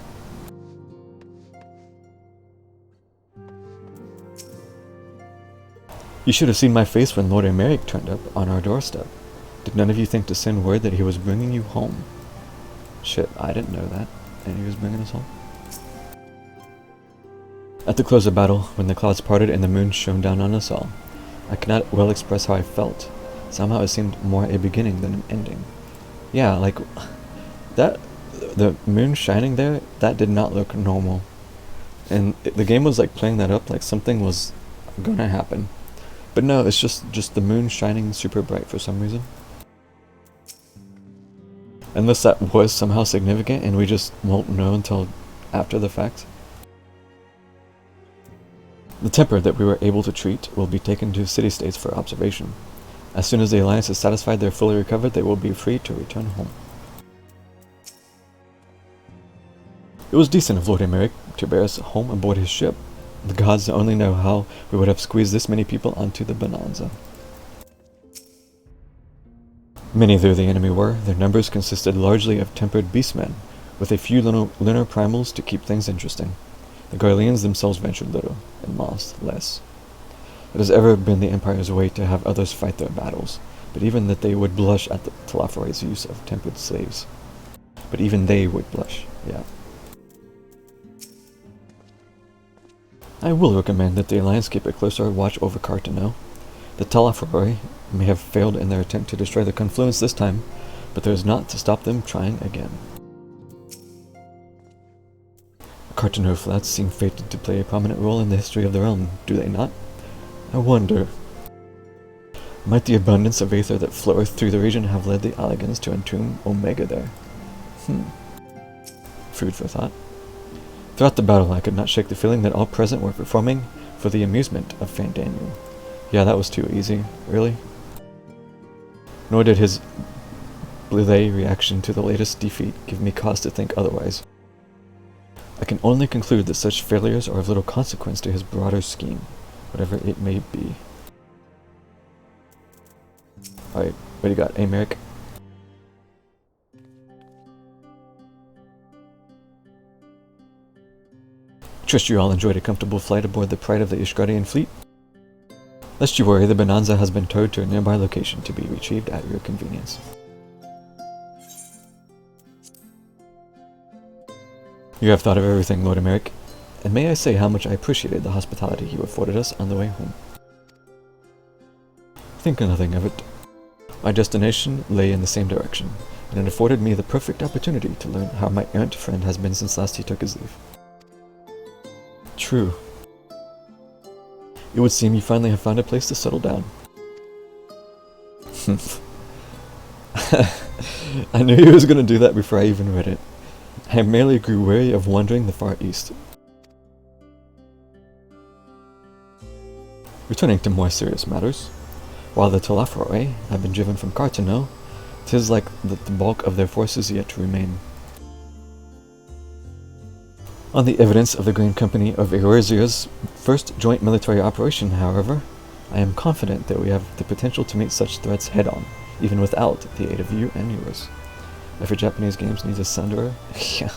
You should have seen my face when Lord Emeric turned up on our doorstep. Did none of you think to send word that he was bringing you home? Shit, I didn't know that, and he was bringing us home. At the close of battle, when the clouds parted and the moon shone down on us all, I cannot well express how I felt. Somehow it seemed more a beginning than an ending. Yeah, like, that, the moon shining there, that did not look normal. And the game was like playing that up like something was gonna happen. But no, it's just the moon shining super bright for some reason. Unless that was somehow significant and we just won't know until after the fact. The temper that we were able to treat will be taken to city-states for observation. As soon as the Alliance is satisfied they're fully recovered, they will be free to return home. It was decent of Lord Emeric to bear us home aboard his ship. The gods only know how we would have squeezed this many people onto the Bonanza. Many though the enemy were, their numbers consisted largely of tempered beastmen, with a few lunar primals to keep things interesting. The Garleans themselves ventured little, and lost less. It has ever been the Empire's way to have others fight their battles, but even that they would blush at the Telophori's use of tempered slaves. But even they would blush, yeah. I will recommend that the Alliance keep a closer watch over Cartano. The Telophori may have failed in their attempt to destroy the Confluence this time, but there is not to stop them trying again. Cartano Flats seem fated to play a prominent role in the history of the realm, do they not? I wonder. Might the abundance of aether that floweth through the region have led the Alligans to entomb Omega there? Food for thought. Throughout the battle, I could not shake the feeling that all present were performing for the amusement of Fandaniel. Yeah, that was too easy, really. Nor did his blithe reaction to the latest defeat give me cause to think otherwise. I can only conclude that such failures are of little consequence to his broader scheme, whatever it may be. Alright, what do you got, Americ? Trust you all enjoyed a comfortable flight aboard the Pride of the Ishgardian fleet. Lest you worry, the Bonanza has been towed to a nearby location to be retrieved at your convenience. You have thought of everything, Lord Americ, and may I say how much I appreciated the hospitality you afforded us on the way home. Think nothing of it. My destination lay in the same direction, and it afforded me the perfect opportunity to learn how my errant friend has been since last he took his leave. True. It would seem you finally have found a place to settle down. I knew he was going to do that before I even read it. I merely grew weary of wandering the far east. Returning to more serious matters, while the Telafroi have been driven from Cartano, 'tis like that the bulk of their forces yet to remain. On the evidence of the Grand Company of Eorzea's first joint military operation, however, I am confident that we have the potential to meet such threats head-on, even without the aid of you and yours. Every Japanese games needs a Sandura. Yeah.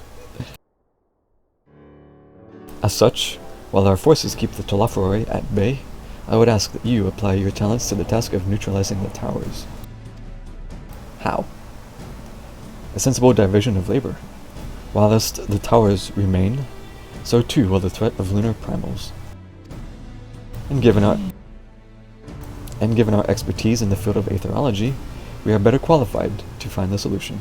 As such, while our forces keep the Telafroi at bay, I would ask that you apply your talents to the task of neutralizing the towers. How? A sensible division of labor. Whilst the towers remain, so too will the threat of lunar primals. And given our expertise in the field of aetherology, we are better qualified to find the solution.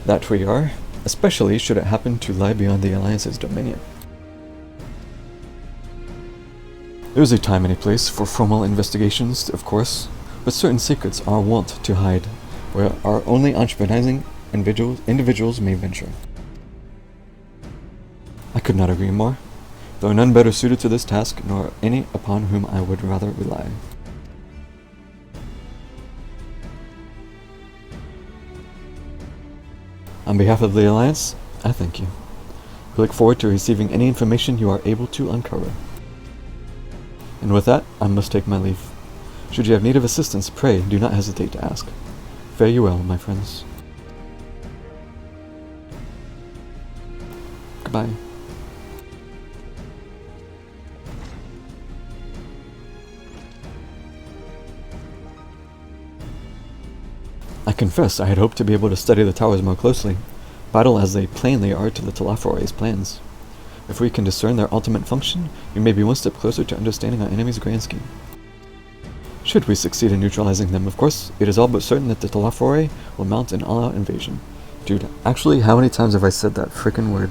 That we are, especially should it happen to lie beyond the Alliance's dominion. There is a time and a place for formal investigations, of course, but certain secrets are wont to hide, where our only entrepreneuring individuals may venture. I could not agree more. There are none better suited to this task, nor any upon whom I would rather rely. On behalf of the Alliance, I thank you. We look forward to receiving any information you are able to uncover. And with that, I must take my leave. Should you have need of assistance, pray do not hesitate to ask. Fare you well, my friends. Goodbye. I confess I had hoped to be able to study the towers more closely, vital as they plainly are to the Telafroi's plans. If we can discern their ultimate function, we may be one step closer to understanding our enemy's grand scheme. Should we succeed in neutralizing them, of course, it is all but certain that the Telafroi will mount an all-out invasion. Dude, actually, how many times have I said that frickin' word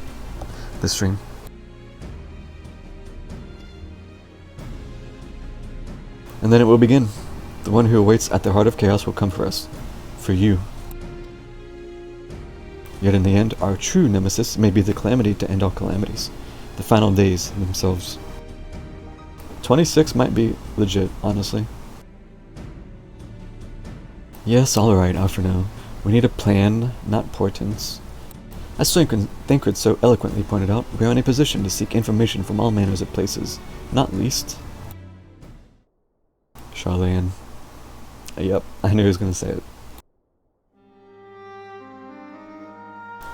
this stream? And then it will begin. The one who awaits at the heart of chaos will come for us. For you. Yet in the end, our true nemesis may be the calamity to end all calamities. The final days themselves. 26 might be legit, honestly. Yes, alright, out for now. We need a plan, not portents. As Thancred so eloquently pointed out, we are in a position to seek information from all manners of places, not least Charlayan. Yep, I knew he was going to say it.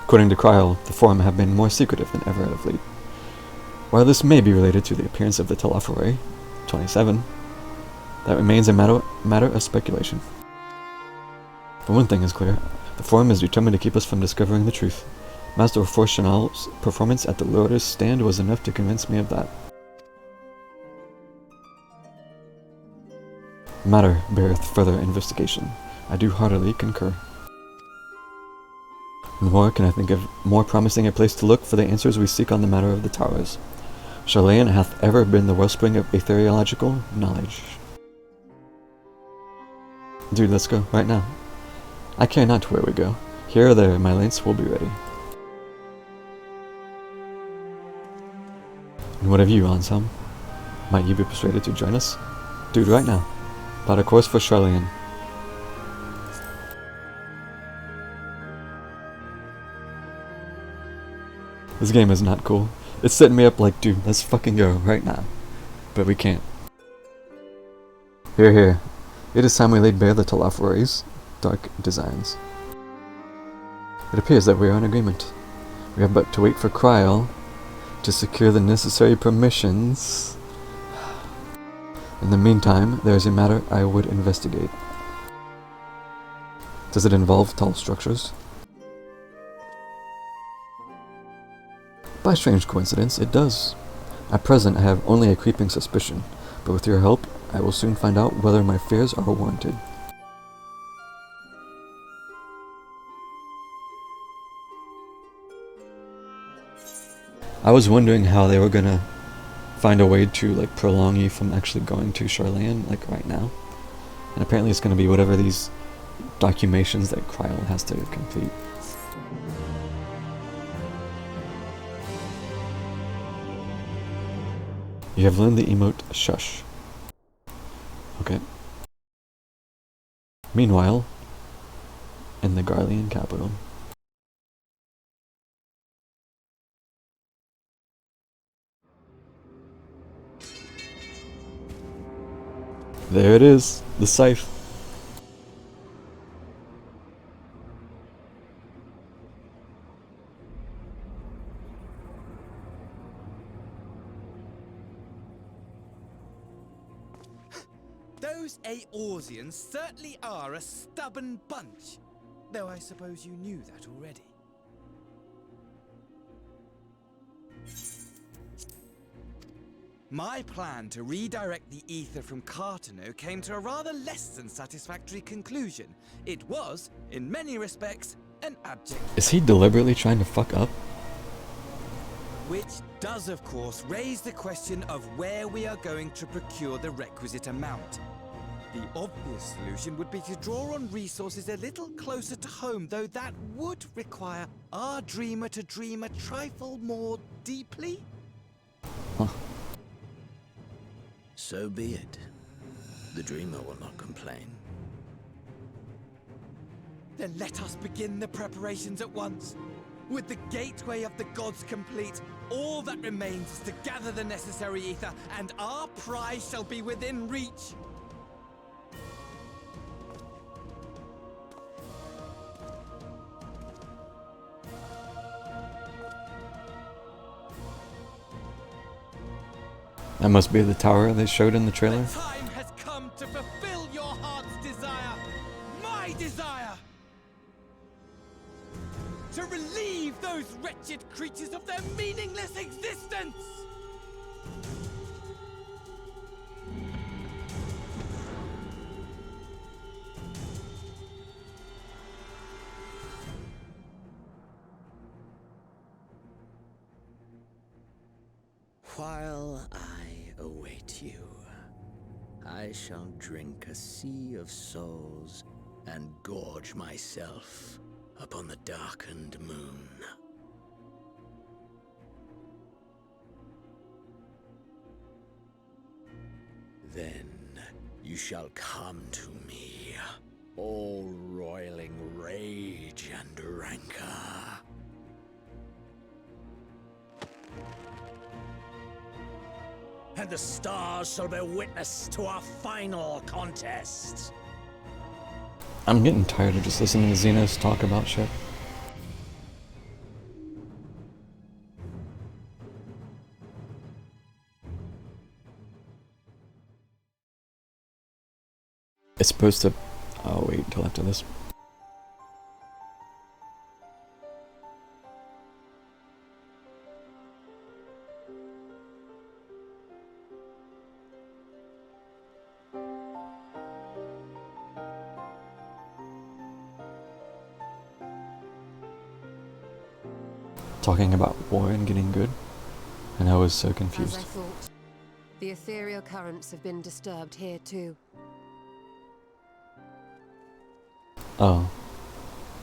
According to Kryl, the Forum have been more secretive than ever of late. While this may be related to the appearance of the Telafroi, 27, that remains a matter of speculation. But one thing is clear, the Forum is determined to keep us from discovering the truth. Master Forchanal's performance at the Lotus stand was enough to convince me of that. The matter beareth further investigation. I do heartily concur. Nor can I think of more promising a place to look for the answers we seek on the matter of the towers. Sharlayan hath ever been the wellspring of aetheriological knowledge. Dude, let's go, right now. I care not where we go. Here or there, my lance will be ready. And what of you, Anselm? Might you be persuaded to join us? Dude, right now. Plot a course for Sharlayan. This game is not cool. It's setting me up like, dude, let's fucking go right now. But we can't. Here, here. It is time we laid bare the Talafori's dark designs. It appears that we are in agreement. We have but to wait for Kryl to secure the necessary permissions. In the meantime, there is a matter I would investigate. Does it involve tall structures? By strange coincidence, it does. At present, I have only a creeping suspicion, but with your help, I will soon find out whether my fears are warranted. I was wondering how they were gonna find a way to like prolong you from actually going to Sharlayan, like right now. And apparently it's gonna be whatever these documentations that Kryl has to complete. You have learned the emote Shush. Okay. Meanwhile, in the Garlean capital. There it is, the scythe. Those Eorzeans certainly are a stubborn bunch. Though I suppose you knew that already. My plan to redirect the ether from Cartano came to a rather less than satisfactory conclusion. It was, in many respects, an abject... Is he deliberately trying to fuck up? Which does, of course, raise the question of where we are going to procure the requisite amount. The obvious solution would be to draw on resources a little closer to home, though that would require our dreamer to dream a trifle more deeply. Huh. So be it. The dreamer will not complain. Then let us begin the preparations at once. With the gateway of the gods complete, all that remains is to gather the necessary ether, and our prize shall be within reach. That must be the tower they showed in the trailer. The time has come to fulfill your heart's desire, my desire! To relieve those wretched creatures of their meaningless existence! While I await you, I shall drink a sea of souls and gorge myself upon the darkened moon. Then you shall come to me, all roiling rage and rancor. And the stars shall bear witness to our final contest. I'm getting tired of just listening to Xenos talk about shit. It's supposed to... Oh, wait until after this. talking about war and getting good, and I was so confused. As I thought, the ethereal currents have been disturbed here too. Oh.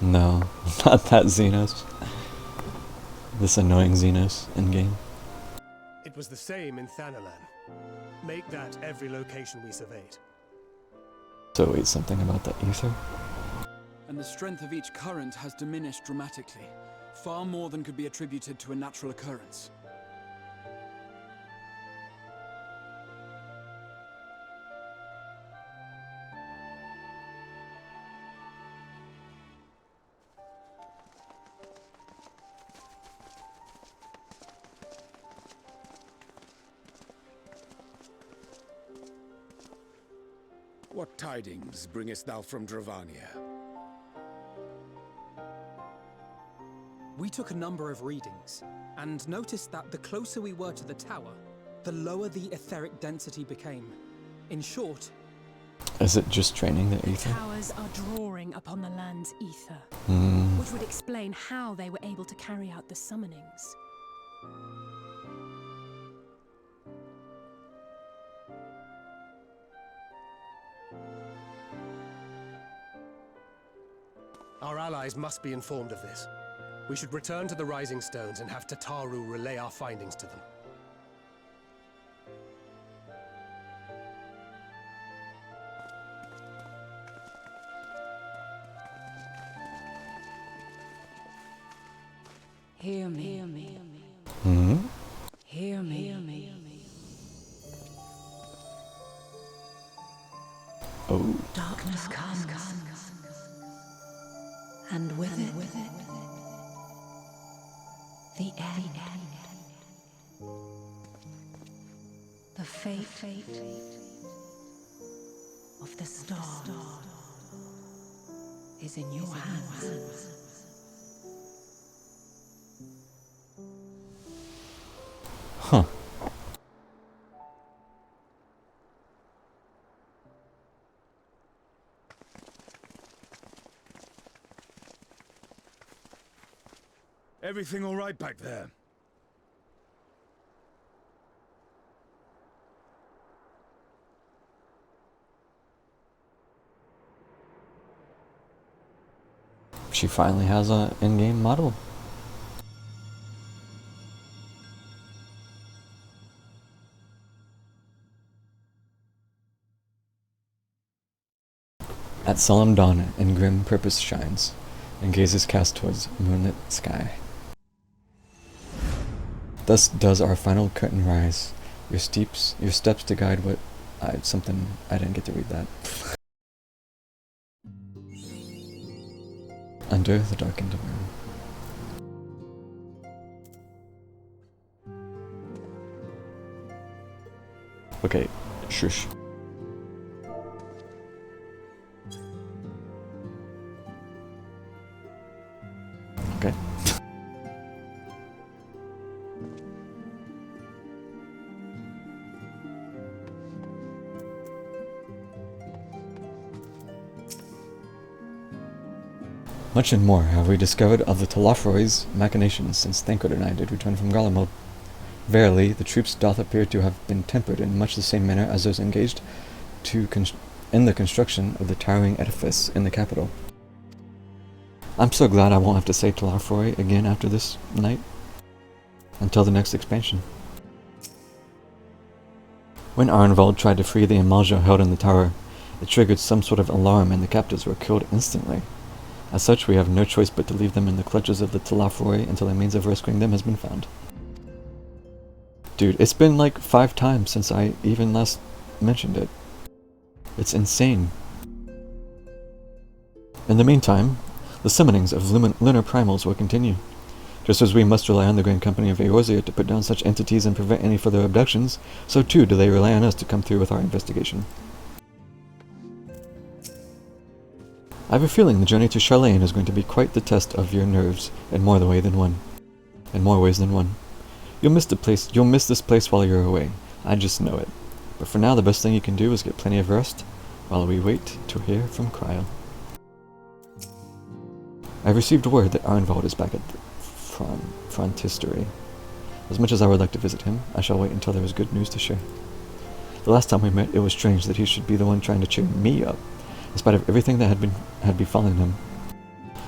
No, not that Xenos. This annoying Xenos in-game. It was the same in Thanalan. Make that every location we surveyed. So wait, something about the ether? And the strength of each current has diminished dramatically, far more than could be attributed to a natural occurrence. What tidings bringest thou from Dravania? We took a number of readings, and noticed that the closer we were to the tower, the lower the etheric density became. In short... Is it just draining the ether? Towers are drawing upon the land's ether, which would explain how they were able to carry out the summonings. Our allies must be informed of this. We should return to the Rising Stones and have Tataru relay our findings to them. Hear me. Hear me. Hear me. Hear me. Oh. Darkness comes. And with it, the end. The fate of the star is in your hands. Huh. Everything all right back there? She finally has an in-game model. At solemn dawn, in grim purpose shines, and gazes cast towards moonlit sky. Thus does our final curtain rise, your steps to guide what I didn't get to read that. Under the darkened moon. Okay, shush. Okay. Much and more have we discovered of the Telafroy's machinations since Thancred and I did return from Garlemald. Verily, the troops doth appear to have been tempered in much the same manner as those engaged in the construction of the towering edifice in the capital. I'm so glad I won't have to say Telafroy again after this night. Until the next expansion. When Arnvald tried to free the Amalja held in the tower, it triggered some sort of alarm and the captives were killed instantly. As such, we have no choice but to leave them in the clutches of the Telafroy until a means of rescuing them has been found. Dude, it's been like 5 times since I even last mentioned it. It's insane. In the meantime, the summonings of lunar primals will continue. Just as we must rely on the Grand Company of Eorzea to put down such entities and prevent any further abductions, so too do they rely on us to come through with our investigation. I have a feeling the journey to Charlene is going to be quite the test of your nerves in more ways than one. You'll miss this place while you're away. I just know it. But for now, the best thing you can do is get plenty of rest while we wait to hear from Cryle. I've received word that Arnvald is back at frontistery. As much as I would like to visit him, I shall wait until there is good news to share. The last time we met, it was strange that he should be the one trying to cheer me up, in spite of everything that had befallen him.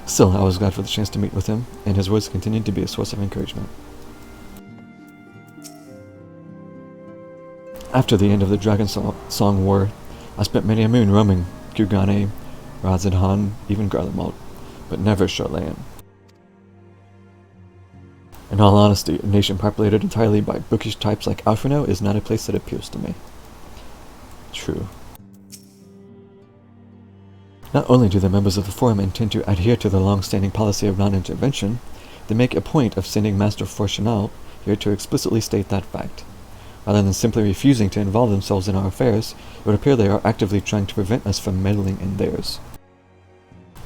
Still, I was glad for the chance to meet with him, and his words continued to be a source of encouragement. After the end of the Dragon Song War, I spent many a moon roaming Kugane, Razadhan, even Garlemald, but never Sharlayan. In all honesty, a nation populated entirely by bookish types like Alphino is not a place that appeals to me. True. Not only do the members of the Forum intend to adhere to the long-standing policy of non-intervention, they make a point of sending Master Fortunal here to explicitly state that fact. Rather than simply refusing to involve themselves in our affairs, it would appear they are actively trying to prevent us from meddling in theirs.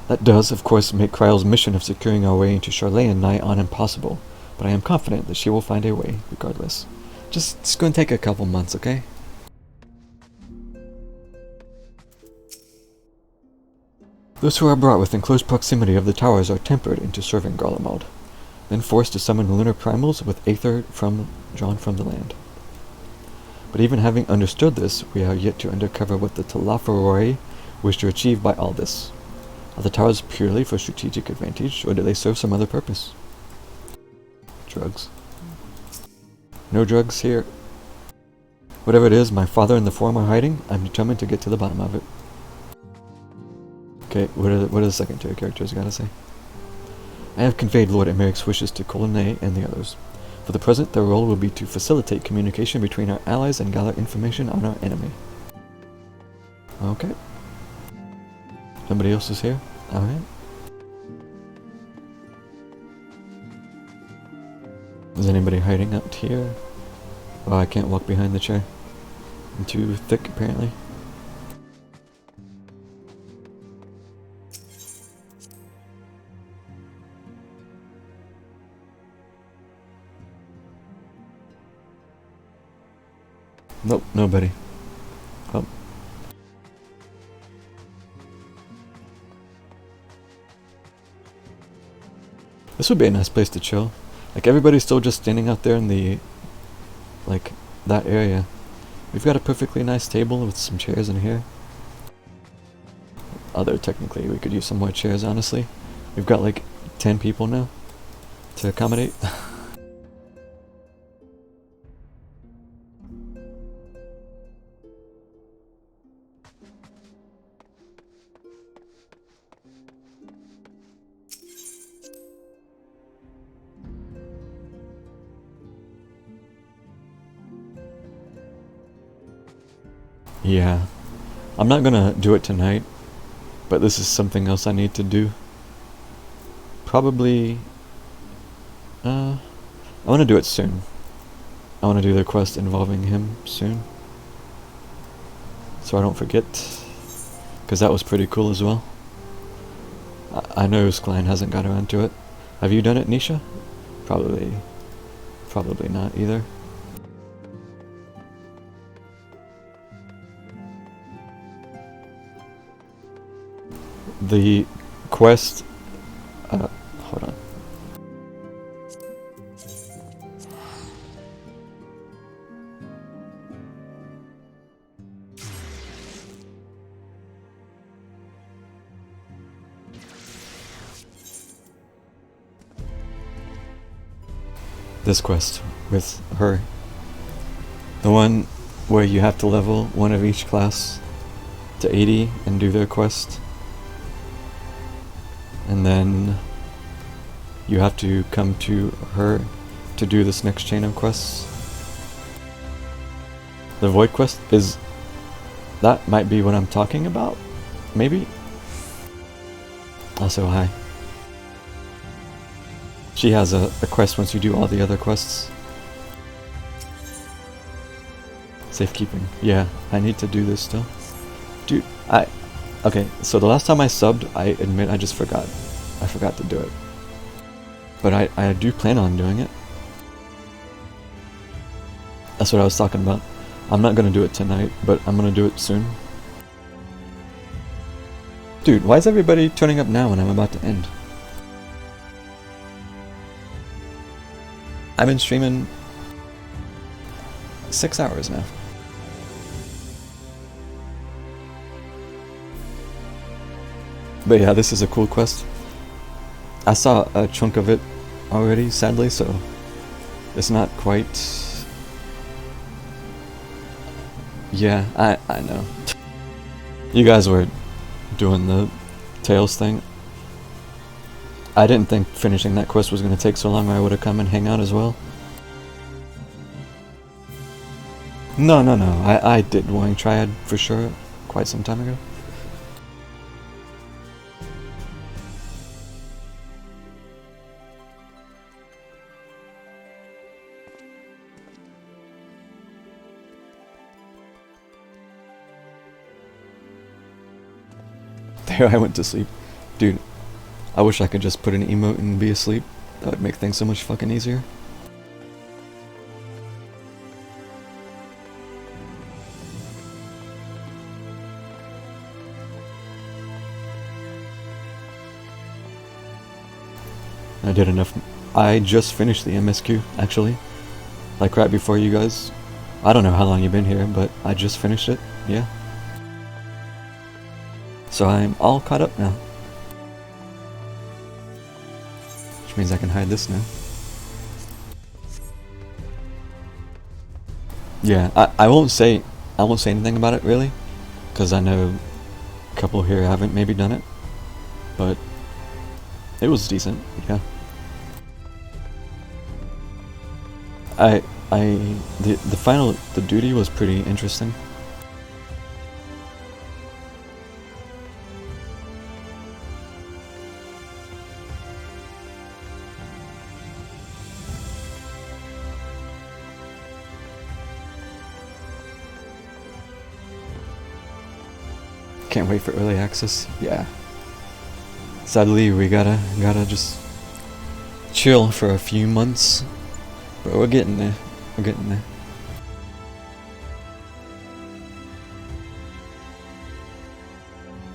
That does, of course, make Kryle's mission of securing our way into Sharlayan nigh on impossible, but I am confident that she will find a way, regardless. It's going to take a couple months, okay? Those who are brought within close proximity of the towers are tempered into serving Garlemald, then forced to summon lunar primals with aether drawn from the land. But even having understood this, we are yet to uncover what the Talafaroi wish to achieve by all this. Are the towers purely for strategic advantage, or do they serve some other purpose? Drugs. No drugs here. Whatever it is my father and the Forum are hiding, I'm determined to get to the bottom of it. Okay, what are the secondary characters gotta say? I have conveyed Lord Emeric's wishes to Colonne and the others. For the present, their role will be to facilitate communication between our allies and gather information on our enemy. Okay. Nobody else is here? Alright. Is anybody hiding out here? Oh, I can't walk behind the chair. I'm too thick, apparently. Nope, nobody. Oh. This would be a nice place to chill. Like, everybody's still just standing out there in the, like, that area. We've got a perfectly nice table with some chairs in here. Although, technically, we could use some more chairs, honestly. We've got, like, 10 people now to accommodate. Yeah, I'm not gonna do it tonight, but this is something else I need to do. Probably, I want to do it soon. I want to do the quest involving him soon, so I don't forget, because that was pretty cool as well. I know Skline hasn't got around to it. Have you done it, Nisha? Probably not either. The quest, hold on. This quest with her. The one where you have to level one of each class to 80 and do their quest. And then you have to come to her to do this next chain of quests. The Void quest is... that might be what I'm talking about? Maybe? Also, hi. She has a quest once you do all the other quests. Safekeeping. Yeah, I need to do this still. Dude, okay, so the last time I subbed, I admit I just forgot. I forgot to do it. But I do plan on doing it. That's what I was talking about. I'm not gonna do it tonight, but I'm gonna do it soon. Dude, why is everybody turning up now when I'm about to end? I've been streaming 6 hours now. But yeah, this is a cool quest. I saw a chunk of it already, sadly, so it's not quite... Yeah, I know. You guys were doing the Tails thing. I didn't think finishing that quest was going to take so long, or I would have come and hang out as well. No, I did Warring Triad for sure, quite some time ago. There I went to sleep. Dude, I wish I could just put an emote and be asleep. That would make things so much fucking easier. I did enough. I just finished the MSQ, actually. Like right before you guys. I don't know how long you've been here, but I just finished it, yeah. So I'm all caught up now. Which means I can hide this now. Yeah, I won't say anything about it really, because I know a couple here haven't maybe done it, but it was decent, yeah. The duty was pretty interesting. Can't wait for early access. Yeah. Sadly, we gotta just chill for a few months, but we're getting there. We're getting there.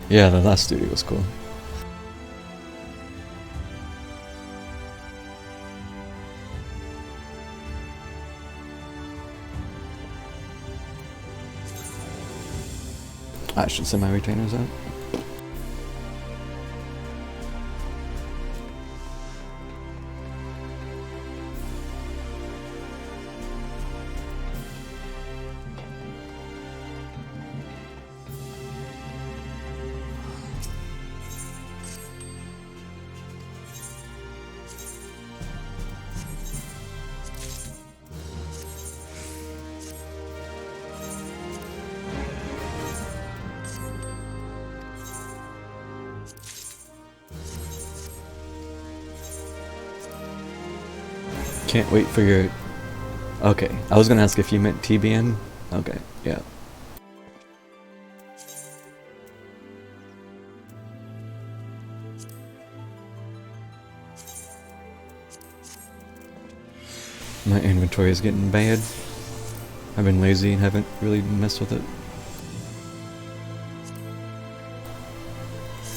Yeah, the last duty was cool. I should send my retainers out. Can't wait for your... Okay, I was gonna ask if you meant TBN. Okay, yeah. My inventory is getting bad. I've been lazy and haven't really messed with it.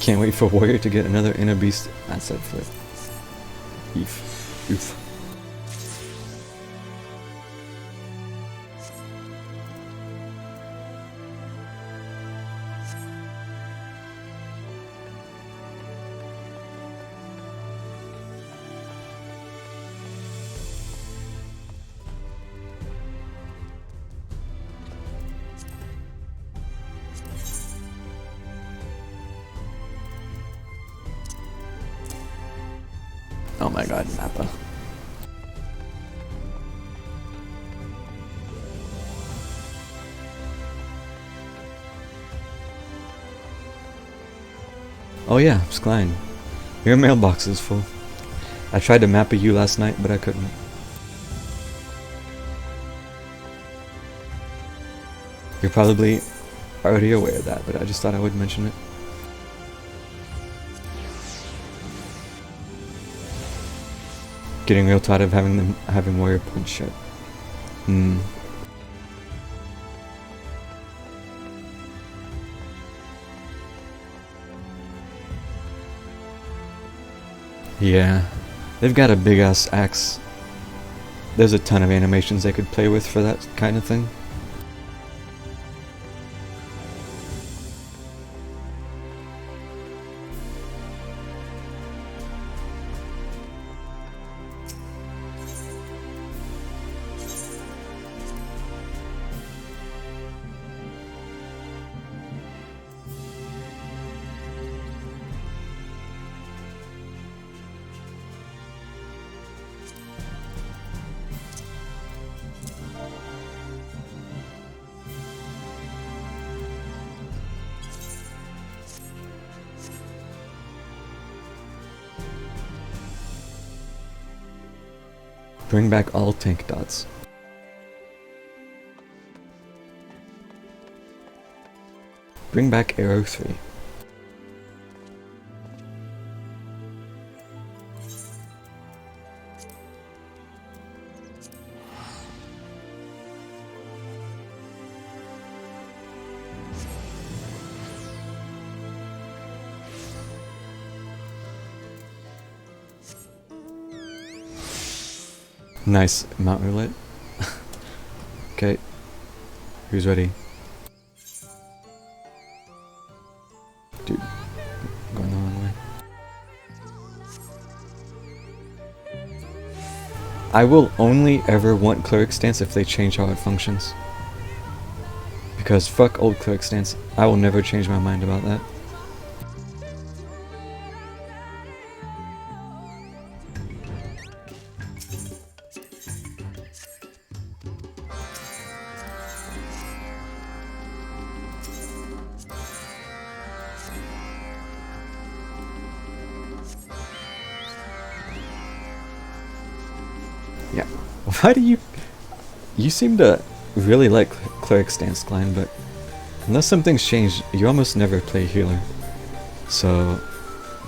Can't wait for Warrior to get another Inner Beast asset flip. Oof. Oh my god, Nappa. Oh yeah, Skline. Your mailbox is full. I tried to map you last night, but I couldn't. You're probably already aware of that, but I just thought I would mention it. Getting real tired of having Warrior punch shit. Yeah, they've got a big ass axe there's a ton of animations they could play with for that kind of thing. Bring back all tank dots. Bring back Arrow 3. Nice mount roulette. Okay, who's ready? Dude, I'm going the wrong way. I will only ever want cleric stance if they change how it functions. Because fuck old cleric stance, I will never change my mind about that. Yeah. Why do you... You seem to really like cleric stance, Klein, but unless something's changed, you almost never play healer. So,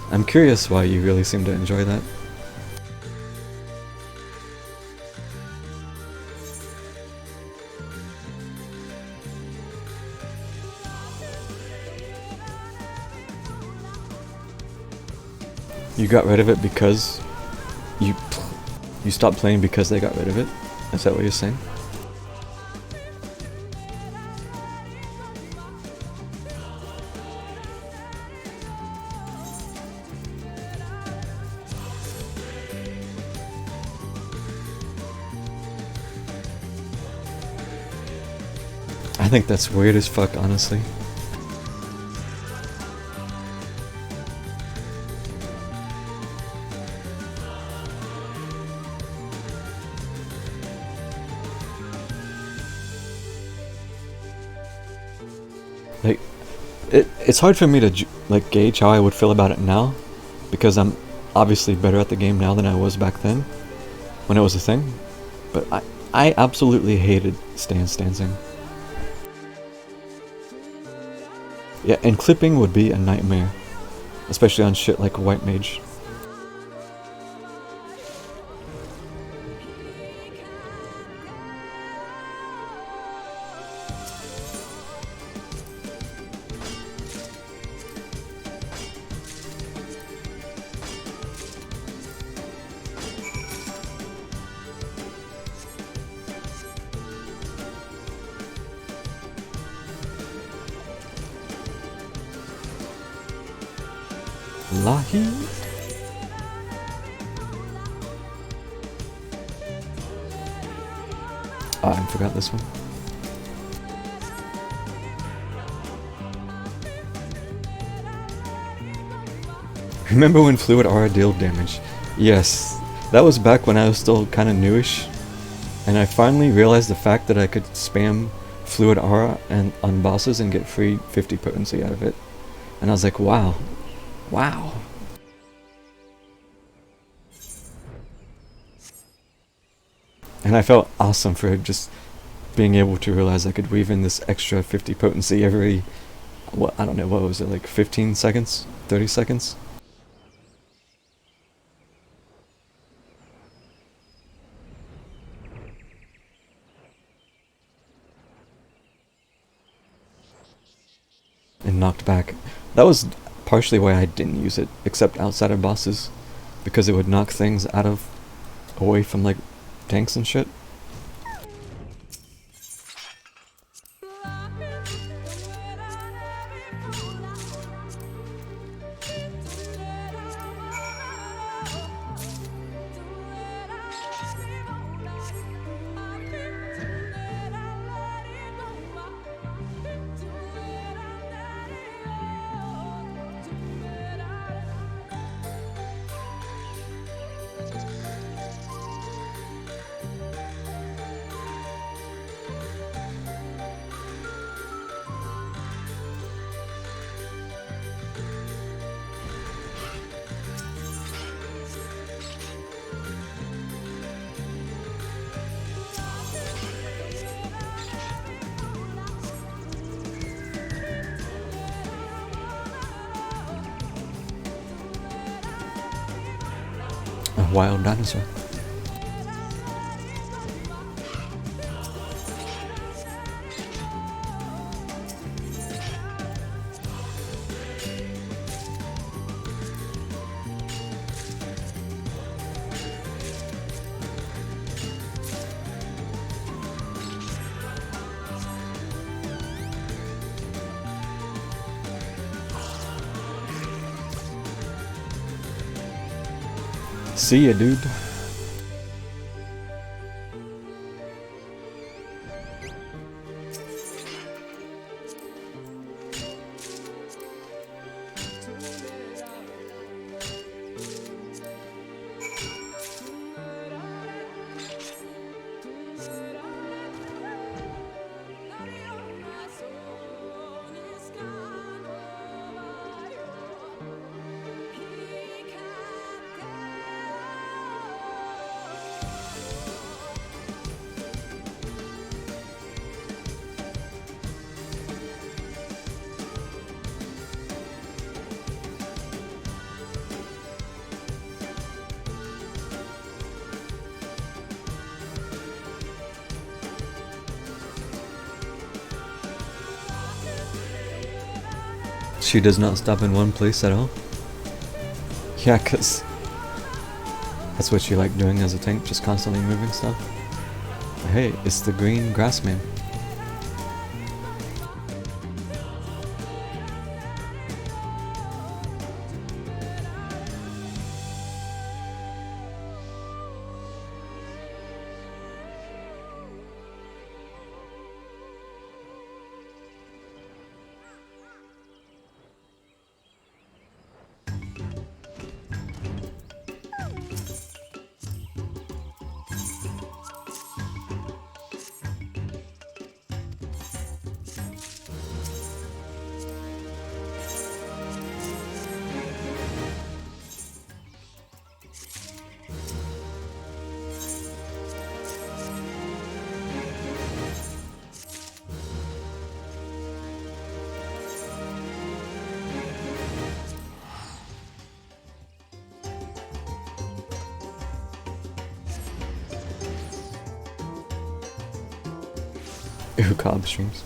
I'm curious why you really seem to enjoy that. You got rid of it because you stopped playing because they got rid of it? Is that what you're saying? I think that's weird as fuck, honestly. Like, it's hard for me to like gauge how I would feel about it now, because I'm obviously better at the game now than I was back then, when it was a thing. But I absolutely hated stancing. Yeah, and clipping would be a nightmare, especially on shit like White Mage. Lahi? Oh, I forgot this one. Remember when Fluid Aura dealt damage? Yes, that was back when I was still kinda newish, and I finally realized the fact that I could spam Fluid Aura on bosses and get free 50 potency out of it. And I was like, wow. Wow. And I felt awesome for just being able to realize I could weave in this extra 50 potency every, what, I don't know, what was it, like 15 seconds? 30 seconds? And knocked back. That was partially why I didn't use it, except outside of bosses, because it would knock things away from like tanks and shit. A wild dinosaur. See ya, dude. She does not stop in one place at all? Yeah, cause that's what you like doing as a tank, just constantly moving stuff. Hey, it's the green grass man. Ew, cob streams.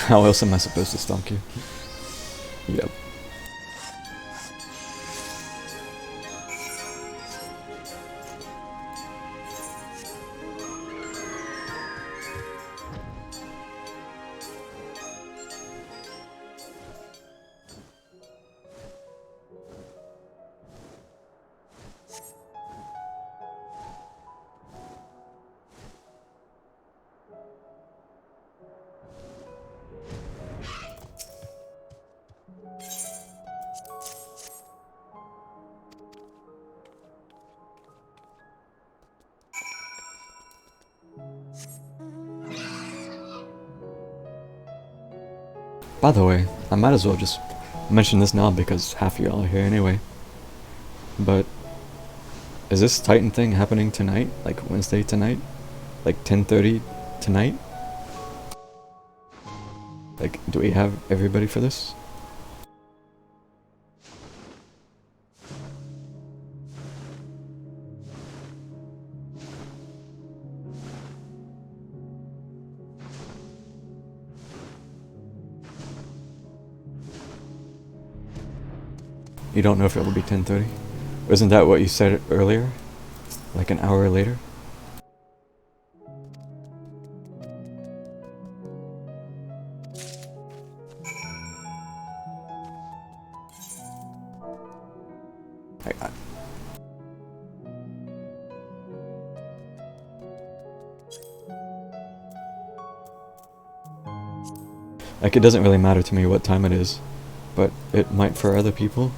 How else am I supposed to stalk you? Yep. By the way, I might as well just mention this now because half of y'all are here anyway. But is this Titan thing happening tonight? Like Wednesday tonight? Like 10:30 tonight? Like, do we have everybody for this? You don't know if it will be 10:30? Wasn't that what you said earlier? Like an hour later? Like, it doesn't really matter to me what time it is, but it might for other people.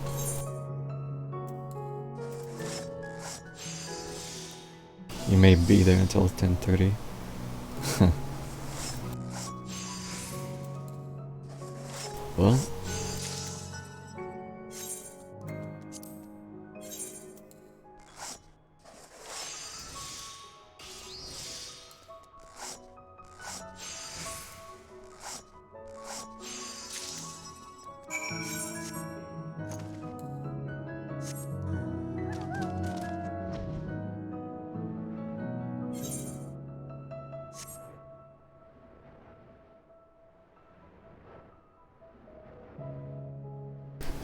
You may be there until 10:30. Well,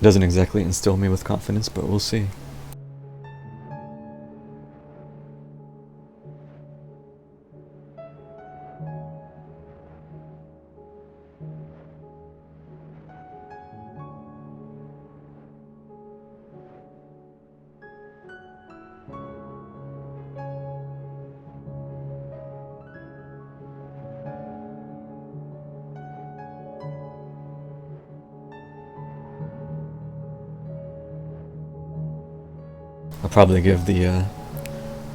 it doesn't exactly instill me with confidence, but we'll see. I'll probably give the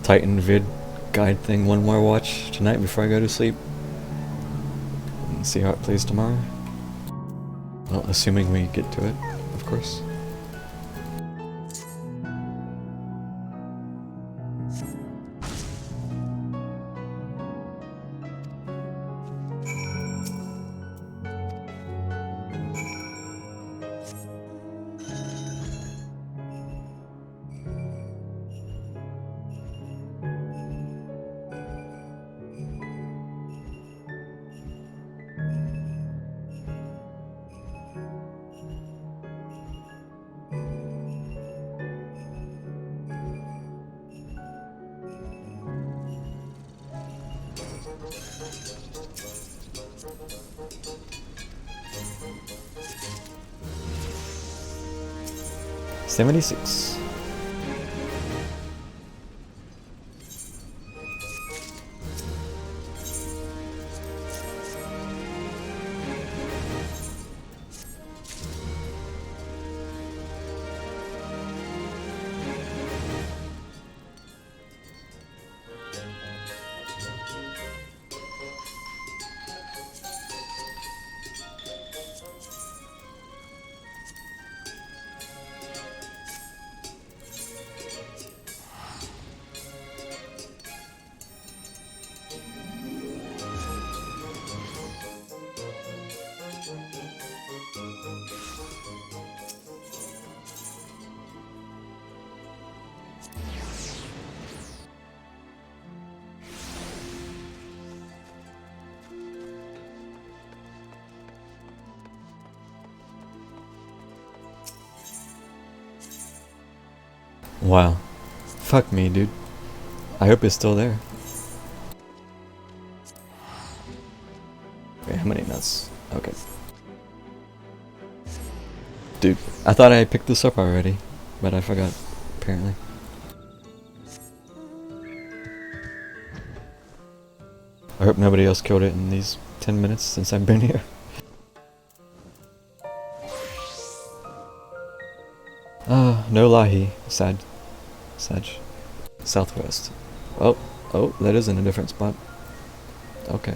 Titan vid guide thing one more watch tonight before I go to sleep. And see how it plays tomorrow. Well, assuming we get to it, of course. $76. Wow. Fuck me, dude. I hope it's still there. Wait, how many nuts? Okay. Dude, I thought I picked this up already, but I forgot, apparently. I hope nobody else killed it in these 10 minutes since I've been here. No Lahi. Sad. Sag. Southwest. Oh, that is in a different spot. Okay.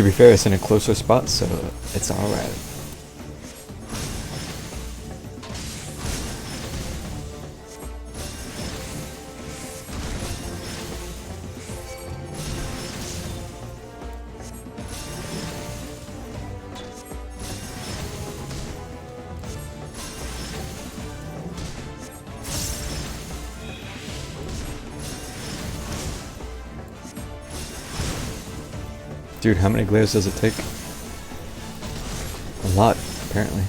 To be fair, it's in a closer spot, so it's alright. Dude, how many glares does it take? A lot, apparently.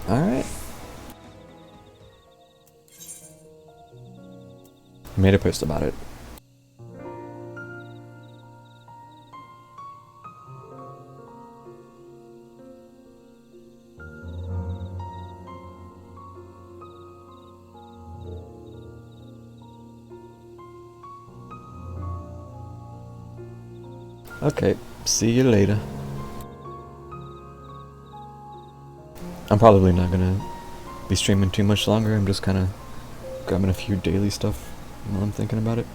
Alright. Made a post about it. Okay, see you later. I'm probably not gonna be streaming too much longer. I'm just kind of grabbing a few daily stuff while I'm thinking about it.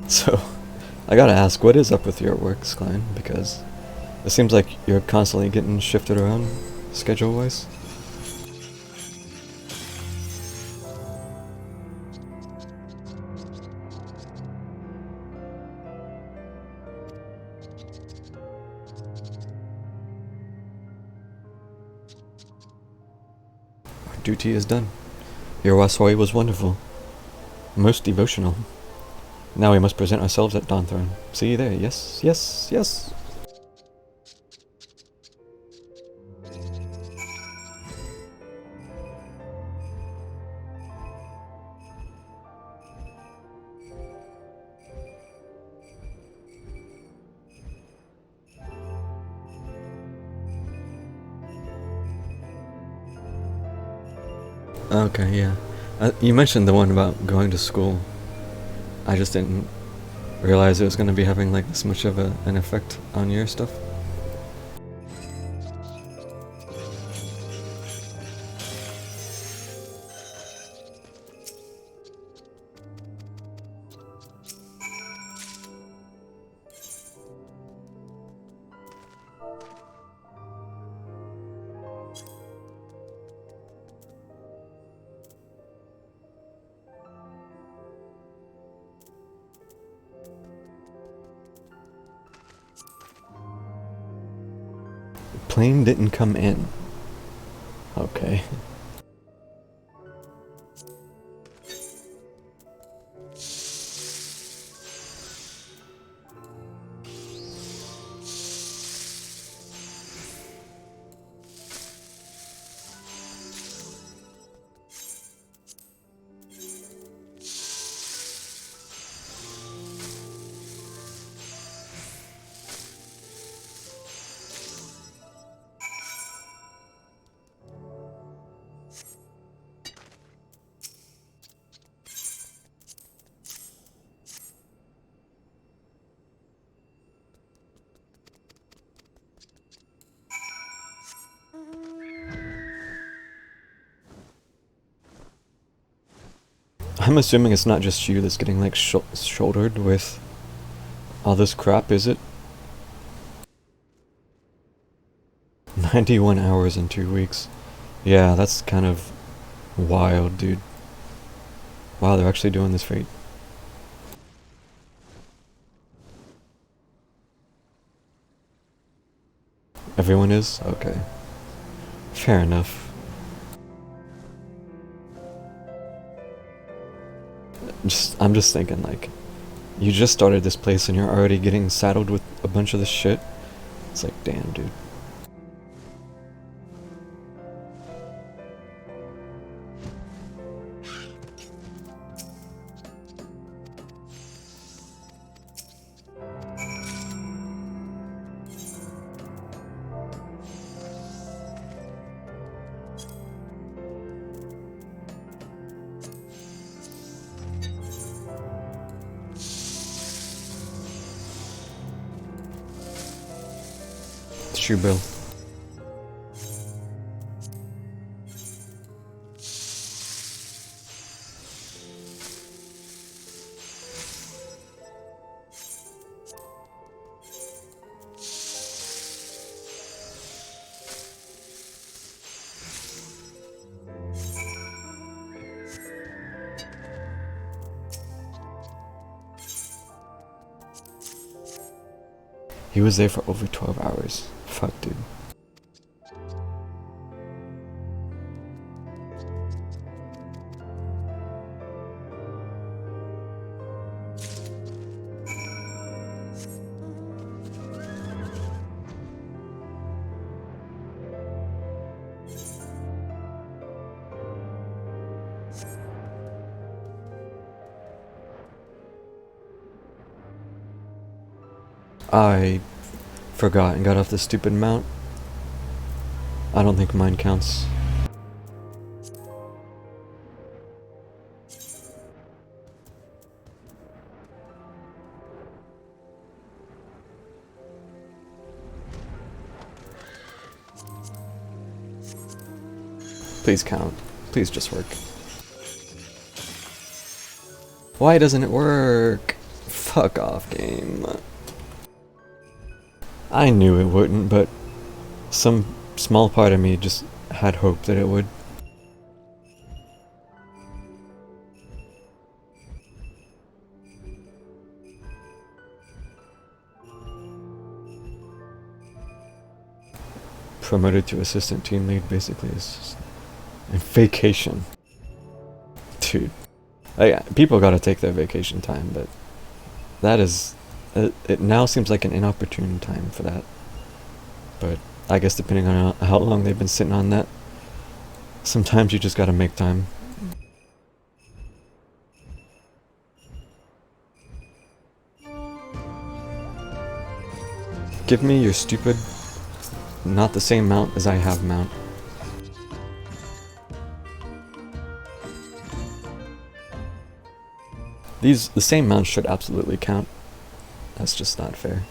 So, I gotta ask, what is up with your works, Klein? Because it seems like you're constantly getting shifted around, schedule-wise. Our duty is done. Your wasoi was wonderful. Most devotional. Now we must present ourselves at Dawn Throne. See you there. Yes, yes, yes. Okay, yeah. You mentioned the one about going to school. I just didn't realize it was going to be having like this much of an effect on your stuff. Plane didn't come in. Okay. I'm assuming it's not just you that's getting like shouldered with all this crap, is it? 91 hours in 2 weeks. Yeah, that's kind of wild, dude. Wow, they're actually doing this fate. Everyone is? Okay. Fair enough. I'm just thinking, like, you just started this place and you're already getting saddled with a bunch of this shit. It's like, damn, dude. Shoe bill. He was there for over 12 hours. Fuck, dude. I forgot and got off the stupid mount. I don't think mine counts. Please count. Please just work. Why doesn't it work? Fuck off, game. I knew it wouldn't, but some small part of me just had hope that it would. Promoted to assistant team lead basically is and vacation. Dude. People gotta take their vacation time, but that is... It now seems like an inopportune time for that. But I guess depending on how long they've been sitting on that, sometimes you just gotta make time. Give me your stupid, not the same mount as I have mount. The same mounts should absolutely count. That's just not fair.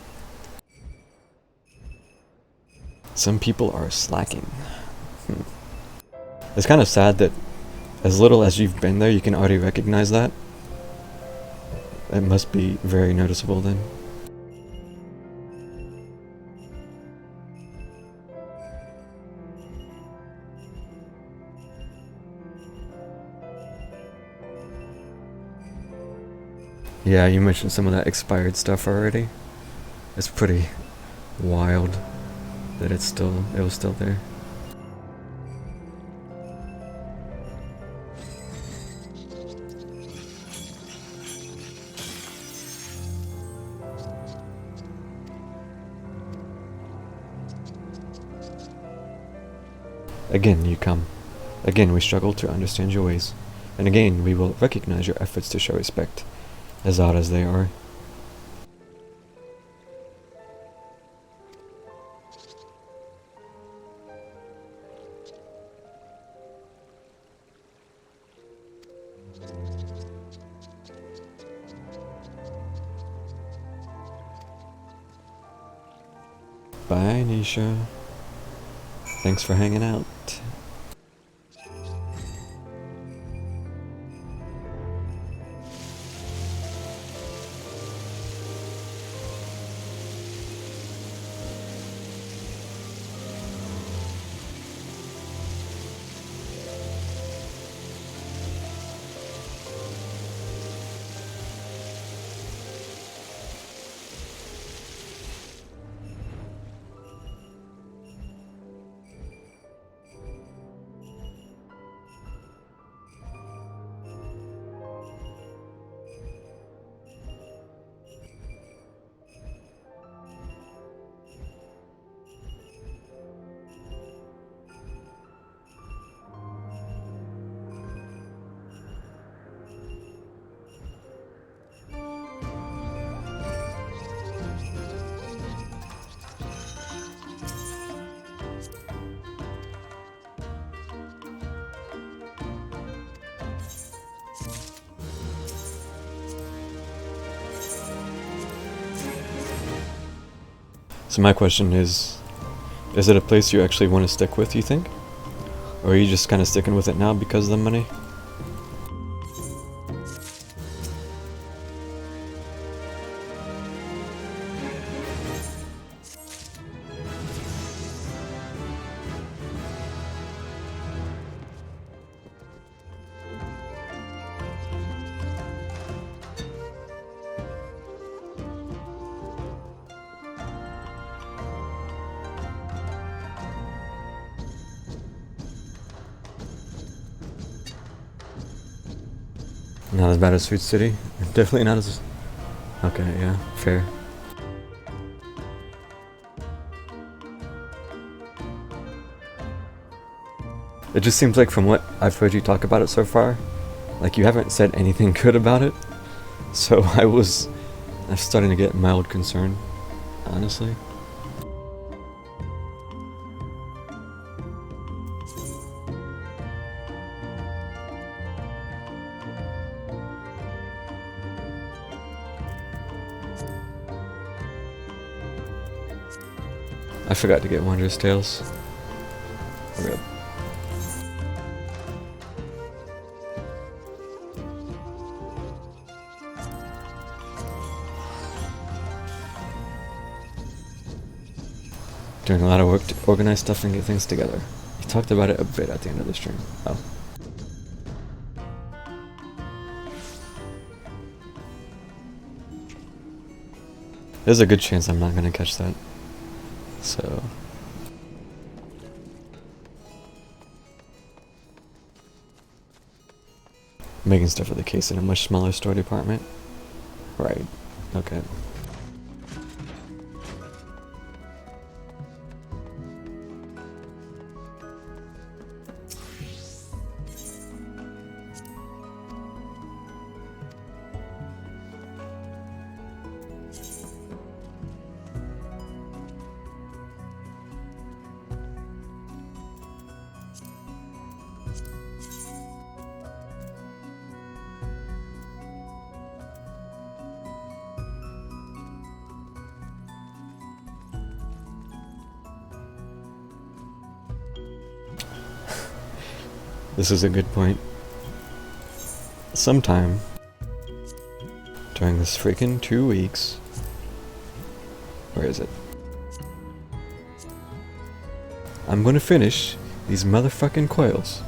Some people are slacking. It's kind of sad that as little as you've been there, you can already recognize that. It must be very noticeable then. Yeah, you mentioned some of that expired stuff already. It's pretty wild that it was still there. Again, you come. Again, we struggle to understand your ways. And again, we will recognize your efforts to show respect, as odd as they are. Bye, Nisha. Thanks for hanging out. So my question is it a place you actually want to stick with, you think? Or are you just kind of sticking with it now because of the money? Not as bad as Sweet City. Definitely not as... Okay, yeah, fair. It just seems like from what I've heard you talk about it so far, like you haven't said anything good about it. So I'm starting to get mild concern, honestly. I forgot to get Wanderer's Tales. We're good. Doing a lot of work to organize stuff and get things together. You talked about it a bit at the end of the stream. Oh. There's a good chance I'm not gonna catch that. So... making stuff for the case in a much smaller store department? Right. Okay. This is a good point. Sometime during this freaking 2 weeks, where is it? I'm gonna finish these motherfucking coils.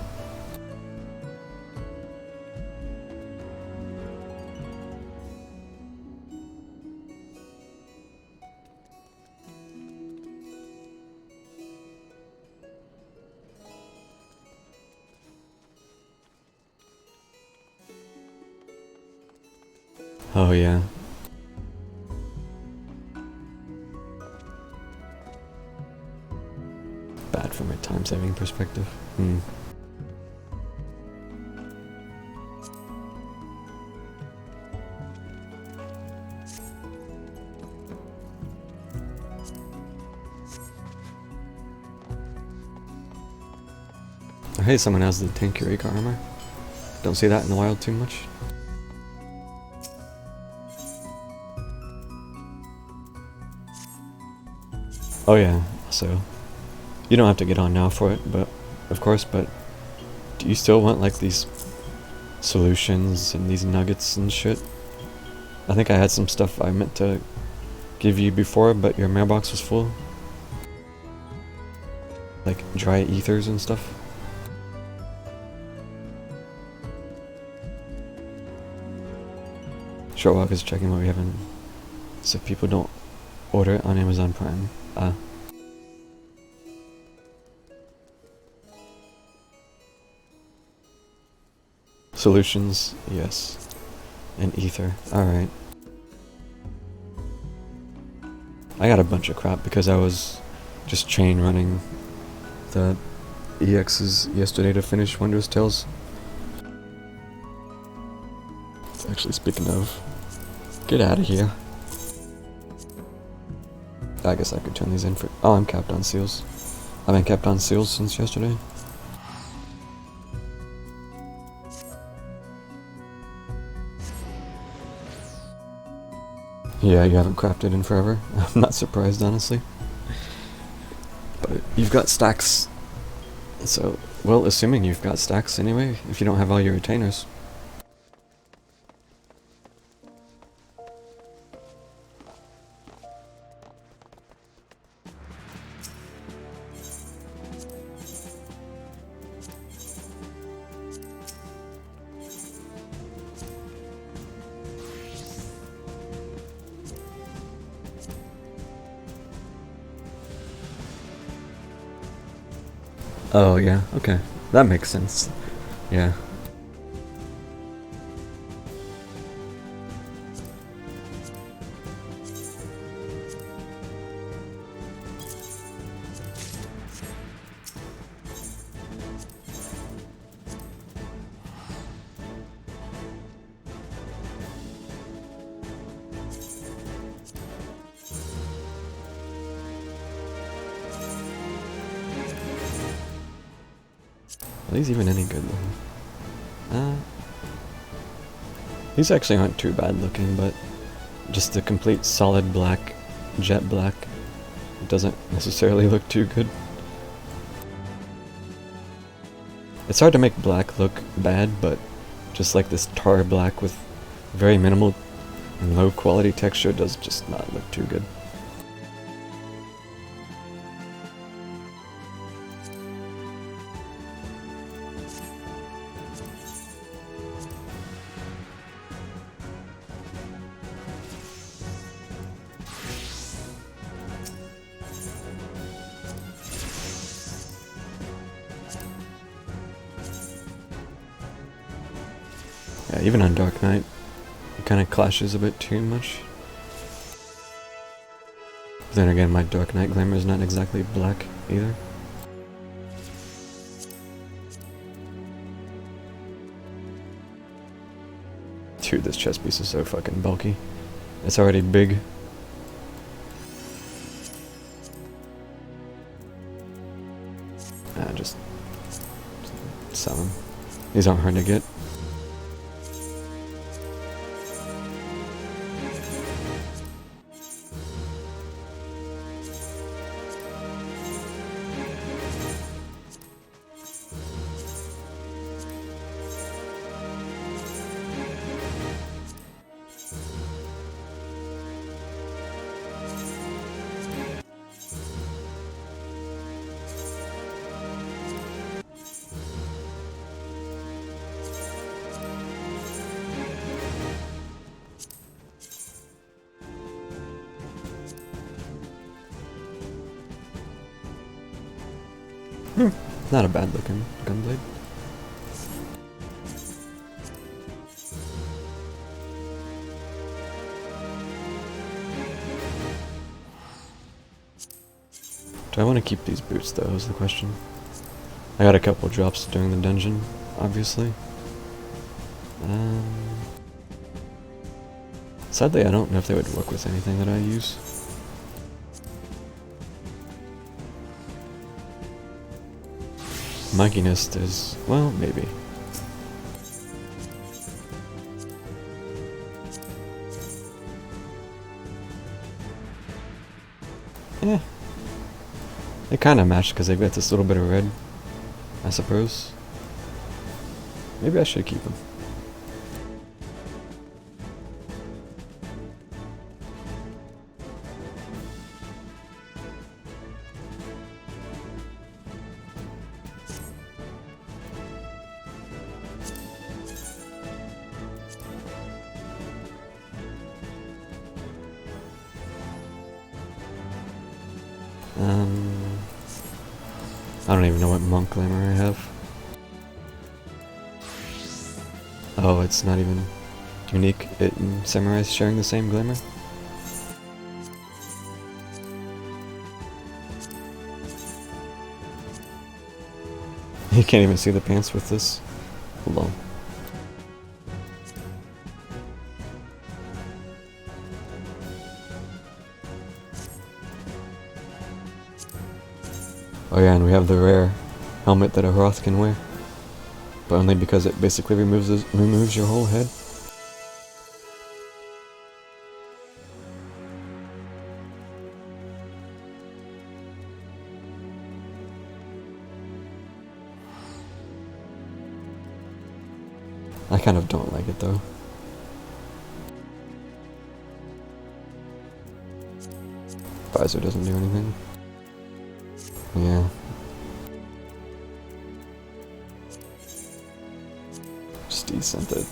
Oh yeah. Bad from a time-saving perspective. Hey, someone has the tank Eureka armor. Don't see that in the wild too much. Oh yeah, so you don't have to get on now for it, but of course, but do you still want like these solutions and these nuggets and shit? I think I had some stuff I meant to give you before, but your mailbox was full. Like dry ethers and stuff. Shortwalk is checking what we have in, so people don't order it on Amazon Prime. Solutions, yes. And ether, alright. I got a bunch of crap because I was just chain running the EXs yesterday to finish Wondrous Tales. Actually, speaking of, get out of here. I guess I could turn these in for... Oh, I'm capped on seals. I've been capped on seals since yesterday. Yeah, you haven't crafted in forever. I'm not surprised, honestly. But you've got stacks. So, well, assuming you've got stacks anyway, if you don't have all your retainers. Oh, yeah, okay. That makes sense. Yeah. Are these even any good looking? These actually aren't too bad looking, but just the complete solid black, jet black, doesn't necessarily look too good. It's hard to make black look bad, but just like this tar black with very minimal and low quality texture does just not look too good. Yeah, even on Dark Knight, it kind of clashes a bit too much. Then again, my Dark Knight glamour is not exactly black either. Dude, this chest piece is so fucking bulky. It's already big. Just sell them. These aren't hard to get. Not a bad looking gunblade. Do I want to keep these boots though, is the question. I got a couple drops during the dungeon, obviously. Sadly, I don't know if they would work with anything that I use. Mugginess is, well, maybe. Yeah. They kind of match because they've got this little bit of red, I suppose. Maybe I should keep them. I don't even know what monk glamour I have. Oh, it's not even unique. It and Samurai's sharing the same glamour. You can't even see the pants with this. Lol. Oh yeah, and we have the rare helmet that a Hroth can wear, but only because it basically removes your whole head. I kind of don't like it though. Visor doesn't do anything. Yeah. Just descent it.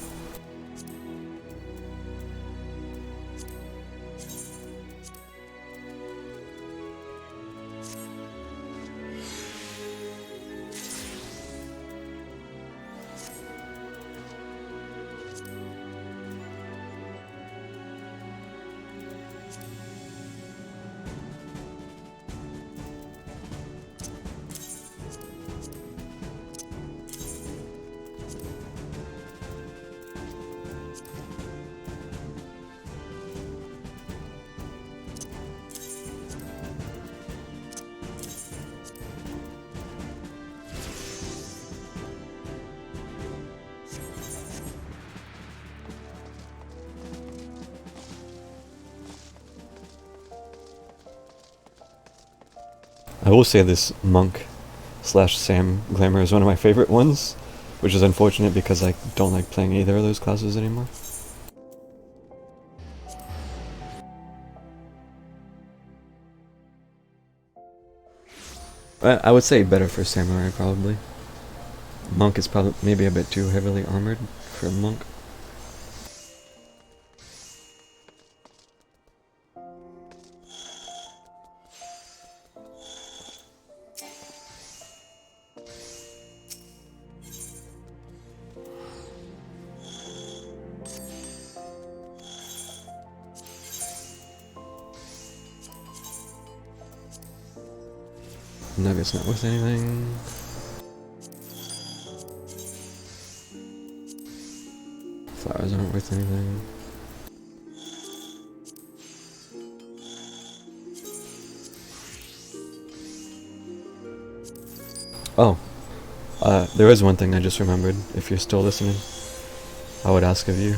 I will say this monk slash Sam glamour is one of my favorite ones, which is unfortunate because I don't like playing either of those classes anymore. I would say better for samurai probably. Monk is probably maybe a bit too heavily armored for a monk. Nugget's not worth anything. Flowers aren't worth anything. Oh, there is one thing I just remembered. If you're still listening, I would ask of you.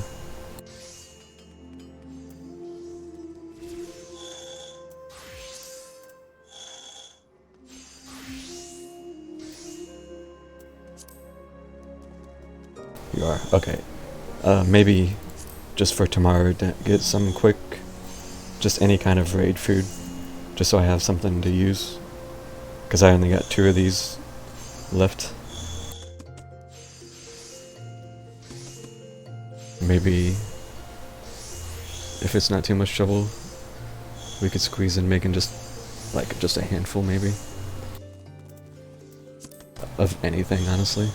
You are? Okay. Maybe just for tomorrow to get some quick, just any kind of raid food, just so I have something to use. Because I only got 2 of these left. Maybe, if it's not too much trouble, we could squeeze in making just a handful maybe. Of anything, honestly.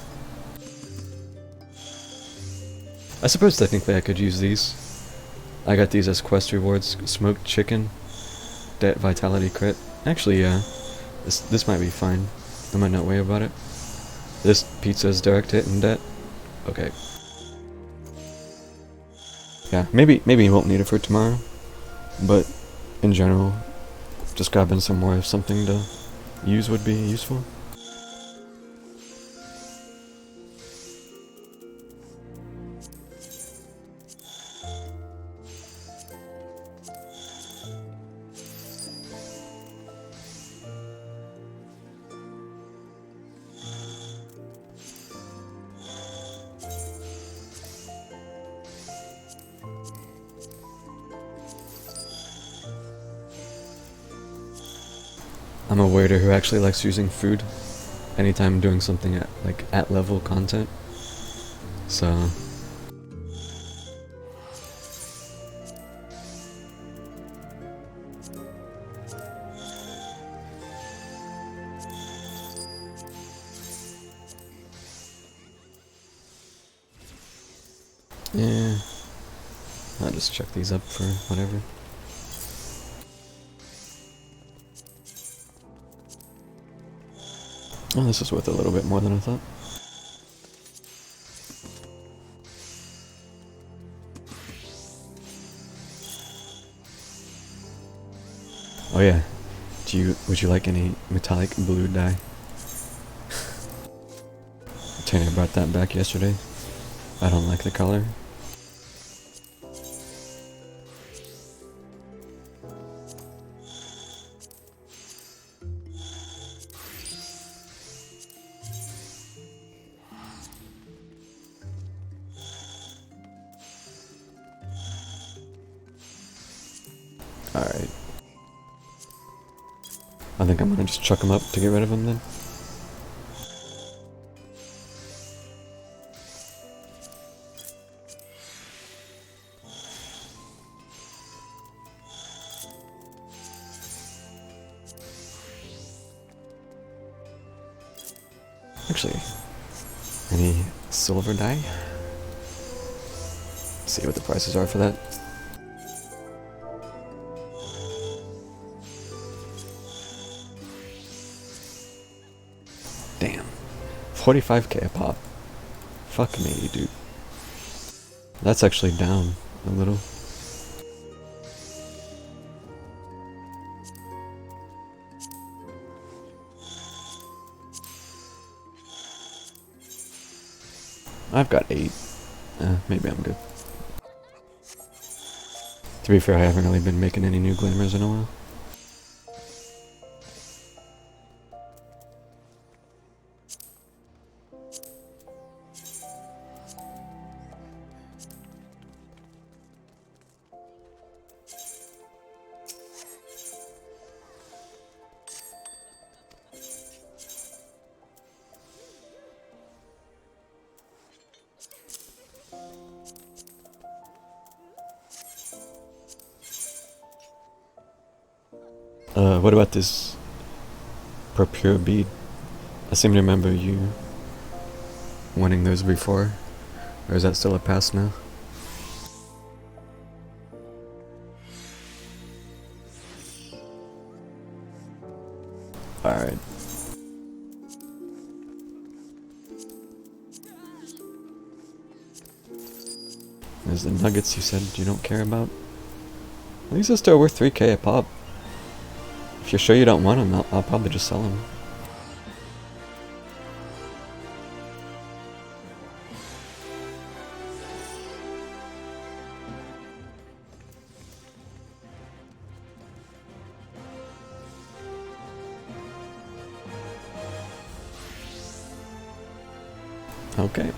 I suppose technically I could use these. I got these as quest rewards. Smoked chicken, debt vitality crit. Actually, yeah, this might be fine. I might not worry about it. This pizza's direct hit and debt. Okay. Yeah, maybe you won't need it for tomorrow, but in general, just grabbing some more of something to use would be useful. I'm a waiter who actually likes using food anytime I'm doing something at level content. So yeah, I'll just check these up for whatever. Oh, this is worth a little bit more than I thought. Oh yeah, would you like any metallic blue dye? Tanner brought that back yesterday. I don't like the color. Alright. I think I'm gonna just chuck him up to get rid of him then. Actually, any silver dye? See what the prices are for that. Damn. 45k a pop. Fuck me, dude. That's actually down a little. I've got 8. Maybe I'm good. To be fair, I haven't really been making any new glamours in a while. What about this Procure bead? I seem to remember you wanting those before, or is that still a pass now? Alright. There's the nuggets you said you don't care about. These are still worth 3k a pop. If you're sure you don't want them, I'll probably just sell them. Okay.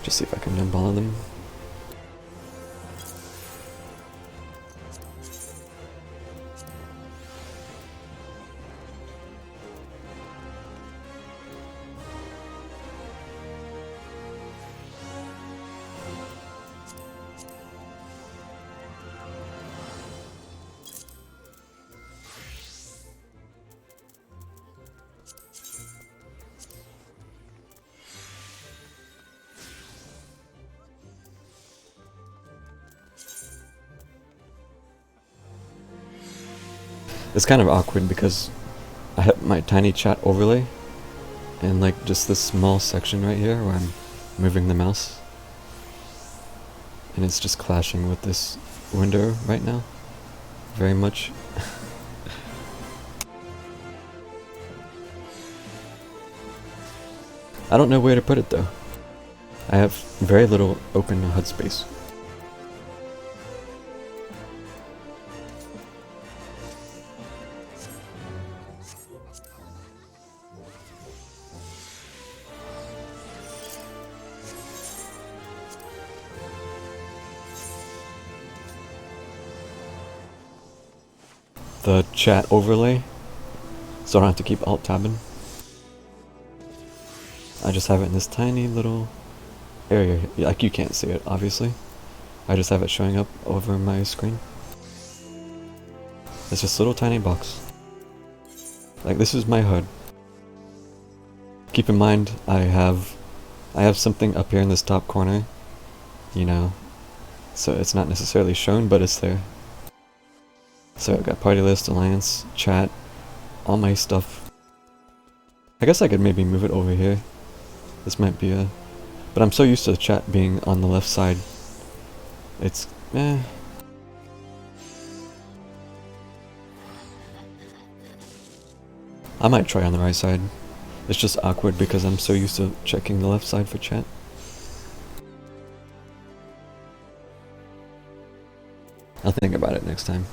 Just see if I can dump all of them. It's kind of awkward because I have my tiny chat overlay and like just this small section right here where I'm moving the mouse, and it's just clashing with this window right now very much. I don't know where to put it though. I have very little open HUD space. The chat overlay, so I don't have to keep alt-tabbing. I just have it in this tiny little area, like you can't see it obviously. I just have it showing up over my screen. It's just a little tiny box. Like this is my HUD. Keep in mind I have something up here in this top corner, you know, so it's not necessarily shown, but it's there. So I've got party list, alliance, chat, all my stuff. I guess I could maybe move it over here. This might be a... But I'm so used to the chat being on the left side. It's... eh. I might try on the right side. It's just awkward because I'm so used to checking the left side for chat. I'll think about it next time.